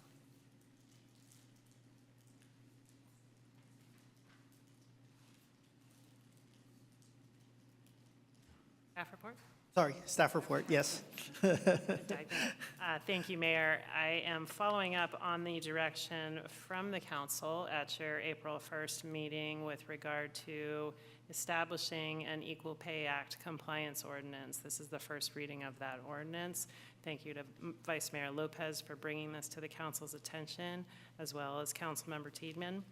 Speaker 17: Staff report?
Speaker 1: Sorry, staff report, yes.
Speaker 17: Thank you, Mayor. I am following up on the direction from the council at your April 1st meeting with regard to establishing an Equal Pay Act compliance ordinance. This is the first reading of that ordinance. Thank you to Vice Mayor Lopez for bringing this to the council's attention, as well as Councilmember Tiedemann.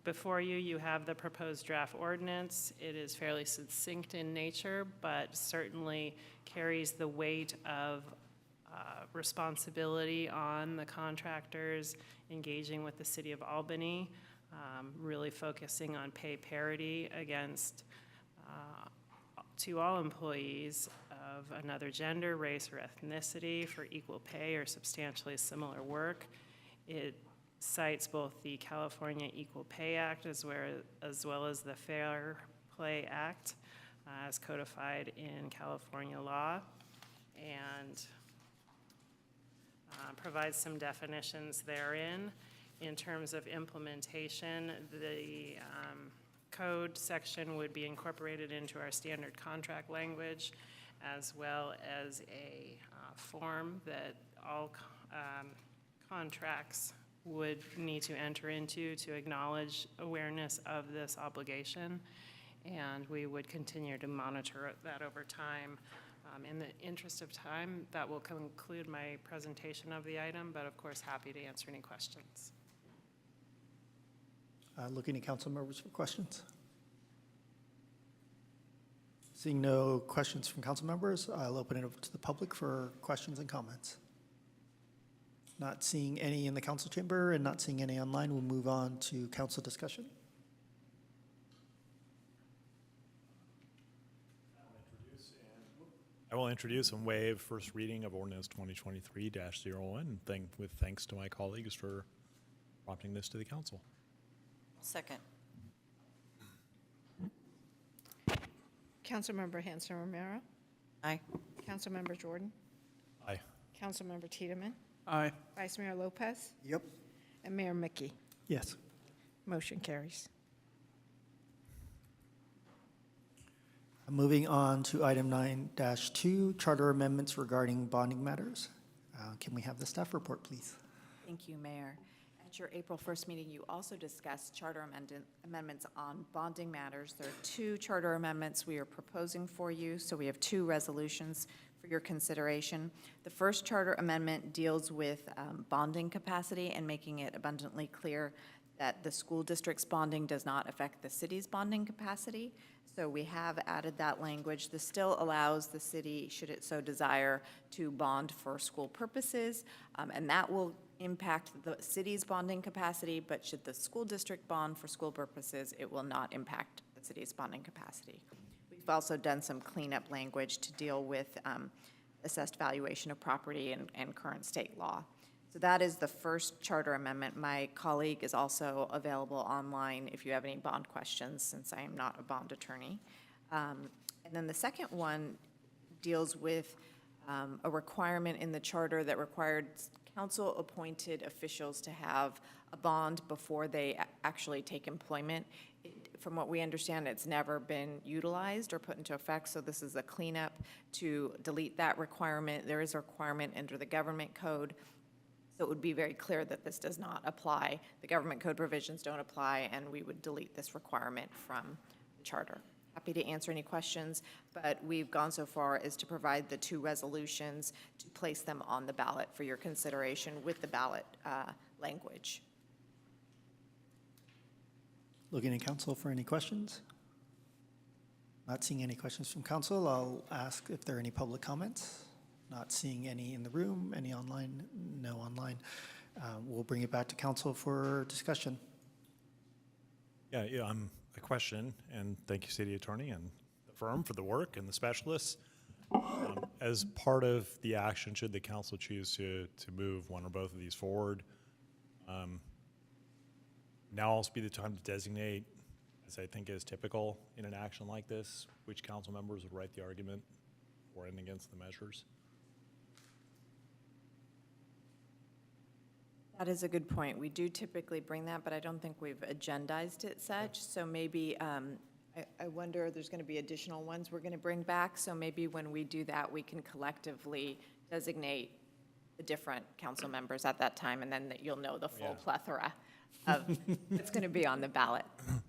Speaker 17: Before you, you have the proposed draft ordinance. It is fairly succinct in nature, but certainly carries the weight of responsibility on the contractors engaging with the City of Albany, really focusing on pay parity against to all employees of another gender, race, or ethnicity for equal pay or substantially similar work. It cites both the California Equal Pay Act as well as the Fair Play Act as codified in California law, and provides some definitions therein. In terms of implementation, the code section would be incorporated into our standard contract language, as well as a form that all contracts would need to enter into to acknowledge awareness of this obligation. And we would continue to monitor that over time. In the interest of time, that will conclude my presentation of the item, but of course, happy to answer any questions.
Speaker 1: Looking at council members for questions. Seeing no questions from council members, I'll open it up to the public for questions and comments. Not seeing any in the council chamber and not seeing any online, we'll move on to council discussion.
Speaker 6: I will introduce and waive first reading of ordinance 2023-01, with thanks to my colleagues for prompting this to the council.
Speaker 13: Second.
Speaker 2: Councilmember Hanson Romero.
Speaker 13: Aye.
Speaker 2: Councilmember Jordan.
Speaker 6: Aye.
Speaker 2: Councilmember Tiedemann.
Speaker 3: Aye.
Speaker 2: Vice Mayor Lopez.
Speaker 1: Yep.
Speaker 2: And Mayor Mickey.
Speaker 1: Yes.
Speaker 2: Motion carries.
Speaker 1: Moving on to item 9-2, charter amendments regarding bonding matters. Can we have the staff report, please?
Speaker 21: Thank you, Mayor. At your April 1st meeting, you also discussed charter amendments on bonding matters. There are 2 charter amendments we are proposing for you, so we have 2 resolutions for your consideration. The first charter amendment deals with bonding capacity and making it abundantly clear that the school district's bonding does not affect the city's bonding capacity. So we have added that language. This still allows the city, should it so desire, to bond for school purposes, and that will impact the city's bonding capacity, but should the school district bond for school purposes, it will not impact the city's bonding capacity. We've also done some cleanup language to deal with assessed valuation of property and current state law. So that is the first charter amendment. My colleague is also available online if you have any bond questions, since I am not a bond attorney. And then the second one deals with a requirement in the charter that required council-appointed officials to have a bond before they actually take employment. From what we understand, it's never been utilized or put into effect, so this is a cleanup to delete that requirement. There is a requirement under the government code, so it would be very clear that this does not apply. The government code provisions don't apply, and we would delete this requirement from the charter. Happy to answer any questions, but we've gone so far as to provide the 2 resolutions to place them on the ballot for your consideration with the ballot language.
Speaker 1: Looking at council for any questions? Not seeing any questions from council, I'll ask if there are any public comments. Not seeing any in the room, any online? No online. We'll bring it back to council for discussion.
Speaker 6: Yeah, a question, and thank you, City Attorney and the firm for the work and the specialists. As part of the action, should the council choose to move one or both of these forward, now also be the time to designate, as I think is typical in an action like this, which council members would write the argument for and against the measures?
Speaker 21: That is a good point. We do typically bring that, but I don't think we've agendized it such. So maybe, I wonder, there's going to be additional ones we're going to bring back. So maybe when we do that, we can collectively designate the different council members at that time, and then you'll know the full plethora of it's going to be on the ballot.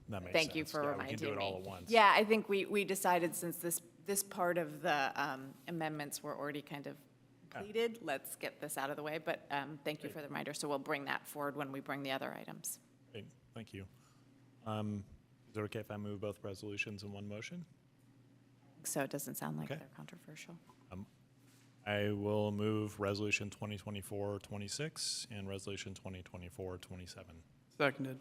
Speaker 6: That makes
Speaker 21: Thank you
Speaker 6: sense.
Speaker 21: for
Speaker 6: Yeah,
Speaker 21: reminding
Speaker 6: we can do it
Speaker 21: me.
Speaker 6: all at once.
Speaker 21: Yeah, I think we decided since this part of the amendments were already kind of completed, let's get this out of the way. But thank you for the reminder. So we'll bring that forward when we bring the other items.
Speaker 6: Great, thank you. Is it okay if I move both resolutions in one motion?
Speaker 21: So it doesn't sound like
Speaker 6: Okay.
Speaker 21: they're controversial.
Speaker 6: I will move Resolution 2024-26 and Resolution 2024-27.
Speaker 3: Seconded.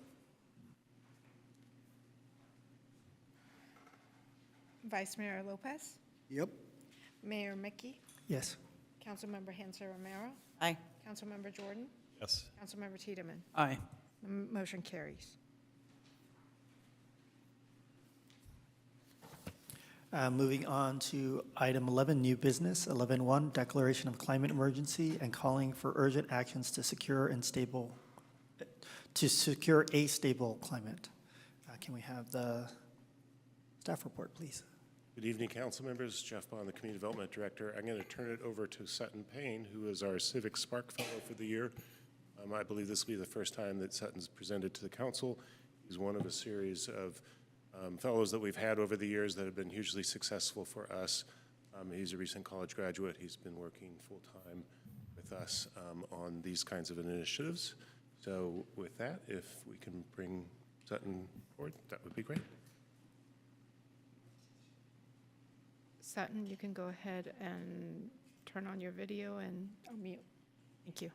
Speaker 2: Vice Mayor Lopez,
Speaker 15: Yep.
Speaker 2: Mayor Mickey,
Speaker 1: Yes.
Speaker 2: Councilmember Hanser Romero,
Speaker 13: Aye.
Speaker 2: Councilmember Jordan,
Speaker 6: Yes.
Speaker 2: Councilmember Tiedemann.
Speaker 3: Aye.
Speaker 2: Motion carries.
Speaker 1: Moving on to item 11, new business. 11.1, declaration of climate emergency and calling for urgent actions to secure a stable climate. Can we have the staff report, please?
Speaker 18: Good evening, council members. Jeff Bond, the Community Development Director. I'm going to turn it over to Sutton Payne, who is our Civic Spark Fellow for the year. I believe this will be the first time that Sutton's presented to the council. He's one of a series of fellows that we've had over the years that have been hugely successful for us. He's a recent college graduate. He's been working full-time with us on these kinds of initiatives. So with that, if we can bring Sutton forward, that would be great.
Speaker 2: Sutton, you can go ahead and turn on your video and unmute. Thank you.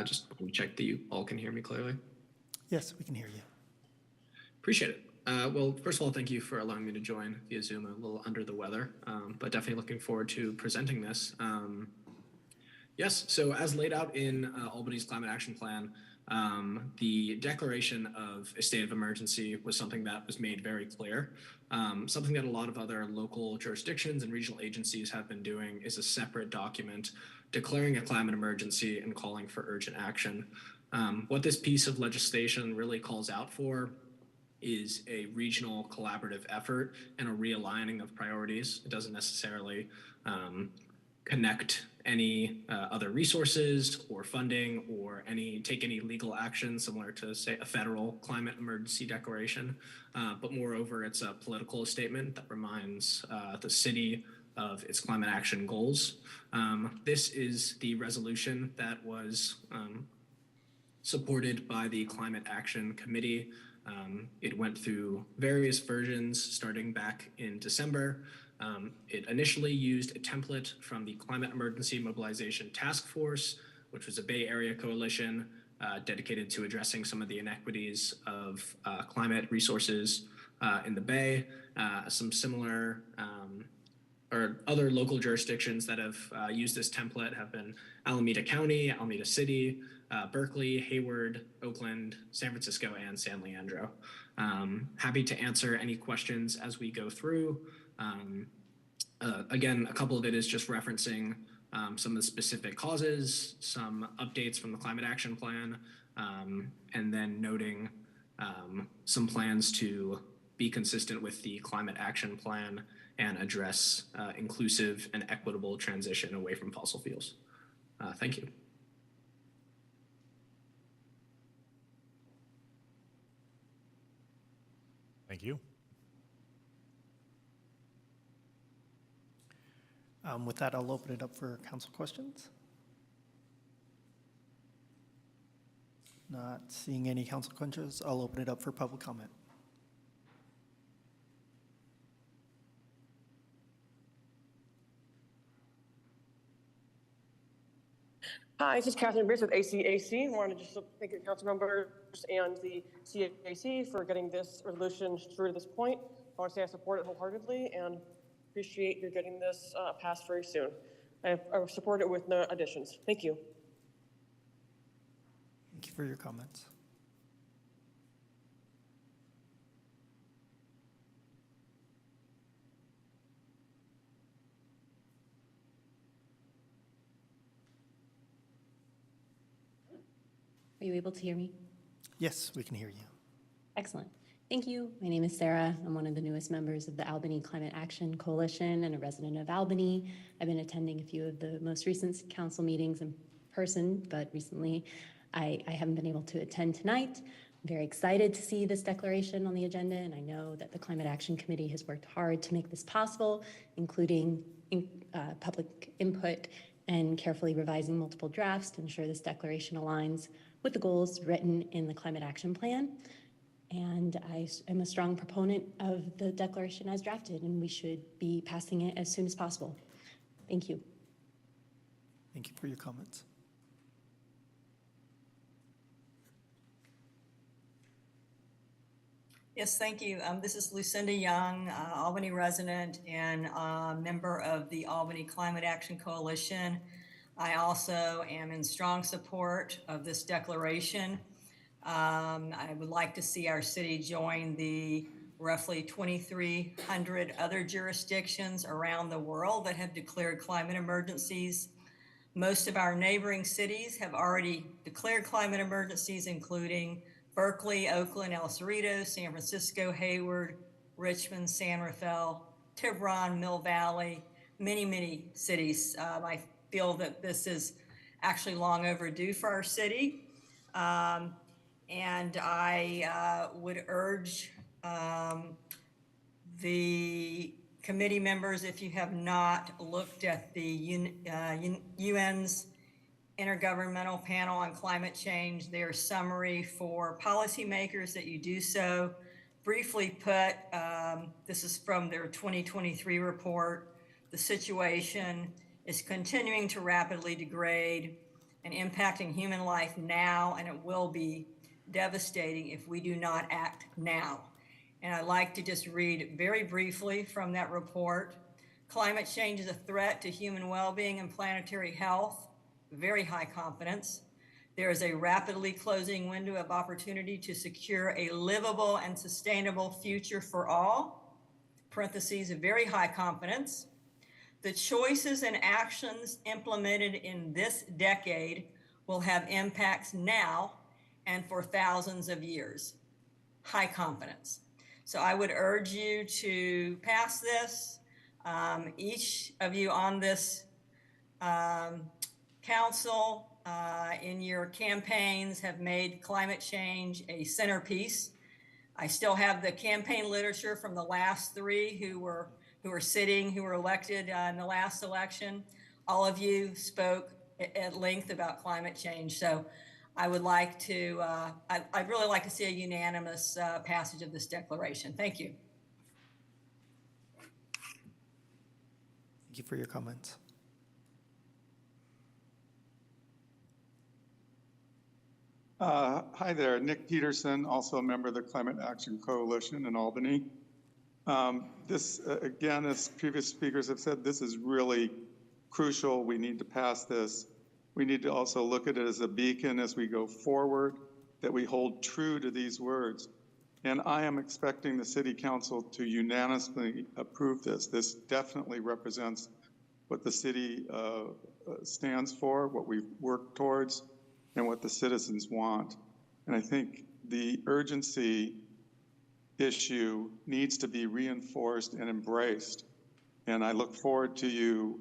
Speaker 22: Just check that you all can hear me clearly.
Speaker 1: Yes, we can hear you.
Speaker 22: Appreciate it. Well, first of all, thank you for allowing me to join via Zoom. I'm a little under the weather, but definitely looking forward to presenting this. Yes, so as laid out in Albany's Climate Action Plan, the declaration of a state of emergency was something that was made very clear. Something that a lot of other local jurisdictions and regional agencies have been doing is a separate document declaring a climate emergency and calling for urgent action. What this piece of legislation really calls out for is a regional collaborative effort and a realigning of priorities. It doesn't necessarily connect any other resources or funding or take any legal action similar to, say, a federal climate emergency declaration. But moreover, it's a political statement that reminds the city of its climate action goals. This is the resolution that was supported by the Climate Action Committee. It went through various versions starting back in December. It initially used a template from the Climate Emergency Mobilization Task Force, which was a Bay Area coalition dedicated to addressing some of the inequities of climate resources in the Bay. Some similar or other local jurisdictions that have used this template have been Alameda County, Alameda City, Berkeley, Hayward, Oakland, San Francisco, and San Leandro. Happy to answer any questions as we go through. Again, a couple of it is just referencing some of the specific causes, some updates from the Climate Action Plan, and then noting some plans to be consistent with the Climate Action Plan and address inclusive and equitable transition away from fossil fuels. Thank you.
Speaker 6: Thank you.
Speaker 1: With that, I'll open it up for council questions. Not seeing any council questions, I'll open it up for public comment.
Speaker 10: Hi, this is Catherine Beers with ACAC. Wanted to just thank the council members and the CAC for getting this resolution through to this point. I want to say I support it wholeheartedly and appreciate you getting this passed very soon. I support it with no additions. Thank you.
Speaker 1: Thank you for your comments.
Speaker 4: Are you able to hear me?
Speaker 1: Yes, we can hear you.
Speaker 4: Excellent. Thank you. My name is Sarah. I'm one of the newest members of the Albany Climate Action Coalition and a resident of Albany. I've been attending a few of the most recent council meetings in person, but recently I haven't been able to attend tonight. I'm very excited to see this declaration on the agenda, and I know that the Climate Action Committee has worked hard to make this possible, including public input and carefully revising multiple drafts to ensure this declaration aligns with the goals written in the Climate Action Plan. And I am a strong proponent of the declaration as drafted, and we should be passing it as soon as possible. Thank you.
Speaker 1: Thank you for your comments.
Speaker 11: Yes, thank you. This is Lucinda Young, Albany resident and member of the Albany Climate Action Coalition. I also am in strong support of this declaration. I would like to see our city join the roughly 2,300 other jurisdictions around the world that have declared climate emergencies. Most of our neighboring cities have already declared climate emergencies, including Berkeley, Oakland, El Cerrito, San Francisco, Hayward, Richmond, San Rafael, Tiburon, Mill Valley, many cities. I feel that this is actually long overdue for our city. And I would urge the committee members, if you have not looked at the UN's Intergovernmental Panel on Climate Change, their summary for policymakers, that you do so. Briefly put, this is from their 2023 report. The situation is continuing to rapidly degrade and impacting human life now, and it will be devastating if we do not act now. And I'd like to just read very briefly from that report. Climate change is a threat to human well-being and planetary health. Very high confidence. There is a rapidly closing window of opportunity to secure a livable and sustainable future for all. Parentheses, very high confidence. The choices and actions implemented in this decade will have impacts now and for thousands of years. High confidence. So I would urge you to pass this. Each of you on this council in your campaigns have made climate change a centerpiece. I still have the campaign literature from the last three who were elected in the last election. All of you spoke at length about climate change. So I would like to, I'd really like to see a unanimous passage of this declaration. Thank you.
Speaker 1: Thank you for your comments.
Speaker 23: Hi there, Nick Peterson, also a member of the Climate Action Coalition in Albany. This, again, as previous speakers have said, this is really crucial. We need to pass this. We need to also look at it as a beacon as we go forward, that we hold true to these words. And I am expecting the City Council to unanimously approve this. This definitely represents what the city stands for, what we've worked towards, and what the citizens want. And I think the urgency issue needs to be reinforced and embraced. And I look forward to you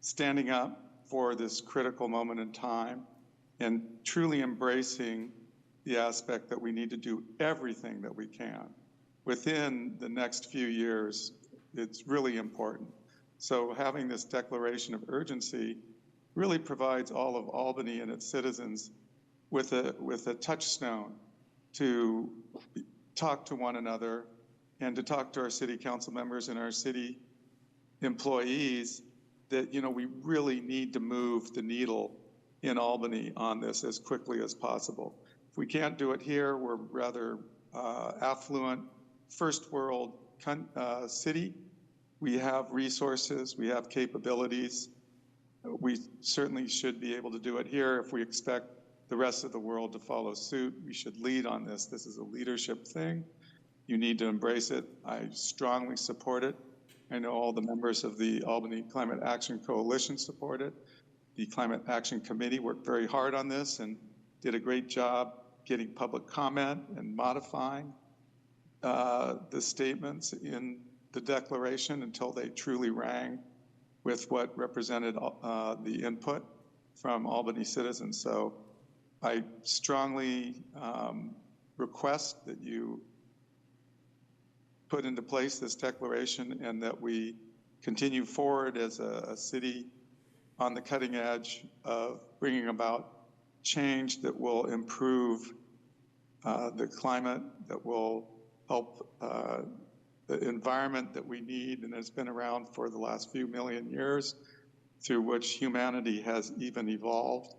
Speaker 23: standing up for this critical moment in time and truly embracing the aspect that we need to do everything that we can within the next few years. It's really important. So having this declaration of urgency really provides all of Albany and its citizens with a touchstone to talk to one another and to talk to our city council members and our city employees that, you know, we really need to move the needle in Albany on this as quickly as possible. If we can't do it here, we're rather affluent, first world city. We have resources, we have capabilities. We certainly should be able to do it here. If we expect the rest of the world to follow suit, we should lead on this. This is a leadership thing. You need to embrace it. I strongly support it. I know all the members of the Albany Climate Action Coalition support it. The Climate Action Committee worked very hard on this and did a great job getting public comment and modifying the statements in the declaration until they truly rang with what represented the input from Albany citizens. So I strongly request that you put into place this declaration and that we continue forward as a city on the cutting edge of bringing about change that will improve the climate, that will help the environment that we need and has been around for the last few million years, through which humanity has even evolved,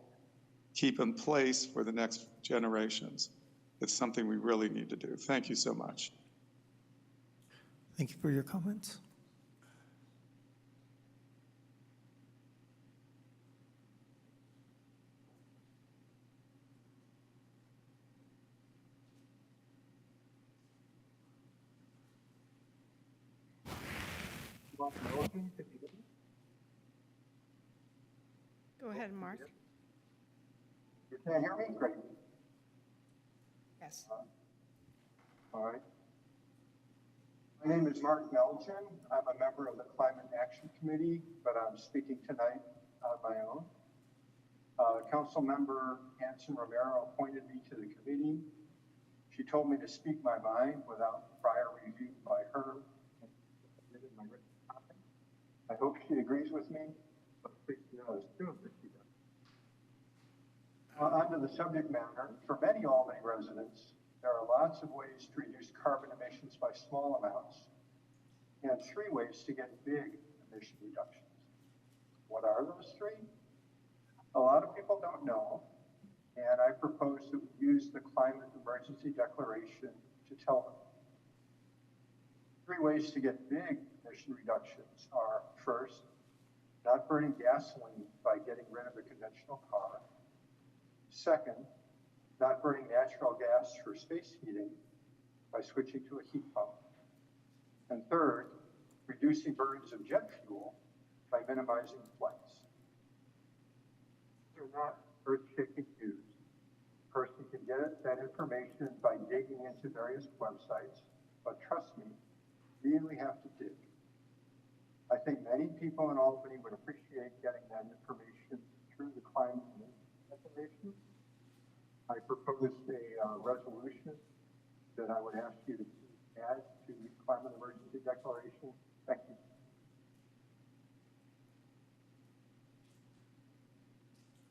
Speaker 23: keep in place for the next generations. It's something we really need to do. Thank you so much.
Speaker 1: Thank you for your comments.
Speaker 2: Go ahead, Mark.
Speaker 8: You can't hear me? Great.
Speaker 2: Yes.
Speaker 8: All right. My name is Mark Belgian. I'm a member of the Climate Action Committee, but I'm speaking tonight on my own. Council member Hanson Romero appointed me to the committee. She told me to speak my mind without prior review by her. I hope she agrees with me, but please know as soon as she does. On to the subject matter. For many Albany residents, there are lots of ways to reduce carbon emissions by small amounts, and 3 ways to get big emission reductions. What are those 3? A lot of people don't know, and I propose that we use the Climate Emergency Declaration to tell them. 3 ways to get big emission reductions are: first, not burning gasoline by getting rid of a conventional car. Second, not burning natural gas for space heating by switching to a heat pump. And third, reducing burns of jet fuel by minimizing flights. These are not earth-shaking news. A person can get that information by digging into various websites, but trust me, you really have to dig. I think many people in Albany would appreciate getting that information through the Climate Declaration. I proposed a resolution that I would ask you to add to the Climate Emergency Declaration. Thank you.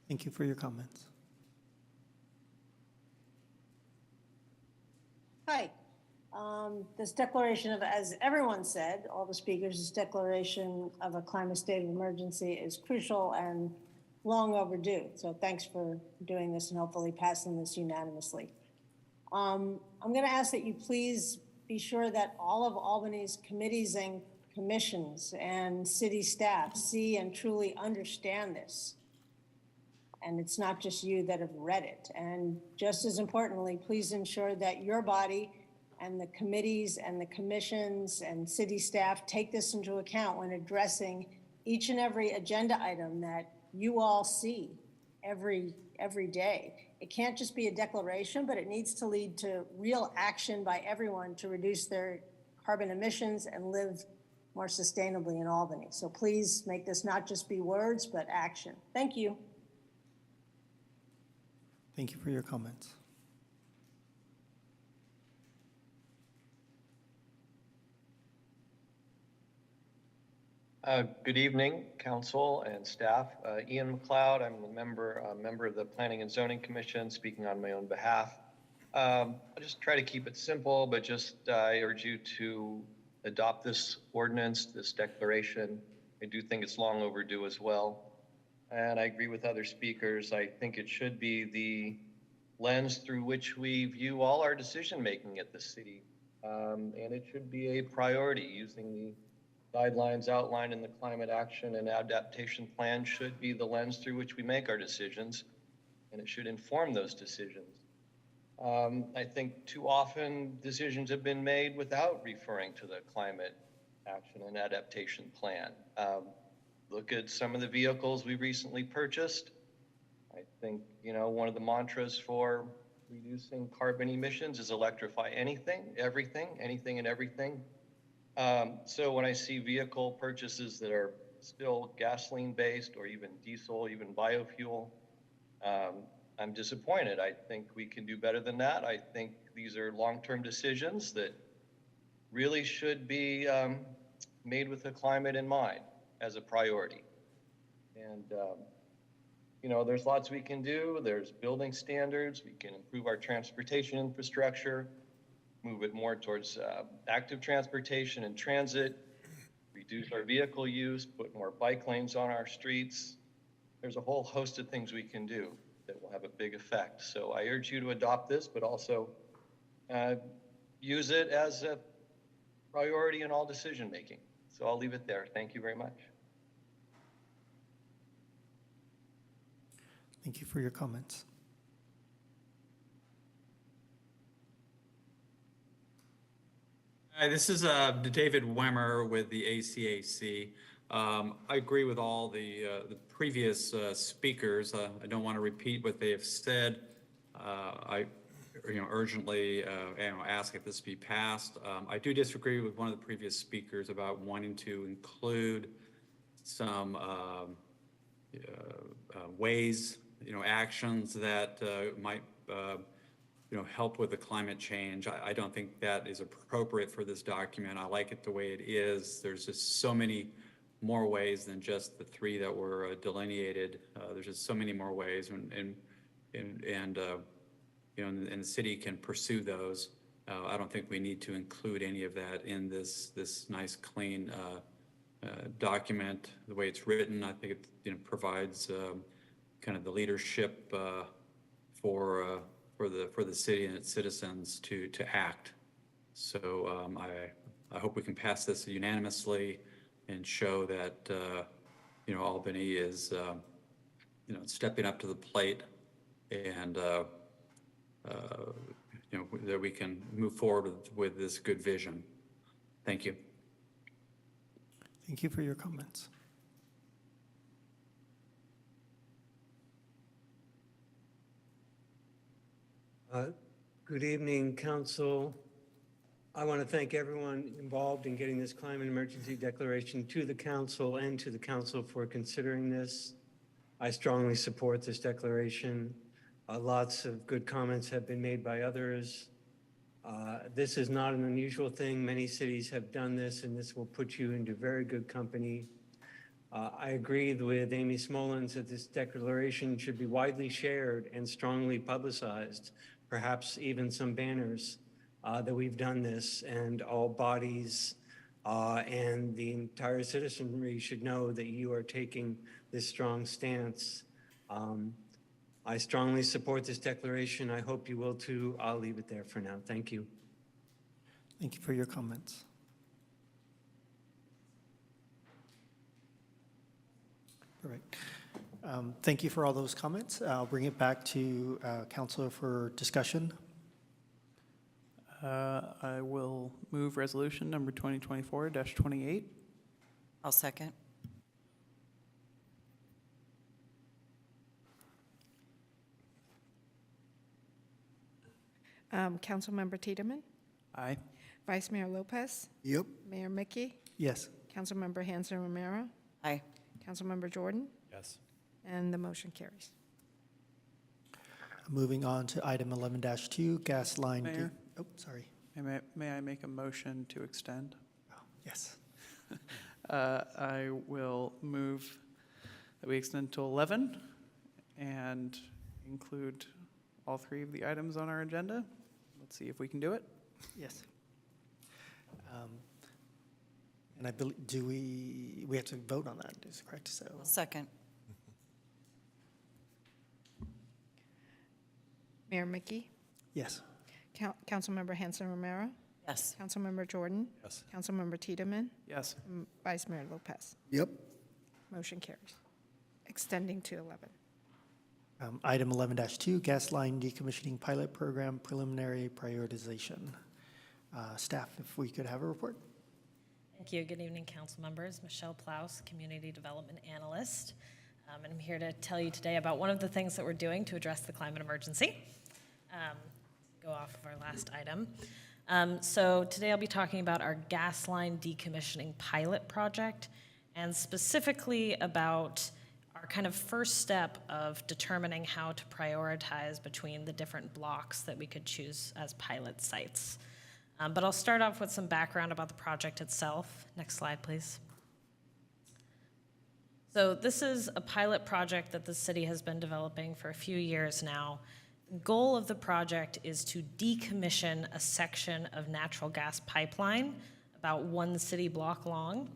Speaker 1: Thank you for your comments.
Speaker 12: Hi. This declaration of, as everyone said, all the speakers, this declaration of a climate state of emergency is crucial and long overdue. So thanks for doing this and hopefully passing this unanimously. I'm going to ask that you please be sure that all of Albany's committees and commissions and city staff see and truly understand this. And it's not just you that have read it. And just as importantly, please ensure that your body and the committees and the commissions and city staff take this into account when addressing each and every agenda item that you all see every day. It can't just be a declaration, but it needs to lead to real action by everyone to reduce their carbon emissions and live more sustainably in Albany. So please make this not just be words, but action. Thank you.
Speaker 1: Thank you for your comments.
Speaker 14: Good evening, council and staff. Ian McLeod, I'm a member of the Planning and Zoning Commission, speaking on my own behalf. I'll just try to keep it simple, but just I urge you to adopt this ordinance, this declaration. I do think it's long overdue as well. and I agree with other speakers. I think it should be the lens through which we view all our decision-making at the city. And it should be a priority. Using the guidelines outlined in the Climate Action and Adaptation Plan should be the lens through which we make our decisions, and it should inform those decisions. I think too often decisions have been made without referring to the Climate Action and Adaptation Plan. Look at some of the vehicles we recently purchased. I think, one of the mantras for reducing carbon emissions is electrify anything, everything, anything and everything. So when I see vehicle purchases that are still gasoline-based or even diesel, even biofuel, I'm disappointed. I think we can do better than that. I think these are long-term decisions that really should be made with the climate in mind as a priority. And, there's lots we can do. There's building standards. We can improve our transportation infrastructure, move it more towards active transportation and transit, reduce our vehicle use, put more bike lanes on our streets. There's a whole host of things we can do that will have a big effect. So I urge you to adopt this, but also use it as a priority in all decision making. So I'll leave it there. Thank you very much.
Speaker 1: Thank you for your comments.
Speaker 9: Hi, this is David Wemmer with the ACAC. I agree with all the previous speakers. I don't want to repeat what they have said. I urgently ask if this be passed. I do disagree with one of the previous speakers about wanting to include some ways, actions that might help with the climate change. I don't think that is appropriate for this document. I like it the way it is. There's just so many more ways than just the three that were delineated. There's just so many more ways, and the city can pursue those. I don't think we need to include any of that in this nice, clean document. The way it's written, I think it provides kind of the leadership for the city and its citizens to act. So I hope we can pass this unanimously and show that Albany is stepping up to the plate, and that we can move forward with this good vision. Thank you.
Speaker 1: Thank you for your comments.
Speaker 19: Good evening, Council. I want to thank everyone involved in getting this climate emergency declaration to the Council and to the Council for considering this. I strongly support this declaration. Lots of good comments have been made by others. This is not an unusual thing. Many cities have done this, and this will put you into very good company. I agree with Amy Smolens that this declaration should be widely shared and strongly publicized, perhaps even some banners that we've done this, and all bodies and the entire citizenry should know that you are taking this strong stance. I strongly support this declaration. I hope you will too. I'll leave it there for now. Thank you.
Speaker 1: Thank you for your comments. All right. Thank you for all those comments. I'll bring it back to Council for discussion.
Speaker 3: I will move resolution number 2024-28.
Speaker 13: I'll second.
Speaker 2: Councilmember Tiedemann,
Speaker 3: Aye.
Speaker 2: Vice Mayor Lopez,
Speaker 15: Yep.
Speaker 2: Mayor Mickey,
Speaker 1: Yes.
Speaker 2: Councilmember Hanson Romero,
Speaker 13: Aye.
Speaker 2: Councilmember Jordan,
Speaker 6: Yes.
Speaker 2: and the motion carries.
Speaker 1: Moving on to item 11-2, gas line.
Speaker 3: Mayor?
Speaker 1: Oh, sorry.
Speaker 3: May I make a motion to extend?
Speaker 1: Oh, yes.
Speaker 3: I will move that we extend to 11 and include all three of the items on our agenda. Let's see if we can do it.
Speaker 1: Yes. And I believe, we have to vote on that, is it correct? So,
Speaker 13: I'll second.
Speaker 2: Mayor Mickey,
Speaker 1: Yes.
Speaker 2: Councilmember Hanson Romero,
Speaker 13: Yes.
Speaker 2: Councilmember Jordan,
Speaker 6: Yes.
Speaker 2: Councilmember Tiedemann,
Speaker 3: Yes.
Speaker 2: Vice Mayor Lopez.
Speaker 15: Yep.
Speaker 2: Motion carries. Extending to 11.
Speaker 1: Item 11-2, gas line decommissioning pilot program preliminary prioritization. Staff, if we could have a report.
Speaker 7: Thank you. Good evening, council members. Michelle Plaus, Community Development Analyst. And I'm here to tell you today about one of the things that we're doing to address the climate emergency. Go off of our last item. So today I'll be talking about our gas line decommissioning pilot project, and specifically about our kind of first step of determining how to prioritize between the different blocks that we could choose as pilot sites. But I'll start off with some background about the project itself. Next slide, please. So this is a pilot project that the city has been developing for a few years now. The goal of the project is to decommission a section of natural gas pipeline, about 1 city block long,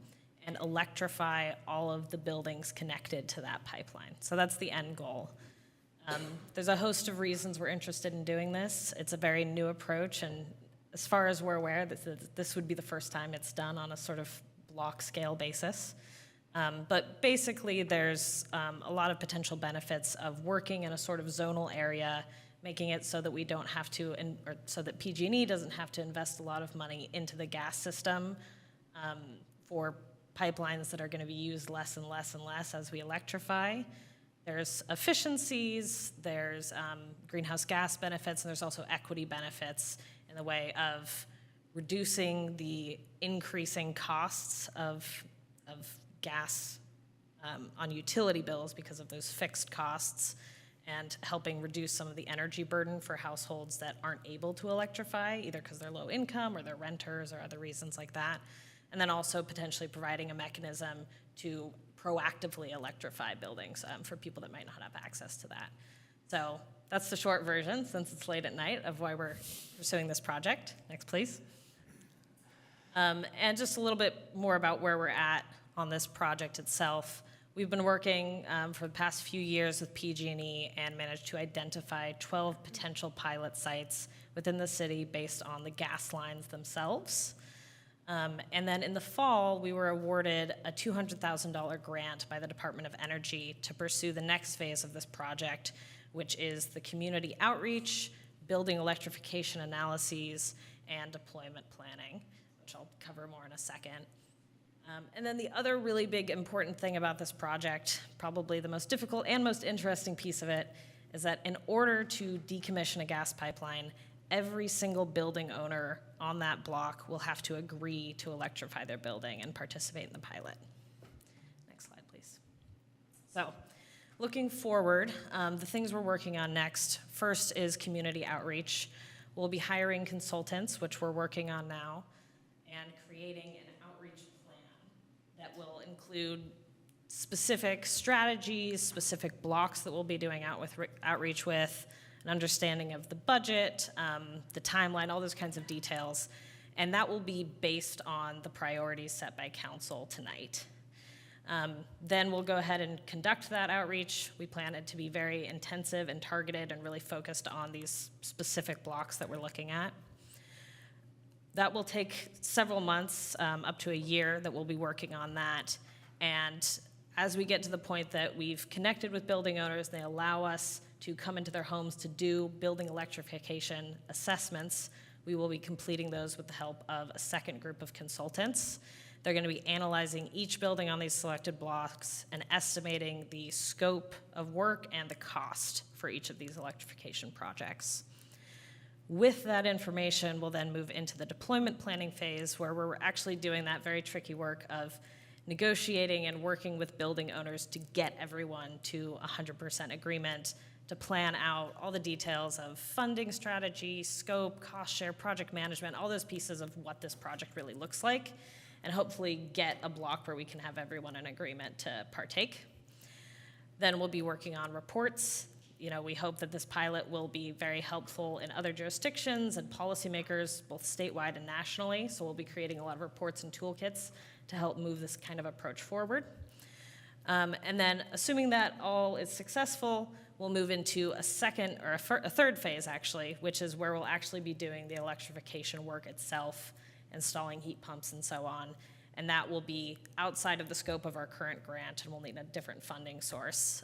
Speaker 7: and electrify all of the buildings connected to that pipeline. So that's the end goal. There's a host of reasons we're interested in doing this. It's a very new approach, and as far as we're aware, this would be the first time it's done on a sort of block scale basis. But basically, there's a lot of potential benefits of working in a sort of zonal area, making it so that we don't have to, or so that PG&E doesn't have to invest a lot of money into the gas system for pipelines that are going to be used less and less and less as we electrify. There's efficiencies, there's greenhouse gas benefits, and there's also equity benefits in the way of reducing the increasing costs of gas on utility bills because of those fixed costs, and helping reduce some of the energy burden for households that aren't able to electrify, either because they're low income or they're renters or other reasons like that. And then also potentially providing a mechanism to proactively electrify buildings for people that might not have access to that. So that's the short version, since it's late at night, of why we're pursuing this project. Next, please. And just a little bit more about where we're at on this project itself. We've been working for the past few years with PG&E and managed to identify 12 potential pilot sites within the city based on the gas lines themselves. And then in the fall, we were awarded a $200,000 grant by the Department of Energy to pursue the next phase of this project, which is the community outreach, building electrification analyses, and deployment planning, which I'll cover more in a second. And then the other really big important thing about this project, probably the most difficult and most interesting piece of it, is that in order to decommission a gas pipeline, every single building owner on that block will have to agree to electrify their building and participate in the pilot. Next slide, please. So, looking forward, the things we're working on next, first is community outreach. We'll be hiring consultants, which we're working on now, and creating an outreach plan that will include specific strategies, specific blocks that we'll be doing outreach with, an understanding of the budget, the timeline, all those kinds of details. And that will be based on the priorities set by council tonight. Then we'll go ahead and conduct that outreach. We plan it to be very intensive and targeted and really focused on these specific blocks that we're looking at. That will take several months, up to a year, that we'll be working on that. And as we get to the point that we've connected with building owners, they allow us to come into their homes to do building electrification assessments, we will be completing those with the help of a second group of consultants. They're going to be analyzing each building on these selected blocks and estimating the scope of work and the cost for each of these electrification projects. With that information, we'll then move into the deployment planning phase, where we're actually doing that very tricky work of negotiating and working with building owners to get everyone to 100% agreement, to plan out all the details of funding strategy, scope, cost share, project management, all those pieces of what this project really looks like, and hopefully get a block where we can have everyone in agreement to partake. Then we'll be working on reports. You know, we hope that this pilot will be very helpful in other jurisdictions and policymakers, both statewide and nationally. So we'll be creating a lot of reports and toolkits to help move this kind of approach forward. And then, assuming that all is successful, we'll move into a second, or a third phase actually, which is where we'll actually be doing the electrification work itself, installing heat pumps and so on. And that will be outside of the scope of our current grant, and we'll need a different funding source.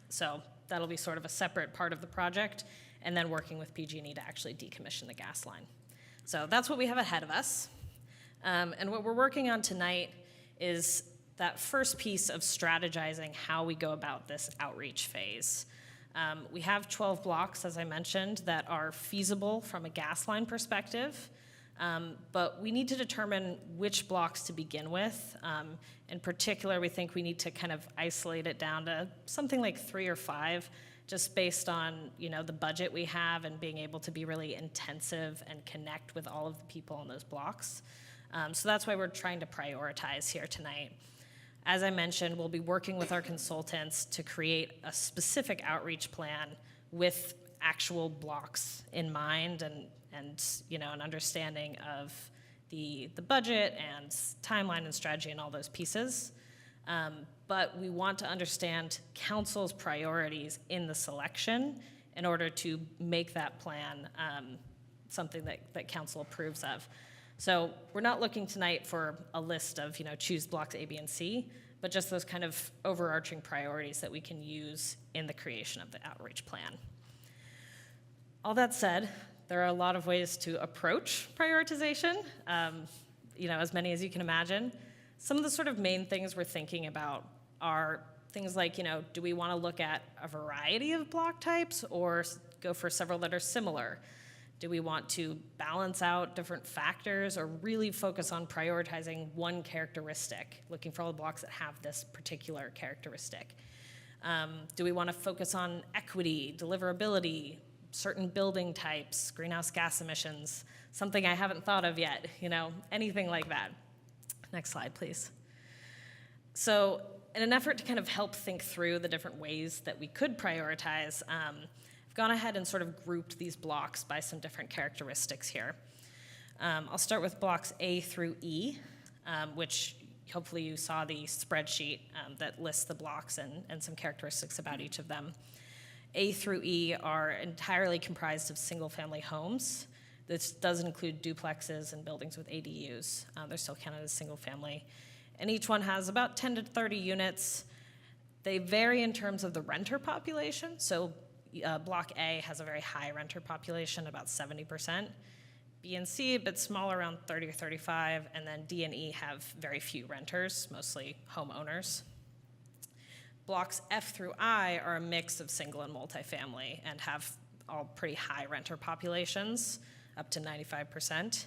Speaker 7: So that'll be sort of a separate part of the project, and then working with PG&E to actually decommission the gas line. So that's what we have ahead of us. And what we're working on tonight is that first piece of strategizing how we go about this outreach phase. We have 12 blocks, as I mentioned, that are feasible from a gas line perspective, but we need to determine which blocks to begin with. In particular, we think we need to kind of isolate it down to something like 3 or 5, just based on the budget we have and being able to be really intensive and connect with all of the people on those blocks. So that's why we're trying to prioritize here tonight. As I mentioned, we'll be working with our consultants to create a specific outreach plan with actual blocks in mind and an understanding of the budget and timeline and strategy and all those pieces. But we want to understand council's priorities in the selection in order to make that plan something that council approves of. So we're not looking tonight for a list of, choose blocks A, B, and C, but just those kind of overarching priorities that we can use in the creation of the outreach plan. All that said, there are a lot of ways to approach prioritization, as many as you can imagine. Some of the sort of main things we're thinking about are things like, do we want to look at a variety of block types or go for several that are similar? Do we want to balance out different factors or really focus on prioritizing one characteristic, looking for all the blocks that have this particular characteristic? Do we want to focus on equity, deliverability, certain building types, greenhouse gas emissions, something I haven't thought of yet, anything like that? Next slide, please. So in an effort to kind of help think through the different ways that we could prioritize, I've gone ahead and sort of grouped these blocks by some different characteristics here. I'll start with blocks A through E, which hopefully you saw the spreadsheet that lists the blocks and some characteristics about each of them. A through E are entirely comprised of single-family homes. This does include duplexes and buildings with ADUs. They're still counted as single-family. And each one has about 10 to 30 units. They vary in terms of the renter population. So Block A has a very high renter population, about 70%. B and C, a bit smaller, around 30 or 35. And then D and E have very few renters, mostly homeowners. Blocks F through I are a mix of single and multifamily and have all pretty high renter populations, up to 95%.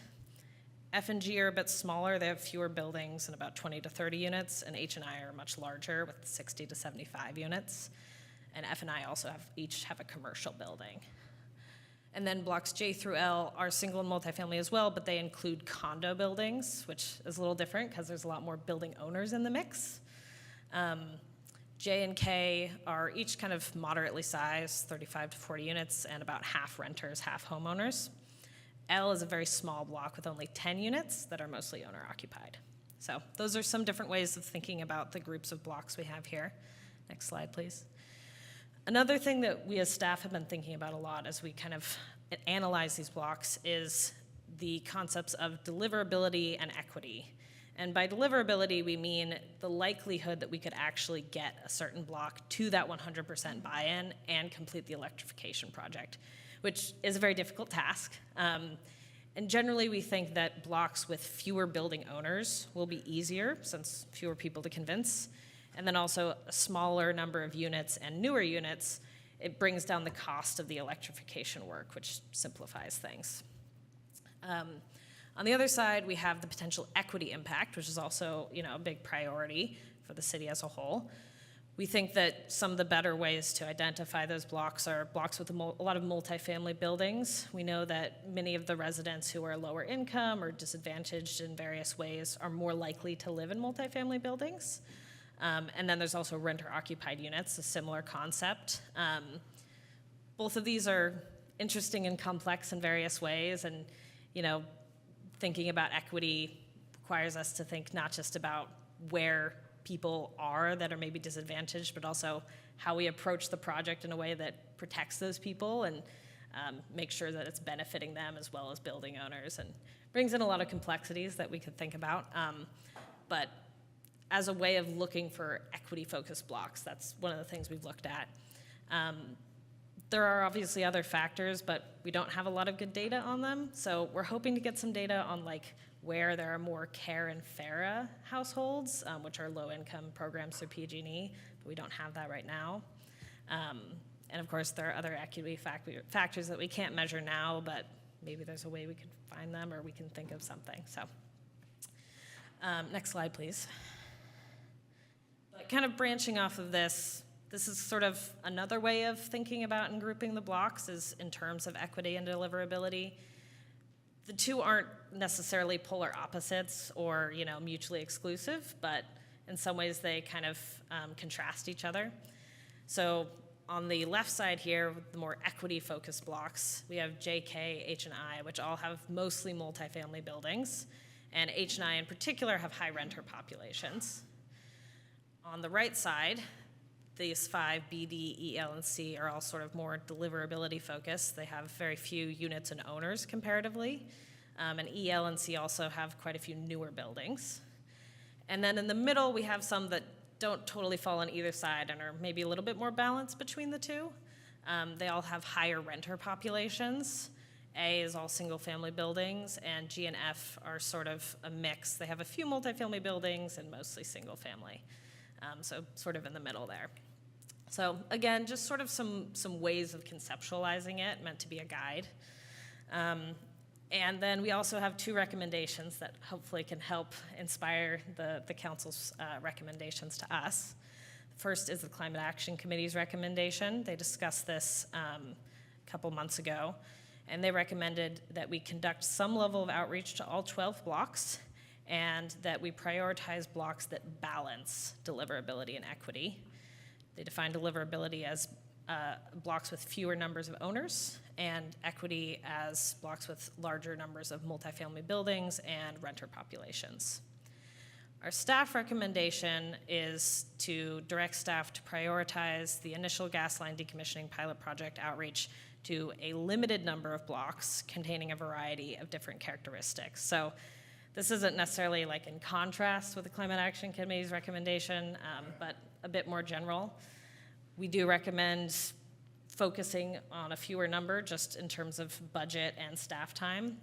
Speaker 7: F and G are a bit smaller. They have fewer buildings and about 20 to 30 units, and H and I are much larger with 60 to 75 units. And F and I also each have a commercial building. And then blocks J through L are single and multifamily as well, but they include condo buildings, which is a little different because there's a lot more building owners in the mix. J and K are each kind of moderately sized, 35 to 40 units, and about half renters, half homeowners. L is a very small block with only 10 units that are mostly owner occupied. So those are some different ways of thinking about the groups of blocks we have here. Next slide, please. Another thing that we as staff have been thinking about a lot as we kind of analyze these blocks is the concepts of deliverability and equity. And by deliverability, we mean the likelihood that we could actually get a certain block to that 100% buy-in and complete the electrification project, which is a very difficult task. And generally, we think that blocks with fewer building owners will be easier, since fewer people to convince. And then also a smaller number of units and newer units, it brings down the cost of the electrification work, which simplifies things. On the other side, we have the potential equity impact, which is also, a big priority for the city as a whole. We think that some of the better ways to identify those blocks are blocks with a lot of multifamily buildings. We know that many of the residents who are lower income or disadvantaged in various ways are more likely to live in multifamily buildings. And then there's also renter-occupied units, a similar concept. Both of these are interesting and complex in various ways, and, thinking about equity requires us to think not just about where people are that are maybe disadvantaged, but also how we approach the project in a way that protects those people and make sure that it's benefiting them as well as building owners, and brings in a lot of complexities that we could think about. But as a way of looking for equity-focused blocks, that's one of the things we've looked at. There are obviously other factors, but we don't have a lot of good data on them. So we're hoping to get some data on like where there are more care and FARA households, which are low-income programs through PG&E, but we don't have that right now. And of course, there are other equity factors that we can't measure now, but maybe there's a way we could find them or we can think of something. So next slide, please. But kind of branching off of this, this is sort of another way of thinking about and grouping the blocks is in terms of equity and deliverability. The two aren't necessarily polar opposites or, you know, mutually exclusive, but in some ways they kind of contrast each other. So on the left side here, the more equity-focused blocks, we have J, K, H, and I, which all have mostly multifamily buildings, and H and I in particular have high renter populations. On the right side, these 5, B, D, E, L, and C are all sort of more deliverability focused. They have very few units and owners comparatively. And E, L, and C also have quite a few newer buildings. And then in the middle, we have some that don't totally fall on either side and are maybe a little bit more balanced between the two. They all have higher renter populations. A is all single-family buildings, and G and F are sort of a mix. They have a few multifamily buildings and mostly single-family. So sort of in the middle there. So again, just sort of some ways of conceptualizing it, meant to be a guide. And then we also have 2 recommendations that hopefully can help inspire the council's recommendations to us. First is the Climate Action Committee's recommendation. They discussed this a couple months ago, and they recommended that we conduct some level of outreach to all 12 blocks, and that we prioritize blocks that balance deliverability and equity. They define deliverability as blocks with fewer numbers of owners, and equity as blocks with larger numbers of multifamily buildings and renter populations. Our staff recommendation is to direct staff to prioritize the initial gas line decommissioning pilot project outreach to a limited number of blocks containing a variety of different characteristics. So this isn't necessarily like in contrast with the Climate Action Committee's recommendation, but a bit more general. We do recommend focusing on a fewer number just in terms of budget and staff time.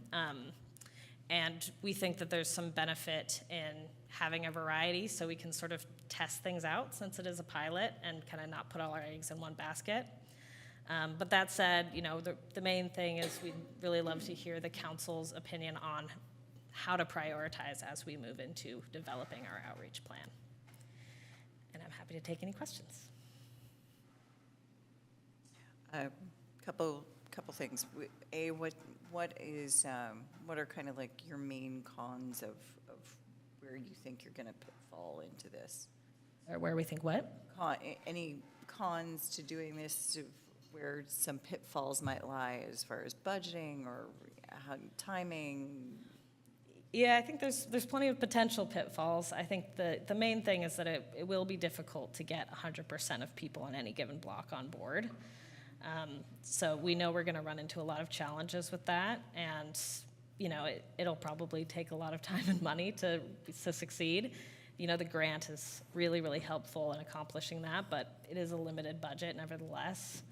Speaker 7: And we think that there's some benefit in having a variety so we can sort of test things out since it is a pilot and kind of not put all our eggs in one basket. But that said, you know, the main thing is we'd really love to hear the council's opinion on how to prioritize as we move into developing our outreach plan. And I'm happy to take any questions.
Speaker 13: Couple things. A, what are kind of like your main cons of where you think you're going to pitfall into this?
Speaker 7: Or where we think what?
Speaker 13: Any cons to doing this, where some pitfalls might lie as far as budgeting or timing?
Speaker 7: Yeah, I think there's plenty of potential pitfalls. I think the main thing is that it will be difficult to get 100% of people on any given block on board. So we know we're going to run into a lot of challenges with that, and you know it'll probably take a lot of time and money to succeed. You know, the grant is really, really helpful in accomplishing that, but it is a limited budget nevertheless.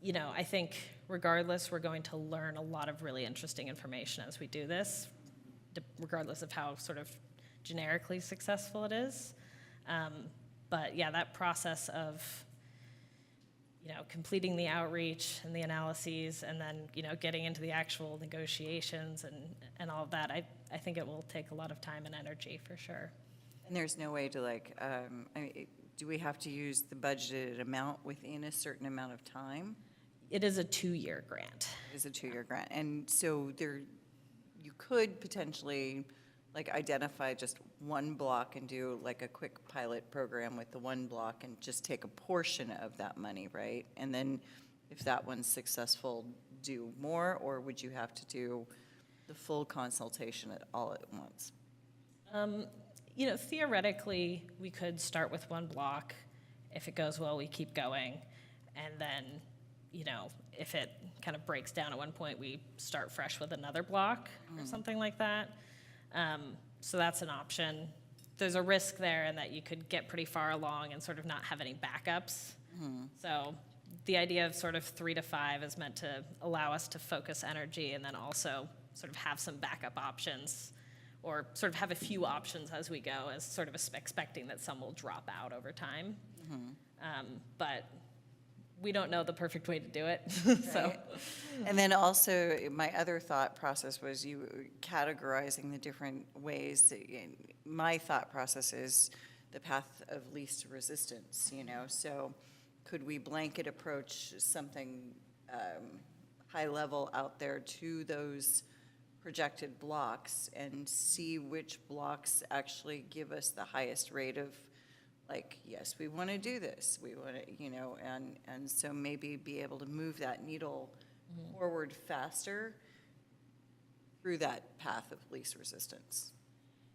Speaker 7: You know, I think regardless, we're going to learn a lot of really interesting information as we do this, regardless of how sort of generically successful it is. But yeah, that process of, you know, completing the outreach and the analyses and then, you know, getting into the actual negotiations and all of that, I think it will take a lot of time and energy for sure.
Speaker 13: And there's no way to like, do we have to use the budgeted amount within a certain amount of time?
Speaker 7: It is a 2-year grant.
Speaker 13: It is a 2-year grant. And so you could potentially like identify just one block and do like a quick pilot program with the one block and just take a portion of that money, right? And then if that one's successful, do more, or would you have to do the full consultation all at once?
Speaker 7: theoretically, we could start with one block. If it goes well, we keep going. And then, if it kind of breaks down at one point, we start fresh with another block or something like that. So that's an option. There's a risk there in that you could get pretty far along and sort of not have any backups. So the idea of sort of 3 to 5 is meant to allow us to focus energy and then also sort of have some backup options, or sort of have a few options as we go, as sort of expecting that some will drop out over time. But we don't know the perfect way to do it. So,
Speaker 13: Right. And then also, my other thought process was you categorizing the different ways. My thought process is the path of least resistance, so could we blanket approach something high level out there to those projected blocks and see which blocks actually give us the highest rate of, like, yes, we want to do this, we want to, and so maybe be able to move that needle forward faster through that path of least resistance.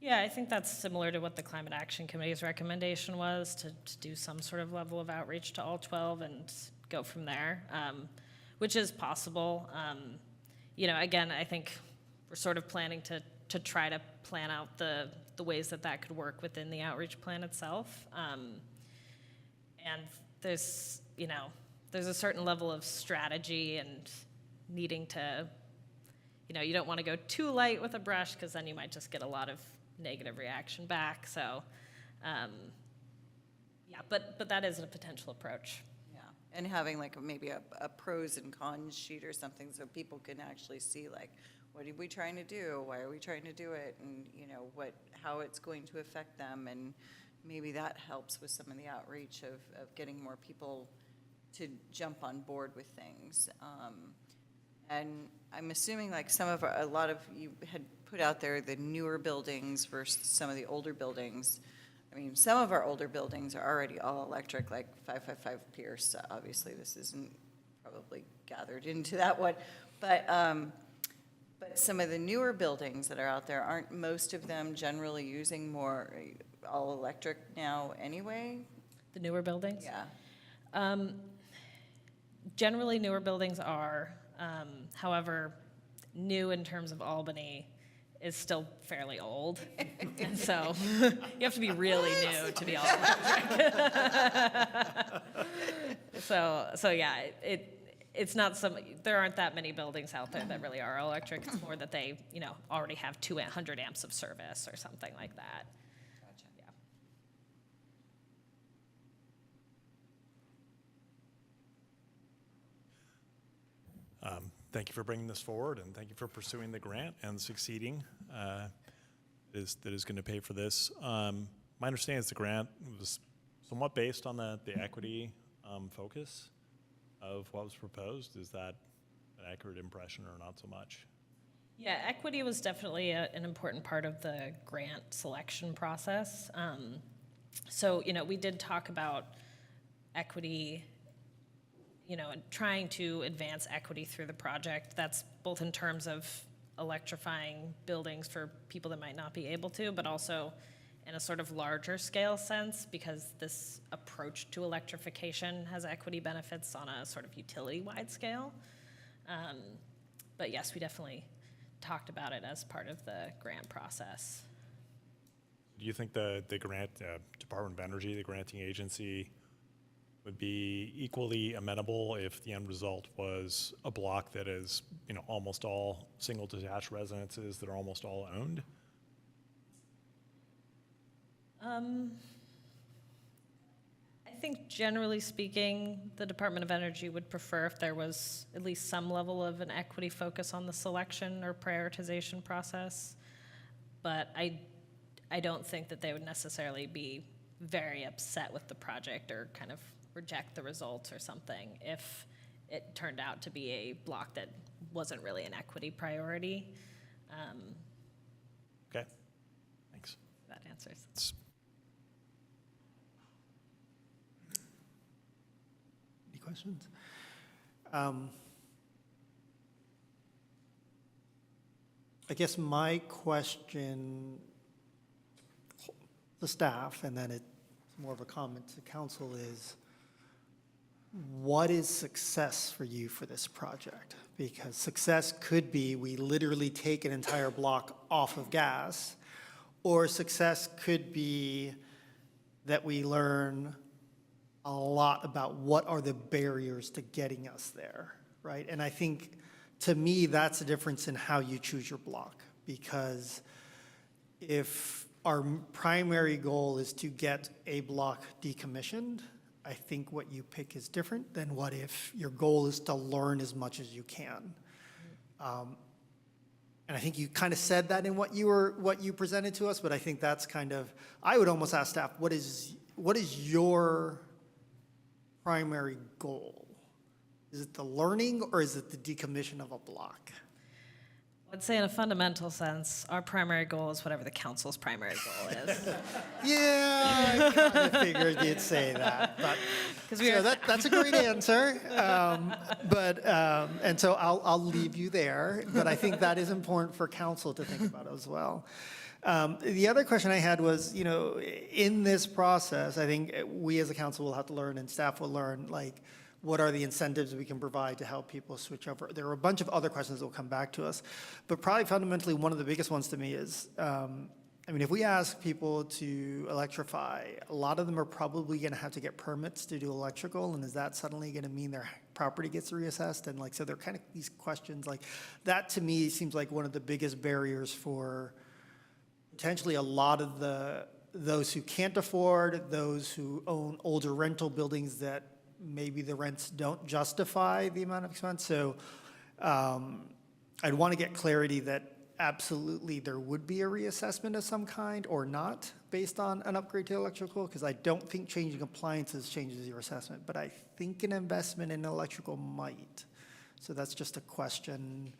Speaker 7: yeah, I think that's similar to what the Climate Action Committee's recommendation was, to do some sort of level of outreach to all 12 and go from there, which is possible. Again, I think we're sort of planning to try to plan out the ways that could work within the outreach plan itself. And there's a certain level of strategy and needing to, you don't want to go too light with a brush because then you might just get a lot of negative reaction back. So, but that is a potential approach.
Speaker 13: Yeah, and having like maybe a pros and cons sheet or something so people can actually see, like, what are we trying to do? Why are we trying to do it? And, how it's going to affect them. And maybe that helps with some of the outreach of getting more people to jump on board with things. And I'm assuming like a lot of you had put out there the newer buildings versus some of the older buildings. I mean, some of our older buildings are already all electric, like 555 Pierce. Obviously, this isn't probably gathered into that one. But some of the newer buildings that are out there, aren't most of them generally using more all electric now anyway?
Speaker 7: The newer buildings?
Speaker 13: Yeah.
Speaker 7: Generally, newer buildings are. However, new in terms of Albany is still fairly old. And so you have to be really new to be all electric. So yeah, it's not there aren't that many buildings out there that really are electric. It's more that they, already have 200 amps of service or something like that.
Speaker 13: Gotcha.
Speaker 6: Yeah. Thank you for bringing this forward, and thank you for pursuing the grant and succeeding. That is going to pay for this. My understanding is the grant was somewhat based on the equity focus of what was proposed. Is that an accurate impression or not so much?
Speaker 7: Yeah, equity was definitely an important part of the grant selection process. So, we did talk about equity, and trying to advance equity through the project. That's both in terms of electrifying buildings for people that might not be able to, but also in a sort of larger scale sense, because this approach to electrification has equity benefits on a sort of utility-wide scale. But yes, we definitely talked about it as part of the grant process.
Speaker 6: Do you think the grant, Department of Energy, the granting agency, would be equally amenable if the end result was a block that is, almost all single detached residences that are almost all owned?
Speaker 7: I think generally speaking, the Department of Energy would prefer if there was at least some level of an equity focus on the selection or prioritization process. But I don't think that they would necessarily be very upset with the project or kind of reject the results or something if it turned out to be a block that wasn't really an equity priority.
Speaker 6: Okay, thanks.
Speaker 7: That answers.
Speaker 1: Any questions? I guess my question the staff, and then it's more of a comment to council, is what is success for you for this project? Because success could be we literally take an entire block off of gas, or success could be that we learn a lot about what are the barriers to getting us there, right? And I think, to me, that's a difference in how you choose your block, because if our primary goal is to get a block decommissioned, I think what you pick is different than what if your goal is to learn as much as you can. And I think you kind of said that in what you presented to us, but I think that's kind of, I would almost ask staff, what is your primary goal? Is it the learning, or is it the decommission of a block?
Speaker 7: I'd say in a fundamental sense, our primary goal is whatever the council's primary goal is.
Speaker 1: Yeah, I kind of figured you'd say that. But, that's a great answer. And so I'll leave you there. But I think that is important for council to think about as well. The other question I had was, in this process, I think we as a council will have to learn, and staff will learn, what are the incentives we can provide to help people switch over? There are a bunch of other questions that will come back to us, but probably fundamentally one of the biggest ones to me is, if we ask people to electrify, a lot of them are probably going to have to get permits to do electrical, and is that suddenly going to mean their property gets reassessed? And so they're kind of these questions that to me seems like one of the biggest barriers for potentially a lot of those who can't afford, those who own older rental buildings that maybe the rents don't justify the amount of expense. So I'd want to get clarity that absolutely there would be a reassessment of some kind or not based on an upgrade to electrical, because I don't think changing appliances changes your assessment, but I think an investment in electrical might. So that's just a question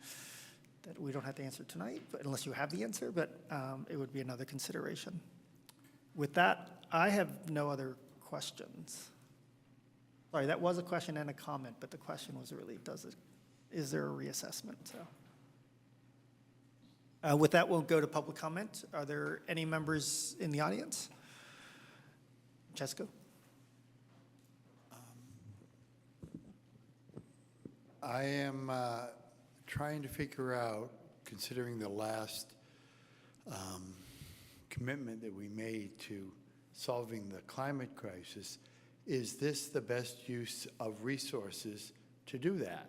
Speaker 1: that we don't have to answer tonight, but unless you have the answer, but it would be another consideration. With that, I have no other questions. Sorry, that was a question and a comment, but the question was really, is there a reassessment? So, with that, we'll go to public comment. Are there any members in the audience? Jessica?
Speaker 5: I am trying to figure out, considering the last commitment that we made to solving the climate crisis, is this the best use of resources to do that?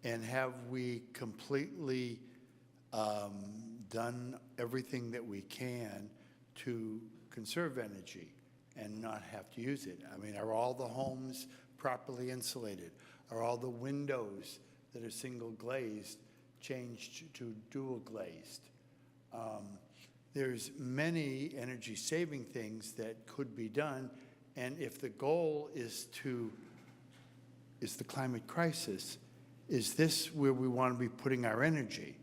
Speaker 5: And have we completely done everything that we can to conserve energy and not have to use it? Are all the homes properly insulated? Are all the windows that are single glazed changed to dual glazed? There's many energy saving things that could be done. And if the goal is the climate crisis, is this where we want to be putting our energy?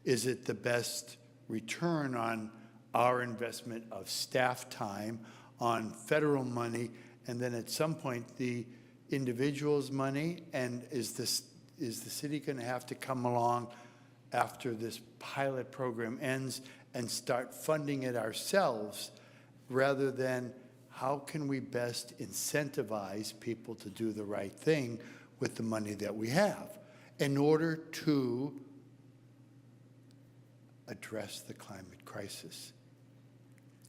Speaker 5: Is it the best return on our investment of staff time, on federal money, and then at some point the individual's money? And is the city going to have to come along after this pilot program ends and start funding it ourselves, rather than how can we best incentivize people to do the right thing with the money that we have in order to address the climate crisis?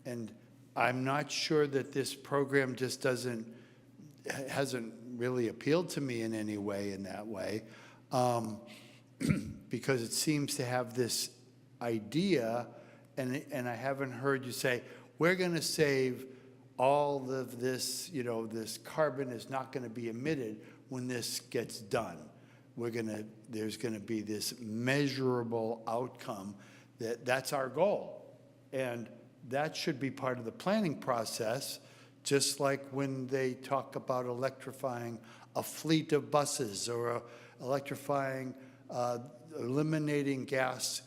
Speaker 5: And I'm not sure that this program just hasn't really appealed to me in any way in that way, because it seems to have this idea, and I haven't heard you say, we're going to save all of this, this carbon is not going to be emitted when this gets done. There's going to be this measurable outcome that's our goal. And that should be part of the planning process, just like when they talk about electrifying a fleet of buses or eliminating gas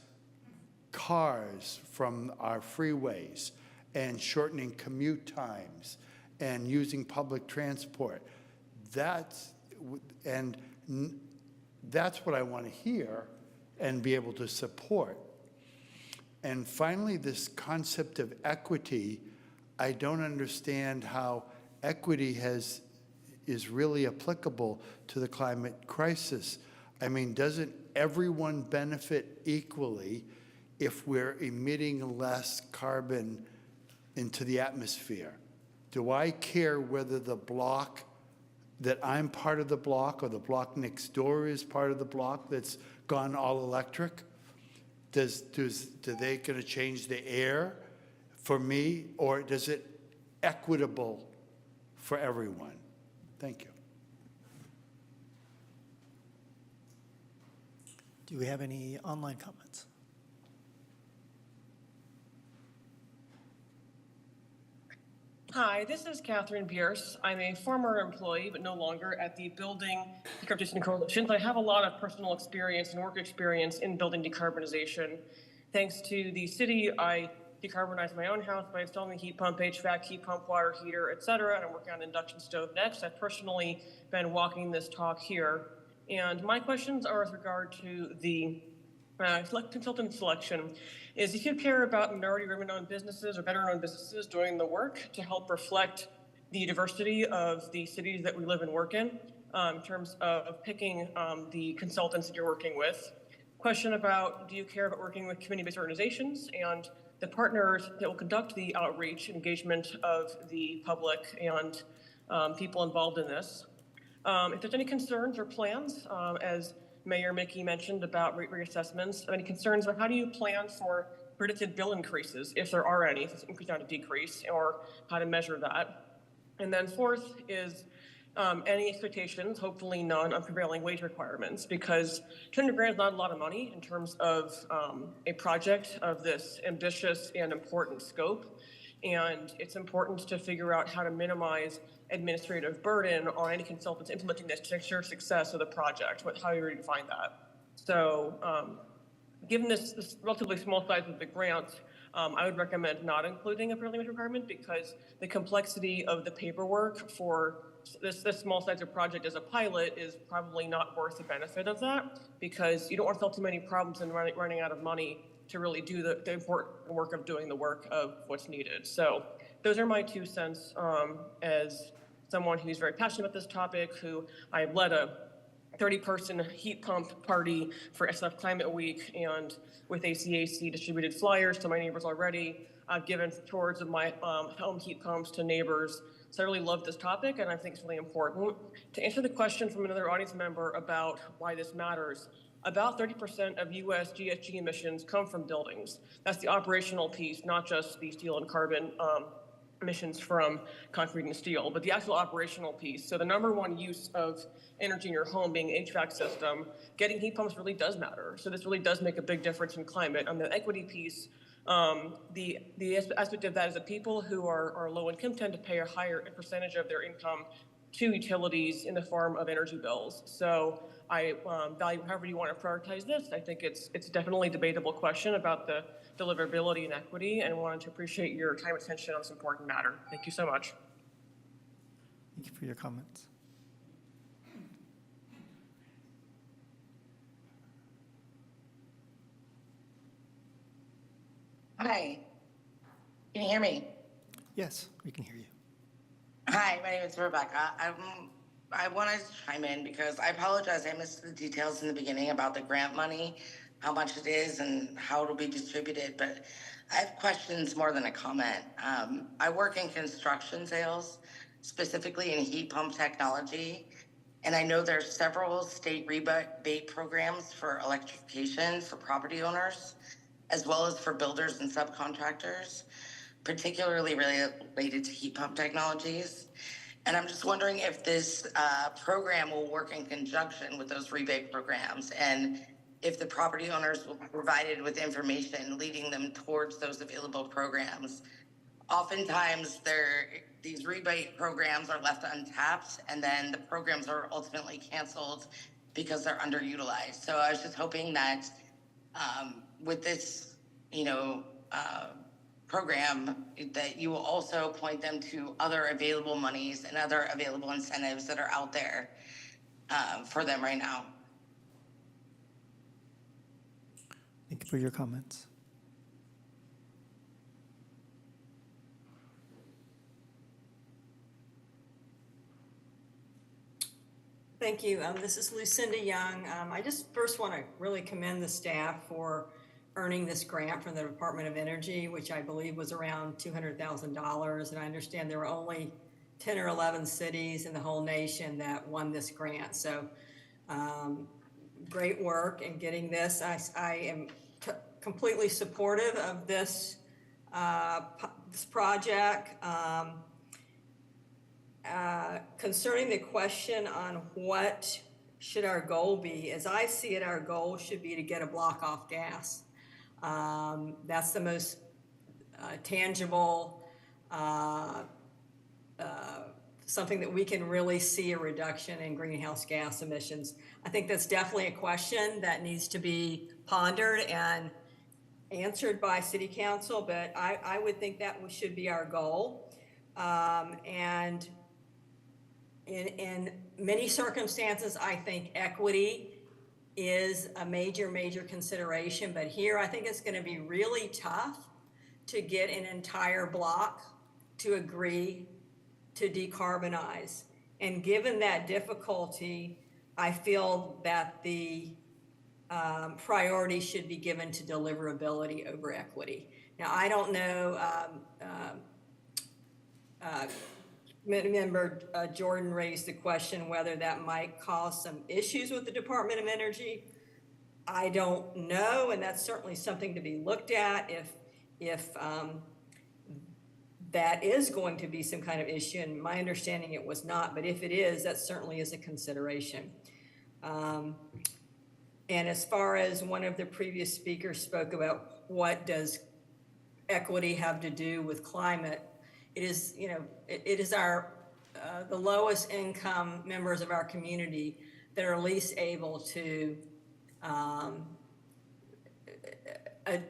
Speaker 5: cars from our freeways, and shortening commute times, and using public transport. That's what I want to hear and be able to support. And finally, this concept of equity, I don't understand how equity is really applicable to the climate crisis. I mean, doesn't everyone benefit equally if we're emitting less carbon into the atmosphere? Do I care whether the block that I'm part of the block or the block next door is part of the block that's gone all electric? Do they gonna change the air for me, or does it equitable for everyone? Thank you.
Speaker 1: Do we have any online comments?
Speaker 10: Hi, this is Catherine Pierce. I'm a former employee, but no longer at the Building Decarbonization Coalition. I have a lot of personal experience and work experience in building decarbonization. Thanks to the city, I decarbonized my own house by installing a heat pump, HVAC, heat pump, water heater, et cetera, and I'm working on an induction stove next. I've personally been walking this talk here. And my questions are with regard to the consultant selection. Is if you care about minority women-owned businesses or veteran-owned businesses doing the work to help reflect the diversity of the cities that we live and work in terms of picking the consultants that you're working with. Question about, do you care about working with community-based organizations and the partners that will conduct the outreach engagement of the public and people involved in this? If there's any concerns or plans, as Mayor Mickey mentioned about rate reassessments, any concerns about how do you plan for predicted bill increases, if there are any, if it's increase not a decrease, or how to measure that? And then fourth is any expectations, hopefully none, on prevailing wage requirements, because $200,000 is not a lot of money in terms of a project of this ambitious and important scope. And it's important to figure out how to minimize administrative burden on any consultants implementing this to ensure success of the project, how you redefine that. So given this relatively small size of the grant, I would recommend not including a preliminary requirement because the complexity of the paperwork for this small size of project as a pilot is probably not worth the benefit of that, because you don't want to solve too many problems and running out of money to really do the important work of doing the work of what's needed. So those are my 2 cents as someone who's very passionate about this topic, who I've led a 30-person heat pump party for SF Climate Week, and with ACAC distributed flyers to my neighbors already. I've given tours of my home heat pumps to neighbors. So I really love this topic, and I think it's really important. To answer the question from another audience member about why this matters, about 30% of US GHG emissions come from buildings. That's the operational piece, not just the steel and carbon emissions from concrete and steel, but the actual operational piece. So the #1 use of energy in your home being HVAC system, getting heat pumps really does matter. So this really does make a big difference in climate. On the equity piece, the aspect of that is that people who are low income tend to pay a higher percentage of their income to utilities in the form of energy bills. So I value however you want to prioritize this. I think it's definitely a debatable question about the deliverability and equity, and wanted to appreciate your time and attention on this important matter. Thank you so much.
Speaker 1: Thank you for your comments.
Speaker 16: Hi, can you hear me?
Speaker 1: Yes, we can hear you.
Speaker 16: Hi, my name is Rebecca. I wanted to chime in because I apologize. I missed the details in the beginning about the grant money, how much it is and how it'll be distributed, but I have questions more than a comment. I work in construction sales, specifically in heat pump technology, and I know there's several state rebate programs for electrification for property owners, as well as for builders and subcontractors, particularly related to heat pump technologies. And I'm just wondering if this program will work in conjunction with those rebate programs, and if the property owners will be provided with information leading them towards those available programs. Oftentimes, these rebate programs are left untapped, and then the programs are ultimately canceled because they're underutilized. So I was just hoping that with this, program, that you will also point them to other available monies and other available incentives that are out there for them right now.
Speaker 1: Thank you for your comments.
Speaker 11: Thank you. This is Lucinda Young. I just first want to really commend the staff for earning this grant from the Department of Energy, which I believe was around $200,000. And I understand there were only 10 or 11 cities in the whole nation that won this grant. So great work in getting this. I am completely supportive of this, this project. Concerning the question on what should our goal be, as I see it, our goal should be to get a block off gas. That's the most tangible, something that we can really see a reduction in greenhouse gas emissions. I think that's definitely a question that needs to be pondered and answered by City Council, but I would think that should be our goal. And in many circumstances, I think equity is a major consideration, but here I think it's going to be really tough to get an entire block to agree to decarbonize. And given that difficulty, I feel that the priority should be given to deliverability over equity. Now, I don't know, Member Jordan raised the question whether that might cause some issues with the Department of Energy. I don't know, and that's certainly something to be looked at if that is going to be some kind of issue, and my understanding it was not, but if it is, that certainly is a consideration. And as far as one of the previous speakers spoke about what does equity have to do with climate, it is, you know, it is our the lowest income members of our community that are least able to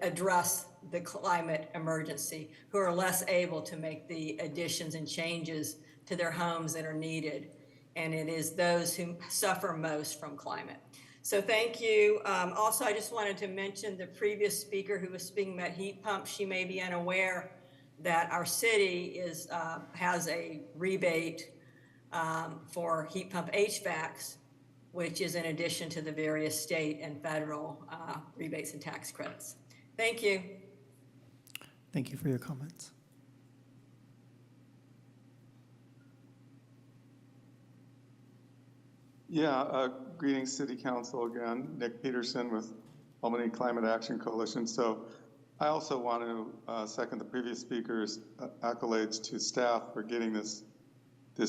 Speaker 11: address the climate emergency, who are less able to make the additions and changes to their homes that are needed. And it is those who suffer most from climate. So thank you. Also, I just wanted to mention the previous speaker who was speaking about heat pumps. She may be unaware that our city has a rebate for heat pump HVACs, which is in addition to the various state and federal rebates and tax credits. Thank you.
Speaker 1: Thank you for your comments.
Speaker 23: Yeah, greetings, City Council again. Nick Peterson with Albany Climate Action Coalition. So I also want to second the previous speaker's accolades to staff for getting this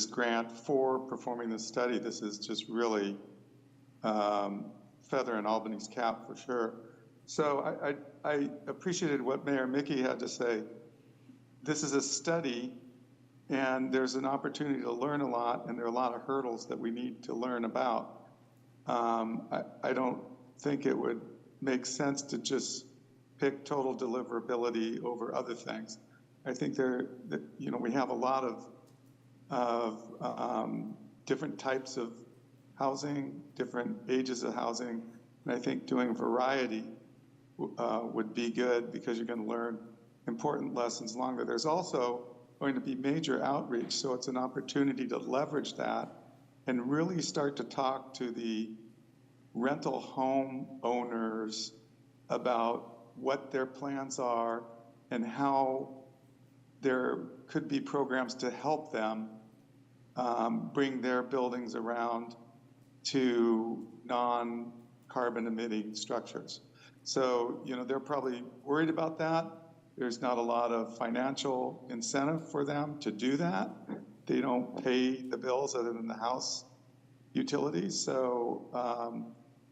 Speaker 23: grant for performing this study. This is just really feather in Albany's cap for sure. So I appreciated what Mayor Mickey had to say. This is a study, and there's an opportunity to learn a lot, and there are a lot of hurdles that we need to learn about. I don't think it would make sense to just pick total deliverability over other things. I think we have a lot of different types of housing, different ages of housing, and I think doing variety would be good because you're going to learn important lessons longer. There's also going to be major outreach, so it's an opportunity to leverage that and really start to talk to the rental home owners about what their plans are and how there could be programs to help them bring their buildings around to non-carbon emitting structures. So, they're probably worried about that. There's not a lot of financial incentive for them to do that. They don't pay the bills other than the house utilities. So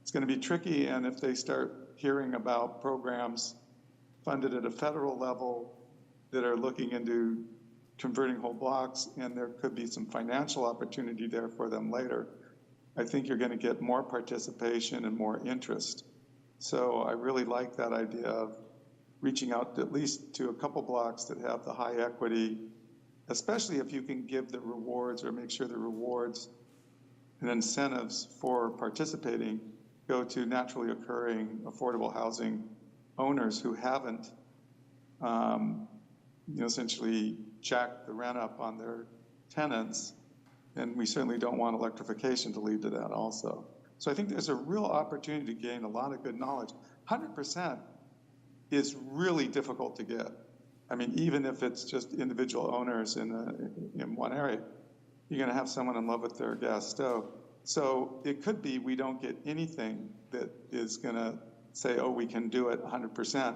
Speaker 23: it's going to be tricky. And if they start hearing about programs funded at a federal level that are looking into converting whole blocks, and there could be some financial opportunity there for them later, I think you're going to get more participation and more interest. So I really like that idea of reaching out at least to a couple blocks that have the high equity, especially if you can give the rewards or make sure the rewards and incentives for participating go to naturally occurring affordable housing owners who haven't essentially jacked the rent up on their tenants And we certainly don't want electrification to lead to that also. So I think there's a real opportunity to gain a lot of good knowledge. 100% is really difficult to get. I mean, even if it's just individual owners in one area, you're going to have someone in love with their gas stove. So it could be we don't get anything that is going to say, oh, we can do it 100%.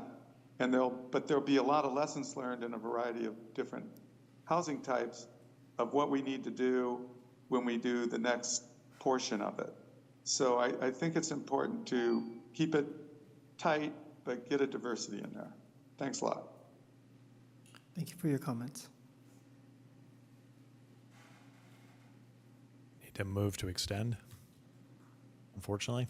Speaker 23: But there'll be a lot of lessons learned in a variety of different housing types of what we need to do when we do the next portion of it. So I think it's important to keep it tight, but get a diversity in there. Thanks a lot.
Speaker 1: Thank you for your comments.
Speaker 6: Need to move to extend, unfortunately.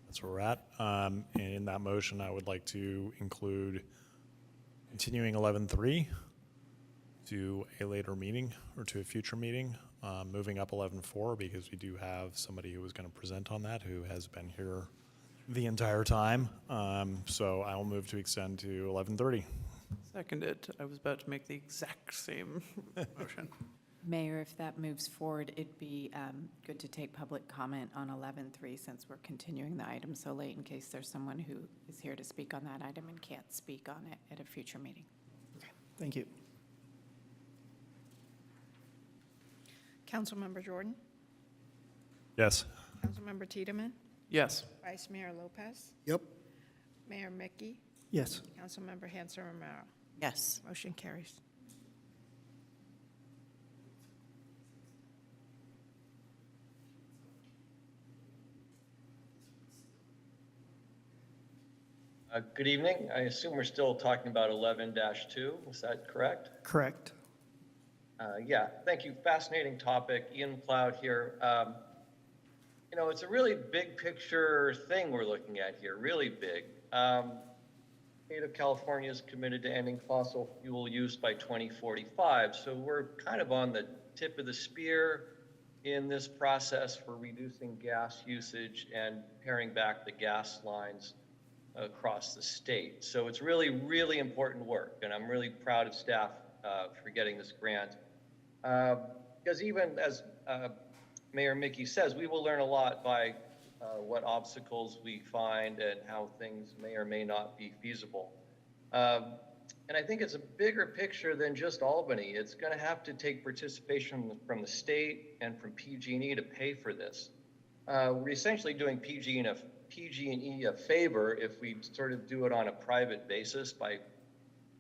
Speaker 6: That's where we're at. And in that motion, I would like to include continuing 11.3 to a later meeting or to a future meeting, moving up 11.4 because we do have somebody who was going to present on that who has been here the entire time. So I will move to extend to 11.30.
Speaker 3: Seconded. I was about to make the exact same motion.
Speaker 17: Mayor, if that moves forward, it'd be good to take public comment on 11.3 since we're continuing the item so late in case there's someone who is here to speak on that item and can't speak on it at a future meeting.
Speaker 1: Thank you.
Speaker 2: Councilmember Jordan?
Speaker 6: Yes.
Speaker 2: Councilmember Tiedemann?
Speaker 3: Yes.
Speaker 2: Vice Mayor Lopez?
Speaker 15: Yep.
Speaker 2: Mayor Mickey?
Speaker 1: Yes.
Speaker 2: Councilmember Hanson Romero?
Speaker 13: Yes.
Speaker 2: Motion carries.
Speaker 14: Good evening. I assume we're still talking about 11-2. Is that correct?
Speaker 1: Correct.
Speaker 14: Yeah, thank you. Fascinating topic. Ian McLeod here. You know, it's a really big picture thing we're looking at here, really big. State of California is committed to ending fossil fuel use by 2045. So we're kind of on the tip of the spear in this process for reducing gas usage and paring back the gas lines across the state. So it's really, really important work, and I'm really proud of staff for getting this grant. Because even as Mayor Mickey says, we will learn a lot by what obstacles we find and how things may or may not be feasible. And I think it's a bigger picture than just Albany. It's going to have to take participation from the state and from PG&E to pay for this. We're essentially doing PG&E a favor if we sort of do it on a private basis by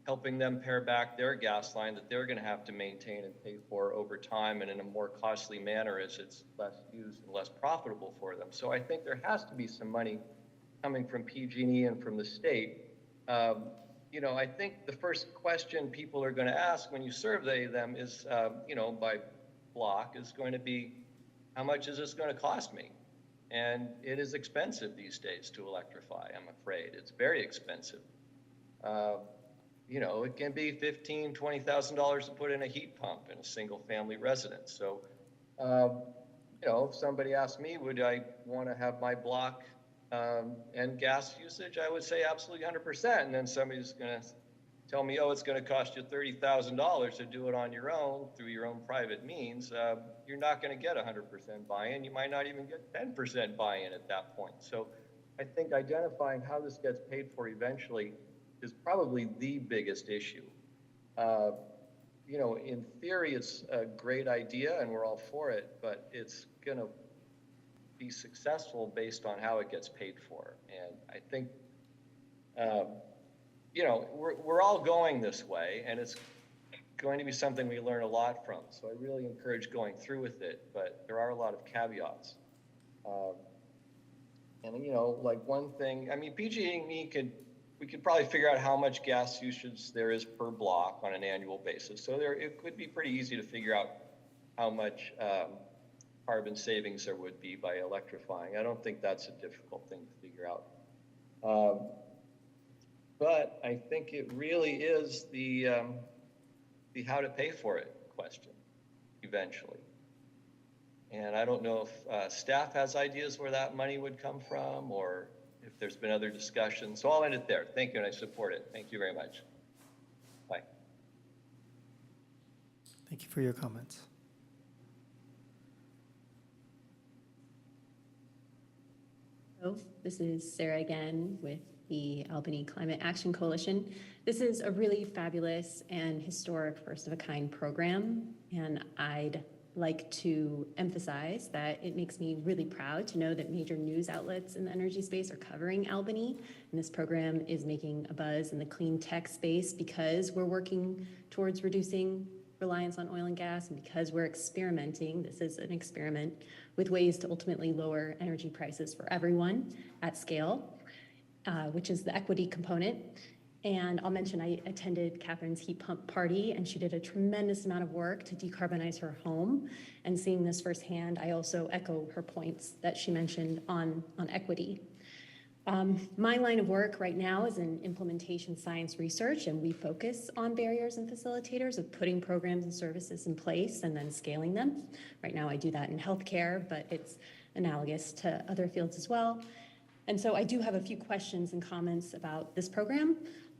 Speaker 14: helping them pare back their gas line that they're going to have to maintain and pay for over time and in a more costly manner as it's less used and less profitable for them. So I think there has to be some money coming from PG&E and from the state. You know, I think the first question people are going to ask when you survey them is, you know, by block is going to be, how much is this going to cost me? And it is expensive these days to electrify, I'm afraid. It's very expensive. You know, it can be $15,000, $20,000 to put in a heat pump in a single family residence. So, you know, if somebody asked me, would I want to have my block end gas usage? I would say absolutely 100%. And then somebody's going to tell me, oh, it's going to cost you $30,000 to do it on your own through your own private means. You're not going to get 100% buy-in. You might not even get 10% buy-in at that point. So I think identifying how this gets paid for eventually is probably the biggest issue. You know, in theory, it's a great idea and we're all for it, but it's going to be successful based on how it gets paid for. And I think, you know, we're all going this way, and it's going to be something we learn a lot from. So I really encourage going through with it, but there are a lot of caveats. And, you know, like one thing, I mean, PG&E we could probably figure out how much gas usage there is per block on an annual basis. So it could be pretty easy to figure out how much carbon savings there would be by electrifying. I don't think that's a difficult thing to figure out. But I think it really is the how to pay for it question eventually. And I don't know if staff has ideas where that money would come from or if there's been other discussions. So I'll end it there. Thank you, and I support it. Thank you very much. Bye.
Speaker 1: Thank you for your comments.
Speaker 4: This is Sarah again with the Albany Climate Action Coalition. This is a really fabulous and historic first-of-a-kind program, and I'd like to emphasize that it makes me really proud to know that major news outlets in the energy space are covering Albany, and this program is making a buzz in the clean tech space because we're working towards reducing reliance on oil and gas, and because we're experimenting, this is an experiment, with ways to ultimately lower energy prices for everyone at scale, which is the equity component. And I'll mention I attended Catherine's heat pump party, and she did a tremendous amount of work to decarbonize her home. And seeing this firsthand, I also echo her points that she mentioned on equity. My line of work right now is in implementation science research, and we focus on barriers and facilitators of putting programs and services in place and then scaling them. Right now I do that in healthcare, but it's analogous to other fields as well. And so I do have a few questions and comments about this program.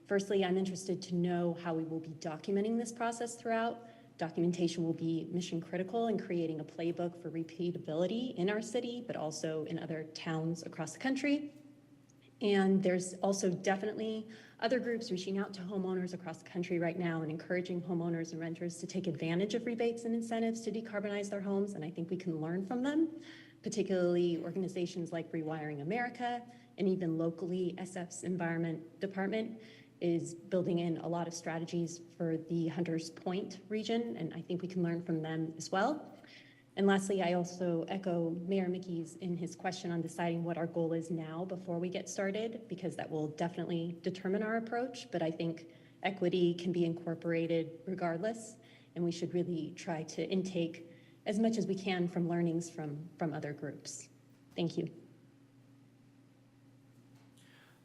Speaker 4: Firstly, I'm interested to know how we will be documenting this process throughout. Documentation will be mission critical in creating a playbook for repeatability in our city, but also in other towns across the country. And there's also definitely other groups reaching out to homeowners across the country right now and encouraging homeowners and renters to take advantage of rebates and incentives to decarbonize their homes, and I think we can learn from them, particularly organizations like Rewiring America, and even locally, SF's Environment Department is building in a lot of strategies for the Hunters Point region, and I think we can learn from them as well. And lastly, I also echo Mayor Mickey's in his question on deciding what our goal is now before we get started, because that will definitely determine our approach, but I think equity can be incorporated regardless, and we should really try to intake as much as we can from learnings from other groups. Thank you.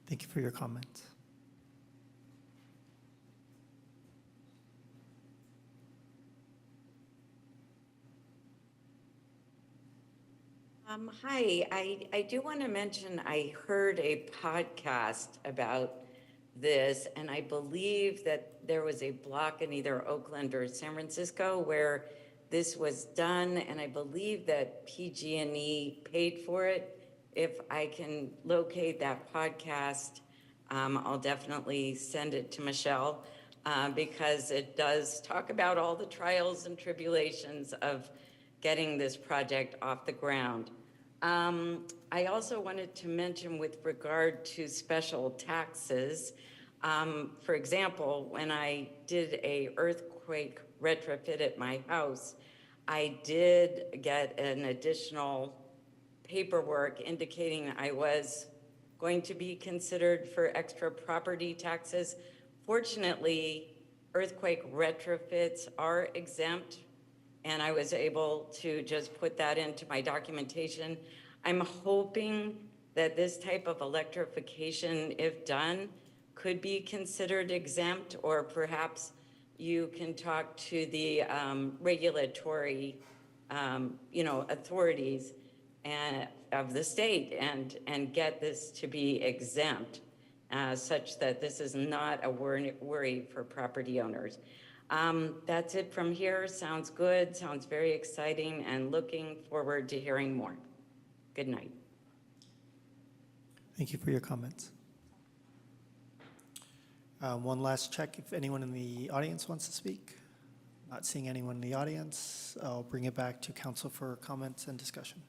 Speaker 1: Thank you for your comments.
Speaker 18: Hi, I do want to mention I heard a podcast about this, and I believe that there was a block in either Oakland or San Francisco where this was done, and I believe that PG&E paid for it. If I can locate that podcast, I'll definitely send it to Michelle because it does talk about all the trials and tribulations of getting this project off the ground. I also wanted to mention with regard to special taxes, for example, when I did a earthquake retrofit at my house, I did get an additional paperwork indicating I was going to be considered for extra property taxes. Fortunately, earthquake retrofits are exempt, and I was able to just put that into my documentation. I'm hoping that this type of electrification, if done, could be considered exempt, or perhaps you can talk to the regulatory, authorities of the state and get this to be exempt, such that this is not a worry for property owners. That's it from here. Sounds good, sounds very exciting, and looking forward to hearing more. Good night.
Speaker 1: Thank you for your comments. One last check if anyone in the audience wants to speak. Not seeing anyone in the audience, I'll bring it back to council for comments and discussion.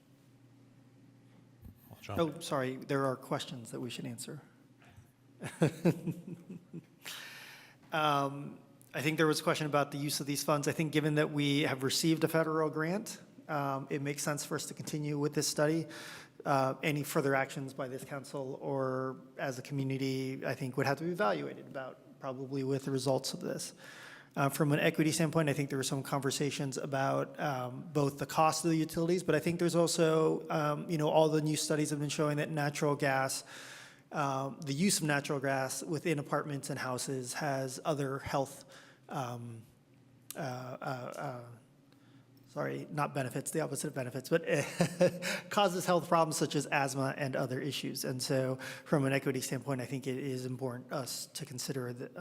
Speaker 1: Oh, sorry, there are questions that we should answer. I think there was a question about the use of these funds. I think given that we have received a federal grant, it makes sense for us to continue with this study. Any further actions by this council or as a community, I think would have to be evaluated about probably with the results of this. From an equity standpoint, I think there were some conversations about both the cost of the utilities, but I think there's also, all the new studies have been showing that natural gas, the use of natural gas within apartments and houses has other health, sorry, not benefits, the opposite of benefits, but causes health problems such as asthma and other issues. And so from an equity standpoint, I think it is important us to consider that,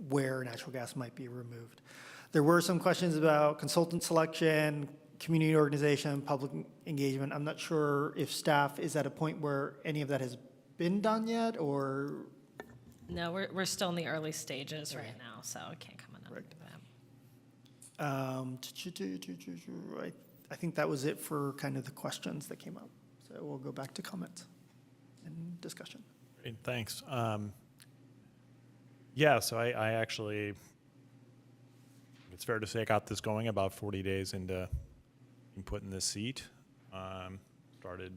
Speaker 1: where natural gas might be removed. There were some questions about consultant selection, community organization, public engagement. I'm not sure if staff is at a point where any of that has been done yet, or?
Speaker 7: No, we're still in the early stages right now, so I can't comment on that.
Speaker 1: I think that was it for kind of the questions that came up. So we'll go back to comments and discussion.
Speaker 6: Great, thanks. Yeah, so I actually, it's fair to say I got this going about 40 days into being put in this seat. Started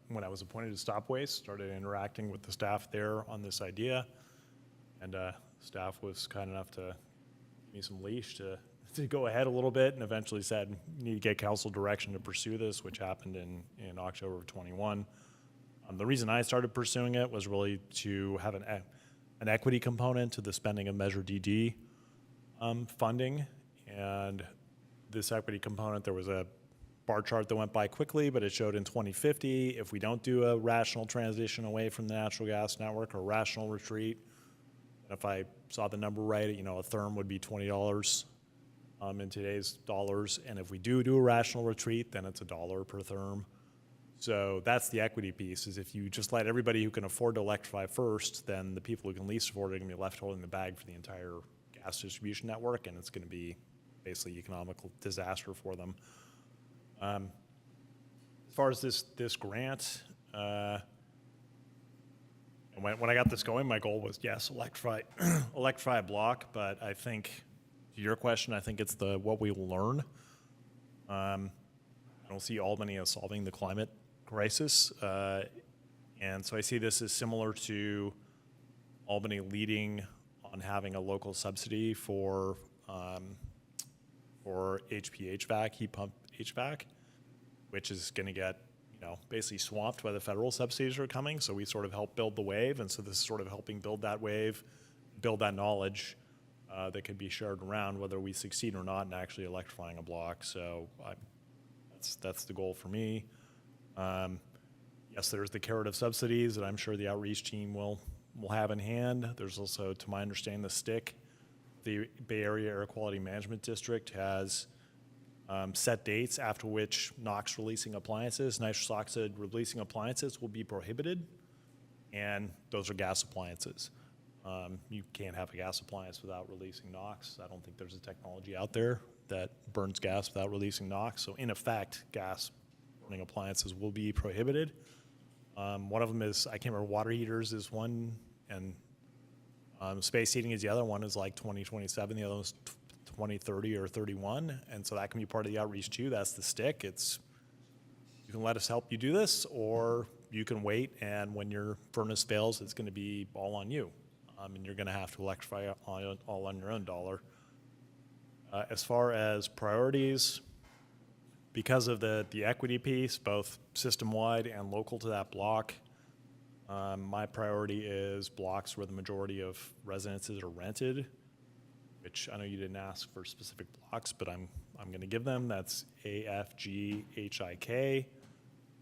Speaker 6: when I was appointed to Stop Waste, started interacting with the staff there on this idea, and staff was kind enough to give me some leash to go ahead a little bit, and eventually said, you need to get council direction to pursue this, which happened in October of 21. The reason I started pursuing it was really to have an equity component to the spending of Measure DD funding, and this equity component, there was a bar chart that went by quickly, but it showed in 2050, if we don't do a rational transition away from the natural gas network or rational retreat, if I saw the number right, a therm would be $20 in today's dollars, and if we do a rational retreat, then it's $1 per therm. So that's the equity piece, is if you just let everybody who can afford to electrify first, then the people who can least afford it are going to be left holding the bag for the entire gas distribution network, and it's going to be basically economical disaster for them. As far as this grant, and when I got this going, my goal was, yes, electrify a block, but I think, to your question, I think it's what we will learn. I don't see Albany as solving the climate crisis, and so I see this as similar to Albany leading on having a local subsidy for HVAC, heat pump HVAC, which is going to get basically swamped by the federal subsidies that are coming. So we sort of help build the wave, and so this is sort of helping build that wave, build that knowledge that could be shared around, whether we succeed or not in actually electrifying a block. So that's the goal for me. Yes, there's the carrot of subsidies that I'm sure the outreach team will have in hand. There's also, to my understanding, the stick. The Bay Area Air Quality Management District has set dates after which NOx releasing appliances, nitrous oxide releasing appliances will be prohibited, and those are gas appliances. You can't have a gas appliance without releasing NOx. I don't think there's a technology out there that burns gas without releasing NOx. So in effect, gas burning appliances will be prohibited. One of them is, I can't remember, water heaters is one, and space heating is the other. One is like 2027, the other is 2030 or 31, and so that can be part of the outreach too. That's the stick. It's, you can let us help you do this, or you can wait, and when your furnace fails, it's going to be all on you, and you're going to have to electrify all on your own dollar. As far as priorities, because of the equity piece, both system-wide and local to that block, my priority is blocks where the majority of residences are rented, which I know you didn't ask for specific blocks, but I'm going to give them. That's A, F, G, H, I, K.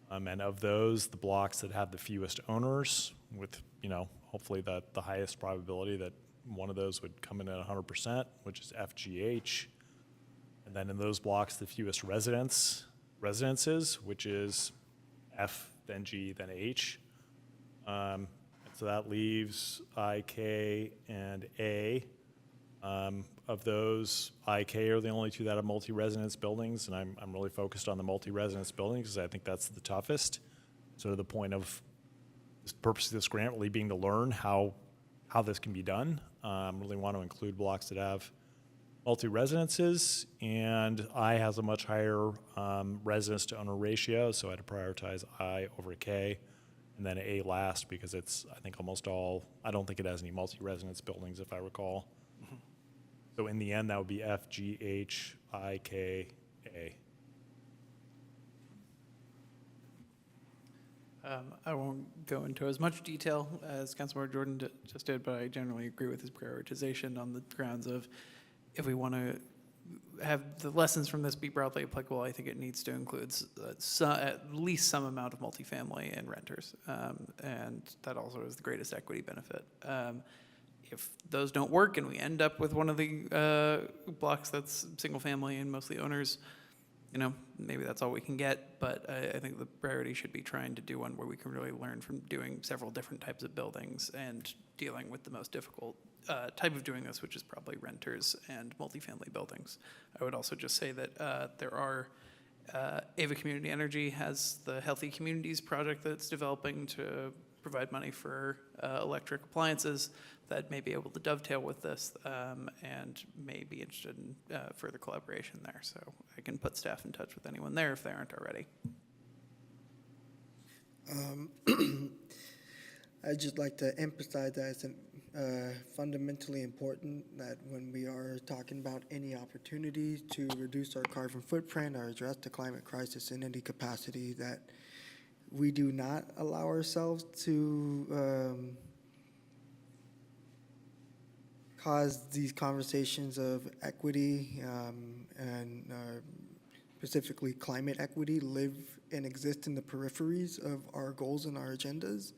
Speaker 6: And of those, the blocks that have the fewest owners, with hopefully the highest probability that one of those would come in at 100%, which is F, G, H. And then in those blocks, the fewest residences, which is F, then G, then H. And so that leaves I, K, and A. Of those, I, K are the only two that have multi-residence buildings, and I'm really focused on the multi-residence buildings because I think that's the toughest. So the point of the purpose of this grant really being to learn how this can be done. Really want to include blocks that have multi-residences, and I has a much higher residence to owner ratio, so I had to prioritize I over K, and then A last because it's, I think, almost all, I don't think it has any multi-residence buildings if I recall. Mm-hmm. So in the end, that would be F, G, H, I, K, A.
Speaker 3: I won't go into as much detail as Councilmember Jordan just did, but I generally agree with his prioritization on the grounds of, if we want to have the lessons from this be broadly applicable, I think it needs to include at least some amount of multifamily and renters, and that also is the greatest equity benefit. If those don't work and we end up with one of the blocks that's single family and mostly owners, maybe that's all we can get, but I think the priority should be trying to do one where we can really learn from doing several different types of buildings and dealing with the most difficult type of doing this, which is probably renters and multifamily buildings. I would also just say that there are, Ava Community Energy has the Healthy Communities project that's developing to provide money for electric appliances that may be able to dovetail with this and may be interested in further collaboration there. So I can put staff in touch with anyone there if they aren't already.
Speaker 15: I'd just like to emphasize that it's fundamentally important that when we are talking about any opportunity to reduce our carbon footprint or address the climate crisis in any capacity, that we do not allow ourselves to cause these conversations of equity and specifically climate equity live and exist in the peripheries of our goals and our agendas.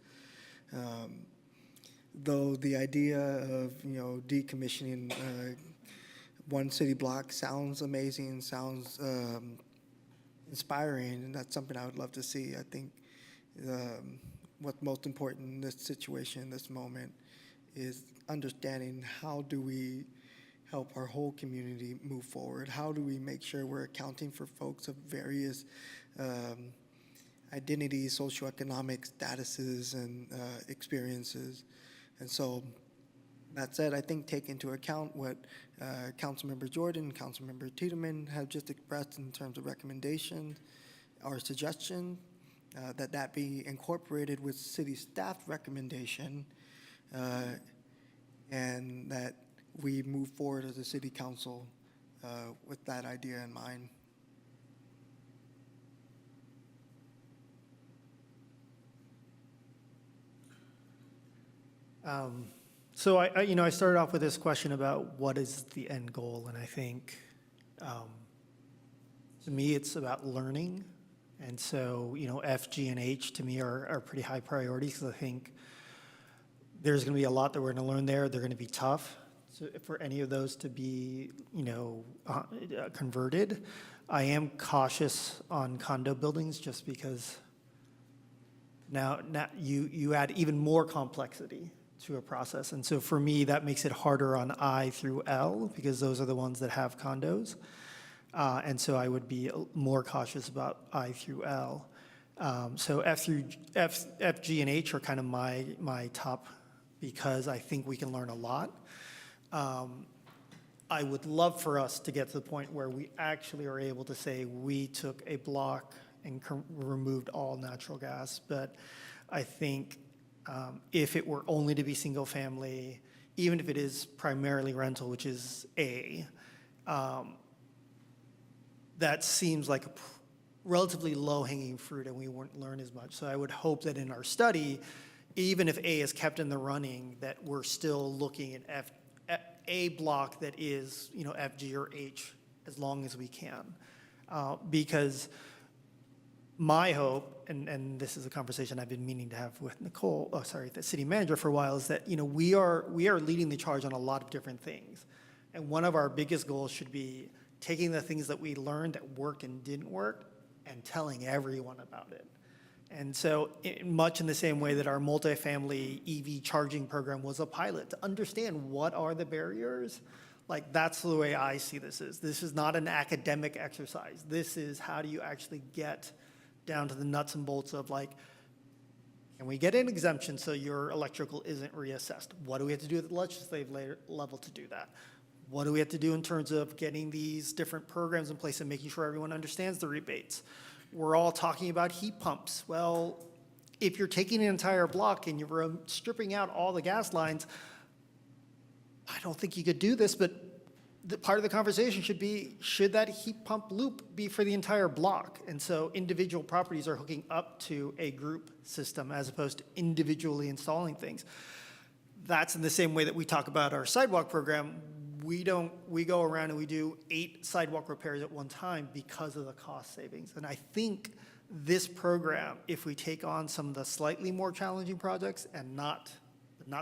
Speaker 15: Though the idea of decommissioning one city block sounds amazing, sounds inspiring, and that's something I would love to see. I think what's most important in this situation, this moment, is understanding how do we help our whole community move forward? How do we make sure we're accounting for folks of various identities, socioeconomic statuses, and experiences? And so, that said, I think take into account what Councilmember Jordan, Councilmember Tiedemann have just expressed in terms of recommendations or suggestion, that be incorporated with city staff recommendation, and that we move forward as a city council with that idea in mind.
Speaker 1: So I started off with this question about what is the end goal, and I think to me it's about learning, and so F, G, and H to me are pretty high priorities because I think there's going to be a lot that we're going to learn there. They're going to be tough. So for any of those to be converted, I am cautious on condo buildings just because now you add even more complexity to a process. And so for me, that makes it harder on I through L because those are the ones that have condos. And so I would be more cautious about I through L. So F, G, and H are kind of my top because I think we can learn a lot. I would love for us to get to the point where we actually are able to say we took a block and removed all natural gas. But I think if it were only to be single family, even if it is primarily rental, which is A, that seems like a relatively low-hanging fruit and we wouldn't learn as much. So I would hope that in our study, even if A is kept in the running, that we're still looking at A block that is, F, G, or H as long as we can. Because my hope, and this is a conversation I've been meaning to have with the city manager for a while, is that we are leading the charge on a lot of different things. And one of our biggest goals should be taking the things that we learned that worked and didn't work and telling everyone about it. And so much in the same way that our multifamily EV charging program was a pilot, to understand what are the barriers, like that's the way I see this is. This is not an academic exercise. This is how do you actually get down to the nuts and bolts of can we get an exemption so your electrical isn't reassessed? What do we have to do at the legislative level to do that? What do we have to do in terms of getting these different programs in place and making sure everyone understands the rebates? We're all talking about heat pumps. Well, if you're taking an entire block and you're stripping out all the gas lines, I don't think you could do this, but part of the conversation should be, should that heat pump loop be for the entire block? And so individual properties are hooking up to a group system as opposed to individually installing things. That's in the same way that we talk about our sidewalk program. We go around and we do 8 sidewalk repairs at one time because of the cost savings. And I think this program, if we take on some of the slightly more challenging projects and not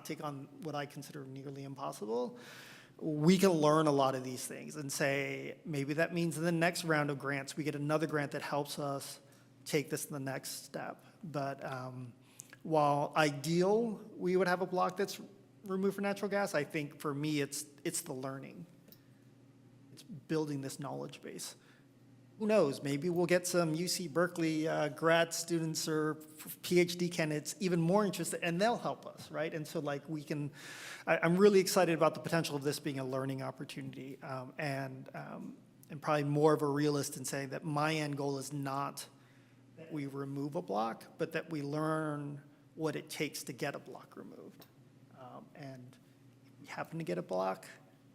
Speaker 1: take on what I consider nearly impossible, we can learn a lot of these things and say, maybe that means in the next round of grants, we get another grant that helps us take this to the next step. But while ideal, we would have a block that's removed for natural gas, I think for me, it's the learning. It's building this knowledge base. Who knows, maybe we'll get some UC Berkeley grad students or PhD candidates even more interested, and they'll help us, right? And so like I'm really excited about the potential of this being a learning opportunity, and probably more of a realist in saying that my end goal is not that we remove a block, but that we learn what it takes to get a block removed. And if we happen to get a block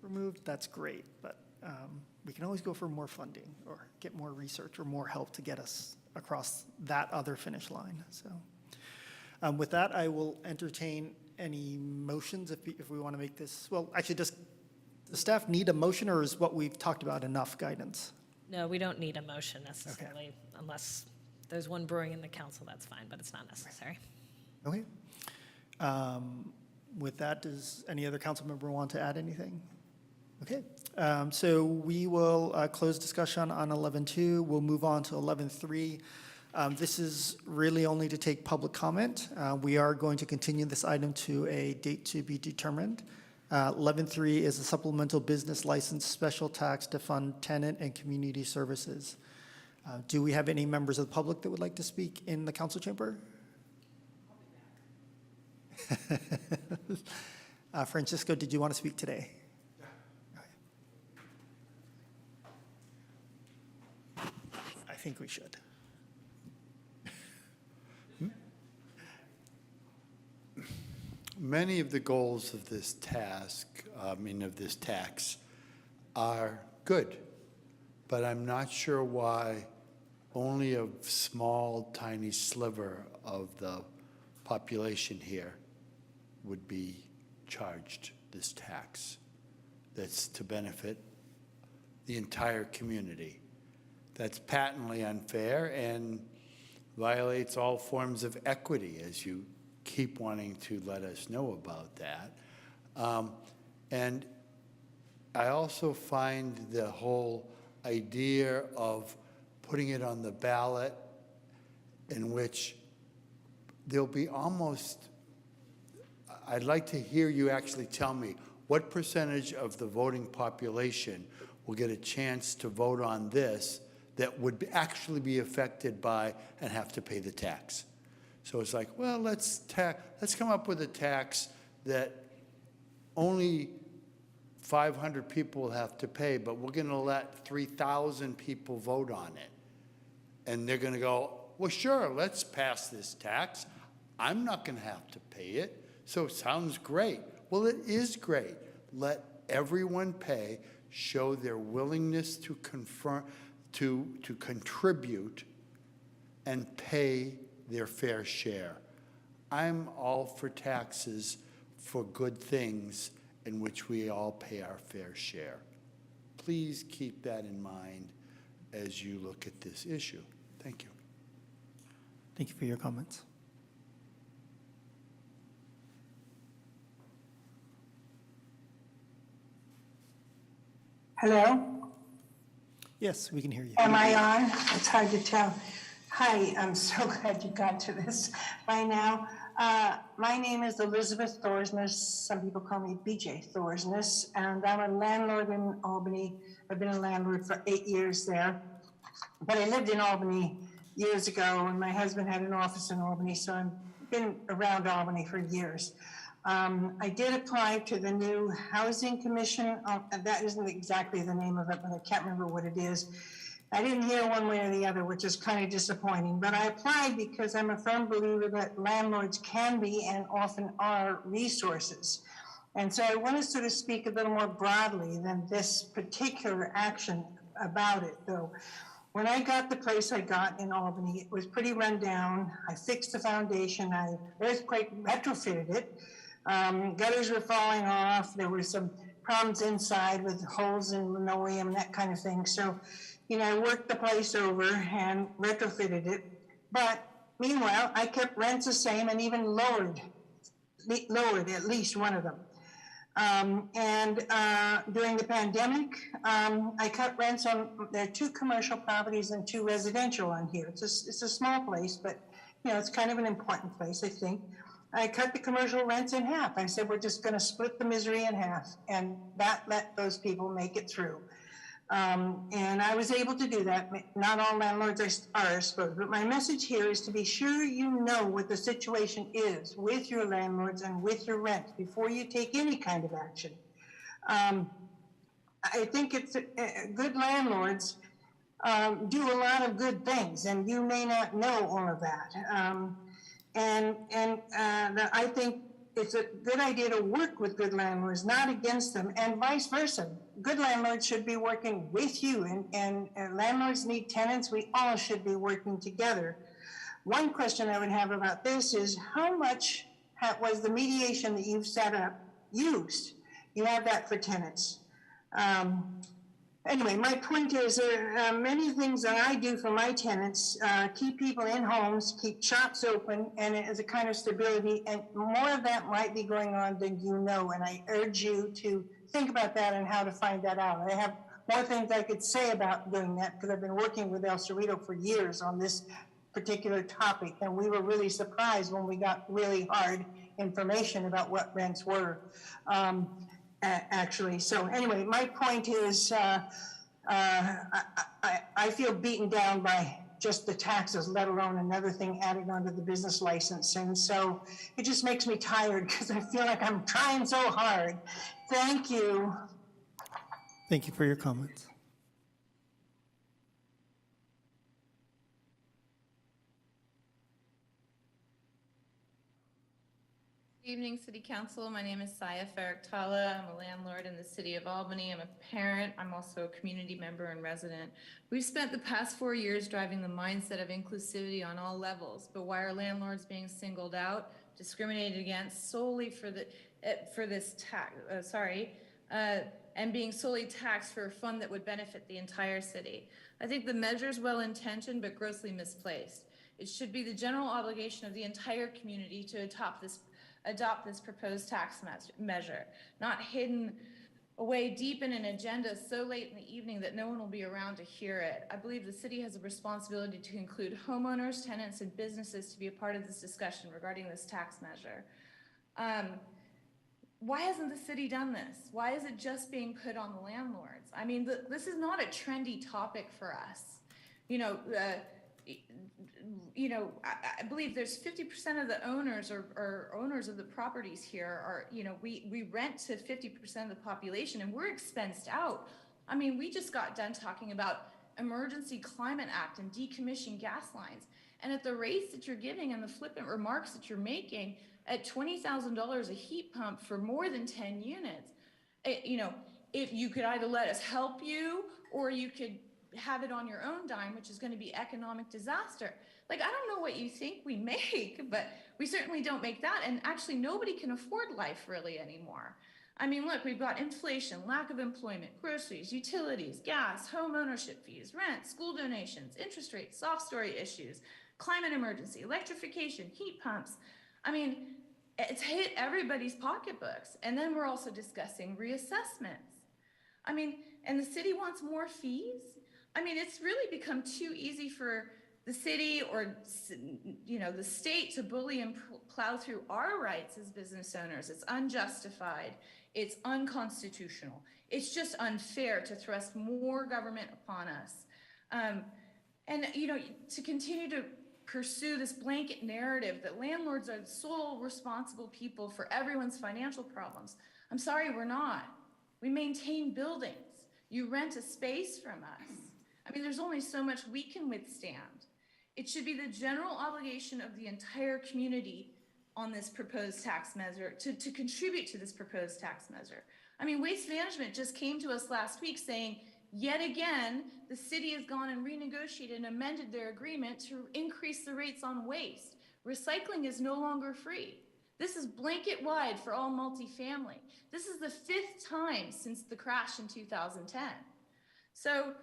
Speaker 1: removed, that's great, but we can always go for more funding or get more research or more help to get us across that other finish line. So with that, I will entertain any motions if we want to make this. Well, actually, does the staff need a motion, or is what we've talked about enough guidance?
Speaker 7: No, we don't need a motion necessarily, unless there's one brewing in the council, that's fine, but it's not necessary.
Speaker 1: Okay. With that, does any other council member want to add anything? Okay, so we will close discussion on 11.2. We'll move on to 11.3. This is really only to take public comment. We are going to continue this item to a date to be determined. 11.3 is a supplemental business license special tax to fund tenant and community services. Do we have any members of the public that would like to speak in the council chamber? Francisco, did you want to speak today? I think we should.
Speaker 5: Many of the goals of this task, of this tax, are good, but I'm not sure why only a small, tiny sliver of the population here would be charged this tax that's to benefit the entire community. That's patently unfair and violates all forms of equity, as you keep wanting to let us know about that. And I also find the whole idea of putting it on the ballot in which there'll be almost, I'd like to hear you actually tell me what percentage of the voting population will get a chance to vote on this that would actually be affected by and have to pay the tax. So it's like, well, let's come up with a tax that only 500 people will have to pay, but we're going to let 3,000 people vote on it. And they're going to go, well, sure, let's pass this tax. I'm not going to have to pay it. So it sounds great. Well, it is great. Let everyone pay, show their willingness to contribute and pay their fair share. I'm all for taxes for good things in which we all pay our fair share. Please keep that in mind as you look at this issue. Thank you.
Speaker 1: Thank you for your comments.
Speaker 12: Hello?
Speaker 1: Yes, we can hear you.
Speaker 12: Am I on? It's hard to tell. Hi, I'm so glad you got to this by now. My name is Elizabeth Thorsness. Some people call me BJ Thorsness, and I'm a landlord in Albany. I've been a landlord for 8 years there. But I lived in Albany years ago, and my husband had an office in Albany, so I've been around Albany for years. I did apply to the new Housing Commission. That isn't exactly the name of it, but I can't remember what it is. I didn't hear one way or the other, which is kind of disappointing. But I applied because I'm a firm believer that landlords can be and often are resources. And so I want to sort of speak a little more broadly than this particular action about it, though. When I got the place I got in Albany, it was pretty run down. I fixed the foundation. I earthquake retrofitted it. Gutters were falling off. There were some problems inside with holes in linoleum and that kind of thing. So, I worked the place over and retrofitted it. But meanwhile, I kept rents the same and even lowered at least one of them. During the pandemic, I cut rents on, there are 2 commercial properties and 2 residential on here. It's a small place, but you know, it's kind of an important place, I think. I cut the commercial rents in half. I said, we're just gonna split the misery in half, and that let those people make it through. And I was able to do that. Not all landlords are, I suppose, but my message here is to be sure you know what the situation is with your landlords and with your rent before you take any kind of action. I think it's good landlords do a lot of good things, and you may not know all of that. I think it's a good idea to work with good landlords, not against them, and vice versa. Good landlords should be working with you, and landlords need tenants. We all should be working together. One question I would have about this is how much was the mediation that you've set up used? You have that for tenants. Anyway, my point is many things that I do for my tenants keep people in homes, keep shops open, and it is a kind of stability, and more of that might be going on than you know, and I urge you to think about that and how to find that out. I have more things I could say about doing that because I've been working with El Cerrito for years on this particular topic, and we were really surprised when we got really hard information about what rents were. Actually. So anyway, my point is I feel beaten down by just the taxes, let alone another thing added onto the business license. And so it just makes me tired because I feel like I'm trying so hard. Thank you.
Speaker 1: Thank you for your comments.
Speaker 20: Good evening, City Council. My name is Saya Farriktala. I'm a landlord in the city of Albany. I'm a parent. I'm also a community member and resident. We've spent the past 4 years driving the mindset of inclusivity on all levels, but why are landlords being singled out, discriminated against solely for this tax? And being solely taxed for a fund that would benefit the entire city. I think the measure is well-intentioned but grossly misplaced. It should be the general obligation of the entire community to adopt this proposed tax measure, not hidden away deep in an agenda so late in the evening that no one will be around to hear it. I believe the city has a responsibility to include homeowners, tenants, and businesses to be a part of this discussion regarding this tax measure. Why hasn't the city done this? Why is it just being put on the landlords? I mean, this is not a trendy topic for us. I believe there's 50% of the owners or owners of the properties here are, we rent to 50% of the population and we're expensed out. I mean, we just got done talking about Emergency Climate Act and decommission gas lines. And at the rates that you're giving and the flippant remarks that you're making at $20,000 a heat pump for more than 10 units, if you could either let us help you or you could have it on your own dime, which is going to be economic disaster. Like, I don't know what you think we make, but we certainly don't make that. And actually, nobody can afford life really anymore. I mean, look, we've got inflation, lack of employment, groceries, utilities, gas, home ownership fees, rent, school donations, interest rates, soft story issues, climate emergency, electrification, heat pumps. I mean, it's hit everybody's pocketbooks. And then we're also discussing reassessments. I mean, and the city wants more fees. I mean, it's really become too easy for the city or, the state to bully and plow through our rights as business owners. It's unjustified. It's unconstitutional. It's just unfair to thrust more government upon us. To continue to pursue this blanket narrative that landlords are the sole responsible people for everyone's financial problems. I'm sorry, we're not. We maintain buildings. You rent a space from us. I mean, there's only so much we can withstand. It should be the general obligation of the entire community on this proposed tax measure to contribute to this proposed tax measure. I mean, Waste Management just came to us last week saying, yet again, the city has gone and renegotiated and amended their agreement to increase the rates on waste. Recycling is no longer free. This is blanket wide for all multifamily. This is the 5th time since the crash in 2010. So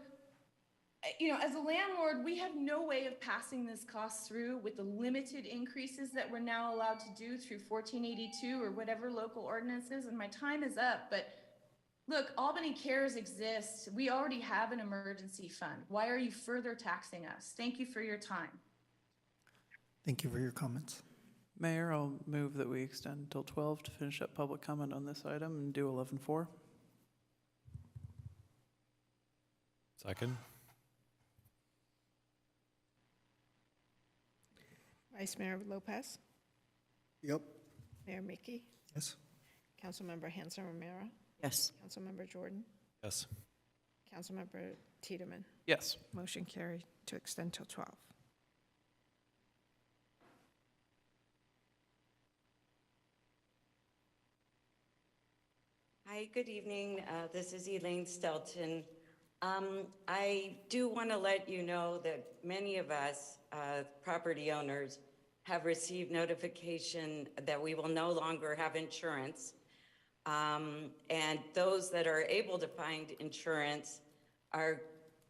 Speaker 20: as a landlord, we have no way of passing this cost through with the limited increases that we're now allowed to do through 1482 or whatever local ordinance is, and my time is up, but look, Albany Cares exists. We already have an emergency fund. Why are you further taxing us? Thank you for your time.
Speaker 1: Thank you for your comments.
Speaker 3: Mayor, I'll move that we extend until 12 to finish up public comment on this item and do 11:4.
Speaker 6: Second.
Speaker 2: Vice Mayor Lopez,
Speaker 15: Yep.
Speaker 2: Mayor Mickey,
Speaker 1: Yes.
Speaker 2: Councilmember Hanson Romero,
Speaker 13: Yes.
Speaker 2: Councilmember Jordan,
Speaker 6: Yes.
Speaker 2: Councilmember Tiedemann.
Speaker 3: Yes.
Speaker 2: Motion carried to extend till 12.
Speaker 18: Hi, good evening. This is Elaine Stelton. I do want to let you know that many of us, property owners, have received notification that we will no longer have insurance. And those that are able to find insurance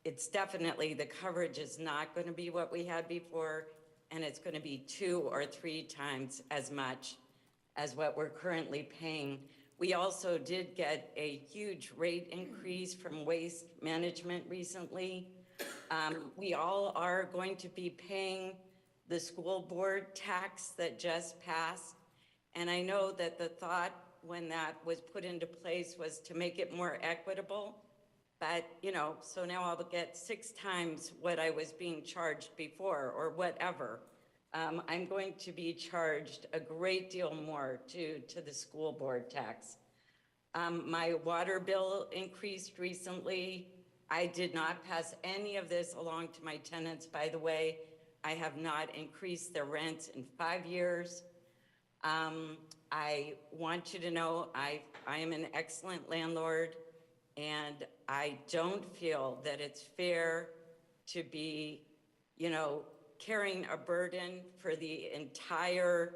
Speaker 18: it's definitely, the coverage is not going to be what we had before, and it's going to be 2 or 3 times as much as what we're currently paying. We also did get a huge rate increase from Waste Management recently. We all are going to be paying the school board tax that just passed. And I know that the thought when that was put into place was to make it more equitable. But, so now I'll get 6 times what I was being charged before or whatever. I'm going to be charged a great deal more to the school board tax. My water bill increased recently. I did not pass any of this along to my tenants, by the way. I have not increased their rents in 5 years. I want you to know I am an excellent landlord, and I don't feel that it's fair to be, carrying a burden for the entire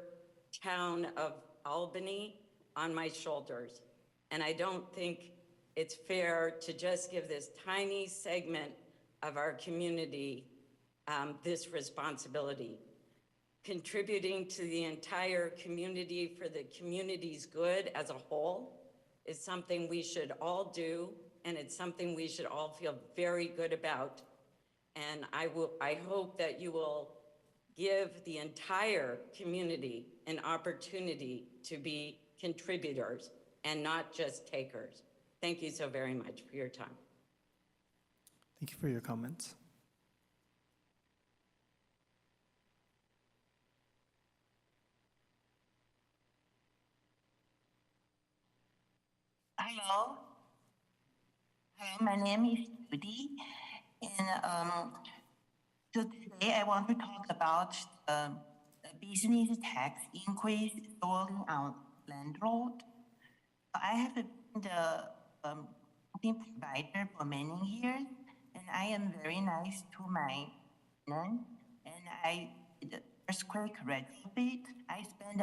Speaker 18: town of Albany on my shoulders. And I don't think it's fair to just give this tiny segment of our community this responsibility. Contributing to the entire community for the community's good as a whole is something we should all do, and it's something we should all feel very good about. And I hope that you will give the entire community an opportunity to be contributors and not just takers. Thank you so very much for your time.
Speaker 1: Thank you for your comments.
Speaker 8: Hello. Hello, my name is Judy. And so today I want to talk about the business tax increase rolling out landlord. I have been the provider for many years, and I am very nice to my tenant. And I did the earthquake retrofit. I spent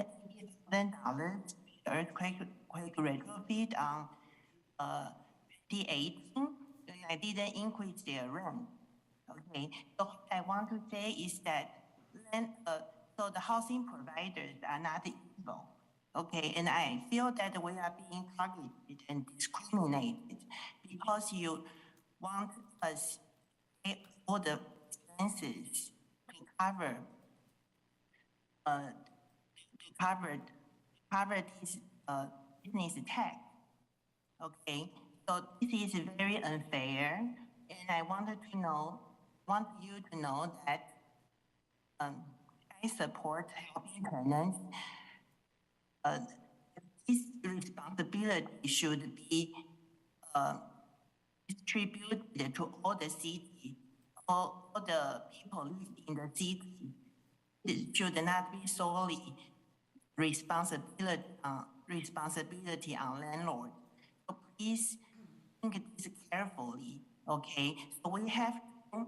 Speaker 8: $80,000 earthquake retrofit on 2018, and I didn't increase their rent. Okay, so what I want to say is that so the housing providers are not evil. Okay, and I feel that we are being targeted and discriminated because you want us to pay all the expenses to cover this business tax. Okay, so this is very unfair, and I want you to know that I support helping tenants. This responsibility should be distributed to all the city, all the people living in the city. It should not be solely responsibility on landlord. So please think this carefully, okay? So we have to,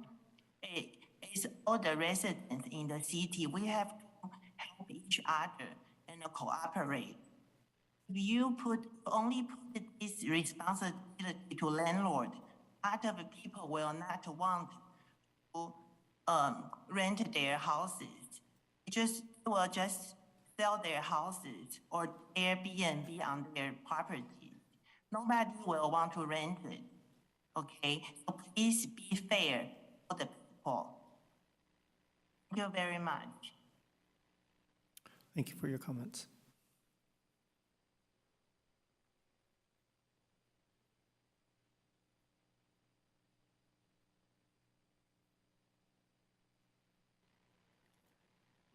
Speaker 8: as all the residents in the city, we have to help each other and cooperate. If you only put this responsibility to landlord, other people will not want rent their houses. They will just sell their houses or Airbnb on their property. Nobody will want to rent it. Okay, so please be fair for the people. Thank you very much.
Speaker 1: Thank you for your comments.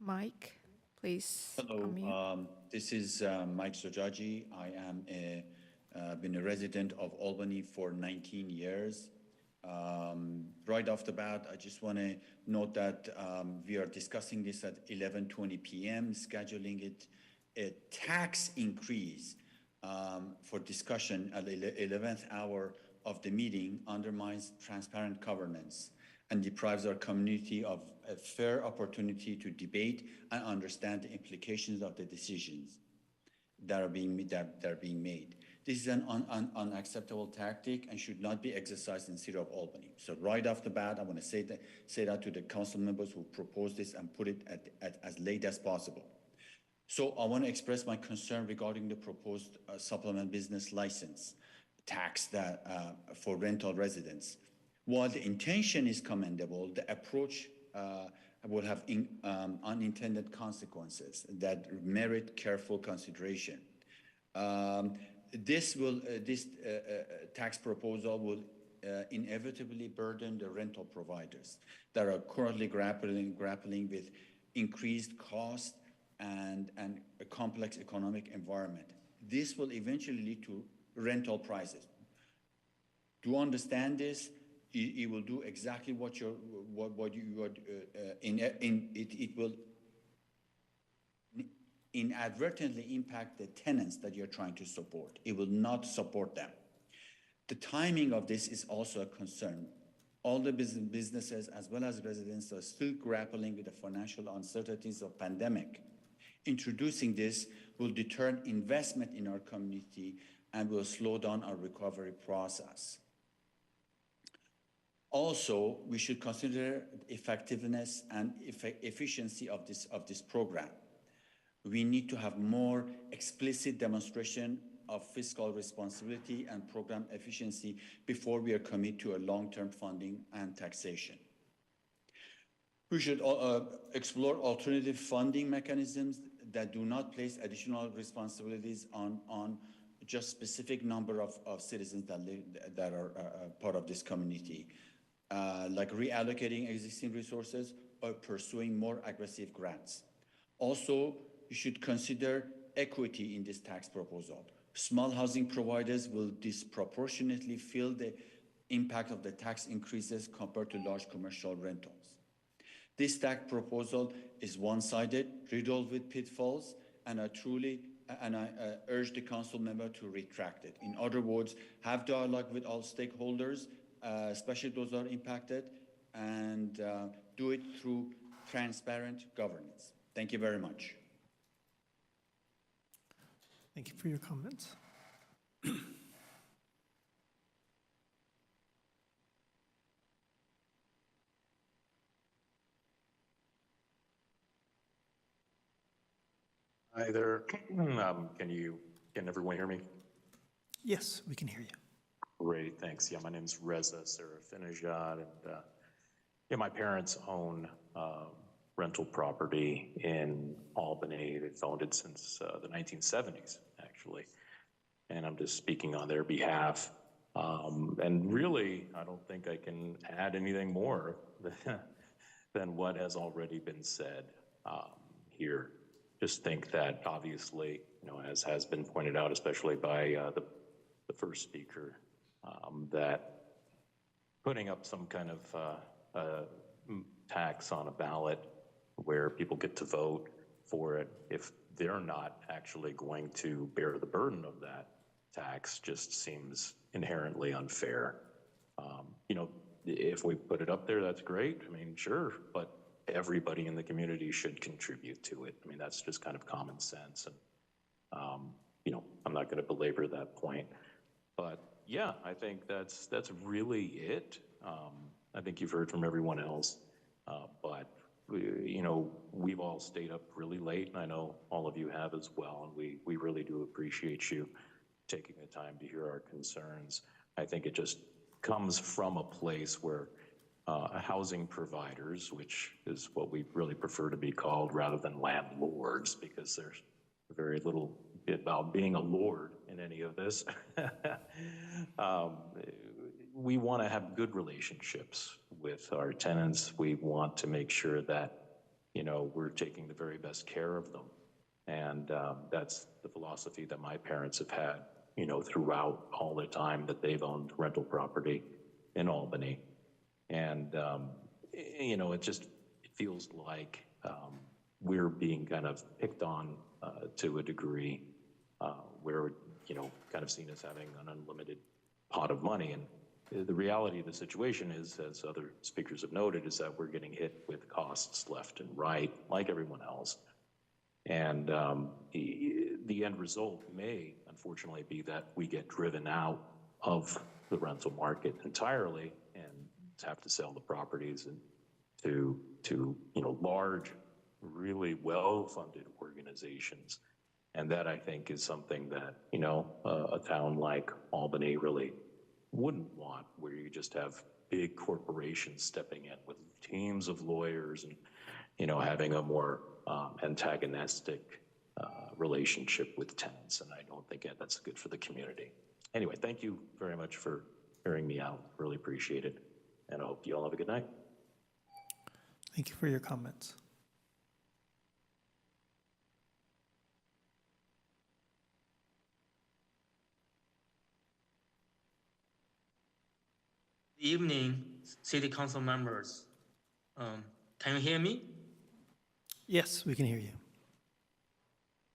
Speaker 2: Mike, please.
Speaker 9: Hello,
Speaker 2: unmute.
Speaker 9: this is Mike Sojaji. I am been a resident of Albany for 19 years. Right off the bat, I just want to note that we are discussing this at 11:20 p.m., scheduling it a tax increase for discussion at the 11th hour of the meeting undermines transparent governance and deprives our community of a fair opportunity to debate and understand the implications of the decisions that are being made. This is an unacceptable tactic and should not be exercised in the city of Albany. So right off the bat, I want to say that to the council members who proposed this and put it at as late as possible. So I want to express my concern regarding the proposed supplement business license tax that for rental residents. While the intention is commendable, the approach will have unintended consequences that merit careful consideration. This tax proposal will inevitably burden the rental providers that are currently grappling with increased cost and a complex economic environment. This will eventually lead to rental prices. To understand this, it will do exactly what it will inadvertently impact the tenants that you're trying to support. It will not support them. The timing of this is also a concern. All the businesses as well as residents are still grappling with the financial uncertainties of pandemic. Introducing this will deter investment in our community and will slow down our recovery process. Also, we should consider effectiveness and efficiency of this program. We need to have more explicit demonstration of fiscal responsibility and program efficiency before we are committed to a long-term funding and taxation. We should explore alternative funding mechanisms that do not place additional responsibilities on just specific number of citizens that are part of this community, like reallocating existing resources or pursuing more aggressive grants. Also, you should consider equity in this tax proposal. Small housing providers will disproportionately feel the impact of the tax increases compared to large commercial rentals. This tax proposal is one-sided, riddled with pitfalls, and I urge the council member to retract it. In other words, have dialogue with all stakeholders, especially those that are impacted, and do it through transparent governance. Thank you very much.
Speaker 1: Thank you for your comments.
Speaker 21: Hi there. Can everyone hear me?
Speaker 1: Yes, we can hear you.
Speaker 21: Great, thanks. Yeah, my name's Reza Sarafinejad, and my parents own rental property in Albany. They've owned it since the 1970s, actually. And I'm just speaking on their behalf. And really, I don't think I can add anything more than what has already been said here. Just think that obviously, as has been pointed out, especially by the first speaker, that putting up some kind of tax on a ballot where people get to vote for it, if they're not actually going to bear the burden of that tax, just seems inherently unfair. If we put it up there, that's great. I mean, sure, but everybody in the community should contribute to it. I mean, that's just kind of common sense. And, I'm not going to belabor that point. But yeah, I think that's really it. I think you've heard from everyone else, but we've all stayed up really late, and I know all of you have as well, and we really do appreciate you taking the time to hear our concerns. I think it just comes from a place where housing providers, which is what we really prefer to be called rather than landlords, because there's very little bit about being a lord in any of this. We want to have good relationships with our tenants. We want to make sure that, we're taking the very best care of them. And that's the philosophy that my parents have had, throughout all the time that they've owned rental property in Albany. And, it feels like we're being kind of picked on to a degree where, kind of seen as having an unlimited pot of money. And the reality of the situation is, as other speakers have noted, is that we're getting hit with costs left and right, like everyone else. And the end result may, unfortunately, be that we get driven out of the rental market entirely and have to sell the properties and to large, really well-funded organizations. And that, I think, is something that, a town like Albany really wouldn't want, where you just have big corporations stepping in with teams of lawyers and, having a more antagonistic relationship with tenants. And I don't think that's good for the community. Anyway, thank you very much for hearing me out. Really appreciate it. And I hope you all have a good night.
Speaker 1: Thank you for your comments.
Speaker 10: Good evening, City Council members. Can you hear me?
Speaker 1: Yes, we can hear you.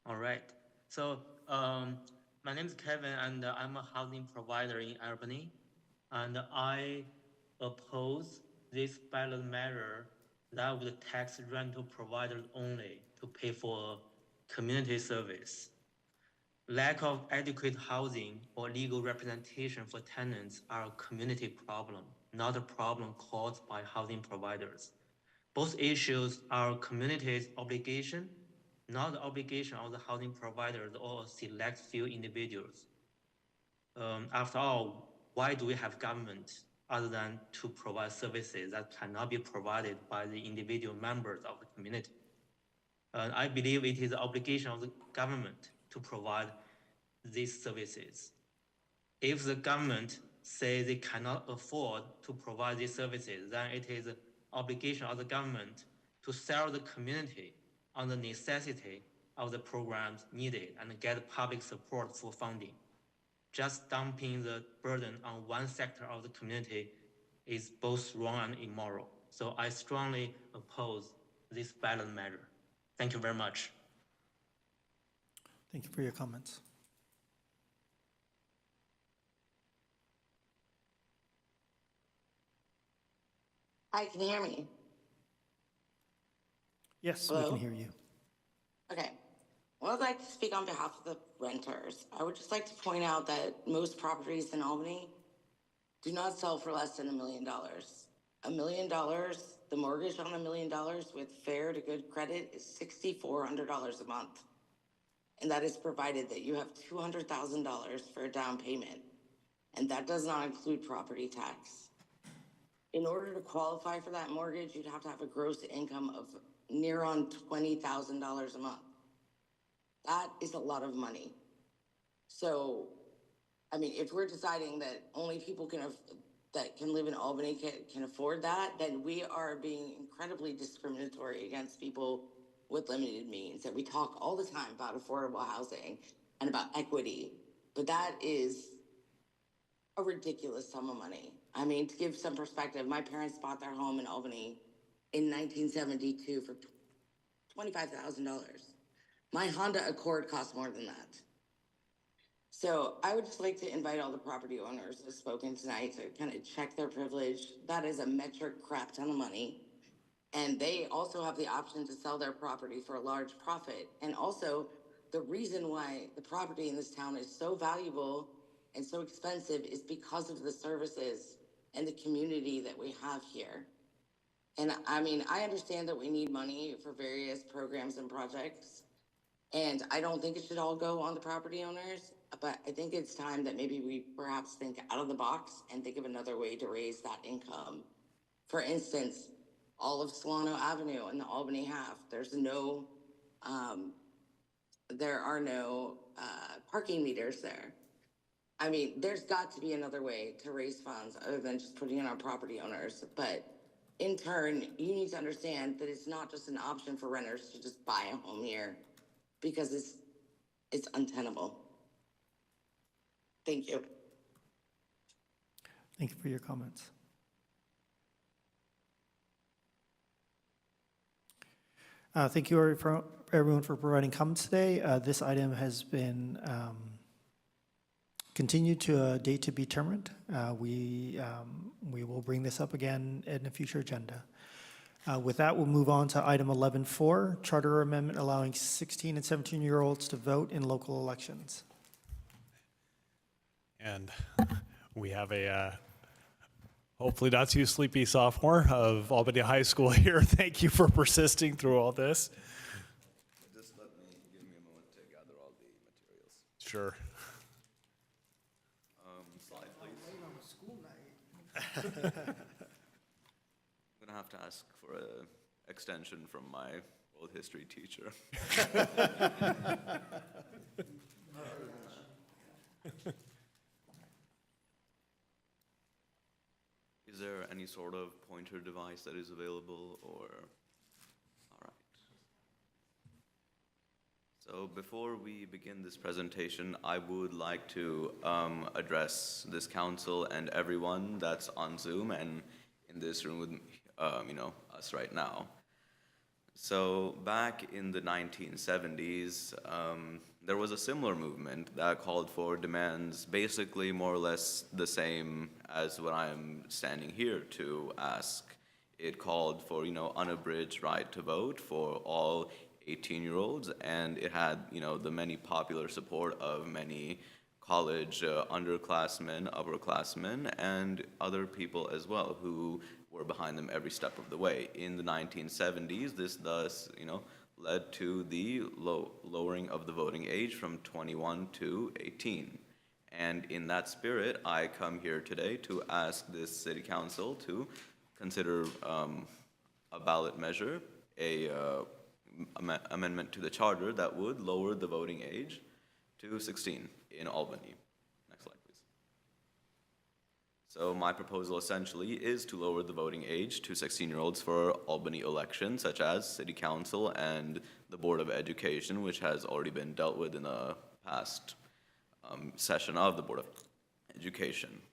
Speaker 10: All right. So my name is Kevin, and I'm a housing provider in Albany. And I oppose this ballot measure that would tax rental providers only to pay for community service. Lack of adequate housing or legal representation for tenants are a community problem, not a problem caused by housing providers. Both issues are community's obligation, not the obligation of the housing providers or a select few individuals. After all, why do we have government other than to provide services that cannot be provided by the individual members of the community? I believe it is the obligation of the government to provide these services. If the government says they cannot afford to provide these services, then it is the obligation of the government to sell the community on the necessity of the programs needed and get public support for funding. Just dumping the burden on one sector of the community is both wrong and immoral. So I strongly oppose this ballot measure. Thank you very much.
Speaker 1: Thank you for your comments.
Speaker 16: Hi, can you hear me?
Speaker 1: Yes,
Speaker 16: Hello?
Speaker 1: we can hear you.
Speaker 16: Okay. Well, I'd like to speak on behalf of the renters. I would just like to point out that most properties in Albany do not sell for less than $1 million. $1 million, the mortgage on $1 million with fair to good credit is $6,400 a month. And that is provided that you have $200,000 for a down payment. And that does not include property tax. In order to qualify for that mortgage, you'd have to have a gross income of near on $20,000 a month. That is a lot of money. So, I mean, if we're deciding that only people that can live in Albany can afford that, then we are being incredibly discriminatory against people with limited means. And we talk all the time about affordable housing and about equity, but that is a ridiculous sum of money. I mean, to give some perspective, my parents bought their home in Albany in 1972 for $25,000. My Honda Accord cost more than that. So I would just like to invite all the property owners that have spoken tonight to kind of check their privilege. That is a metric crap ton of money. And they also have the option to sell their property for a large profit. And also, the reason why the property in this town is so valuable and so expensive is because of the services and the community that we have here. And I mean, I understand that we need money for various programs and projects, and I don't think it should all go on the property owners, but I think it's time that maybe we perhaps think out of the box and think of another way to raise that income. For instance, all of Solano Avenue and the Albany half, there are no parking meters there. I mean, there's got to be another way to raise funds other than just putting it on property owners. But in turn, you need to understand that it's not just an option for renters to just buy a home here, because it's untenable. Thank you.
Speaker 1: Thank you for your comments. Thank you everyone for providing comments today. This item has been continued to a date to be determined. We will bring this up again in a future agenda. With that, we'll move on to item 11.4, charter amendment allowing 16 and 17-year-olds to vote in local elections.
Speaker 11: And we have a hopefully not too sleepy sophomore of Albany High School here. Thank you for persisting through all this.
Speaker 19: Just give me a moment to gather all the materials.
Speaker 11: Sure.
Speaker 19: Slide, please. I'm gonna have to ask for an extension from my world history teacher. Is there any sort of pointer device that is available, or? All right. So before we begin this presentation, I would like to address this council and everyone that's on Zoom and in this room with us right now. So back in the 1970s, there was a similar movement that called for demands basically more or less the same as what I'm standing here to ask. It called for, unabridged right to vote for all 18-year-olds, and it had, the many popular support of many college underclassmen, upperclassmen, and other people as well who were behind them every step of the way. In the 1970s, this thus, led to the lowering of the voting age from 21 to 18. And in that spirit, I come here today to ask this city council to consider a ballot measure, amendment to the charter that would lower the voting age to 16 in Albany. Next slide, please. So my proposal essentially is to lower the voting age to 16-year-olds for Albany elections, such as City Council and the Board of Education, which has already been dealt with in the past session of the Board of Education.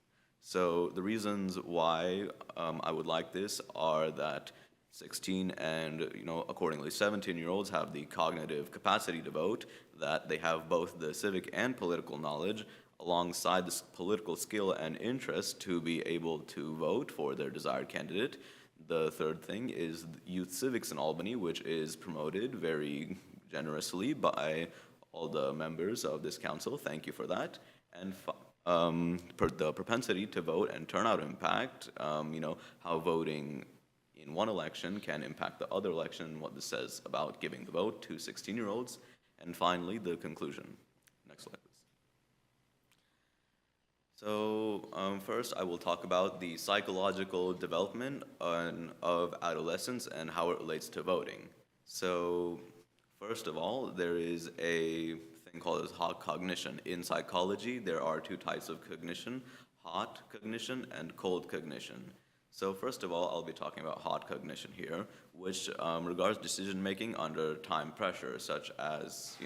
Speaker 19: So the reasons why I would like this are that 16 and, accordingly 17-year-olds have the cognitive capacity to vote, that they have both the civic and political knowledge alongside the political skill and interest to be able to vote for their desired candidate. The third thing is youth civics in Albany, which is promoted very generously by all the members of this council. Thank you for that. And the propensity to vote and turnout impact, how voting in one election can impact the other election, what this says about giving the vote to 16-year-olds. And finally, the conclusion. Next slide, please. So first, I will talk about the psychological development of adolescence and how it relates to voting. So first of all, there is a thing called hot cognition. In psychology, there are two types of cognition, hot cognition and cold cognition. So first of all, I'll be talking about hot cognition here, which regards decision-making under time pressure, such as,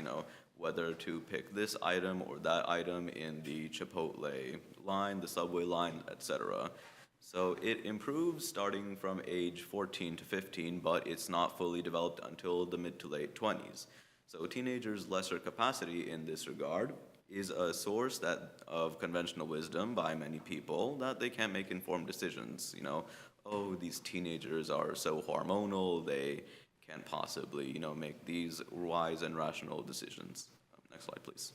Speaker 19: whether to pick this item or that item in the Chipotle line, the subway line, etc. So it improves starting from age 14 to 15, but it's not fully developed until the mid to late 20s. So teenagers' lesser capacity in this regard is a source of conventional wisdom by many people that they can't make informed decisions. Oh, these teenagers are so hormonal, they can't possibly, make these wise and rational decisions. Next slide, please.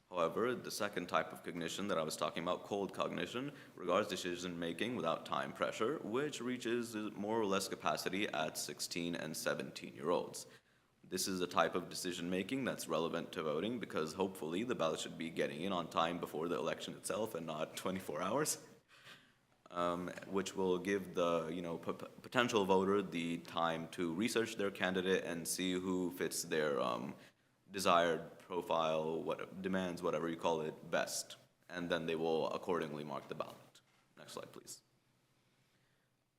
Speaker 19: However, the second type of cognition that I was talking about, cold cognition, regards decision-making without time pressure, which reaches more or less capacity at 16 and 17-year-olds. This is a type of decision-making that's relevant to voting because hopefully the ballot should be getting in on time before the election itself and not 24 hours, which will give the potential voter the time to research their candidate and see who fits their desired profile, what demands, whatever you call it, best. And then they will accordingly mark the ballot. Next slide, please.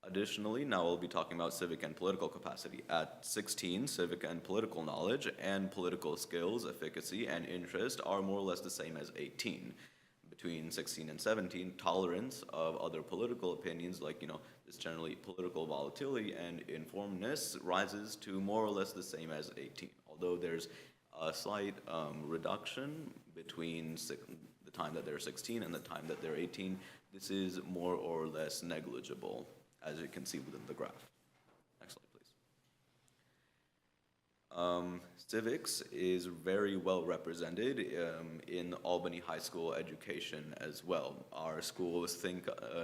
Speaker 19: Additionally, now we'll be talking about civic and political capacity. At 16, civic and political knowledge and political skills, efficacy, and interest are more or less the same as 18. Between 16 and 17, tolerance of other political opinions, like, this generally political volatility and informedness, rises to more or less the same as 18. Although there's a slight reduction between the time that they're 16 and the time that they're 18. This is more or less negligible, as you can see within the graph. Next slide, please. Civics is very well represented in Albany High School education as well. Our schools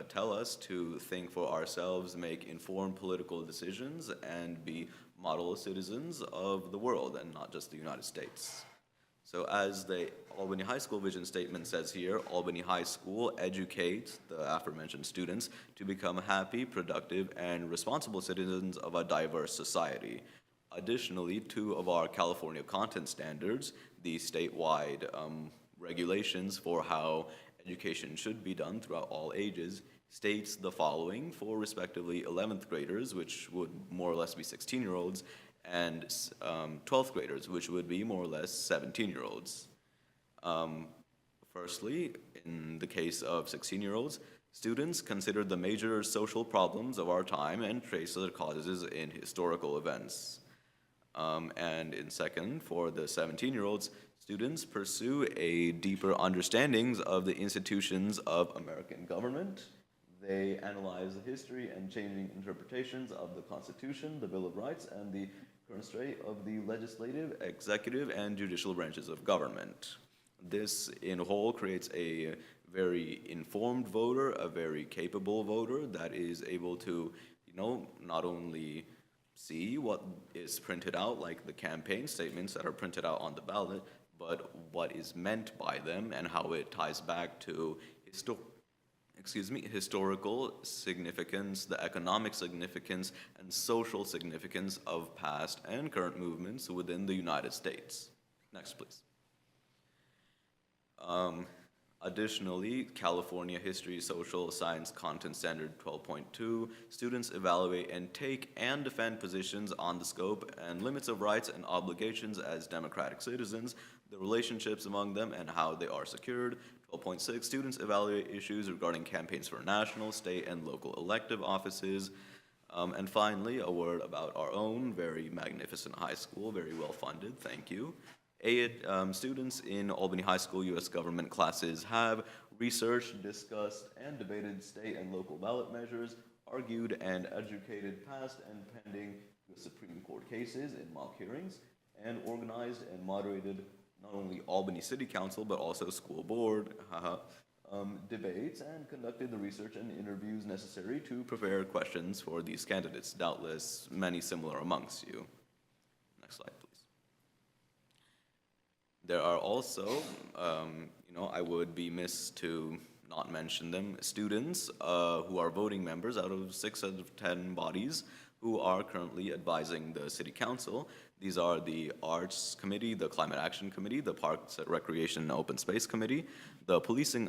Speaker 19: tell us to think for ourselves, make informed political decisions, and be model citizens of the world and not just the United States. So as the Albany High School vision statement says here, Albany High School educates the aforementioned students to become happy, productive, and responsible citizens of a diverse society. Additionally, 2 of our California content standards, the statewide regulations for how education should be done throughout all ages, states the following for respectively 11th graders, which would more or less be 16-year-olds, and 12th graders, which would be more or less 17-year-olds. Firstly, in the case of 16-year-olds, students consider the major social problems of our time and trace their causes in historical events. And in second, for the 17-year-olds, students pursue a deeper understandings of the institutions of American government. They analyze the history and changing interpretations of the Constitution, the Bill of Rights, and the current state of the legislative, executive, and judicial branches of government. This, in whole, creates a very informed voter, a very capable voter that is able to, not only see what is printed out, like the campaign statements that are printed out on the ballot, but what is meant by them and how it ties back to historical significance, the economic significance, and social significance of past and current movements within the United States. Next, please. Additionally, California History Social Science Content Standard 12.2, students evaluate and take and defend positions on the scope and limits of rights and obligations as democratic citizens, the relationships among them, and how they are secured. 12.6, students evaluate issues regarding campaigns for national, state, and local elective offices. And finally, a word about our own very magnificent high school, very well funded, thank you. Students in Albany High School U.S. government classes have researched, discussed, and debated state and local ballot measures, argued and educated past and pending Supreme Court cases in mock hearings, and organized and moderated not only Albany City Council, but also school board debates, and conducted the research and interviews necessary to prepare questions for these candidates. Doubtless, many similar amongst you. Next slide, please. There are also, I would be missed to not mention them, students who are voting members out of 6 out of 10 bodies who are currently advising the City Council. These are the Arts Committee, the Climate Action Committee, the Parks, Recreation, and Open Space Committee, the Policing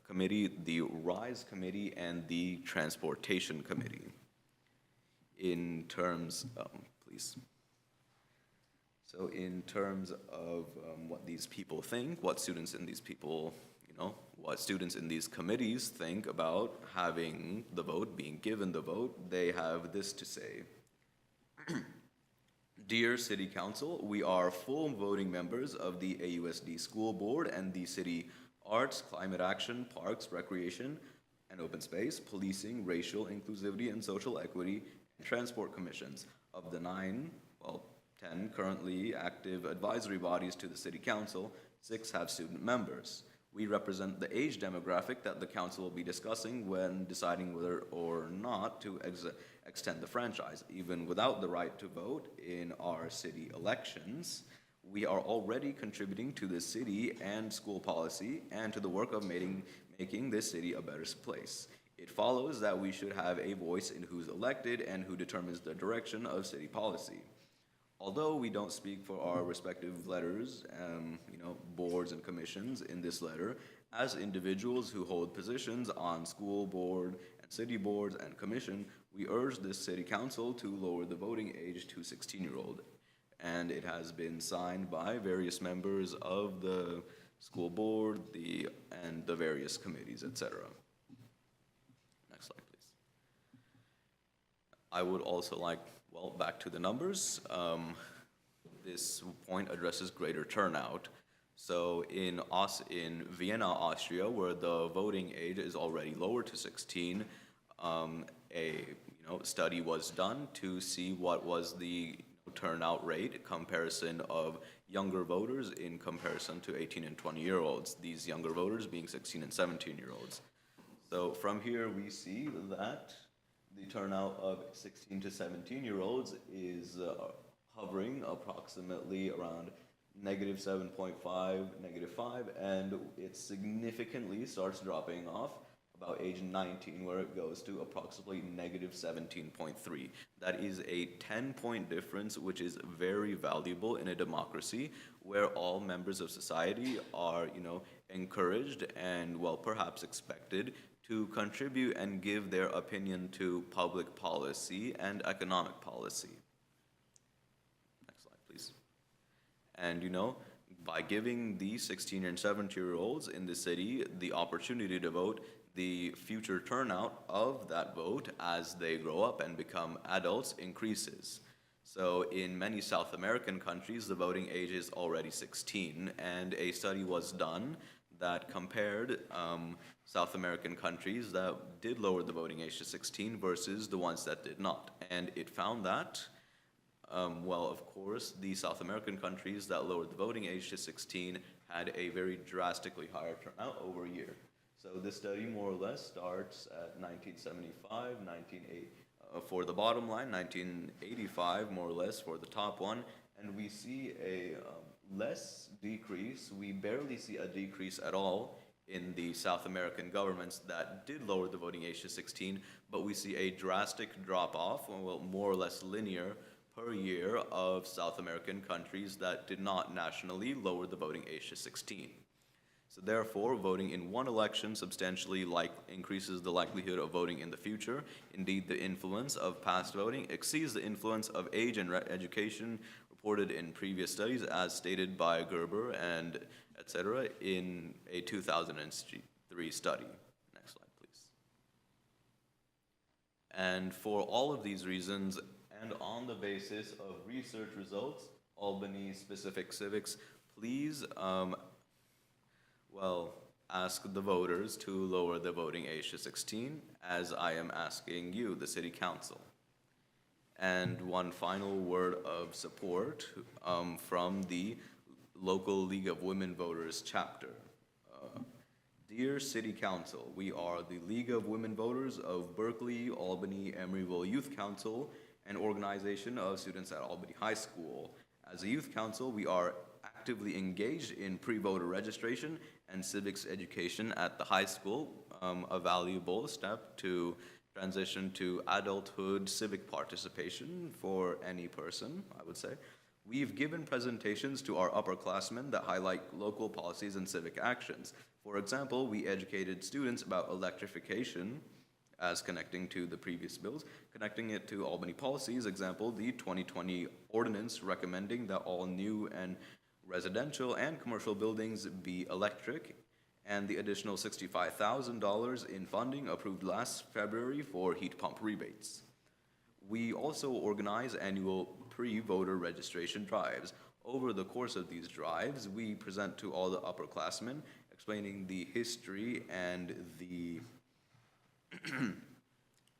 Speaker 19: Committee, the RISE Committee, and the Transportation Committee. In terms, please. So in terms of what these people think, what students in these people, what students in these committees think about having the vote, being given the vote, they have this to say. Dear City Council, we are full voting members of the AUSD School Board and the City Arts, Climate Action, Parks, Recreation, and Open Space, Policing, Racial Inclusivity and Social Equity, and Transport Commissions. Of the 9, 10 currently active advisory bodies to the City Council, 6 have student members. We represent the age demographic that the council will be discussing when deciding whether or not to extend the franchise. Even without the right to vote in our city elections, we are already contributing to the city and school policy and to the work of making this city a better place. It follows that we should have a voice in who's elected and who determines the direction of city policy. Although we don't speak for our respective letters, boards and commissions in this letter, as individuals who hold positions on school board and city boards and commission, we urge this city council to lower the voting age to 16-year-old. And it has been signed by various members of the school board, and the various committees, etc. Next slide, please. I would also like, back to the numbers. This point addresses greater turnout. So in Vienna, Austria, where the voting age is already lowered to 16, a study was done to see what was the turnout rate comparison of younger voters in comparison to 18 and 20-year-olds, these younger voters being 16 and 17-year-olds. So from here we see that the turnout of 16 to 17-year-olds is hovering approximately around -7.5, -5, and it significantly starts dropping off about age 19, where it goes to approximately -17.3. That is a 10-point difference, which is very valuable in a democracy where all members of society are, encouraged and, perhaps expected to contribute and give their opinion to public policy and economic policy. Next slide, please. And, by giving the 16 and 17-year-olds in the city the opportunity to vote, the future turnout of that vote as they grow up and become adults increases. So in many South American countries, the voting age is already 16, and a study was done that compared South American countries that did lower the voting age to 16 versus the ones that did not. And it found that, of course, the South American countries that lowered the voting age to 16 had a very drastically higher turnout over a year. So this study more or less starts at 1975, for the bottom line, 1985 more or less for the top one, and we see a less decrease. We barely see a decrease at all in the South American governments that did lower the voting age to 16, but we see a drastic drop-off, more or less linear, per year of South American countries that did not nationally lower the voting age to 16. So therefore, voting in one election substantially increases the likelihood of voting in the future. Indeed, the influence of past voting exceeds the influence of age and education reported in previous studies, as stated by Gerber and etc. in a 2003 study. Next slide, please. And for all of these reasons, and on the basis of research results, Albany Specific Civics, please ask the voters to lower the voting age to 16, as I am asking you, the City Council. And one final word of support from the local League of Women Voters chapter. Dear City Council, we are the League of Women Voters of Berkeley, Albany, Emeryville Youth Council, an organization of students at Albany High School. As a youth council, we are actively engaged in pre-voter registration and civics education at the high school, a valuable step to transition to adulthood civic participation for any person, I would say. We've given presentations to our upperclassmen that highlight local policies and civic actions. For example, we educated students about electrification as connecting to the previous bills, connecting it to Albany policies, example, the 2020 ordinance recommending that all new and residential and commercial buildings be electric, and the additional $65,000 in funding approved last February for heat pump rebates. We also organize annual pre-voter registration drives. Over the course of these drives, we present to all the upperclassmen explaining the history and the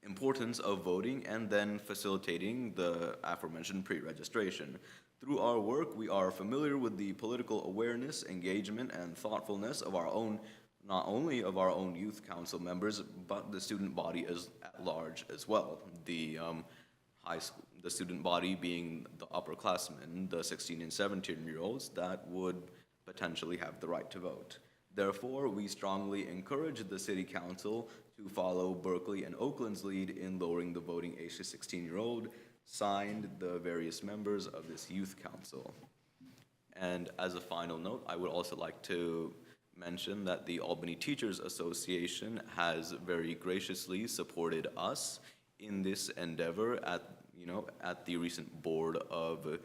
Speaker 19: importance of voting and then facilitating the aforementioned pre-registration. Through our work, we are familiar with the political awareness, engagement, and thoughtfulness of our own, not only of our own youth council members, but the student body at large as well. The high school, the student body being the upperclassmen, the 16 and 17-year-olds that would potentially have the right to vote. Therefore, we strongly encourage the City Council to follow Berkeley and Oakland's lead in lowering the voting age to 16-year-old, signed the various members of this youth council. And as a final note, I would also like to mention that the Albany Teachers Association has very graciously supported us in this endeavor at the recent Board of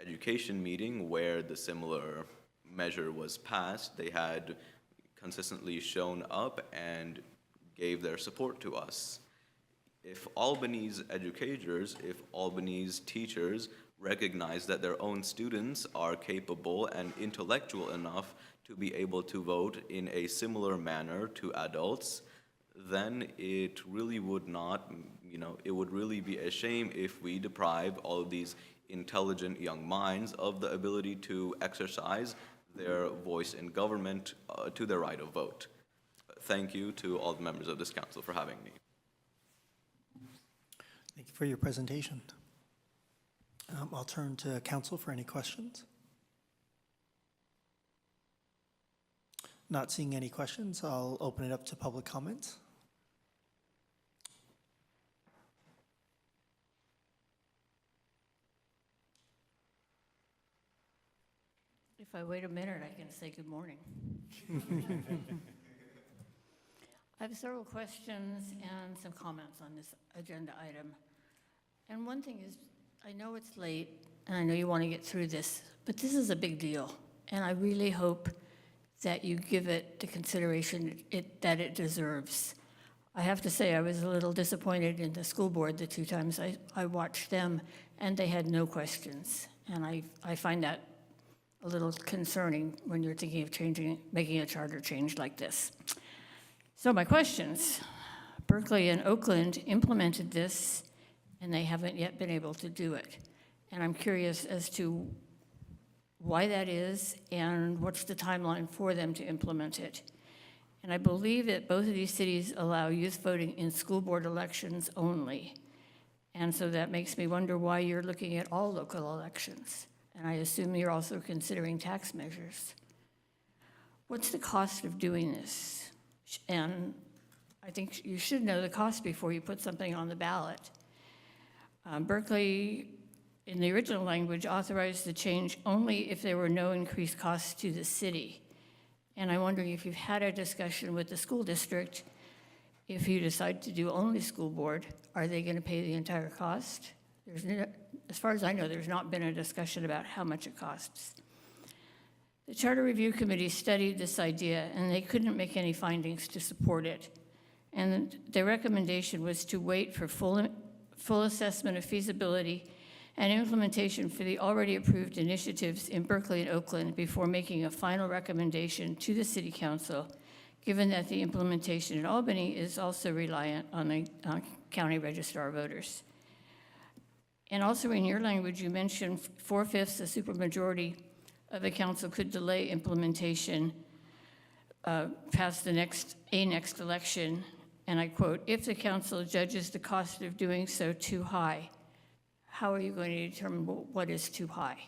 Speaker 19: Education meeting where the similar measure was passed. They had consistently shown up and gave their support to us. If Albany's educators, if Albany's teachers recognize that their own students are capable and intellectual enough to be able to vote in a similar manner to adults, then it really would not, it would really be a shame if we deprive all of these intelligent young minds of the ability to exercise their voice in government to their right of vote. Thank you to all the members of this council for having me.
Speaker 1: Thank you for your presentation. I'll turn to council for any questions. Not seeing any questions, I'll open it up to public comments.
Speaker 17: If I wait a minute, I can say good morning. I have several questions and some comments on this agenda item. And one thing is, I know it's late, and I know you want to get through this, but this is a big deal. And I really hope that you give it the consideration that it deserves. I have to say, I was a little disappointed in the school board the 2 times I watched them, and they had no questions. And I find that a little concerning when you're thinking of making a charter change like this. So my questions. Berkeley and Oakland implemented this, and they haven't yet been able to do it. And I'm curious as to why that is and what's the timeline for them to implement it. And I believe that both of these cities allow youth voting in school board elections only. And so that makes me wonder why you're looking at all local elections. And I assume you're also considering tax measures. What's the cost of doing this? And I think you should know the cost before you put something on the ballot. Berkeley, in the original language, authorized the change only if there were no increased costs to the city. And I'm wondering if you've had a discussion with the school district. If you decide to do only school board, are they going to pay the entire cost? As far as I know, there's not been a discussion about how much it costs. The Charter Review Committee studied this idea, and they couldn't make any findings to support it. And their recommendation was to wait for full assessment of feasibility and implementation for the already approved initiatives in Berkeley and Oakland before making a final recommendation to the City Council, given that the implementation in Albany is also reliant on the county registrar of voters. And also in your language, you mentioned 4/5, a supermajority of the council could delay implementation past the next election. And I quote, if the council judges the cost of doing so too high, how are you going to determine what is too high?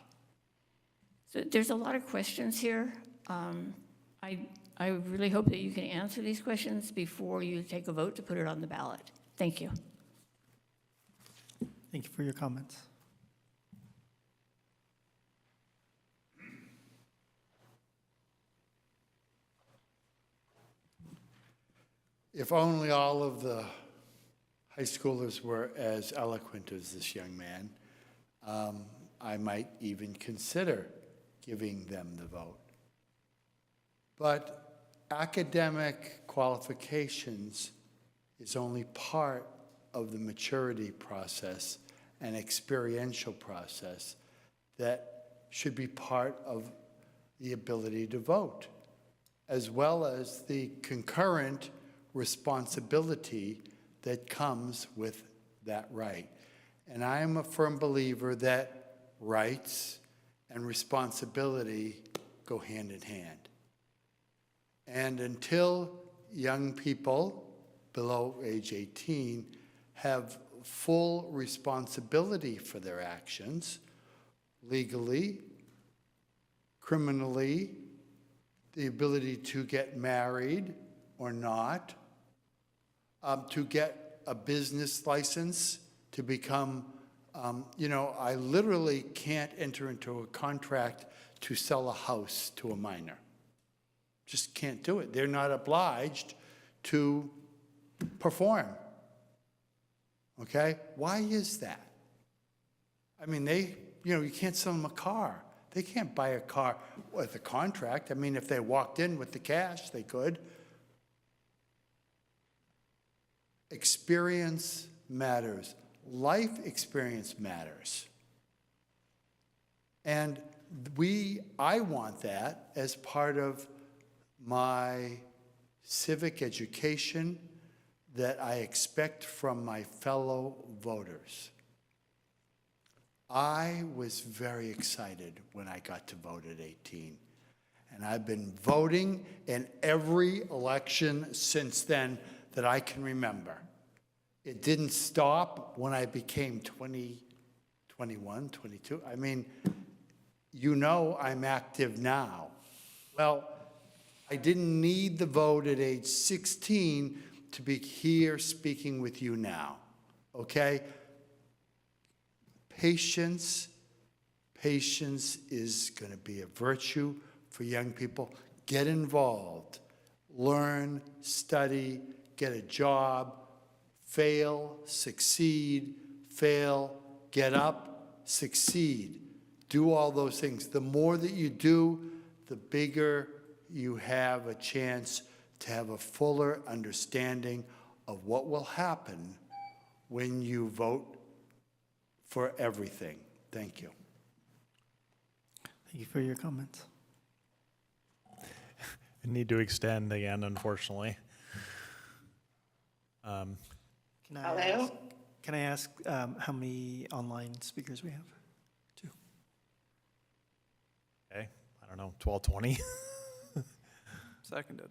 Speaker 17: So there's a lot of questions here. I really hope that you can answer these questions before you take a vote to put it on the ballot. Thank you.
Speaker 1: Thank you for your comments.
Speaker 5: If only all of the high schoolers were as eloquent as this young man, I might even consider giving them the vote. But academic qualifications is only part of the maturity process and experiential process that should be part of the ability to vote, as well as the concurrent responsibility that comes with that right. And I am a firm believer that rights and responsibility go hand in hand. And until young people below age 18 have full responsibility for their actions, legally, criminally, the ability to get married or not, to get a business license, to become, I literally can't enter into a contract to sell a house to a minor. Just can't do it. They're not obliged to perform. Okay? Why is that? I mean, you can't sell them a car. They can't buy a car with a contract. I mean, if they walked in with the cash, they could. Experience matters. Life experience matters. And I want that as part of my civic education that I expect from my fellow voters. I was very excited when I got to vote at 18. And I've been voting in every election since then that I can remember. It didn't stop when I became 20, 21, 22. I mean, I'm active now. Well, I didn't need the vote at age 16 to be here speaking with you now, okay? Patience is going to be a virtue for young people. Get involved, learn, study, get a job, fail, succeed, fail, get up, succeed. Do all those things. The more that you do, the bigger you have a chance to have a fuller understanding of what will happen when you vote for everything. Thank you.
Speaker 1: Thank you for your comments.
Speaker 11: I need to extend again, unfortunately.
Speaker 1: Can I ask how many online speakers we have? 2.
Speaker 11: Okay, I don't know, 12, 20.
Speaker 3: Seconded.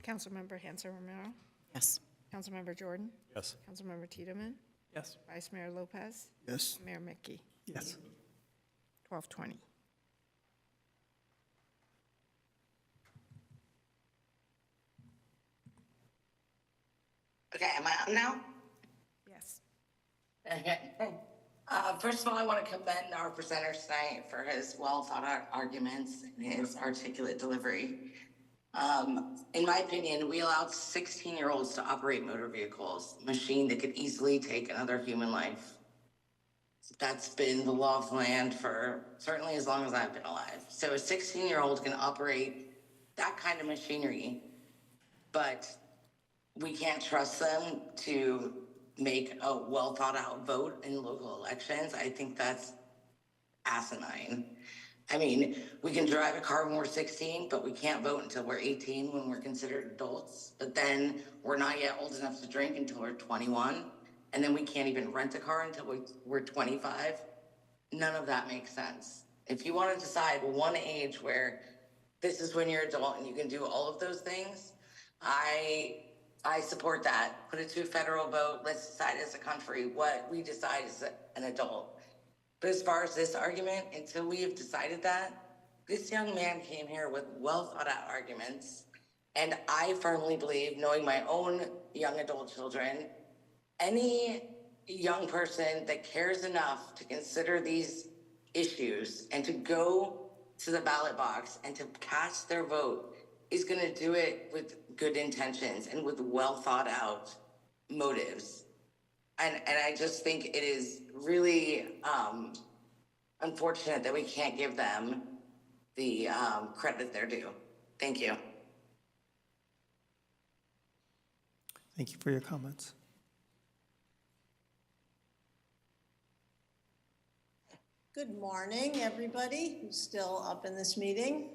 Speaker 2: Councilmember Hanson Romero?
Speaker 13: Yes.
Speaker 2: Councilmember Jordan?
Speaker 11: Yes.
Speaker 2: Councilmember Tiedemann?
Speaker 3: Yes.
Speaker 2: Vice Mayor Lopez?
Speaker 15: Yes.
Speaker 2: Mayor Mickey?
Speaker 1: Yes.
Speaker 2: 1220.
Speaker 16: Okay, am I on now?
Speaker 2: Yes.
Speaker 16: Okay. First of all, I want to commend our presenter tonight for his well thought out arguments and his articulate delivery. In my opinion, we allowed 16-year-olds to operate motor vehicles, a machine that could easily take another human life. That's been the law of the land for certainly as long as I've been alive. So a 16-year-old can operate that kind of machinery, but we can't trust them to make a well thought out vote in local elections. I think that's asinine. I mean, we can drive a car when we're 16, but we can't vote until we're 18 when we're considered adults. But then we're not yet old enough to drink until we're 21. And then we can't even rent a car until we're 25. None of that makes sense. If you want to decide one age where this is when you're adult and you can do all of those things, I support that. Put it to a federal vote. Let's decide as a country what we decide as an adult. But as far as this argument, until we have decided that, this young man came here with well thought out arguments. And I firmly believe, knowing my own young adult children, any young person that cares enough to consider these issues and to go to the ballot box and to cast their vote is going to do it with good intentions and with well thought out motives. And I just think it is really unfortunate that we can't give them the credit they're due. Thank you.
Speaker 1: Thank you for your comments.
Speaker 12: Good morning, everybody who's still up in this meeting.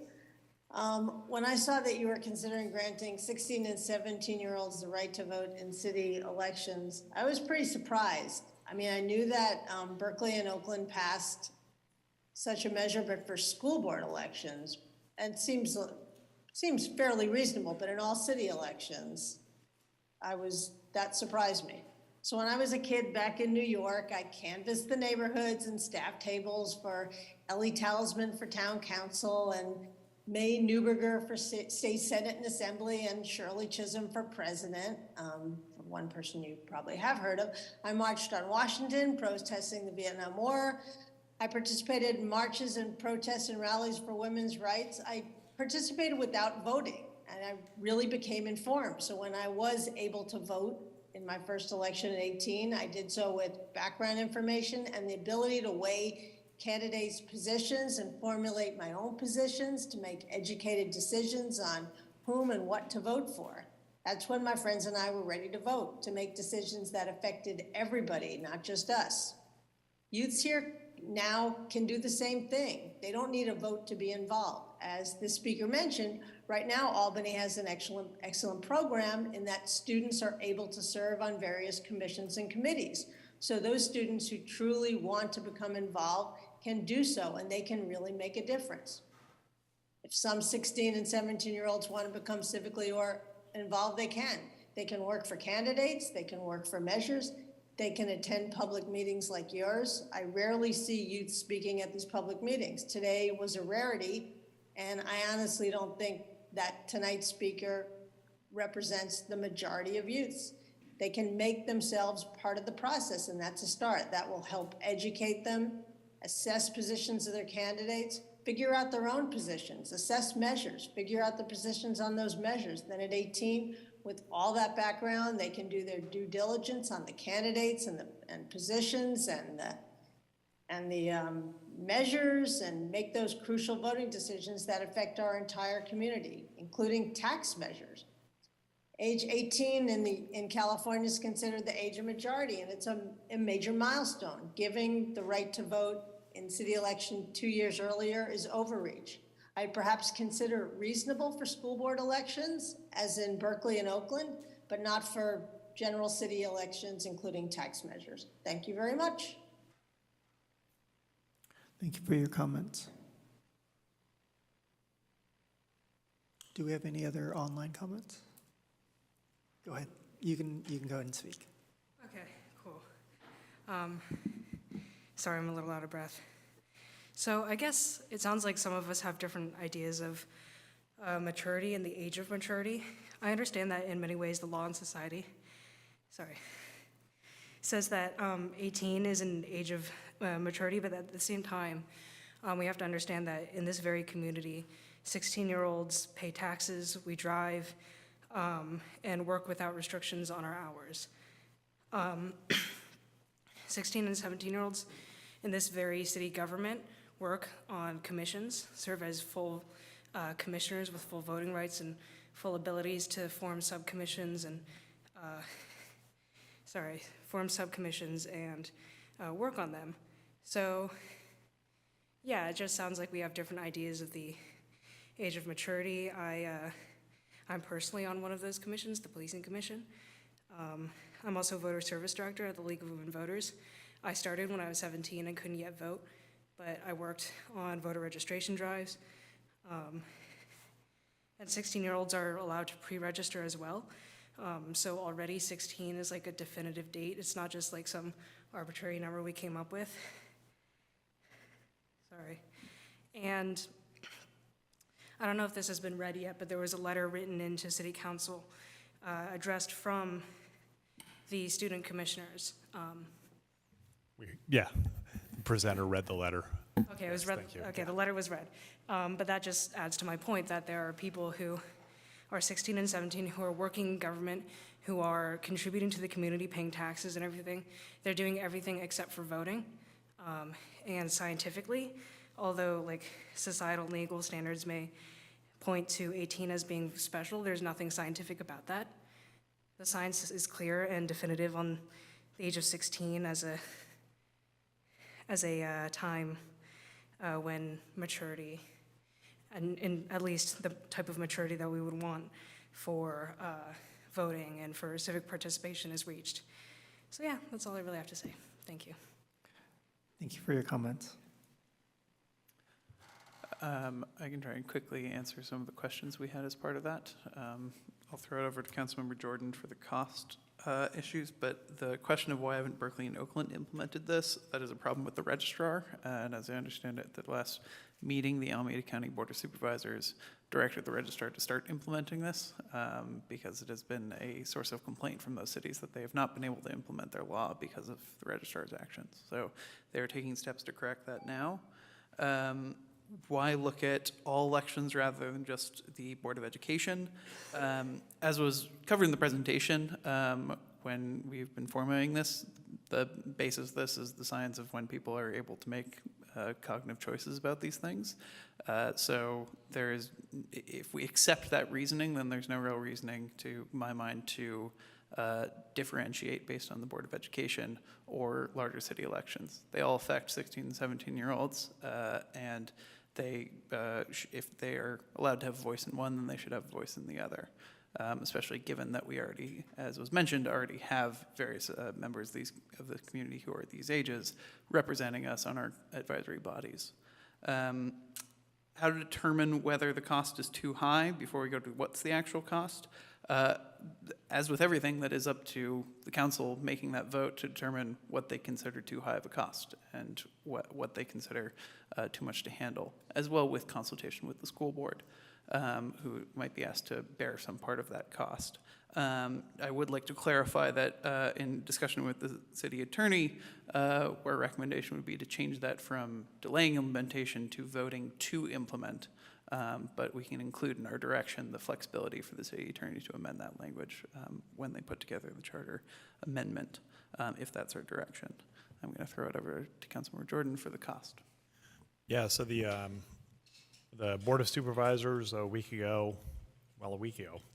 Speaker 12: When I saw that you were considering granting 16 and 17-year-olds the right to vote in city elections, I was pretty surprised. I mean, I knew that Berkeley and Oakland passed such a measure, but for school board elections, and seems fairly reasonable, but in all city elections, that surprised me. So when I was a kid back in New York, I canvassed the neighborhoods and staff tables for Ellie Talisman for town council and May Newberger for state senate and assembly and Shirley Chisholm for president, one person you probably have heard of. I marched on Washington protesting the Vietnam War. I participated in marches and protests and rallies for women's rights. I participated without voting, and I really became informed. So when I was able to vote in my first election at 18, I did so with background information and the ability to weigh candidates' positions and formulate my own positions to make educated decisions on whom and what to vote for. That's when my friends and I were ready to vote, to make decisions that affected everybody, not just us. Youths here now can do the same thing. They don't need a vote to be involved. As the speaker mentioned, right now Albany has an excellent program in that students are able to serve on various commissions and committees. So those students who truly want to become involved can do so, and they can really make a difference. If some 16 and 17-year-olds want to become civically involved, they can. They can work for candidates, they can work for measures, they can attend public meetings like yours. I rarely see youth speaking at these public meetings. Today was a rarity, and I honestly don't think that tonight's speaker represents the majority of youths. They can make themselves part of the process, and that's a start. That will help educate them, assess positions of their candidates, figure out their own positions, assess measures, figure out the positions on those measures. Then at 18, with all that background, they can do their due diligence on the candidates and positions and the measures and make those crucial voting decisions that affect our entire community, including tax measures. Age 18 in California is considered the age of majority, and it's a major milestone. Giving the right to vote in city election 2 years earlier is overreach. I'd perhaps consider it reasonable for school board elections, as in Berkeley and Oakland, but not for general city elections, including tax measures. Thank you very much.
Speaker 1: Thank you for your comments. Do we have any other online comments? Go ahead. You can go ahead and speak.
Speaker 14: Okay, cool. Sorry, I'm a little out of breath. So I guess it sounds like some of us have different ideas of maturity and the age of maturity. I understand that in many ways the law and society, says that 18 is an age of maturity, but at the same time, we have to understand that in this very community, 16-year-olds pay taxes, we drive, and work without restrictions on our hours. 16 and 17-year-olds in this very city government work on commissions, serve as full commissioners with full voting rights and full abilities to form subcommissions and work on them. So yeah, it just sounds like we have different ideas of the age of maturity. I'm personally on one of those commissions, the policing commission. I'm also voter service director at the League of Women Voters. I started when I was 17 and couldn't yet vote, but I worked on voter registration drives. And 16-year-olds are allowed to pre-register as well. So already 16 is like a definitive date. It's not just like some arbitrary number we came up with. And I don't know if this has been read yet, but there was a letter written into City Council addressed from the student commissioners.
Speaker 11: Yeah, the presenter read the letter.
Speaker 14: Okay, it was read. Okay, the letter was read. But that just adds to my point that there are people who are 16 and 17 who are working in government, who are contributing to the community, paying taxes and everything. They're doing everything except for voting. And scientifically, although like societal legal standards may point to 18 as being special, there's nothing scientific about that. The science is clear and definitive on the age of 16 as a time when maturity and at least the type of maturity that we would want for voting and for civic participation is reached. So yeah, that's all I really have to say. Thank you.
Speaker 1: Thank you for your comments.
Speaker 3: I can try and quickly answer some of the questions we had as part of that. I'll throw it over to Councilmember Jordan for the cost issues, but the question of why haven't Berkeley and Oakland implemented this, that is a problem with the registrar. And as I understand it, at the last meeting, the Alameda County Board of Supervisors directed the registrar to start implementing this because it has been a source of complaint from those cities that they have not been able to implement their law because of the registrar's actions. So they are taking steps to correct that now. Why look at all elections rather than just the Board of Education? As was covered in the presentation, when we've been formulating this, the basis of this is the science of when people are able to make cognitive choices about these things. So there is, if we accept that reasoning, then there's no real reasoning to my mind to differentiate based on the Board of Education or larger city elections. They all affect 16 and 17-year-olds, and they, if they are allowed to have a voice in one, then they should have a voice in the other, especially given that we already, as was mentioned, already have various members of the community who are these ages representing us on our advisory bodies. How to determine whether the cost is too high before we go to what's the actual cost? As with everything, that is up to the council making that vote to determine what they consider too high of a cost and what they consider too much to handle, as well with consultation with the school board, who might be asked to bear some part of that cost. I would like to clarify that in discussion with the city attorney, where recommendation would be to change that from delaying implementation to voting to implement. But we can include in our direction the flexibility for the city attorney to amend that language when they put together the charter amendment, if that's our direction. I'm going to throw it over to Councilmember Jordan for the cost.
Speaker 11: Yeah, so the Board of Supervisors a week ago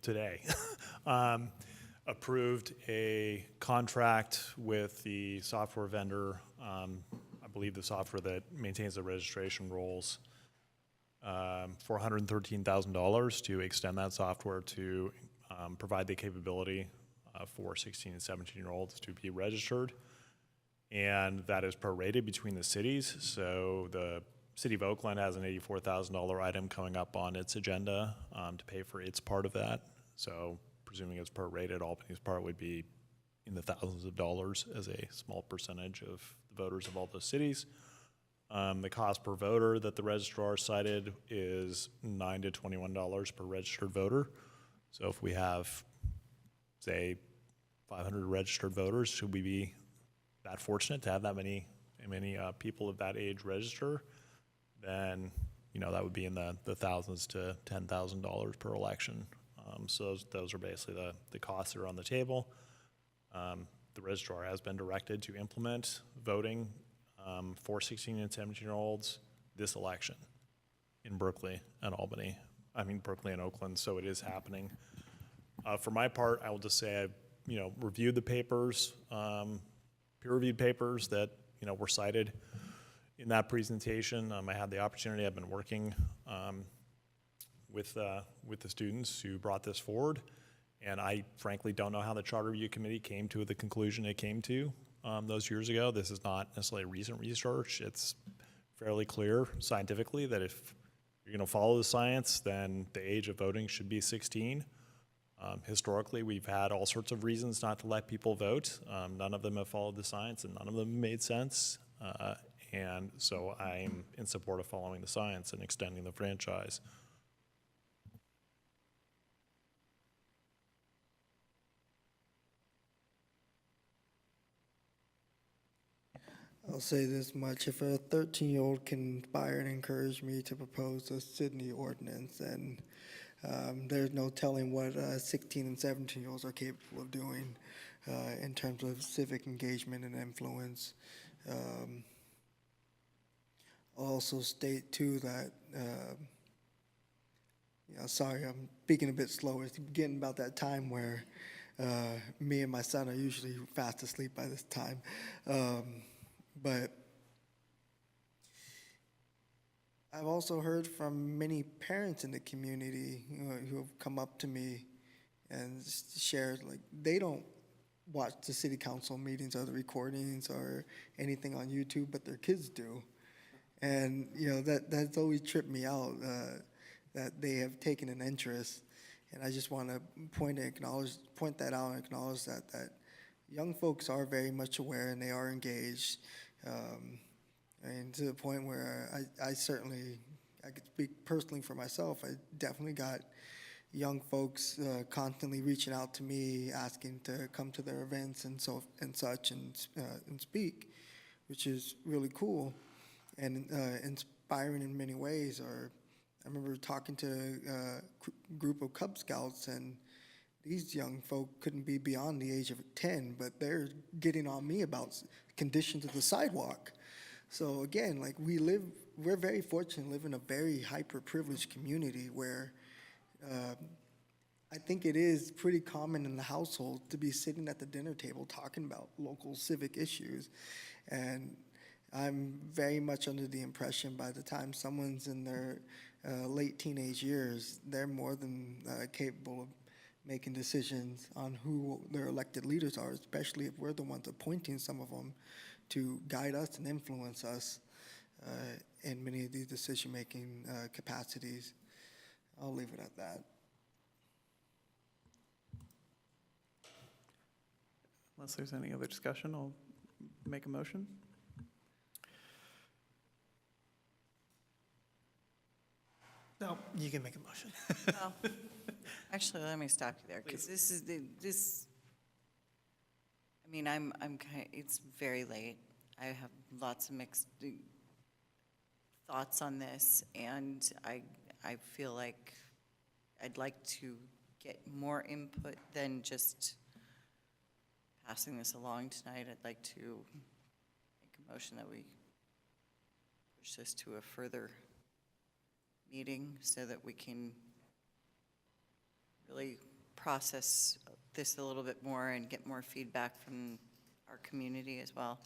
Speaker 11: today, approved a contract with the software vendor, I believe the software that maintains the registration rolls, for $113,000 to extend that software to provide the capability for 16 and 17-year-olds to be registered. And that is prorated between the cities. So the City of Oakland has an $84,000 item coming up on its agenda to pay for its part of that. So presuming it's prorated, Albany's part would be in the thousands of dollars as a small percentage of the voters of all those cities. The cost per voter that the registrar cited is $9 to $21 per registered voter. So if we have, say, 500 registered voters, should we be that fortunate to have that many people of that age register, then that would be in the thousands to $10,000 per election. So those are basically the costs that are on the table. The registrar has been directed to implement voting for 16 and 17-year-olds this election in Berkeley and Albany. I mean, Berkeley and Oakland, so it is happening. For my part, I will just say I've, reviewed the papers, peer-reviewed papers that, were cited in that presentation. I had the opportunity, I've been working with the students who brought this forward, and I frankly don't know how the Charter Review Committee came to the conclusion it came to those years ago. This is not necessarily recent research. It's fairly clear scientifically that if you're going to follow the science, then the age of voting should be 16. Historically, we've had all sorts of reasons not to let people vote. None of them have followed the science, and none of them made sense. And so I'm in support of following the science and extending the franchise.
Speaker 15: I'll say this much: if a 13-year-old can inspire and encourage me to propose a Sydney ordinance, then there's no telling what 16 and 17-year-olds are capable of doing in terms of civic engagement and influence. I'll also state, too, that, sorry, I'm speaking a bit slow. It's getting about that time where me and my son are usually fast asleep by this time. But I've also heard from many parents in the community who have come up to me and shared, like, they don't watch the city council meetings or the recordings or anything on YouTube, but their kids do. And, that's always tripped me out, that they have taken an interest. And I just want to point that out and acknowledge that young folks are very much aware and they are engaged. And to the point where I could speak personally for myself, I definitely got young folks constantly reaching out to me, asking to come to their events and such and speak, which is really cool and inspiring in many ways. Or I remember talking to a group of Cub Scouts, and these young folk couldn't be beyond the age of 10, but they're getting on me about conditions of the sidewalk. So again, like, we're very fortunate to live in a very hyper-privileged community where I think it is pretty common in the household to be sitting at the dinner table talking about local civic issues. And I'm very much under the impression by the time someone's in their late teenage years, they're more than capable of making decisions on who their elected leaders are, especially if we're the ones appointing some of them to guide us and influence us in many of these decision-making capacities. I'll leave it at that.
Speaker 3: Unless there's any other discussion, I'll make a motion.
Speaker 1: No, you can make a motion.
Speaker 13: Well, actually, let me stop you there, because I mean, it's very late. I have lots of mixed thoughts on this, and I feel like I'd like to get more input than just passing this along tonight. I'd like to make a motion that we push this to a further meeting so that we can really process this a little bit more and get more feedback from our community as well.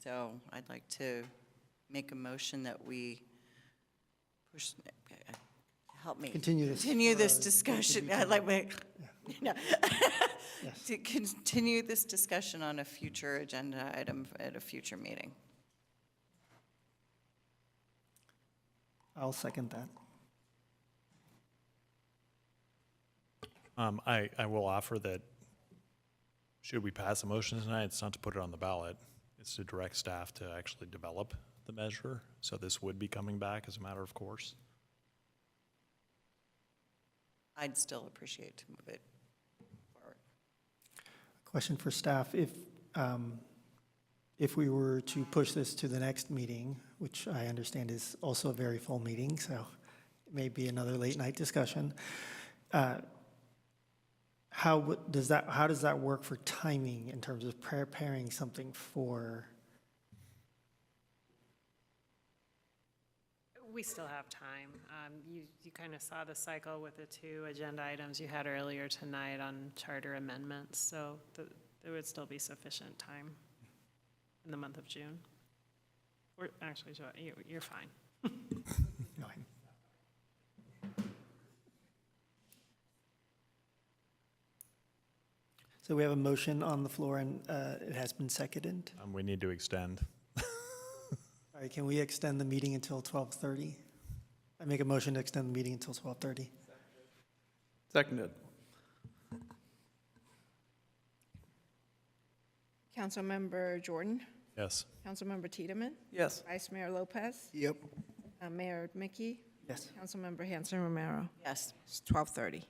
Speaker 13: So I'd like to make a motion that we push, help me.
Speaker 1: Continue
Speaker 13: this discussion. I'd like to continue this discussion on a future agenda item at a future meeting.
Speaker 1: I'll second that.
Speaker 11: I will offer that should we pass a motion tonight, it's not to put it on the ballot. It's to direct staff to actually develop the measure. So this would be coming back as a matter of course.
Speaker 13: I'd still appreciate to move it forward.
Speaker 1: Question for staff. If we were to push this to the next meeting, which I understand is also a very full meeting, so it may be another late night discussion, how does that work for timing in terms of preparing something for?
Speaker 4: We still have time. You kind of saw the cycle with the 2 agenda items you had earlier tonight on charter amendments, so there would still be sufficient time in the month of June. Or actually, you're fine.
Speaker 1: Fine. So we have a motion on the floor, and it has been seconded.
Speaker 11: We need to extend.
Speaker 1: All right, can we extend the meeting until 12:30? I make a motion to extend the meeting until 12:30.
Speaker 3: Seconded.
Speaker 2: Councilmember Jordan?
Speaker 11: Yes.
Speaker 2: Councilmember Tiedemann?
Speaker 3: Yes.
Speaker 2: Vice Mayor Lopez?
Speaker 15: Yep.
Speaker 2: Mayor Mickey?
Speaker 1: Yes.
Speaker 2: Councilmember Hanson Romero?
Speaker 13: Yes.
Speaker 2: It's 12:30.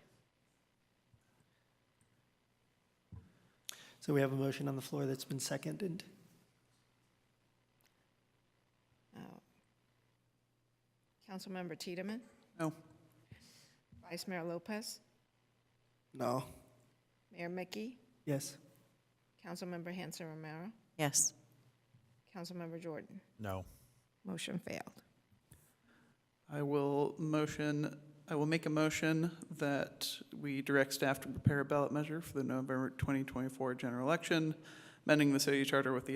Speaker 1: So we have a motion on the floor that's been seconded.
Speaker 2: Councilmember Tiedemann?
Speaker 3: No.
Speaker 2: Vice Mayor Lopez?
Speaker 15: No.
Speaker 2: Mayor Mickey?
Speaker 1: Yes.
Speaker 2: Councilmember Hanson Romero?
Speaker 13: Yes.
Speaker 2: Councilmember Jordan?
Speaker 11: No.
Speaker 2: Motion failed.
Speaker 3: I will make a motion that we direct staff to prepare a ballot measure for the November 2024 general election, amending the city charter with the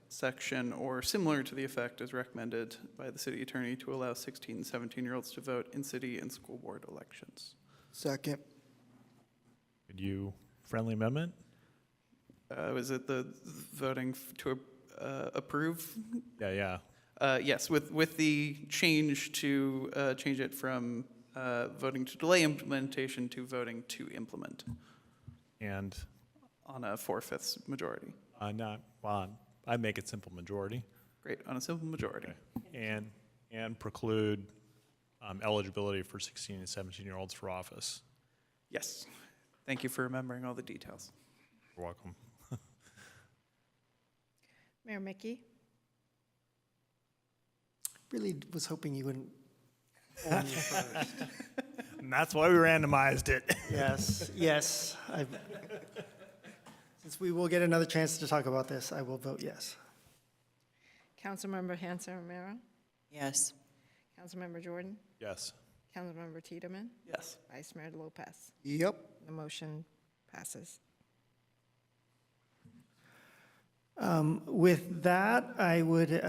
Speaker 3: section or similar to the effect as recommended by the city attorney to allow 16 and 17-year-olds to vote in city and school board elections.
Speaker 15: Second.
Speaker 11: Could you, friendly amendment?
Speaker 3: Was it the voting to approve?
Speaker 11: Yeah.
Speaker 3: Yes, with the change to change it from voting to delay implementation to voting to implement
Speaker 11: And
Speaker 3: on a 4/5 majority.
Speaker 11: I'd make it simple majority.
Speaker 3: Great, on a simple majority.
Speaker 11: And preclude eligibility for 16 and 17-year-olds for office.
Speaker 3: Yes. Thank you for remembering all the details.
Speaker 11: You're welcome.
Speaker 2: Mayor Mickey?
Speaker 1: Really was hoping you wouldn't hold me first.
Speaker 11: And that's why we randomized it.
Speaker 1: Yes. Since we will get another chance to talk about this, I will vote yes.
Speaker 2: Councilmember Hanson Romero?
Speaker 13: Yes.
Speaker 2: Councilmember Jordan?
Speaker 11: Yes.
Speaker 2: Councilmember Tiedemann?
Speaker 3: Yes.
Speaker 2: Vice Mayor Lopez?
Speaker 15: Yep.
Speaker 2: The motion passes.
Speaker 1: With that, I would,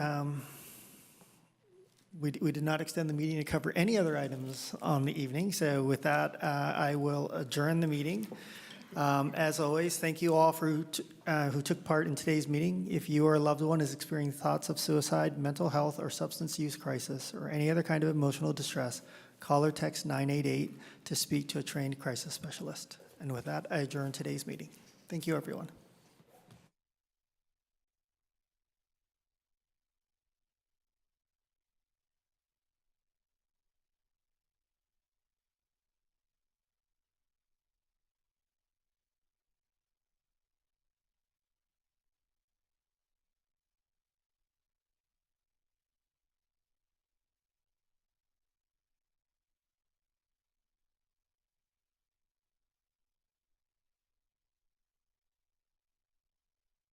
Speaker 1: we did not extend the meeting to cover any other items on the evening. So with that, I will adjourn the meeting. As always, thank you all who took part in today's meeting. If you or a loved one is experiencing thoughts of suicide, mental health, or substance use crisis, or any other kind of emotional distress, call or text 988 to speak to a trained crisis specialist. And with that, I adjourn today's meeting. Thank you, everyone.